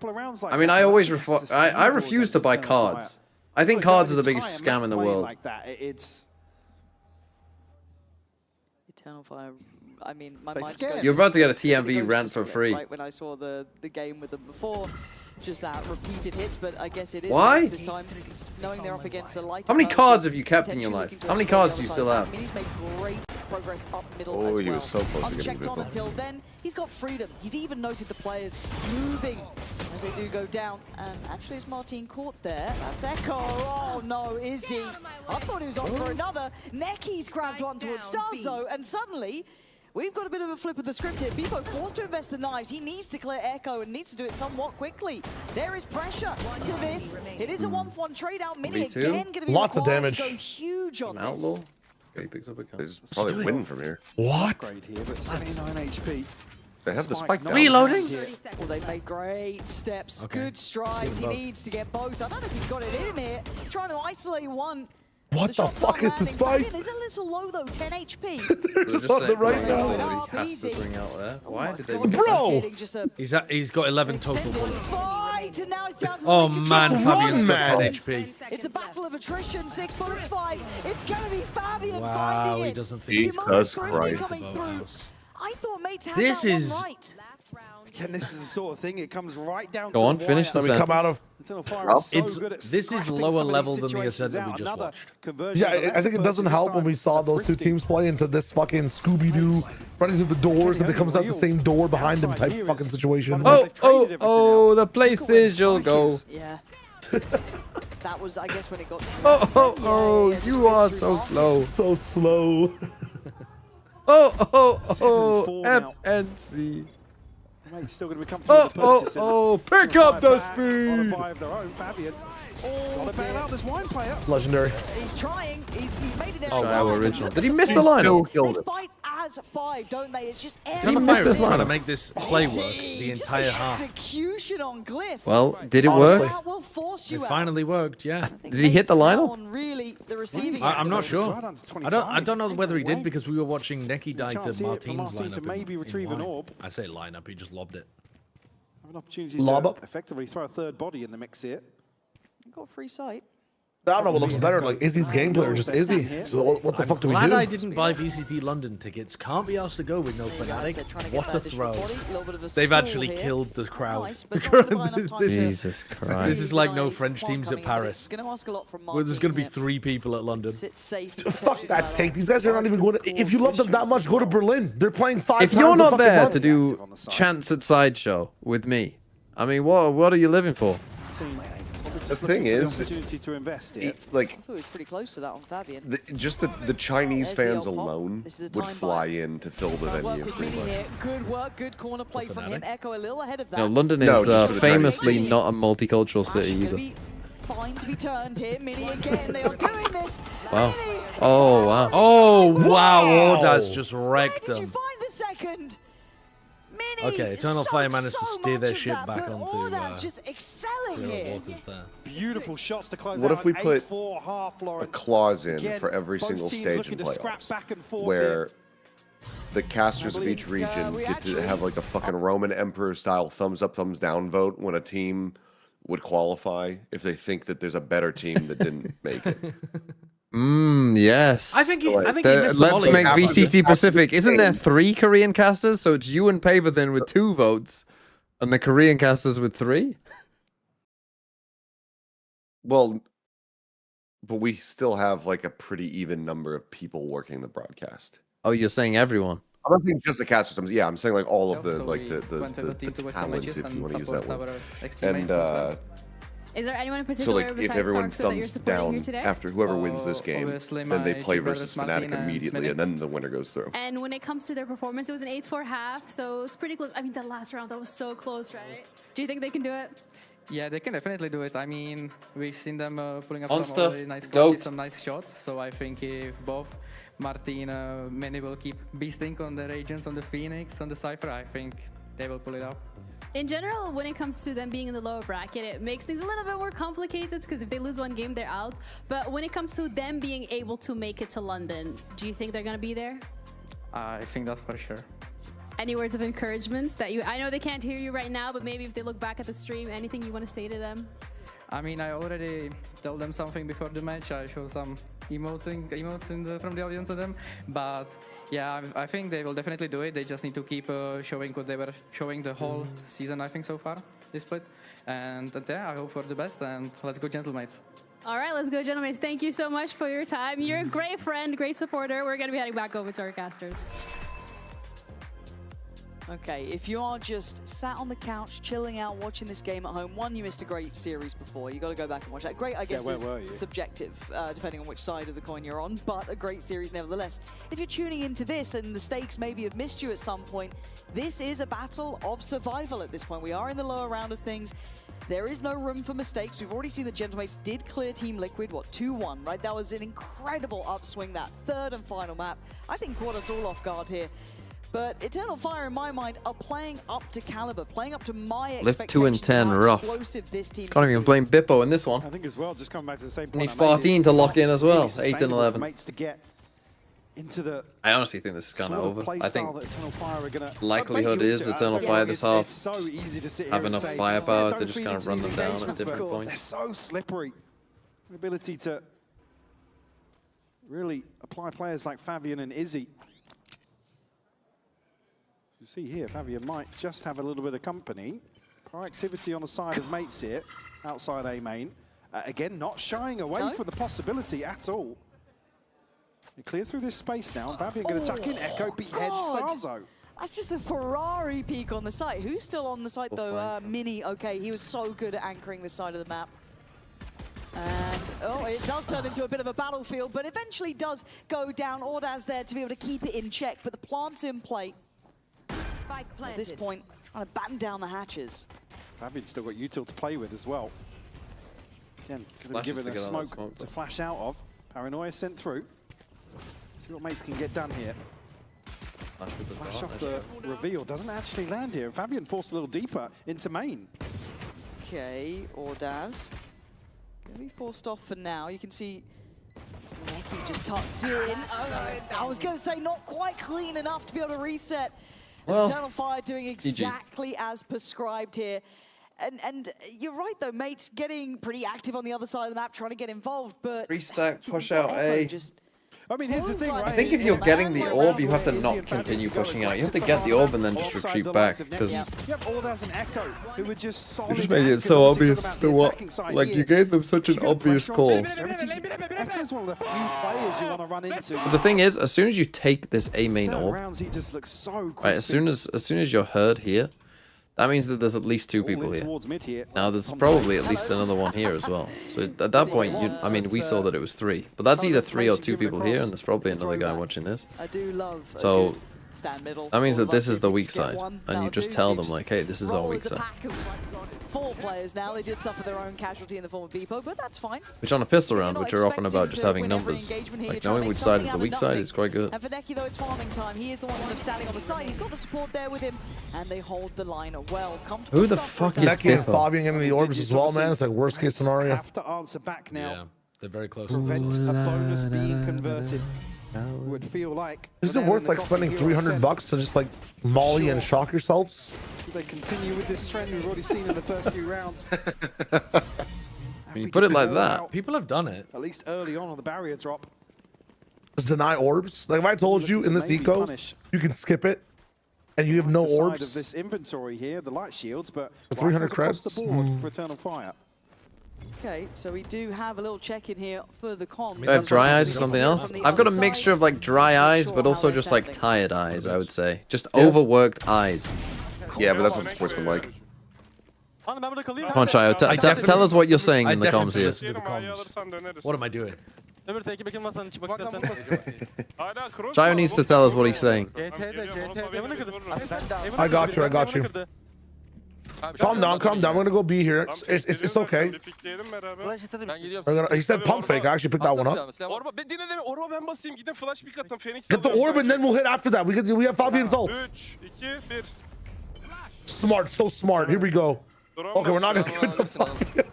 couple of rounds like I mean, that, I always think I sustainable refuse to against buy Eternal Fire. cards. I think Well, cards are an the biggest entire scam in the map playing world. Like that, it's Eternal Fire. I mean, my They mind scared. goes You're about to get a it goes TMV to rent for Swift, free. Right when I saw the game with them before, just that repeated hits. But I guess it is Why? this time, knowing they're up against a light. How many cards have you kept in your life? How many cards do you still have? He's made great progress up middle Oh, as he well. was so close to getting Unchecked on Biffle. until then, he's got freedom. He's even noted the players moving as they do go down. And actually, it's Martin caught there. That's Echo. Oh no, is he? I thought he was on for another. Necky's grabbed one towards Starzo, and suddenly, we've got a bit of a flip of the script here. Bebo forced to invest the knives. He needs to clear Echo and needs to do it somewhat quickly. There is pressure to this. It is a 1-for-1 trade out. Mini Me too. again going to be Lots of required damage. to go huge on Outlaw. this. Okay, he picks up a gun. There's probably a win from here. What? upgrade here, but 79 HP. They have the spike down. Reloading? Well, they've made great steps. Okay. Good strides. He both. needs to get both. I don't know if he's got it in him here. Trying to isolate one. What the shots fuck aren't is this landing. fight? Fabian is a little low though, 10 HP. They're just on the right now. He has to swing out there. Why did they? God, this is Bro! getting just a He's got 11 total extended bullets. fight, and now it's down to the Oh Lakers. man, Just Fabian's one got 10 man. HP. It's a battle of attrition, 6 bullets fight. It's going to be Fabian Wow, finding he it. doesn't think Jesus he's Christ. Coming through. I thought Mates had This that is- one right. Again, this is the sort of thing, it comes right down Go to on, the finish wire. the So we come out of. Eternal Fire is so It's- good at this is scrapping lower some of these level than the situations ascent that we out. just Another watched. conversion, Yeah, but I lesser think it doesn't purchase help this when we time. saw those two teams play into this fucking Scooby-Doo running through the doors and it comes out the same door behind them type fucking situation. Oh, the places you'll go. Yeah. That was, I guess, when it got. Oh, just you went are through so half. slow. So slow. Oh, 7-4 now. FNC. Mate's still going to be comfortable with the purchase. Pick up the On a speed. buy of their own, Fabian. Got to bail out this wine player. Legendary. He's trying. He's made it there. Oh, in wow, time. original. Look Did at he the miss the pace. lineup? They fight as 5, don't they? It's just Did he miss this trying to lineup? make this play work the Just entire the half. execution on Glyph. Well, did it Honestly. work? That will force It you out. finally worked, yeah. Did he hit the Mate's now lineup? on really the receiving I'm end not of this. sure. Right on to I don't know 25. whether he did Wait. because we were watching Necky die Chance to here for Martin's Martin to lineup. maybe retrieve an wine. orb. I say lineup, he just lobbed it. Have an opportunity Lob to up. effectively throw a third body in the mix here. Got free sight. I don't know what looks better, like Izzy's gameplay or just Izzy. So what the fuck do we Glad do? I didn't buy VCT London tickets. Can't be asked to go with no Fnatic. What a throw. They've actually killed the crowd. Nice, but not gonna buy enough time to- Jesus Christ. This is like no Denies French one teams at coming, but Paris. It's going to ask a lot from Where there's going to be Martin 3 people at London. here. Sit safe. Fuck that take. These guys are not even going to. If you love them that much, go to Berlin. They're playing 5 If times you're a not fucking there month. to do chance at sideshow with me, I mean, what are you living for? The thing is, opportunity to invest here. like, I thought he was pretty close to that on Fabian. just the Chinese There's the fans old pop. alone This is a would time fly buy. in to fill the Work venue with pretty Mini much. here. Good work, good corner play from him. Echo a little ahead of that. You know, London No, is just for the famously Chinese. not a multicultural Flash city gonna either. be fine to be turned here. Mini again. They are doing this. Wow. Mini. Oh, wow. Oh, wow. Wow. Ordaz just wrecked Did you them. find the second? Mini. Okay, Eternal so, Fire managed to so steer their much of ship that, back but onto Ordaz just excelling Clear here. Waters there. Beautiful shots to close What out if we an put 8-4 half, a Lawrence. clause in Again, for every both single teams stage looking in to scrap playoffs back and forth where here. the casters of each believe, region we get to actually- have like a fucking Roman Emperor style thumbs up, thumbs down vote when a team would qualify if they think that there's a better team that didn't make it. Yes. I think he missed the Let's volley. make VCT Pacific. Isn't there 3 Korean casters? So it's you and Paperthin with 2 votes, and the Korean casters with 3. Well, but we still have like a pretty even number of people working the broadcast. Oh, you're saying everyone? I'm not saying just the casters. Yeah, I'm saying like all of the So like we the went to the team to watch some talent, matches if you and want to use that support word. our ex-teammates And Is there anyone in so particular like if besides everyone Sarkso that you're thumbs supporting down here today? after whoever wins this game, obviously then they my play two versus brothers, Fnatic Martin and immediately, Mini. and then the winner goes through. And when it comes to their performance, it was an 8-4 half, so it's pretty close. I mean, the last round, that was so close, right? Do you think they can do it? Yeah, they can definitely do it. I mean, we've seen them pulling up Monster, some really nice goat. clutches, some nice shots. So I think if both Martin and Mini will keep beasting on the Radiance, on the Phoenix, on the Cypher, I think they will pull it up. In general, when it comes to them being in the lower bracket, it makes things a little bit more complicated because if they lose one game, they're out. But when it comes to them being able to make it to London, do you think they're going to be there? I think that's for sure. Any words of encouragement that you... I know they can't hear you right now, but maybe if they look back at the stream, anything you want to say to them? I mean, I already told them something before the match. I showed some emotes from the audience to them. But yeah, I think they will definitely do it. They just need to keep showing what they were showing the whole season, I think, so far, this split. And yeah, I hope for the best, and let's go, Gentlemates. All right, let's go, gentlemen. Thank you so much for your time. You're a great friend, great supporter. We're going to be heading back over to our casters. Okay, if you are just sat on the couch, chilling out, watching this game at home, one, you missed a great series before. You got to go back and watch that. Great, I guess, is subjective, depending on which side of the coin you're on, but a great series nevertheless. If you're tuning into this and the stakes maybe have missed you at some point, this is a battle of survival at this point. We are in the lower round of things. There is no room for mistakes. We've already seen the Gentlemates did clear Team Liquid, what, 2-1, right? That was an incredible upswing, that third and final map. I think caught us all off guard here. But Eternal Fire, in my mind, are playing up to caliber, playing up to my expectations. Lift 2 and 10, rough. This team Can't even blame Bippo in this one. I think as well, just coming back to the same point. Need 14 to lock in as well. 8 and 11. Mates to get into the I honestly think this is kind of over. I think Eternal Fire are gonna likelihood is Eternal Fire this half it's so easy to sit here have and enough say, firepower don't to just feed kind of into run these them down at engagements, different but points. They're so slippery. The ability to really apply players like Fabian and Izzy. You see here, Fabian might just have a little bit of company. Proactivity on the side of mates here, outside A main. Again, not shying away from the possibility at all. You clear through this space now. Fabian going to tuck in. Echo beheads Starzo. That's just a Ferrari peak on the site. Who's still on the site though? Mini, okay, he was so good at anchoring this side of the map. And, oh, it does turn into a bit of a battlefield, but eventually does go down. Ordaz there to be able to keep it in check, but the plant's in play. At this point, trying to batten down the hatches. Fabian's still got util to play with as well. Again, could have given a smoke to flash out of. Paranoia sent through. See what mates can get done here. Flash off the reveal doesn't actually land here. Fabian forced a little deeper into main. Okay, Ordaz. Gonna be forced off for now. You can see Neki just tucked in. I was gonna say not quite clean enough to be able to reset. Well, Eternal Fire doing exactly as prescribed here. And you're right though, mates getting pretty active on the other side of the map, trying to get involved, but... Restack, push out A. I mean, here's the thing, right? I think if you're getting the orb, you have to not continue pushing out. You have to get the orb and then just retreat back, because... You have Ordaz and Echo, who were just solid. You just made it so obvious to what... Like, you gave them such an obvious call. Echo's one of the few players you want to run into. But the thing is, as soon as you take this A main orb, rounds, he just looks so right, as soon as you're heard here, that means that there's at least 2 people here. Now there's probably at least another one here as well. So at that point, I mean, we saw that it was 3, but that's either 3 or 2 people here, and there's probably another guy watching this. I do love so that means that this is the weak side, and you just tell them like, hey, this is our weak side. 4 players now. They did suffer their own casualty in the form of Bippo, but that's fine. Which on a pistol round, which are often about just having numbers, like knowing which side is the weak side is quite good. And for Neki, though, it's farming time. He is the one kind of standing on the side. He's got the support there with him, and they hold the line well. Who the fuck is Neki and Bippo? Fabian getting the orbs as well, man. It's like worst case scenario. Have to answer back now. Yeah, they're very close. Prevent a bonus being converted. Would feel like. Is it worth like spending $300 to just like molly and shock yourselves? They continue with this trend we've already seen in the first few rounds. When you put it like that, people have done it. At least early on the barrier drop. Just deny orbs. Like if I told you in this eco, you can skip it, and you have no orbs. Of this inventory here, the light shields, but for 300 across creds the board for Eternal Fire. Okay, so we do have a little check-in here for the comms. I have dry eyes or something else? I've got a mixture of like dry eyes, but also just like tired eyes, I would say. Just overworked eyes. Yeah, but that's what sportsmen like. Come on, Chayo, tell us what you're saying in the comms here. What am I doing? Chayo needs to tell us what he's saying. I got you. Calm down. We're gonna go B here. It's okay. He said pump fake. I actually picked that one up. Get the orb and then we'll hit after that. We have Fabian's ult. Smart, so smart. Here we go. Okay, we're not gonna give it to Fabian.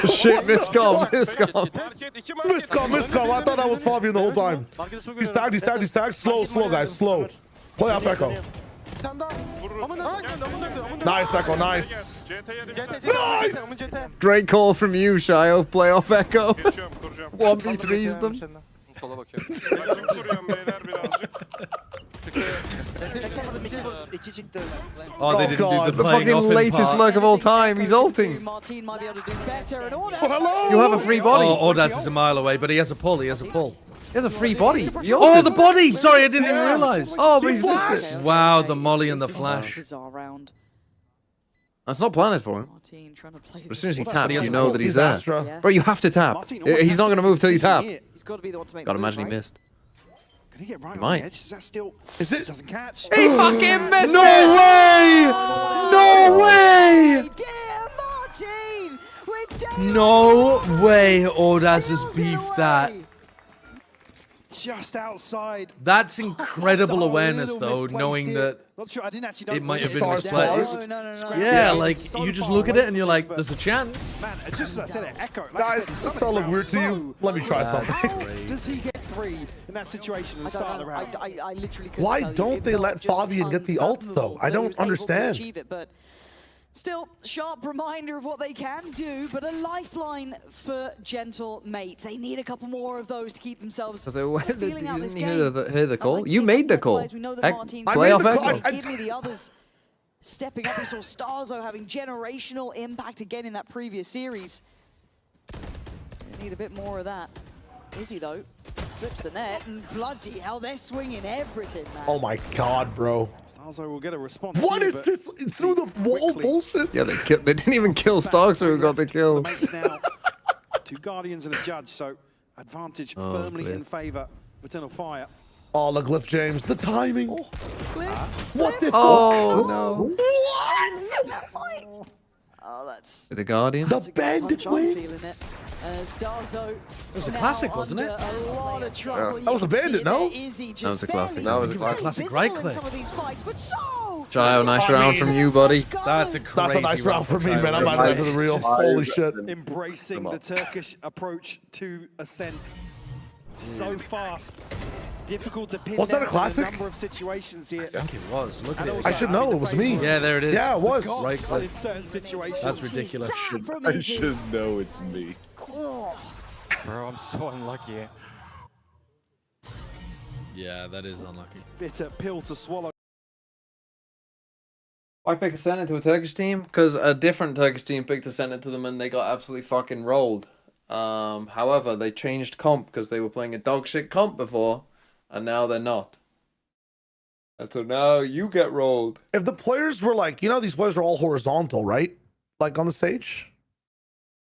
Shit, miscom. I thought that was Fabian the whole time. He's tagged. Slow, guys, slow. Play off Echo. Nice, Echo, nice. Nice! Great call from you, Shio. Playoff Echo. 1v3's them. Sola bakıyorum. Oh, they didn't God, do the the playing fucking off in latest part. lurk of all time. He's ulting. You have a free body. Oh, Audax is a mile away, but he has a pull. He has a pull. He has a free body. He Oh, ulted. the body! Sorry, I didn't even realize. Oh, but he's missed it. Wow, the molly and the flash. Bizarre round. That's not planted for him. But as soon as he taps, you know that he's He's there. Astra. Bro, you have to tap. He's not going to move till you tap. He's got to be the one to make Gotta the move, imagine he right? missed. Can he get right He on might. the edge? Is that still... Is it? Doesn't catch. He fucking missed No it! way! No way! Dear Martin! With No way Audax has beefed that. Just outside. That's incredible Star a awareness, little though, misplaced knowing it. that Not sure, I didn't actually know it might have been Star's misplaced. No. Yeah, Yeah, like, it's so you just far look at away it and you're from like, this, there's a chance. Man, just as I said it, Echo. Like I Guys, said, does some this of all the look weird to rounds you? Let me try something. How does he get three in that situation at the start of the round? I literally couldn't Why tell you. don't It they felt let just Fabian get the ult, though? unfathomable I that he don't was able to understand. achieve it, but still, sharp reminder of what they can do, but a lifeline for Gentle Mates. They need a couple more of those to keep themselves feeling out this Didn't game. you hear the I'd call? like to You see made the more call. players. We know that Heck, Martin's playoff I made the Echo. Give me the others stepping up. We saw Starzo having generational impact again in that previous series. They need a bit more of that. Izzy, though, slips the net, and bloody hell, they're swinging everything, man. Oh my god, bro. Starzo will get a response. What here, is but this? Through the wall bullshit? Yeah, they didn't even kill Starks who got the kill. The mates now, two Guardians and a Judge, so advantage Oh, firmly clear. in favour of Eternal Fire. Oh, the Glyph James. The timing. What the Oh, no. What? Oh, that's The Guardian. The bandit I'm wings. feeling it. Starzo. It was a classic, wasn't it? A lot of trouble. That was a bandit, no? That was a classic. That was a Classic classic. right click. Some of these fights, but so Shio, nice round from you, buddy. That's a crazy That's a nice round for me, Kyle man. I'm Ray. out there to the real. Holy shit. Embracing the Turkish approach to Ascent. So fast. Difficult to pin Was that down a classic? in a number of situations here. I think it was. Look at And it. also I should know. It was me. Yeah, there it is. Yeah, it was. Right click. in certain situations. That's ridiculous. I should know it's me. Bro, I'm so unlucky. Yeah, that is unlucky. Bitter pill to swallow. Why pick Ascent into a Turkish team? Because a different Turkish team picked Ascent into them and they got absolutely fucking rolled. However, they changed comp because they were playing a dog shit comp before, and now they're not. And so now you get rolled. If the players were like, you know, these players are all horizontal, right? Like on the stage.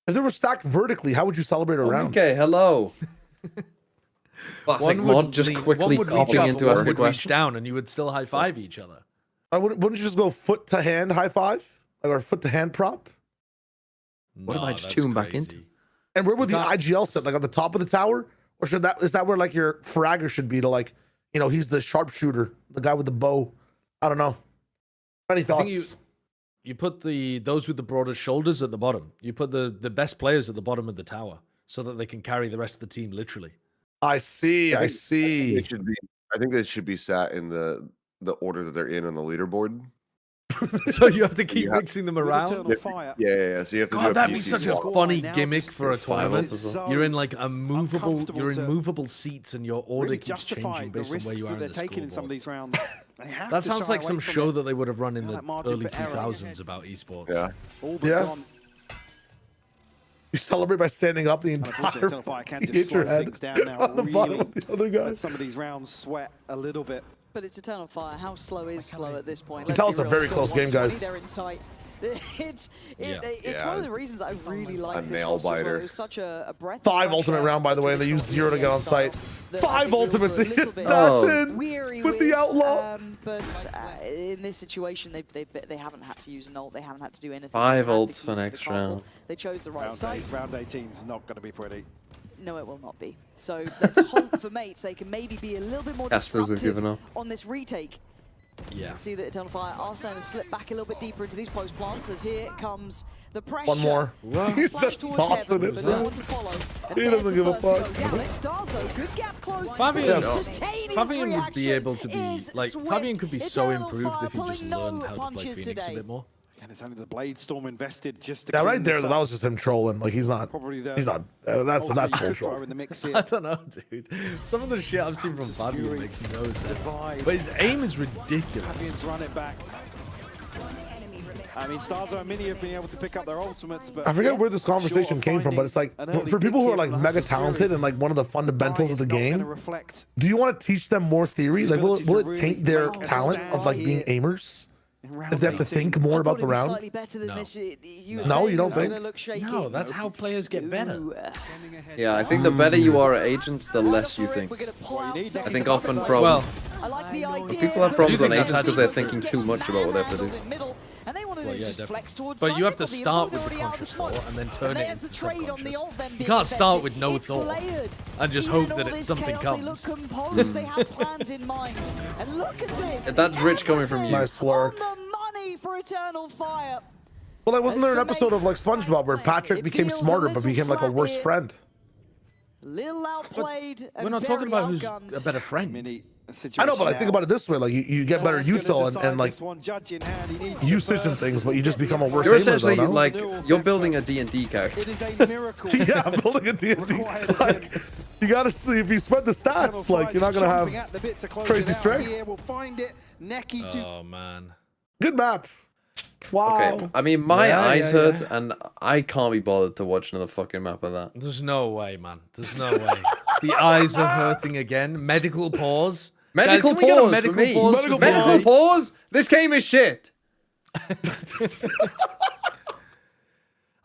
If they were stacked vertically, how would you celebrate a round? Okay, hello. Classic One mod would just lean- quickly one would reach copying up, into one asking a would reach question. down, and you would still high five each other. Wouldn't you just go foot to hand high five? Like, or foot to hand prop? What if I just that's tune back crazy. into? And where would the IGL sit? Like on the top of the tower? Or is that where like your fragger should be to like, you know, he's the sharpshooter, the guy with the bow. I don't know. Any I thoughts? think you put those with the broadest shoulders at the bottom. You put the best players at the bottom of the tower so that they can carry the rest of the team literally. I see. I see. It should be. I think they should be sat in the order that they're in on the leaderboard. So you have to keep You have- mixing them around. Yeah. So you have to do God, a that'd be PC such a swap. funny gimmick for a tournament. So You're in like a movable, uncomfortable you're in to movable seats, and your order Really keeps justify changing the based on where risks you are that in they're the taking in some of scoreboard. these rounds. They have That to sounds shy like some away from show it. that they would have run in Yeah, the that margin early for error. 2000s about esports. Yeah. All but Yeah. gone. You celebrate by standing up the Unfortunately, entire Eternal Fire can you just hit your slow head things down now. on the bottom Really of the other guy. let some of these rounds sweat a little bit. But it's Eternal Fire. How slow is slow at this point? You can tell Let's it's be a real, very still close game, 120, guys. They're in sight. It's Yeah. one of the reasons I really like this nail roster as well. biter. It was such a breath of 5 fresh ultimate air round, by the way, and they used 0 to get on site. that I 5 think we were ultimates. a They little just bit dashed in weary with the outlaw. But in this situation, they haven't had to use an ult. They haven't had to do anything. 5 They had the ults keys for to the next castle. round. They chose the right site. Round 18 is not going to be pretty. No, it will not be. So let's hope for mates they can maybe be a little bit more Casters have disruptive given up. on this retake. Yeah. See that Eternal Fire are starting to slip back a little bit deeper into these post plants as here comes the pressure. One more. He's Flash just towards tossing heaven, it. but no one to follow. And He there's doesn't the give a first to fuck. go down. It's Starzo. Good gap closed. Fabian, Instantaneous Fabian would be reaction able to be is like swift. Fabian could be so Eternal improved Fire if he just pulling no learned how to play punches Phoenix today. a bit more. And it's only the Blade Storm invested just to Yeah, right clean there. this That up. was just him trolling. Like he's not. Probably the He's not. That's ultimate full good troll. thrower in the mix here. I don't know, dude. Some of the shit I've seen from Fabian makes no sense. Divide. But his aim is ridiculous. Fabian's run it back. I mean, Starzo and Mini have been able to pick up their ultimates, but I forget where this conversation came from, but it's like for people who are like mega talented and like one of the fundamentals of the game, do you want to teach them more theory? Like, will it taint their talent of like being aimers? If they have to think more about the round? Slightly better than this. No, you don't think? No, that's how players get better. Yeah, I think the better you are at agents, the less you think. I think often Well, I like the idea. people have problems on think agents that's because they're thinking too much about what they have to do. And they want to just flex towards But you have to side, start the with the already out of conscious smoke. thought and then turn it There's into the trade on the subconscious. ult then You being can't start invested. with no It's thought layered. and just Even hope in that all this something chaos, comes. They look composed. They have plans in mind. And look at this. That's rich coming from you. Nice slurk. On the money for Eternal Fire. Well, like, wasn't there an episode of like SpongeBob where Patrick became smarter but became like a worse friend? Little outplayed. We're not talking about who's a better friend. I know, but I think about it this way: like you get better util and like usage and things, but you just become a worse. You're aimer, essentially though, no? like you're building a D&D character. It is a miracle. Yeah, I'm building a D&D. Like, you gotta see if you spread the stats, like you're not gonna have crazy strength. Here, we'll find it. Necky to Oh man. Good map. Wow. Okay, I mean my Yeah, eyes yeah, hurt yeah. and I can't be bothered to watch another fucking map of that. There's no way, man. There's no way. The eyes are hurting again. Medical pause. Medical Guys, can we get a pause medical for me. pause. Medical pause. This game is shit.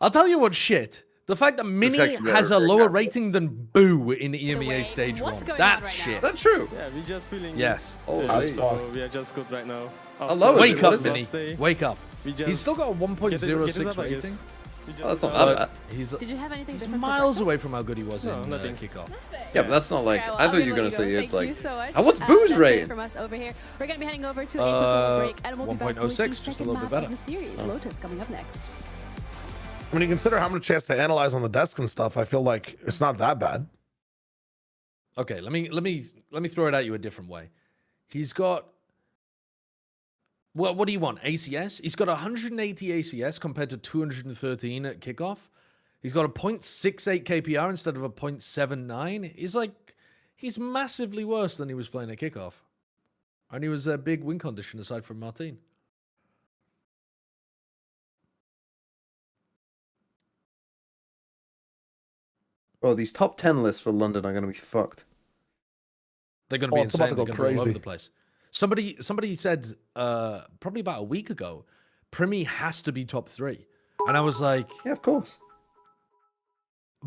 I'll tell you what's shit. The fact that Mini actually has a better. lower rating than Boo in EMEA Stage 1. what's going on That's right now? shit. That's true. Yeah, we just feeling Yes. Oh, good, really? so we are just good right now. Hello, is Wake it? What up, is it? Mini. Stay. Wake up. We just He's still got a get it 1.06 up, I guess. rating. We just Oh, that's not go that up. bad. He's Did you have anything different for miles breakfast? away from how good he was No, in nothing. kickoff. Yeah, but that's not like Okay, well, I I'll thought you were gonna let say go. it Thank like. you so much. What's Boo's that's it rating? from us over here. We're gonna be heading over to a quick break, and we'll be back with the 1.06, just a second little bit map better. of the series. Lotus coming up next. When you consider how much chance to analyze on the desk and stuff, I feel like it's not that bad. Okay, let me throw it at you a different way. He's got what do you want? ACS? He's got 180 ACS compared to 213 at kickoff. He's got a 0.68 KPR instead of a 0.79. He's massively worse than he was playing at kickoff. And he was a big win condition aside from Martin. Bro, these top 10 lists for London are gonna be fucked. They're going to be it's about insane. to They're go going to be all over crazy. the place. Somebody said probably about a week ago, Primi has to be top 3. And I was like, yeah, of course.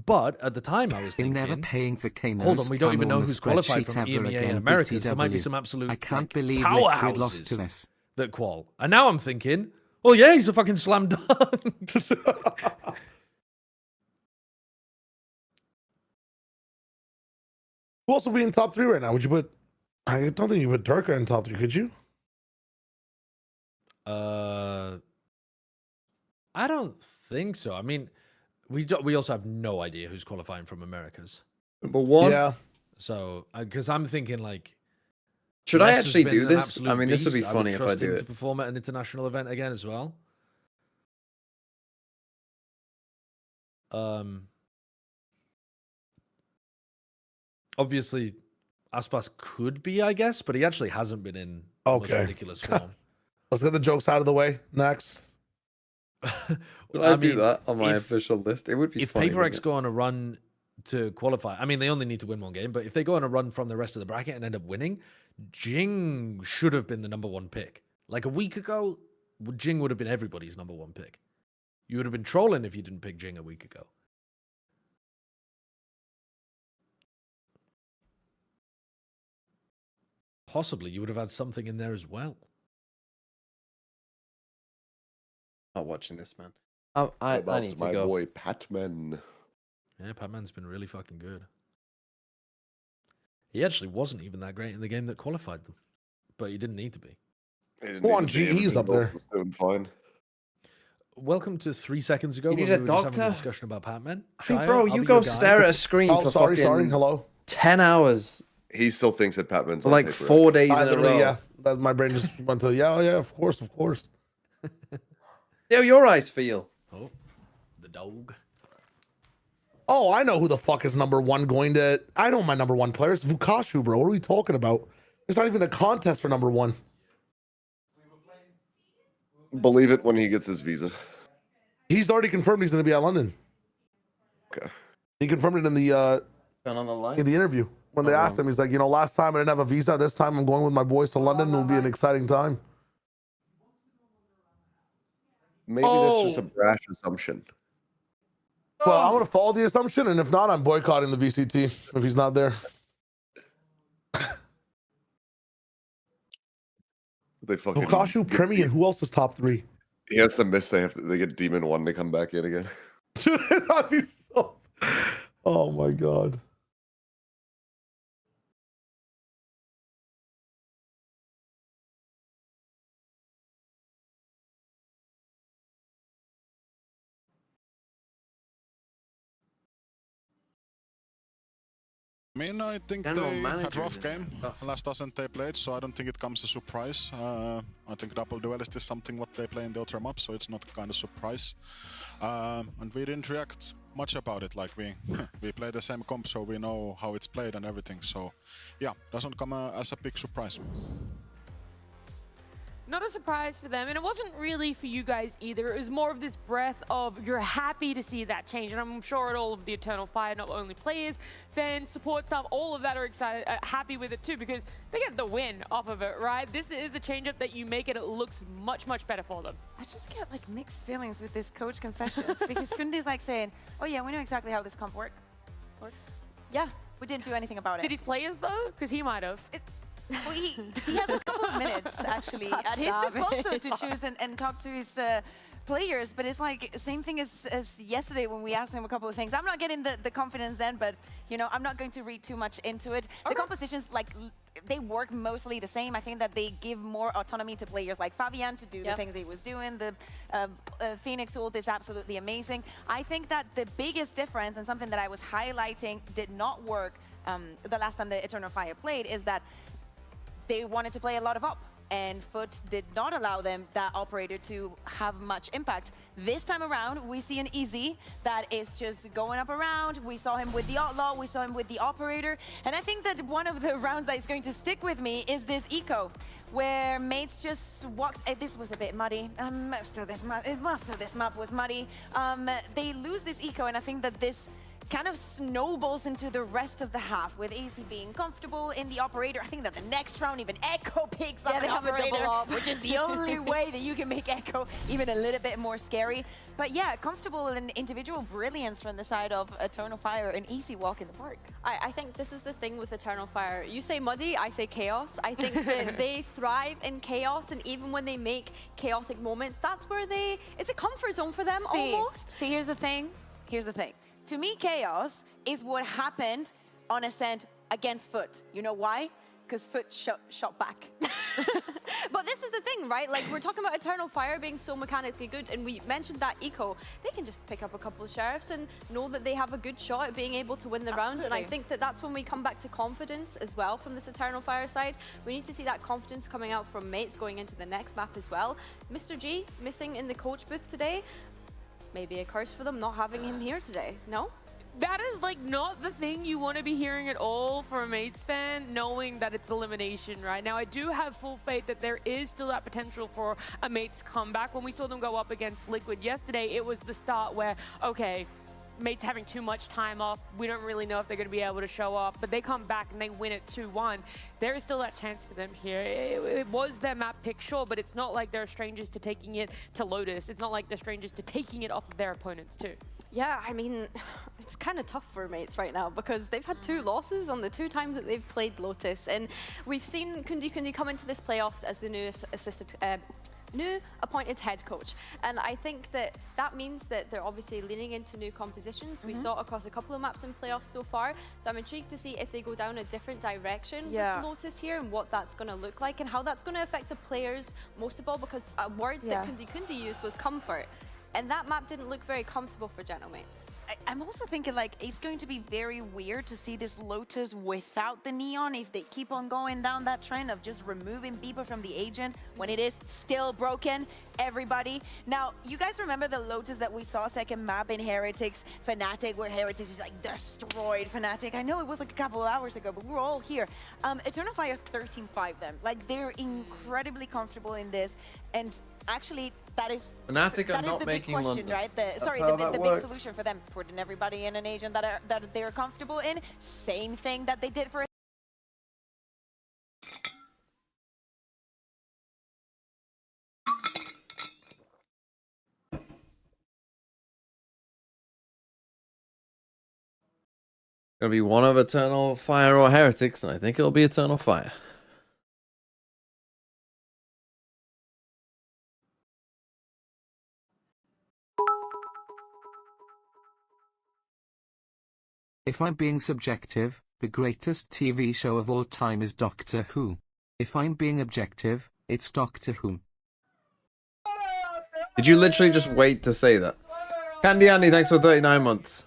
But at the time, I was You're thinking, never paying for Kano's hold on, we don't even know on the who's qualified spreadsheet from ever EMEA again, and Americas. There might be BTW. some absolute I can't like, believe powerhouses Liquid lost to this. that qual. And now I'm thinking, oh yeah, he's a fucking slam dunk. Who else will be in top 3 right now? Would you put? I don't think you put Durka in top 3, could you? I don't think so. I mean, we also have no idea who's qualifying from Americas. Number 1. Yeah. So, because I'm thinking like, Should I Les has actually been do an this? absolute I mean, this would be beast. funny if I trust do him it. to perform at an international event again as well. Obviously, Aspas could be, I guess, but he actually hasn't been in the most Okay. ridiculous form. Let's get the jokes out of the way. Next. Would I do that on my official list? It would be If funny. Paper wouldn't X it? go on a run to qualify, I mean, they only need to win one game, but if they go on a run from the rest of the bracket and end up winning, Jing should have been the number 1 pick. Like a week ago, Jing would have been everybody's number 1 pick. You would have been trolling if you didn't pick Jing a week ago. Possibly, you would have had something in there as well. Not watching this, man. I About need to my go. boy Patman. Yeah, Patman's been really fucking good. He actually wasn't even that great in the game that qualified them, but he didn't need to be. Who on GE's up there? Doing fine. Welcome to 3 seconds ago You when need we a were just having a doctor? discussion about Pac-Man. Hey, Shia, bro, I'll you be go your guy. stare at a screen Oh, for sorry. fucking Hello. 10 hours. He still thinks that Patman's For on like Paper 4 X. days in a Literally, row. yeah. That my brain just went to yeah, of course. How your eyes feel? Oh, the dog. Oh, I know who the fuck is number one going to. I know my number one player. It's Vukashu, bro. What are we talking about? It's not even a contest for number one. Believe it when he gets his visa. He's already confirmed he's going to be at London. Okay. He confirmed it in the on the line? in the interview when they asked him. He's like, last time I didn't have a visa. This time I'm going with my boys to London. It'll be an exciting time. Maybe that's just a brash assumption. Well, I'm going to follow the assumption, and if not, I'm boycotting the VCT if he's not there. They fucking Vukashu, Premi, and who else is top 3? He has to miss. They get Demon 1 to come back in again. Dude, that'd be so. Oh my god. I mean, I think General they had manager rough is game tough. last doesn't they played, so I don't think it comes as a surprise. I think double duelist is something what they play in the other maps, so it's not kind of surprise. And we didn't react much about it, like we we play the same comp, so we know how it's played and everything. So yeah, doesn't come as a big surprise. Not a surprise for them, and it wasn't really for you guys either. It was more of this breath of you're happy to see that change, and I'm sure all of the Eternal Fire, not only players, fans, support staff, all of that are excited, happy with it too, because they get the win off of it, right? This is a change up that you make it looks much, much better for them. I just get like mixed feelings with this coach confessions because Kundi's like saying, oh yeah, we know exactly how this comp works. Yeah. We didn't do anything about it. Did his players though? Because he might have. Well, he has a couple of minutes actually at his disposal to choose and talk to his players, but it's like same thing as yesterday when we asked him a couple of things. I'm not getting the confidence then, but I'm not going to read too much into it. The compositions, like, they work mostly the same. I think that they give more autonomy to players like Fabian to do the things he was doing. The Phoenix ult is absolutely amazing. I think that the biggest difference, and something that I was highlighting did not work the last time the Eternal Fire played, is that they wanted to play a lot of up, and Foot did not allow them, that operator, to have much impact. This time around, we see an Easy that is just going up around. We saw him with the Outlaw, we saw him with the Operator, and I think that one of the rounds that is going to stick with me is this eco, where Mates just walks. This was a bit muddy. Most of this map was muddy. They lose this eco, and I think that this kind of snowballs into the rest of the half, with Easy being comfortable in the Operator. I think that the next round even Echo picks up an Operator, which is the only way that you can make Echo even a little bit more scary. But yeah, comfortable and individual brilliance from the side of Eternal Fire, an easy walk in the park. I think this is the thing with Eternal Fire. You say muddy, I say chaos. I think that they thrive in chaos, and even when they make chaotic moments, that's where it's a comfort zone for them almost. See, here's the thing. To me, chaos is what happened on Ascent against Foot. You know why? Because Foot shot back. But this is the thing, right? Like, we're talking about Eternal Fire being so mechanically good, and we mentioned that eco. They can just pick up a couple of Sheriffs and know that they have a good shot at being able to win the round. And I think that that's when we come back to confidence as well from this Eternal Fire side. We need to see that confidence coming out from Mates going into the next map as well. Mr. G missing in the coach booth today. Maybe a curse for them not having him here today, no? That is like not the thing you want to be hearing at all for a Mates fan, knowing that it's elimination right now. I do have full faith that there is still that potential for a Mates comeback. When we saw them go up against Liquid yesterday, it was the start where, okay, Mates having too much time off. We don't really know if they're going to be able to show up, but they come back and they win it 2-1. There is still that chance for them here. It was their map pick, sure, but it's not like they're strangers to taking it to Lotus. It's not like they're strangers to taking it off of their opponents too. Yeah, I mean, it's kind of tough for Mates right now because they've had 2 losses on the 2 times that they've played Lotus, and we've seen Kundi come into this playoffs as the newest new appointed head coach. And I think that that means that they're obviously leaning into new compositions. We saw it across a couple of maps in playoffs so far. So I'm intrigued to see if they go down a different direction with Lotus here and what that's going to look like and how that's going to affect the players most of all, because a word that Kundi used was comfort. And that map didn't look very comfortable for Gentlemates. I'm also thinking like it's going to be very weird to see this Lotus without the Neon if they keep on going down that trend of just removing people from the agent when it is still broken. Everybody. Now, you guys remember the Lotus that we saw second map in Heretics Fnatic, where Heretics is like destroyed Fnatic. I know it was like a couple of hours ago, but we were all here. Eternal Fire 13-5 them. Like they're incredibly comfortable in this, and actually that is Fnatic are the not big making question, London. right? The big solution for them, putting everybody in an agent that they're comfortable in. Same thing that they did for. Gonna be one of Eternal Fire or Heretics, and I think it'll be Eternal Fire. If I'm being subjective, the greatest TV show of all time is Doctor Who. If I'm being objective, it's Doctor Who. Did you literally just wait to say that? Candy Andy, thanks for 39 months.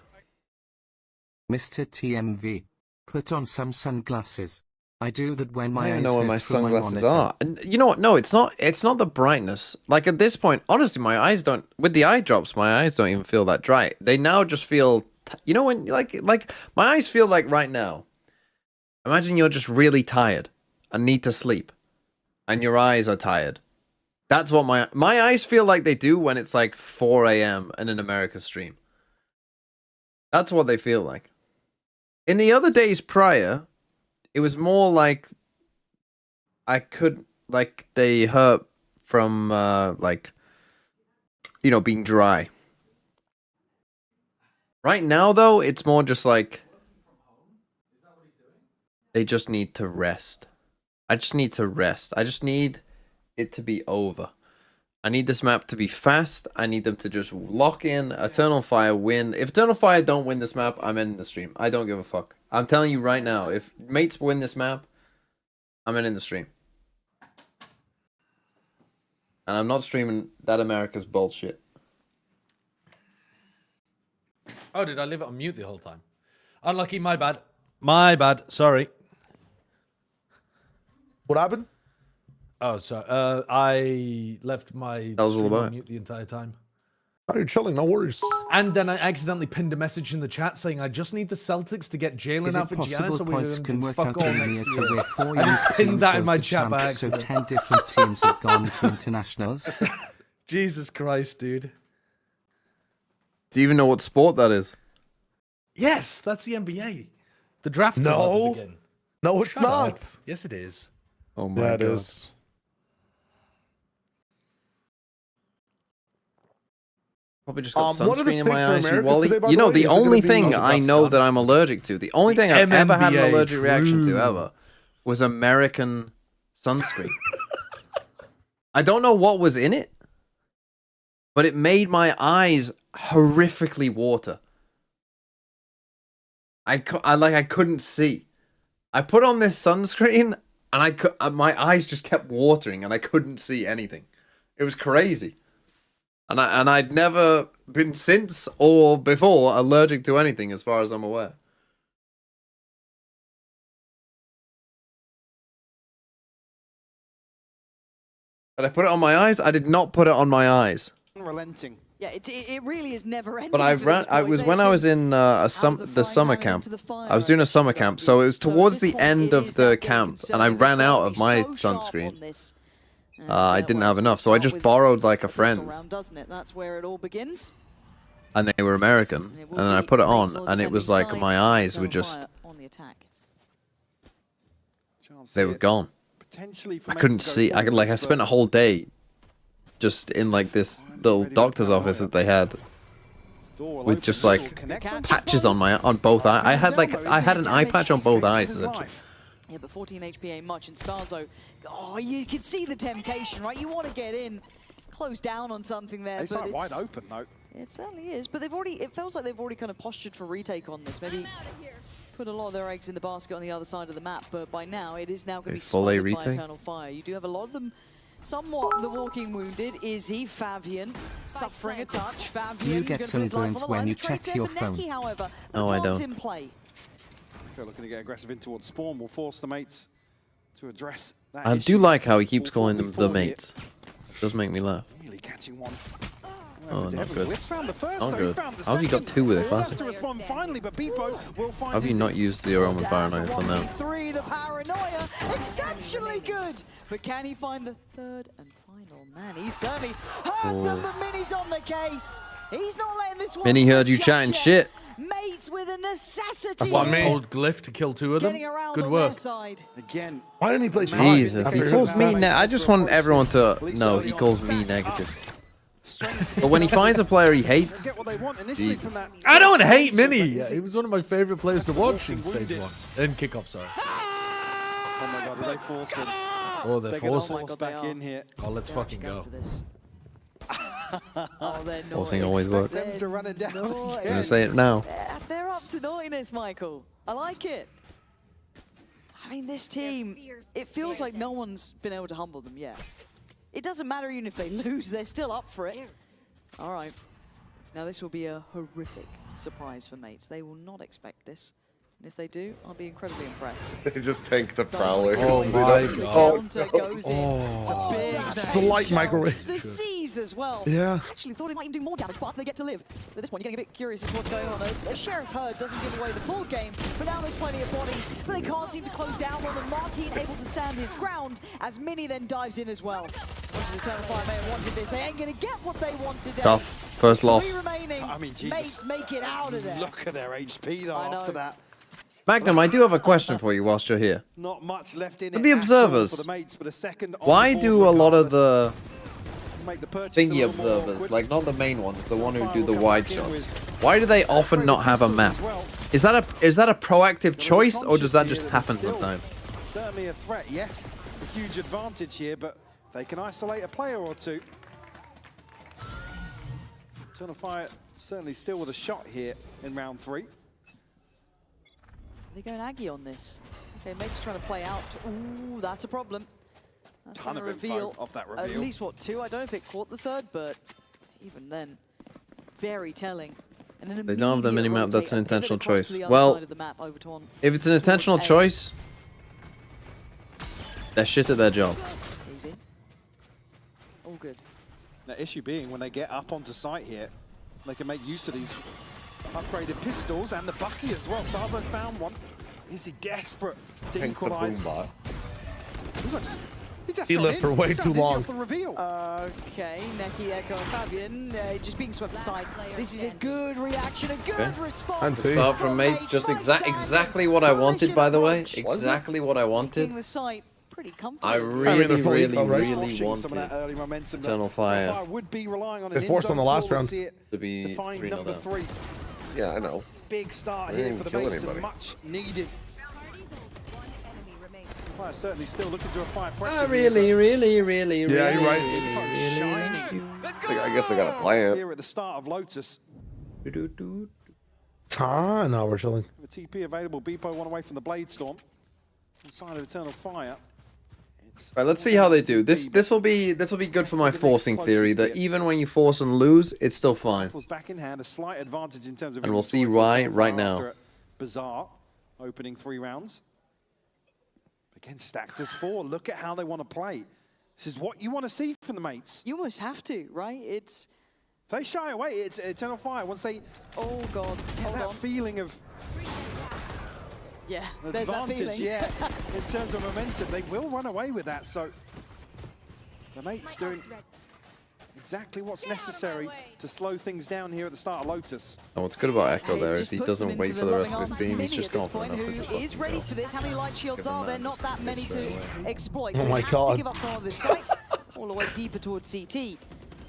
Mr. TMV. Put on some sunglasses. I do that when I my don't eyes know where hurt my from sunglasses monitor. are. And you know what? No, it's not. It's not the brightness. Like at this point, honestly, my eyes don't. With the eye drops, my eyes don't even feel that dry. They now just feel. You know when like my eyes feel like right now. Imagine you're just really tired and need to sleep, and your eyes are tired. That's what my eyes feel like they do when it's like 4 a.m. in an America stream. That's what they feel like. In the other days prior, it was more like they hurt from being dry. Right now though, it's more just like they just need to rest. I just need to rest. I just need it to be over. I need this map to be fast. I need them to just lock in. Eternal Fire win. If Eternal Fire don't win this map, I'm ending the stream. I don't give a fuck. I'm telling you right now, if mates win this map, I'm ending the stream. And I'm not streaming that America's bullshit. Oh, did I leave it on mute the whole time? Unlucky, my bad. My bad, sorry. What happened? Oh, sorry. I left my That was all stream about on mute the entire time. Oh, you're chilling, no worries. And then I accidentally pinned a message in the chat saying I just need the Celtics to get Jalen Is out it for Giannis possible so we points can can work fuck out all in next here to year. where 4 I youth pinned teams that go in my to chat by champs, so accident. 10 different teams have gone to internationals. Jesus Christ, dude. Do you even know what sport that is? Yes, that's the NBA. The draft's about to No. begin. No, it's Shut not. up. Yes, it is. Oh my Yeah, god. it is. Probably just got One of the sunscreen in my stakes for eyes, you Americas Wally. today, by You the know, way, the is it gonna only be- thing Oh, I that's know done. that I'm allergic to, the only thing I've ever had an MNBA, allergic reaction to true. ever, was American sunscreen. I don't know what was in it, but it made my eyes horrifically water. I couldn't see. I put on this sunscreen and my eyes just kept watering and I couldn't see anything. It was crazy. And I'd never been since or before allergic to anything as far as I'm aware. Did I put it on my eyes? I did not put it on my eyes. Unrelenting. Yeah, it really is never ending. But I was when I was in the summer camp. I was doing a summer camp, so it was towards the end of the camp, and I ran out of my sunscreen. I didn't have enough, so I just borrowed like a friend's, Doesn't it? That's where it all begins. and they were American, and then I put it on, and it was like my eyes were just, on the attack. they were gone. Potentially for I Mace couldn't to go see. I forward, spent a whole day just in like this little doctor's office that they had, with just like patches on both eyes. I had an eye patch on both eyes essentially. Yeah, but 14 HP ain't much, and Starzo, oh, you can see the temptation, right? You want to get in, close down on something there. It's but like wide open, though. It certainly is, but they've already, it feels like they've already kind of postured for retake on this. Maybe put a lot of their eggs in the basket on the other side of the map, but by now, it is now going to be swallowed by Eternal Fire. You do have a lot of them somewhat the walking wounded. Izzy, Fabian, suffering a touch. Fabian, You get sunburnt when you check your phone. However, No, I don't. in play. They're looking to get aggressive in towards Spawn. Will force the mates to address that I issue. do like how he keeps calling them the mates. It does make me laugh. Really catching one. Oh, not good. Blips found the first, Not though. good. He's found the How's he got second. 2 with it, Will has classic? to respond finally, but Beepo will find How have you Izzy. not used the aroma paranoia until now? 3, the paranoia, exceptionally good. But can he find the third and final man? He certainly heard them, but Mini's on the case. He's not letting this one Mini sit heard you just chatting yet. shit. Mates with a necessity. That's what I told Glyph to kill 2 of them. Getting around Good on work. their side. Again. Why didn't he play Jesus, he calls me. I just want everyone to know he calls me negative. But when he finds a player he hates, Jesus. I don't hate Mini. He was one of my favorite players to watch in stage 1. In kickoff, sorry. Oh my god, are they forcing? Oh, they're gonna forcing. force back in here. Oh, let's fucking go. Oh, they're Forcing always works. Them to run it down. I'm gonna say it now. They're up to naughtiness, Michael. I like it. I mean, this team, it feels like no one's been able to humble them yet. It doesn't matter even if they lose, they're still up for it. All right. Now this will be a horrific surprise for Mates. They will not expect this. And if they do, I'll be incredibly impressed. They just tank the Prowler. Oh They my don't- God. Counter goes in. Oh. It's a big Slight microwave. The C's as well. Yeah. Actually thought it might even do more damage, but they get to live. At this point, you're getting a bit curious as to what's going on. The Sheriff Herd doesn't give away the full game, but now there's plenty of bodies, but they can't seem to close down on them. Martin able to stand his ground as Mini then dives in as well. Much as Eternal Fire may have wanted this, they ain't going to get what they want today. Tough. First loss. 3 remaining. I mean, Jesus. Mates make it out of there. Look at their HP though after that. Magnum, I do have a question for you whilst you're here. Not much left in For it the at all observers, for the mates, but a second on why the do board a lot of regardless. the Make the purchase a thingy little more observers, awkward. like not the main ones, the one who do will the come wide back in shots, with why do they often not have a map? Is that a proactive choice, or does that conscious just here that happen it's still sometimes? Certainly a threat, yes. A huge advantage here, but they can isolate a player or two. Eternal Fire certainly still with a shot here in round 3. They're going Aggie on this. Okay, Mates trying to play out. Ooh, that's a problem. That's Ton going of to info reveal off that at reveal. least, what, 2? I don't know if it caught the third, but even then, very telling. And an They don't have the immediate minimap, that's an rotate, a pivot intentional across choice. to the other Well, side of the map over to on- if it's an intentional towards A. choice, they're shit at their job. Easy. All good. The issue being when they get up onto site here, they can make use of these upgraded pistols and the Bucky as well. Starzo found one. Is he desperate to Tank the equalize? boombot. He lived for way too long. Okay, Neki, Echo, and Fabian just being swept aside. This is a good reaction, a good response. Start from Mates, just exactly what I wanted, by the way. Exactly what I wanted. The site pretty comfortable. I really Watching wanted some of that early momentum that Eternal Fire would be relying on They an forced on the last round. to be find 3-0 number down. 3. Yeah, I know. Big start They here didn't for the kill mates and anybody. much needed. Fire certainly still looking to apply pressure. Ah, really. Yeah, you're right. I guess they got a plan. Here at the start of Lotus. No, we're chilling. With TP available, Beepo one away from the Blade Storm. Inside of Eternal Fire. Right, let's see how they do. This will be good for my forcing theory that even when you force and lose, it's still fine. Rifles back in hand, a slight advantage in terms of. And we'll see inventory for why Eternal right Fire now. after a Bizarre opening 3 rounds. Again, stacked as 4. Look at how they want to play. This is what you want to see from the mates. You almost have to, right? It's. If they shy away, it's Eternal Fire. Once they Oh God, get hold that on. feeling of Yeah, there's that advantage, feeling. yeah, in terms of momentum, they will run away with that. So the mates doing exactly what's necessary to slow things down here at the start of Lotus. And what's good about Echo there is Just he puts doesn't them wait into for the loving rest of his arms team. Mini He's just at this confident point, enough to who is fuck ready himself. for this. How many light shields are there? Not that many to exploit. Oh So my he has God. to give up some of this site all the way deeper towards CT.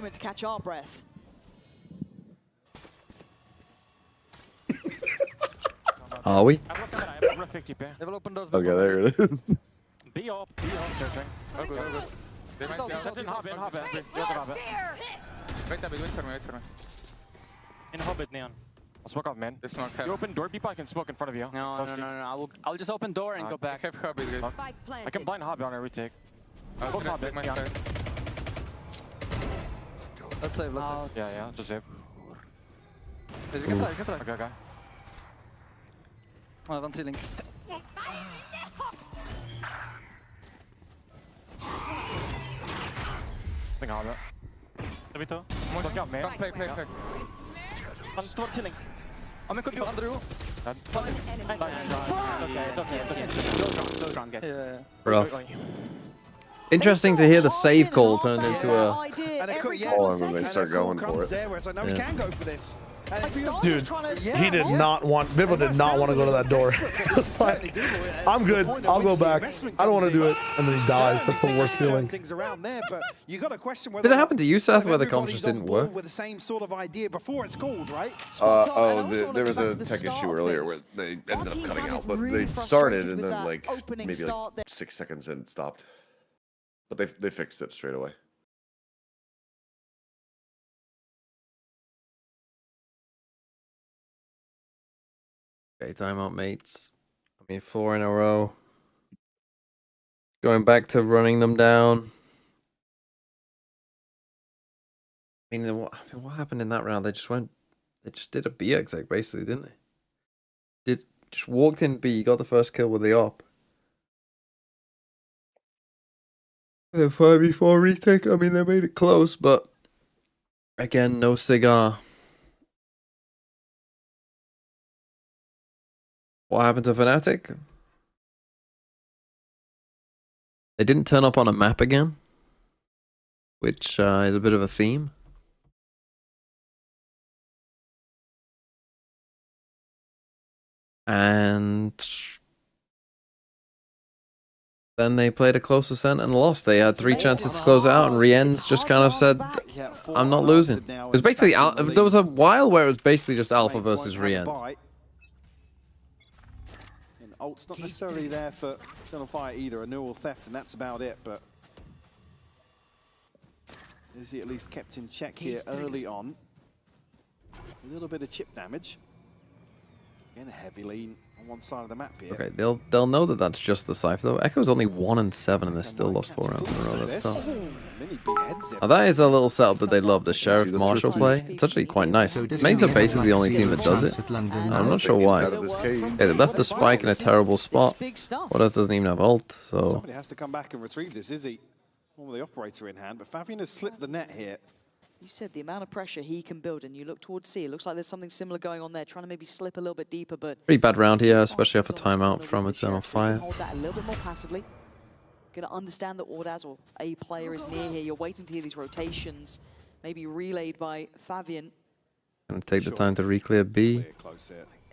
moment to catch our breath. Are we? They will open those. Okay, there it is. Be up, searching. Oh, good, oh, good. They might see us. Hop in. You have to hop it. Wait a bit, wait for me. In Hobbit, Neon. I'll smoke off, man. They smoke You heaven. open door, people, I can smoke in front of you. No. I'll just open door and go back. I have Hobbit, guys. I can blind Hobbit on a retake. Both Take Hobbit, my Neon. side. Let's save. Yeah, just save. You can try. Okay. One ceiling. Thing Hobbit. Vito. Look out, man. Play. On towards ceiling. I'm in you, under you. Those round, guys. Rough. Interesting to hear the save call turned into a... And and they start going for it. There where it's like, no, we can go for this. Dude, he did not want. Bibbo did not want to go to that door. It's like, I'm good. I'll go back. I don't want to do it. And then he dies. That's the worst feeling. Things around there, but you got to question whether Did it happen to you, Seth, where the comms just didn't work? with the same sort of idea before it's called, right? There was a tech issue earlier where they ended up cutting out, but they started and then like maybe like 6 seconds in it stopped. But they fixed it straight away. Okay, timeout, mates. I mean, 4 in a row. Going back to running them down. I mean, what happened in that round? They just did a B exec basically, didn't they? Just walked in B, got the first kill with the op. The 5v4 retake, I mean, they made it close, but again, no cigar. What happened to Fnatic? They didn't turn up on a map again, which is a bit of a theme. And then they played a close ascent and lost. They had 3 chances to close out, and Rien's just kind of said, I'm not losing. It was basically, there was a while where it was basically just Alpha versus Rien. Ult's not necessarily there for Eternal Fire either, a neural theft, and that's about it, but is he at least kept in check here early on? A little bit of chip damage. Again, a heavy lean on one side of the map here. Okay, they'll know that that's just the Cypher though. Echo's only 1 and 7 and they still lost 4 rounds in a row. That's tough. Now that is a little setup that they love, the Sheriff Marshall play. It's actually quite nice. Mates are basically the only team that does it. I'm not sure why. Yeah, they left the spike in a terrible spot. Lotus doesn't even have ult, so... Somebody has to come back and retrieve this, is he? One with the operator in hand, but Fabian has slipped the net here. You said the amount of pressure he can build, and you look towards C. It looks like there's something similar going on there, trying to maybe slip a little bit deeper, but... Pretty bad round here, especially off a timeout from Eternal Fire. Hold that a little bit more passively. Going to understand that Ordaz or a player is near here. You're waiting to hear these rotations, maybe relayed by Fabian. Gonna take the time to re-clear B.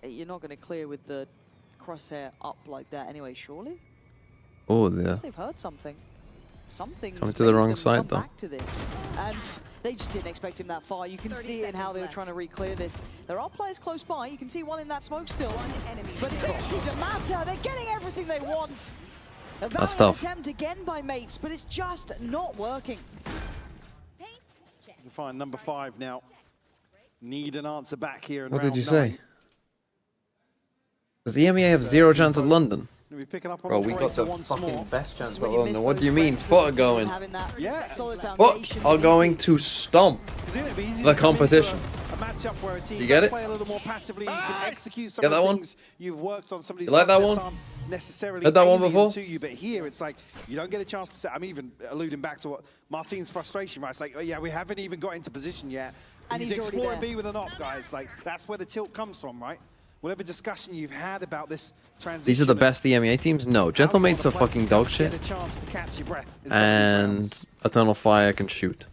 You're not going to clear with the crosshair up like that anyway, surely? Oh, yeah. They've heard something. Something's Coming to the wrong made them side, come though. back to this. And they just didn't expect him that far. You can see it in how they were trying to re-clear this. There are players close by. You can see one in that smoke still. But it doesn't seem to matter. They're getting everything they want. A That's valiant tough. attempt again by Mates, but it's just not working. You find number 5 now. Need an answer back here in What round did you 9. say? Does the EMEA have 0 chance at London? We'll be picking up on Bro, we got operator the once fucking more. best chance at London. What do you mean? Foot are going. Yeah. Foot are going to stomp the competition. A matchup where a team You get does it? play a little more passively, you can execute some Get of that the one? things you've worked on. Some of these You like that matchups one? aren't necessarily Heard that one alien before? to you, but here it's like you don't get a chance to set. I'm even alluding back to what Martin's frustration, right? It's like, oh yeah, we haven't even got into position yet. And he's he's already exploring there. B with an op, guys. Like that's where the tilt comes from, right? Whatever discussion you've had about this transition. These are the best EMEA teams? No. Gentlemates are fucking dog shit. Get a chance to catch your breath in some of these rounds. And Eternal Fire can shoot.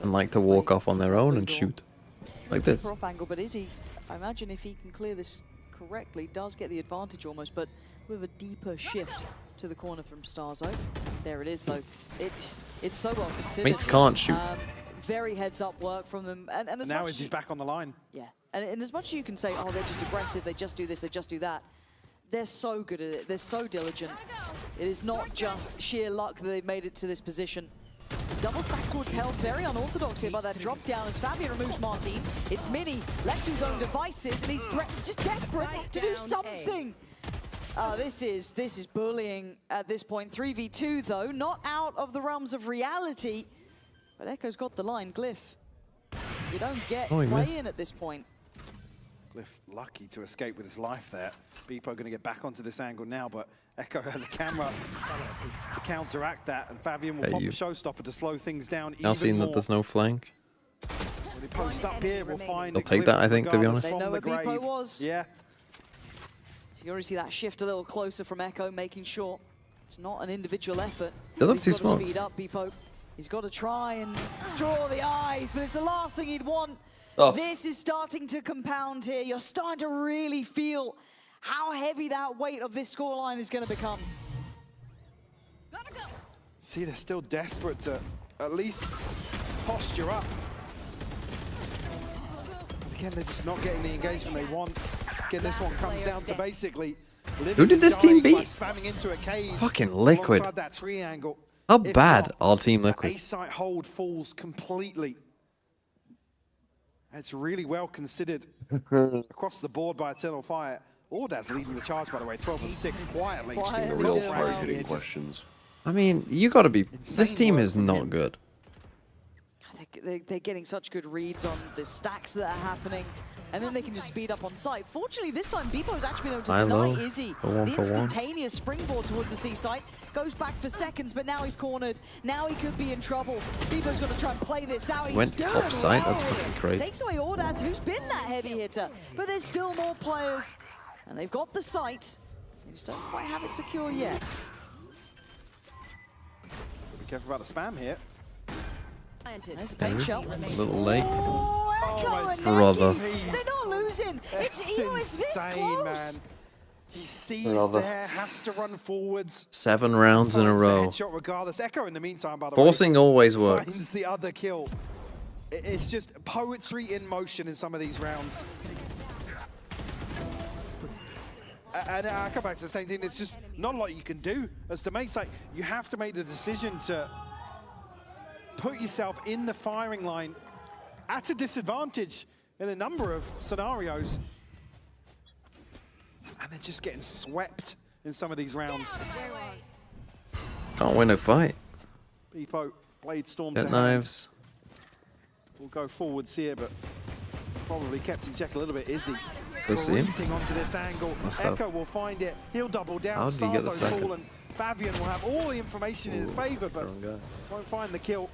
And like to walk off on their own and shoot. Like this. Off angle, but is he? I imagine if he can clear this correctly, does get the advantage almost, but with a deeper shift to the corner from Starzo. There it is, though. It's so well considered. Mates can't shoot. Very heads up work from them, and as Now he's back on the line. Yeah, and as much as you can say, oh, they're just aggressive, they just do this, they just do that. they're so good at it. They're so diligent. It is not just sheer luck that they've made it to this position. Double stack towards Hell, very unorthodox here by that drop down as Fabian removes Martin. It's Mini, left to his own devices, and he's just desperate to do something. This is bullying at this point. 3v2 though, not out of the realms of reality. But Echo's got the line. Glyph, you don't get play in at this point. Glyph lucky to escape with his life there. Beepo going to get back onto this angle now, but Echo has a camera to counteract that, and Fabian will pop the showstopper to slow things down even more. Now seeing that there's no flank. When he post up here, we'll find They'll take that, I think, to be honest. They know where Beepo was. Yeah. You already see that shift a little closer from Echo, making sure it's not an individual effort. They'll have two He's got to smokes. speed up, Beepo. He's got to try and draw the eyes, but it's the last thing he'd want. Oh. This is starting to compound here. You're starting to really feel how heavy that weight of this scoreline is going to become. See, they're still desperate to at least posture up. But again, they're just not getting the engagement they want. Again, this one comes down to basically Who did this team beat? spamming into a cage. Fucking Liquid. Alongside that triangle. How If bad not, are Team the Liquid? A-site hold falls completely. It's really well considered across the board by Eternal Fire. Audaz leading the charge, by the way, 12 and 6 quietly. Just doing Real well. hard-hitting questions. I mean, you got to be. This team is not good. They're getting such good reads on the stacks that are happening, and then they can just speed up on site. Fortunately, this time Beepo's actually been able to deny Izzy the instantaneous springboard towards the C site. Goes back for seconds, but now he's cornered. Now he could be in trouble. Beepo's got to try and play this out. He's Went doing top site. That's well. fucking crazy. Takes away Audaz, who's been that heavy hitter, but there's still more players, and they've got the site. They just don't quite have it secure yet. Be careful about the spam here. There's a paint shell. A little late. Oh, Echo and Brother. Neki, they're not losing. It's this insane, close. man. He sees Brother. there, has to run forwards. 7 rounds in a Finds the row. headshot regardless. Echo in the meantime, by the Forcing way, always works. finds the other kill. It's just poetry in motion in some of these rounds. And I come back to the same thing. It's just not a lot you can do. As the mate's like, you have to make the decision to put yourself in the firing line at a disadvantage in a number of scenarios. And they're just getting swept in some of these rounds. Can't win a fight. Beepo, Blade Storm Get to knives. hand. We'll go forwards here, but probably kept in check a little bit. Izzy Let's see him. creeping onto this angle. What's up? Echo will find it. He'll double down. How did he get the Starzo's second? fallen. Fabian will have all the information in his favor, but won't find the kill.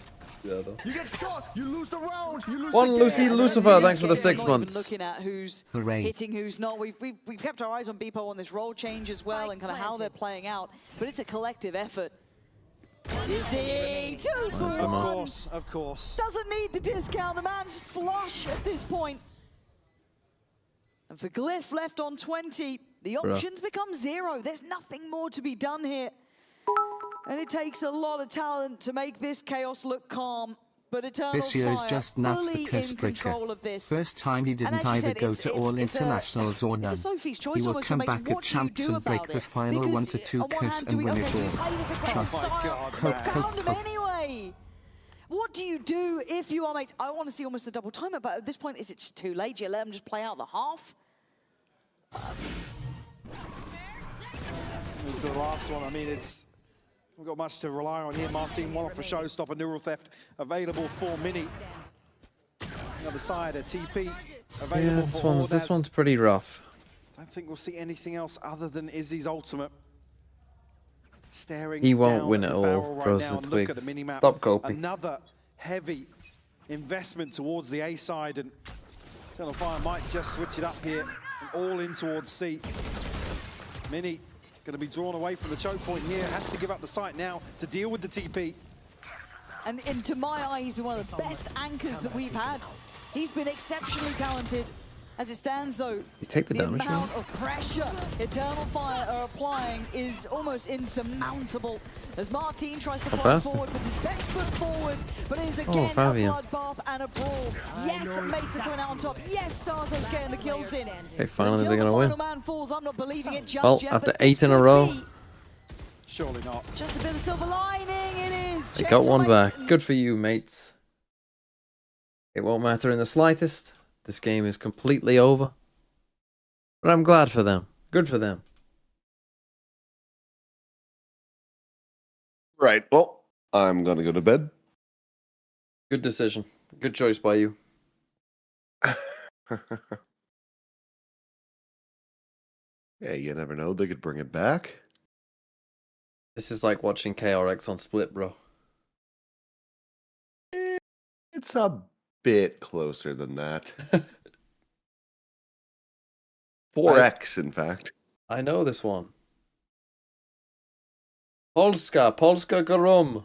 Yeah, though. You get shot, you lose the round, you lose One the Lucy game. Lucifer, thanks for the Not 6 even months. looking at who's Hooray. hitting, who's not. We've kept our eyes on Beepo on this role change as well and kind of how they're playing out. But it's a collective effort. Zizzy, 2 for That's the 1. mark. Of course. Doesn't need the discount. The man's flush at this point. And for Glyph left on 20, the Bruh. options become 0. There's nothing more to be done here. And it takes a lot of talent to make this chaos look calm. But Eternal This year's Fire just nuts fully for Chris in Bridger. control of this. First time he didn't as you either said, go it's- to it's- all it's a- internationals or It's none. a Sophie's choice He will almost come what makes back at what do you champs do and break about the it? final Because 1-2 on one kiss hand, and win okay, it do we all. play this aggressive Trust. style? God, We man. found him anyway. What do you do if you are mates? I want to see almost a double timer, but at this point, is it just too late? Do you let them just play out the half? Into the last one. I mean, we've got much to rely on here. Martin, one off a showstopper, neural theft available for Mini. The other side, a TP available Yeah, for this Audaz. one's pretty rough. I don't think we'll see anything else other than Izzy's ultimate. Staring He won't down win at it the all. barrel right Throws now the and look at the twigs. mini-map. Stop coping. Another heavy investment towards the A side, and Eternal Fire might just switch it up here and all in towards C. Mini going to be drawn away from the choke point here. Has to give up the site now to deal with the TP. And to my eye, he's been one of the best anchors that we've had. He's been exceptionally talented. As it stands, though, You take the the damage, man. amount of pressure Eternal Fire are applying is almost insurmountable. As Martin tries to fly bastard. forward, puts his best foot forward, but it is Oh, again a Fabian. bloodbath and a brawl. Yes, Mates are coming out on top. Yes, Starzo's getting the kills in. Okay, finally Until they're the gonna win. final man falls, I'm not believing it just Well, yet, after but this 8 in a could row, be Surely not. just a bit of silver lining. It is. they got one Gentlemen, back. Good for you, mates. It won't matter in the slightest. This game is completely over. But I'm glad for them. Good for them. Right. Well, I'm gonna go to bed. Good decision. Good choice by you. Yeah, you never know. They could bring it back. This is like watching KRX on Split, bro. It's a bit closer than that. 4x, in fact. I know this one. Polska Grum.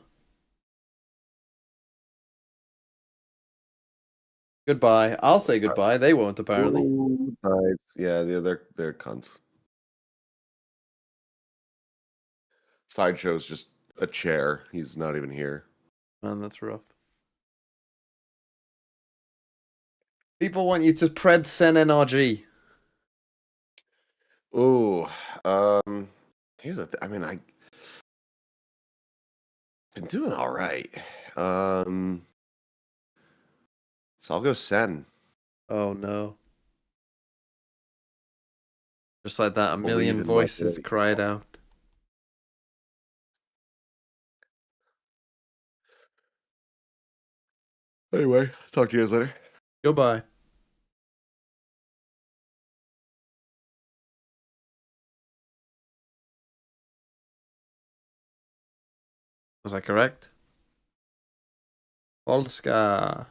Goodbye. I'll say goodbye. They won't, apparently. Nice. Yeah, they're cunts. Sideshow's just a chair. He's not even here. Man, that's rough. People want you to pred Sen NRG. Ooh, here's the thing. I mean, I've been doing all right. So I'll go Sen. Oh no. Just like that, a Believe million in voices my cried out. Anyway, talk to you guys later. Goodbye. Was I correct? Polska.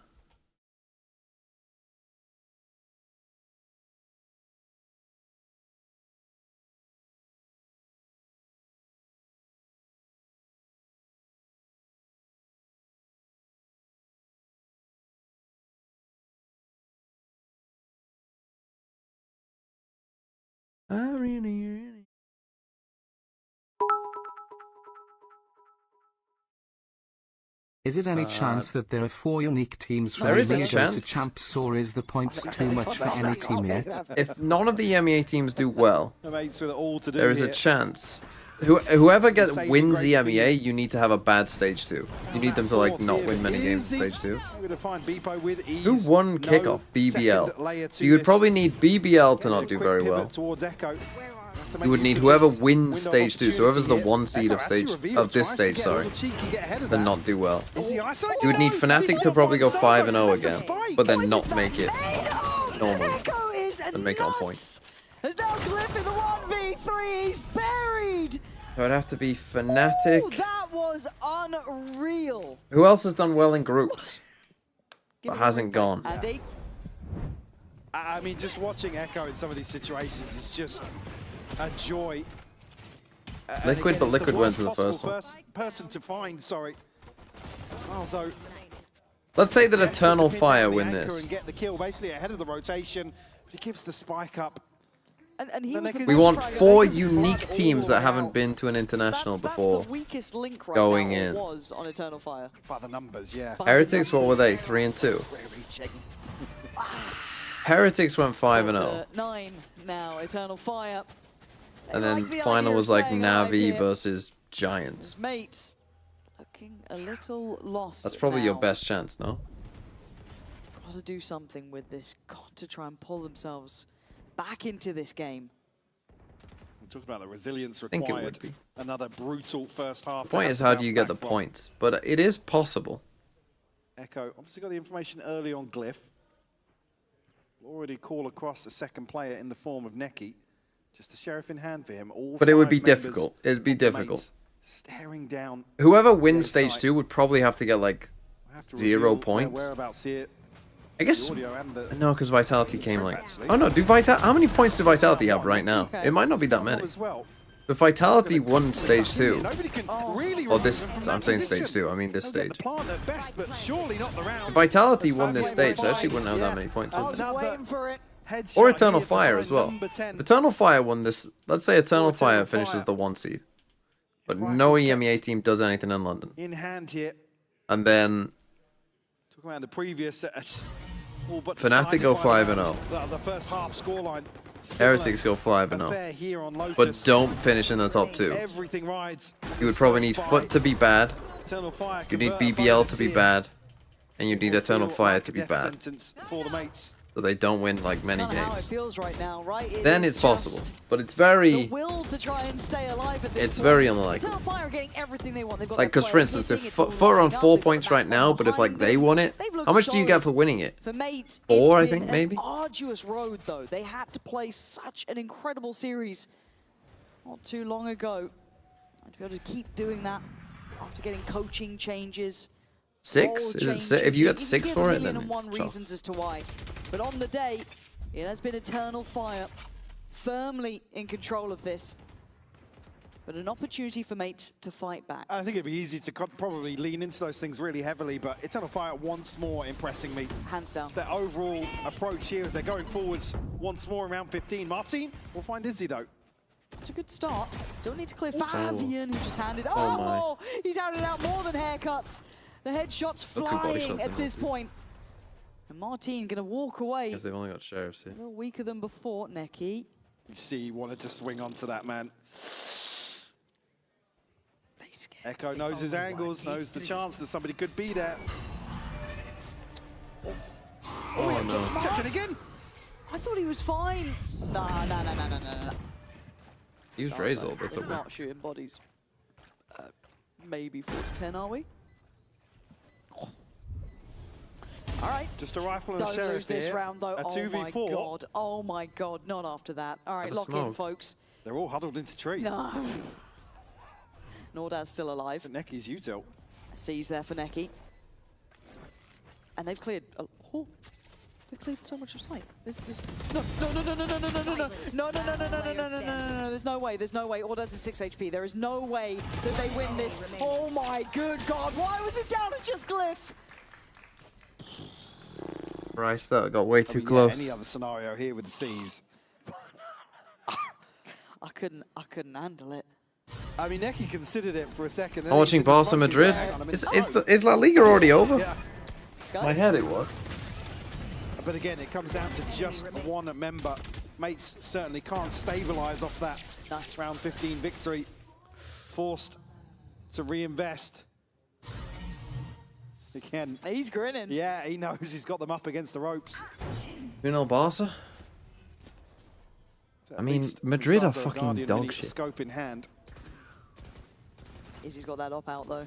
I really. Is it any chance that there are 4 unique teams from There is a Rio to chance. champs, or is the points too much for any team yet? If none of the MEA teams do well, M8s with it all to do there is a here. chance. Whoever Saving wins the great MEA, you need to have a bad stage 2. You need them to like not win many games in stage 2. I'm going to find Beepo with ease. Who won No kickoff? second BBL. layer So to you would this. probably need BBL to Getting a not do quick very pivot well. towards Echo. You would need whoever wins stage 2. So whoever's the 1 seed of this stage, sorry, then not do well. You would need Fnatic to probably go 5-0 again, but then not make it normal and make it on point. As now Glyph in the 1v3, he's buried. So it'd have to be Oh, Fnatic. that was unreal. Who else has done well in groups but hasn't gone? Andy? I mean, just watching Echo in some of these situations is just a joy. And Liquid, again, but it's the Liquid went worst for the first possible one. Person to find, sorry. Also, Let's say that Echo to Eternal pin Fire down the win anchor this. and get the kill basically ahead of the rotation, but he gives the spike up. And he Then was they the could We want best 4 striker. unique teams that haven't been to an international before That's the weakest link right going now, or in. was on Eternal Fire. By the numbers, yeah. Heretics, what were they? 3-2. Heretics went 5-0. 9 now, Eternal Fire. And I then like the final idea of was like staying alive Navi here. versus Giants. Mates looking a little lost. That's probably your now. best chance, no? Got to do something with this. Got to try and pull themselves back into this game. We talked about the resilience think it would required. be. Another brutal first half. The point is, how do you get the points? But it is possible. Echo obviously got the information early on Glyph. Already call across a second player in the form of Neki. Just a sheriff in hand for him. All But it would 5 be members difficult. It'd be of the difficult. mates staring down. Whoever wins the A stage site. 2 would probably have to get like Have to 0 reveal their points. whereabouts here. I guess The audio and the no, because Vitality came like. actually. Oh no, how many points do Vitality have right now? It might not be that many. as well. But Vitality won stage 2. Nobody can really Or this, remove from I'm that saying position. stage 2. I mean this They'll get stage. the plant at best, but surely not the round. If Vitality As won far this as stage, they five, actually wouldn't have yeah. that many points. Oh, would they? another Waiting for it. Headshot Or Eternal here to Fire find as well. number 10. Eternal Fire won this. Let's say Eternal Fire Eternal finishes Fire. the 1 seed. But no EMEA team does anything in London. In hand here. And then Talking about the previous all but Fnatic go decided by 5-0. the first half scoreline. Heretics go 5-0. But don't finish in the top 2. Everything rides. You would probably need Foot to be bad. Eternal Fire You need converted BBL by to be this bad. And you need Eternal Fire to be death bad. sentence for the mates. So they don't win like many Kinda how it games. feels right now, right? Then is it's possible. just But it's the very... will to try and stay alive at this It's point. very unlikely. Eternal Fire are getting everything they want. They've got Like, their because for players instance, if hitting, it's all Foot are on lining up, 4 they've got points the right now, but if like behind they them. won it, They've looked how much do you get solid. for winning it? For mates, 4, I it's been think, maybe? an arduous road, though. They had to play such an incredible series not too long ago. And to be able to keep doing that after getting coaching changes. 6? role Is it changes, if you you got can 6 give for a it, then million and one it's tough. reasons as to why. But on the day, it has been Eternal Fire firmly in control of this. But an opportunity for mates to fight back. I think it'd be easy to probably lean into those things really heavily, but Eternal Fire once more impressing me. Hands down. Their overall approach here as they're going forwards once more in round 15. Martin will find Izzy though. It's a good start. Don't need to clear Oh. Fabian, who just handed. Oh Oh, he's handed out more than haircuts. The headshots Got 2 body flying shots at in this there. point. And Martin gonna walk away. Because they've only got sheriffs A here. little weaker than before, Neki. You see he wanted to swing onto that man. Echo knows his angles, knows the chance that somebody could be there. Oh no. Second again. I thought he was fine. Nah. Use Razor, that's a We're win. not shooting bodies. Maybe 4 to 10, are we? All right. Just a rifle and a Don't sheriff lose this here. round, though. A Oh 2v4. my god. Oh my god. Not after that. All right, Have a lock in, smoke. folks. They're all huddled into tree. No. Nordad's still alive. Neki's util. Sees there for Neki. And they've cleared. Oh, they've cleared so much of sight. No. There's no way. There's no way. Ordad's at 6 HP. There is no way that they win this. Oh my good god. Why was it down to just Glyph? Bryce, that got way too Yeah, close. any other scenario here with the C's. I couldn't handle it. I mean, Neki considered it for a second. I'm watching Barca Madrid. Is La Liga already over? Yeah. My head it was. But again, it comes down to just one member. Mates certainly can't stabilize off that round 15 victory. Forced to reinvest. Again. He's grinning. Yeah, he knows he's got them up against the ropes. You know Barca? I mean, Madrid are fucking dog shit. Scope in hand. Izzy's got that op out though.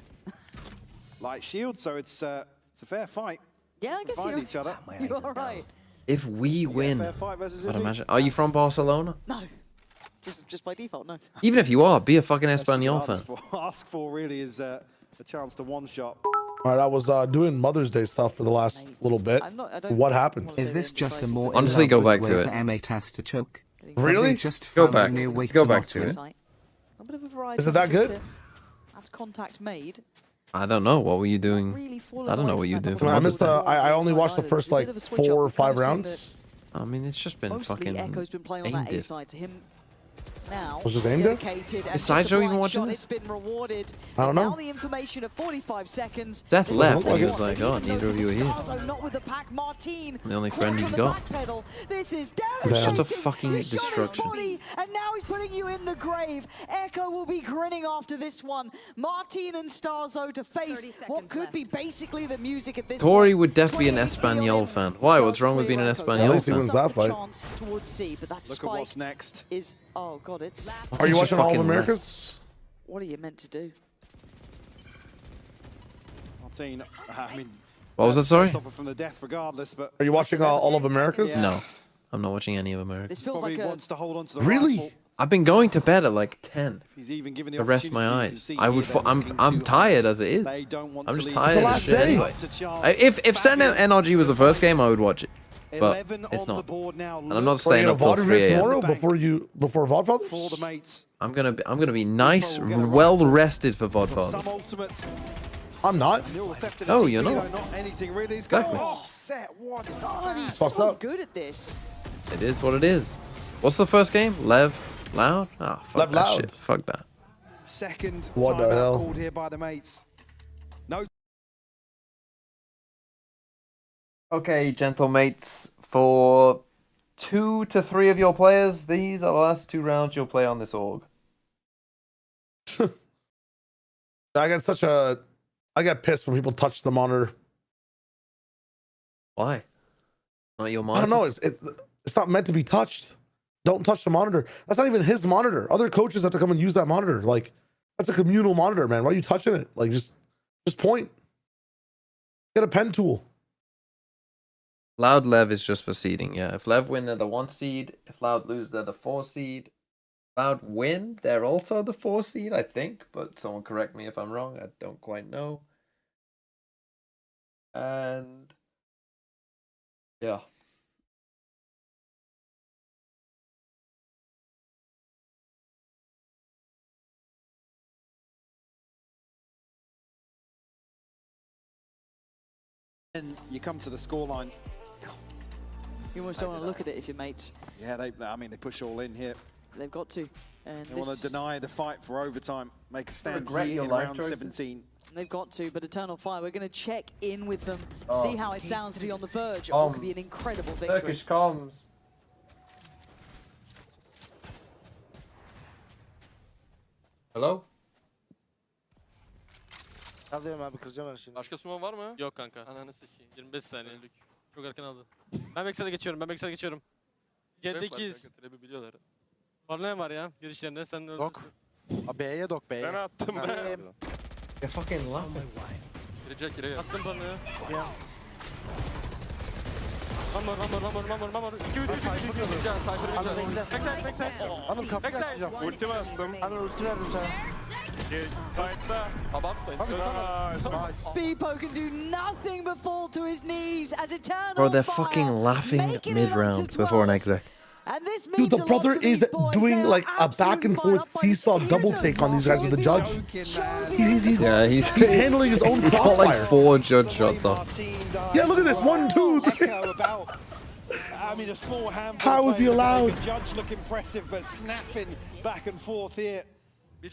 Light shield, so it's a fair fight. Yeah, I guess Find you're, each other. you're all right. If we win, fair fight versus I'd Izzy. imagine. Are you from Barcelona? No. Just by default, no. Even if you are, be a fucking Espanyol fan. Ask for really is a chance to one-shot. All right, I was doing Mother's Day stuff for the last little bit. What happened? Is this just a more Honestly, go back to way it. for M8s to choke? Really? Have they just Go found back. a new way Go to back master to it? it. A bit of a variety. Is it that good? That's contact made. I don't know. What were you doing? I don't know what you were doing. For I Mother's missed Day. I only watched the first like 4 or 5 rounds. I mean, it's just been Mostly fucking Echo's been playing on that aimed A it. side to him. Now, Was it aimed at? dedicated and Is just a Sideshow even blind watching shot. this? It's been rewarded. I don't And know. Now the information of 45 seconds. Death They left, don't and he want was like, it, "Oh, even neither though of you are it's here." Starzo, not with the pack. Martin. The only caught friend on he's the got. back pedal. This is Such devastating. a fucking He shot his destruction. body, and now he's putting you in the grave. Echo will be grinning after this one. Martin and Starzo to face what could be basically the music at this Tori point. would definitely be an Espanyol fan. Why? What's wrong with being an At Espanyol least he wins fan? that fight. Chance towards C, but that Look spike at what's next. is, oh god, it's, Are you She watching All of fucking left. Americas? what are you meant to do? Martin, I mean, What was that? Sorry. stop it from the death regardless, but Are you watching All of Americas? Yeah. No, I'm not watching any of America. This feels probably like a, wants to hold on to the Really? rifle. I've been going to bed at like 10 He's even given the to rest my opportunity to eyes. see I would. here they're looking I'm too tired hard. as it is. They don't want I'm to just leave tired the of last shit day. anyway. Up to chance. If Sen NRG was the first game, I would watch it, but 11 it's on the not. board now. And I'm not Are staying you up gonna till VOD 3 review a.m. tomorrow before VOD for the Fathers? mates. I'm gonna be nice, well rested for VOD Some fathers. ultimates. I'm not. Nil theft in Oh, a you're TP, not. though, not anything really. He's Exactly. got offset. What is God, he's that? Fucked so up. good at this. It is what it is. What's the first game? Lev Loud? Ah, fuck Lev that Loud. shit. Fuck that. Second What the timeout hell? called here by the mates. No. Okay, gentle mates. For 2 to 3 of your players, these are the last 2 rounds you'll play on this org. I get pissed when people touch the monitor. Why? Not your I monitor? don't know. It's not meant to be touched. Don't touch the monitor. That's not even his monitor. Other coaches have to come and use that monitor. Like, that's a communal monitor, man. Why are you touching it? Like, just point. Get a pen tool. Loud Lev is just for seeding, yeah. If Lev win, they're the 1 seed. If Loud lose, they're the 4 seed. Loud win, they're also the 4 seed, I think. But someone correct me if I'm wrong. I don't quite know. And yeah. And you come to the scoreline. You almost don't want to look at it if you're mates. Yeah, I mean, they push all in here. They've got to. And They want to deny the fight for overtime. Make a stand regret here your in life round choices? 17. They've got to, but Eternal Fire, we're going to check in with them, Oh. see how it sounds to be on the verge of what could be an incredible victory. Turkish comms. Hello? Alıyorum abi, kıracağım ben şimdi. Başka sumo var mı? Yok kanka. Ananı sikeyim. 25 saniyelik. Çok erken aldı. Ben Max'e geçiyorum. C'dekiyiz. Biliyorlar. Problem var ya girişlerinde. Sen öldürsün. Dok. B'ye dok, B'ye. Ben attım be. You're fucking laughing. Girecek gireye. Attım bana ya. Mamor. 2 3 Backside. Anıl kapıyı açacağım. Ulti bastım. Anıl ulti verdim sana. Side'da. Abartmayın. Beepo can do nothing but fall to his knees as Eternal Bro, they're Fire fucking laughing making it up to mid-round before an 12. exec. And this Dude, means the a lot brother to these is boys. doing They are like a back and absolutely forth fired up by the seesaw double take on these guys with the judge. Yeah, he's handling his own He's got like crossfire. 4 judge shots off. Yeah, look at this. 1, 2, 3. I mean, a small handful. How is he allowed? The judge look impressive, but snapping back and forth here. You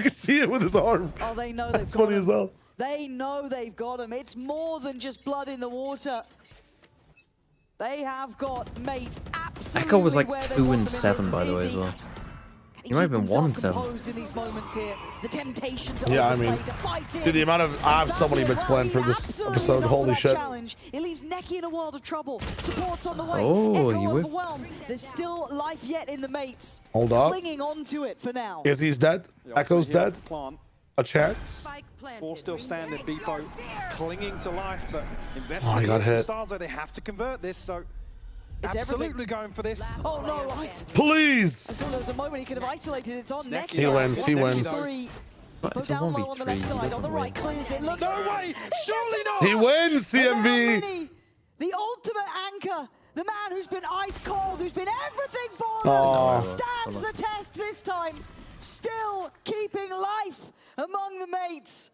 can see it with his arm. Oh, they know they've That's got funny him. as hell. They know they've got him. It's more than just blood in the water. They have got mates absolutely Echo was like where they 2 want and them in 7 this. by the way as well. He might have been 1 and 7. Composed in these moments here. The temptation to Yeah, I overplay, mean, to fight it. dude, the amount of I have so many bits planned for this episode. Holy shit! Challenge. It leaves Neki in a world of trouble. Support's on the way. Oh, Echo you would- overwhelmed. There's still life yet in the mates. Hold up. Clinging onto it for now. Is he's dead? Echo's dead. A chance. 4 still standing. Beepo clinging to life, but Oh, investing he got in hit. Starzo. They have to convert this, so It's absolutely going for this. Oh no! Please. I thought there was a moment he could have isolated. It's on Neki. He wins, he wins. Put down low on the left side, on the right, clears it. Looks no way! Surely not! He wins, CMV. The ultimate anchor, the man who's been ice cold, who's been everything for Aw. them, stands the test this time. Still keeping life among the mates.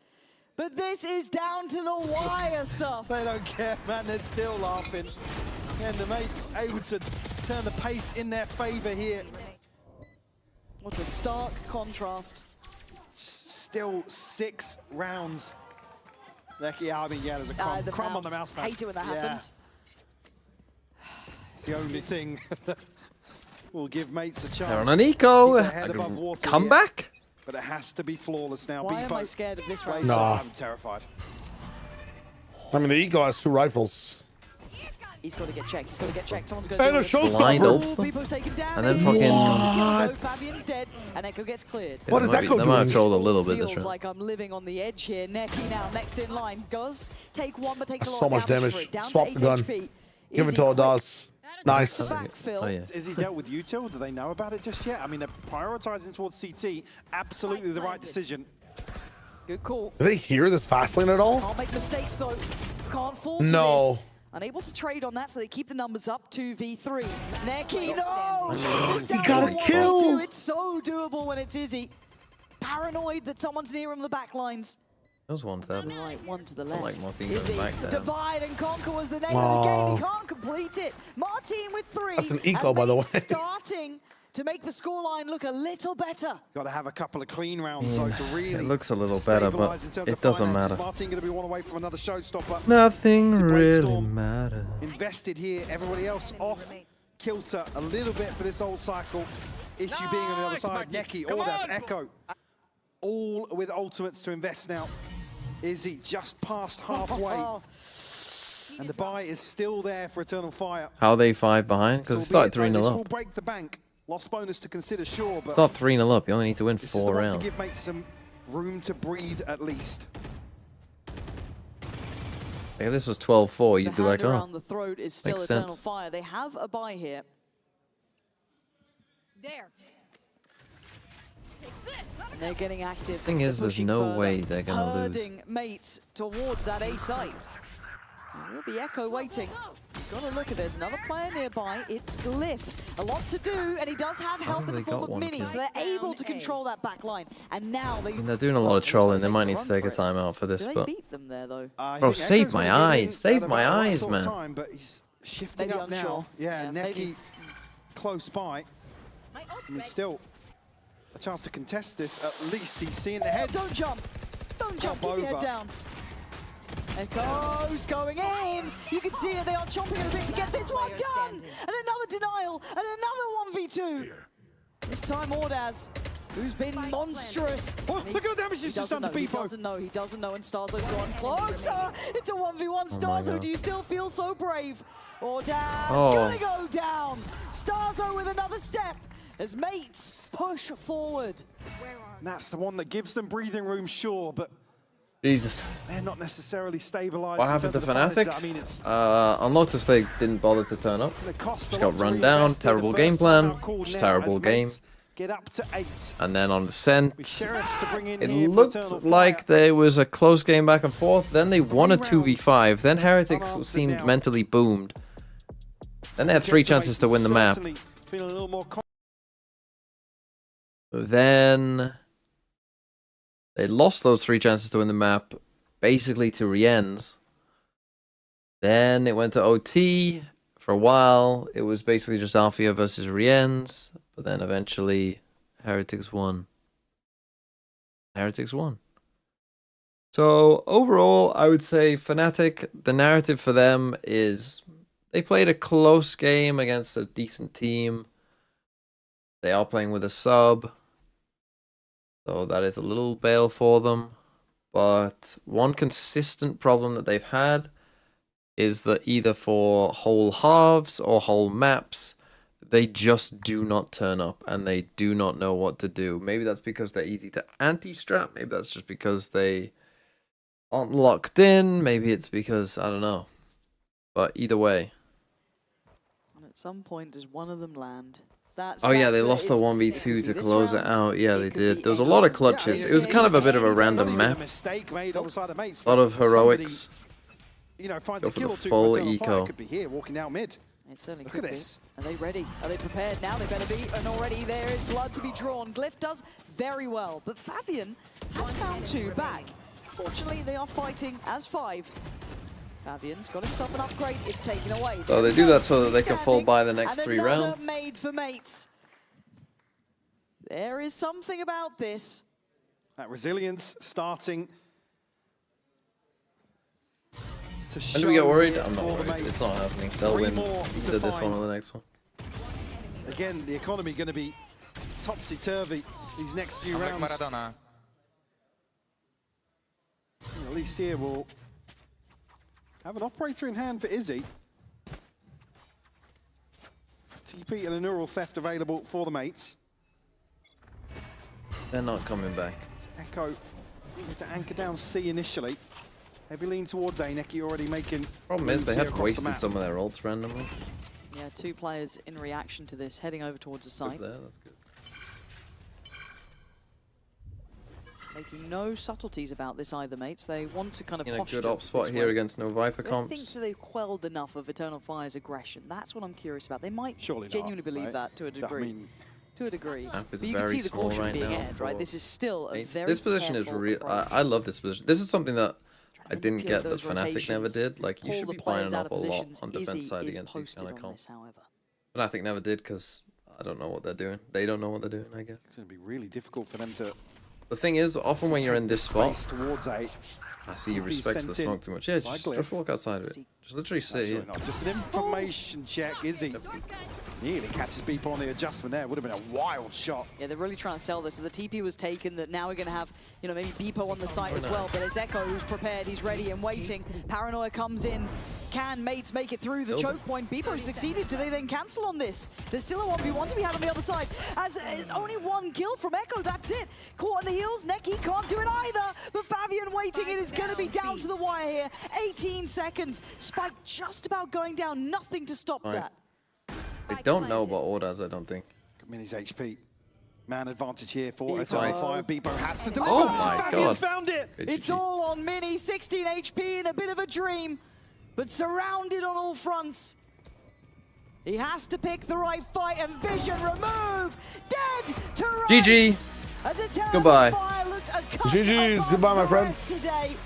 But this is down to the wire stuff. They don't care, man. They're still laughing. And the mates able to turn the pace in their favor here. What a stark contrast. Still 6 rounds. Yeah, I mean, yeah, there's a crumb, The crumb on the mouse pad. Hate it when that happens. It's the only thing that will give mates a chance. They're on an eco. Keep their head above water here. Comeback? But it has to be flawless now. Why am Beepo I scared of this plays round? Nah. I'm terrified. I mean, the Eagle has 2 rifles. He's got to get checked. He's got to get checked. Someone's got And to a do it. showstopper. Blind ults Ooh, them. Beepo's taken damage. And then fucking- No, Fabian's dead, and Echo gets cleared. What is They might Echo be- They might have doing? trolled a little bit this Feels round. like I'm living on the edge here. Neki now next in line. Does take 1, but takes a lot So of much damage. damage. For it. Down Swap to the 8 gun. HP. Give Is it to he Odas. Nice. Backfill. Oh, yeah. Is he dealt with util? Do they know about it just yet? I mean, they're prioritizing towards CT. Absolutely the right decision. Good call. Do they hear this fast lane at all? Can't make mistakes though. Can't fall to No. this. Unable to trade on that, so they keep the numbers up. 2v3. Neki, no! He got a kill. It's so doable when it's Izzy. Paranoid that someone's near him the back lines. Those ones there. To the right, one to the I left. like Martin Izzy, going back there. divide and conquer was the name of the game. He can't complete it. Martin with 3. That's an eco, by the way. Starting to make the scoreline look a little better. Got to have a couple of clean rounds though to really. It looks a little better, but stabilise in terms it of doesn't finances. matter. Martin going to be one away from another showstopper. Nothing It's a really brainstorm. matters. Invested here, everybody else off kilter a little bit for this old cycle. Issue being on the other side, Neki, Ordas, Echo, all with ultimates to invest now. Izzy just past halfway, and the buy is still there for Eternal Fire. How are they 5 behind? Because it started 3-0 This up. will break the bank. Lost bonus to consider, sure, but It's not 3-0 up. You only need to win this is 4 the one rounds. to give mates some room to breathe at least. If this was 12-4, you'd The be like, hand oh, around the throat is still makes Eternal sense. Fire. They have a buy here. There. And they're getting active. Thing is, They're there's pushing no further, way they're gonna lose. herding mates towards that A site. There will be Echo waiting. Got to look at there's another player nearby. It's Glyph. A lot to do, and he does have help in the really form got of one Mini, kill. so they're able to control that back line. And now they. I mean, they're doing a lot of trolling. They might need to take a timeout for this, Do they but beat them there though? bro, save my eyes, save my eyes, man. Time, but he's shifting Maybe up unsure. now. Yeah, Yeah, Neki maybe. close by. I mean, still a chance to contest this. At least he's seeing the heads. Don't jump! Don't jump! Keep your head over. down. Echo's going in. You can see it. They are chomping at a bit to get this one done. And another denial. And another 1v2. This time Ordaz, who's been monstrous. Oh, look at the damage he's just done to He Beepo. doesn't know. He doesn't know. And Starzo's gone closer. It's a 1v1. Starzo, God. do you still feel so brave? Ordaz Oh. gonna go down. Starzo with another step as mates push forward. And that's the one that gives them breathing room, sure, but Jesus. they're not necessarily stabilized. What in happened to terms of the finances. Fnatic? I mean, it's On Lotus, they didn't bother to turn up. the cost Just a lot got to run down, reinvest here. terrible The game first plan, timeout called just now terrible as game. mates get up to 8. And then on Descent, With Sheriffs to bring in it here for looked Eternal like Fire. there was a close game back and forth. Then they won a rounds 2v5. Then Heretics unanswered seemed now. mentally boomed. Then they had 3 chances to win the map. Certainly feeling a little more Then they lost those 3 chances to win the map, basically to Rien's. Then it went to OT. For a while, it was basically just Althea versus Rien's, but then eventually Heretics won. Heretics won. So overall, I would say Fnatic, the narrative for them is they played a close game against a decent team. They are playing with a sub. So that is a little bail for them. But one consistent problem that they've had is that either for whole halves or whole maps, they just do not turn up and they do not know what to do. Maybe that's because they're easy to anti-strap. Maybe that's just because they aren't locked in. Maybe it's because, I don't know. But either way. And at some point, does one of them land? Oh yeah, they lost a 1v2 to close it out. Yeah, they did. There was a lot of clutches. It was kind of a bit of a random map. mistake made on the side of mates. A lot of Somebody, heroics. you know, finds Go a for kill the or two full for Eternal Fire. eco. Could be here, walking down mid. It certainly Look could at be. this. Are they ready? Are they prepared? Now they better be. And already there is blood to be drawn. Glyph does very well, but Fabian has found 2 back. Fortunately, they are fighting as 5. Fabian's got himself an upgrade. It's taken away. So they do that so that they can fall by the next And 3 another rounds. made for mates. There is something about this. That resilience starting to show. When do we get worried? here I'm not for the worried. It's mates. not happening. They'll 3 win more to either this one find. or the next one. Again, the economy going to be topsy-turvy these next few rounds. Maradona. At least here we'll have an operator in hand for Izzy. TP and a neural theft available for the mates. They're not coming back. Echo need to anchor down C initially. Heavy lean towards A. Neki already making. Problem is they moves here had across the wasted map. some of their ults randomly. Yeah, 2 players in reaction to this, heading over towards the site. There, that's good. Making no subtleties about this either, mates. They want to kind of In a posture good op spot this here way. against no Viper I don't think comps. that they've quelled enough of Eternal Fire's aggression. That's what I'm curious about. They might Surely not, genuinely believe right? that to a degree. I mean, to a degree. Map is But you can very see the small caution right being now aired, right? for This is still a mates. very This position is careful real. approach. I love this position. This is something that I didn't peel get that those Fnatic never rotations, did. Like, you pull should the be players lining out up of a lot positions. on defense Izzy side is against these posted kind of on comps. this, however. Fnatic never did because I don't know what they're doing. They don't know what they're doing, I guess. It's going to be really difficult for them to. The thing is, often when you're in this spot, towards A. I see he He's respects the sent in smoke too much. Yeah, by just Glyph. walk outside of it. Just literally sit here. Not just an information check, Izzy. Nearly catches people on the adjustment there. Would have been a wild shot. Yeah, they're really trying to sell this. So the TP was taken, that now we're going to have, you know, maybe Beepo on the site as well. But it's Echo who's prepared, he's ready and waiting. Paranoia comes in. Can Mates make it through the choke point? Beepo succeeded. Do they then cancel on this? There's still a 1v1 to be had on the other side. As there's only one kill from Echo, that's it. Caught on the heels, Neki can't do it either. But Fabian waiting, it is going to be down to the wire here. 18 seconds. Spike just about going down, nothing to stop that. They don't know about orders, I don't think. Mini's HP. Man advantage here for Beepo. Eternal Fire. Beepo has to deliver. Oh my Fabian's God. found it. It's all on Mini, 16 HP in a bit of a dream, but surrounded on all fronts. He has to pick the right fight, and Vision removed. Dead to rights. GG. As Eternal Goodbye. Fire looked a cut GG's. above Goodbye, my the friends. rest today.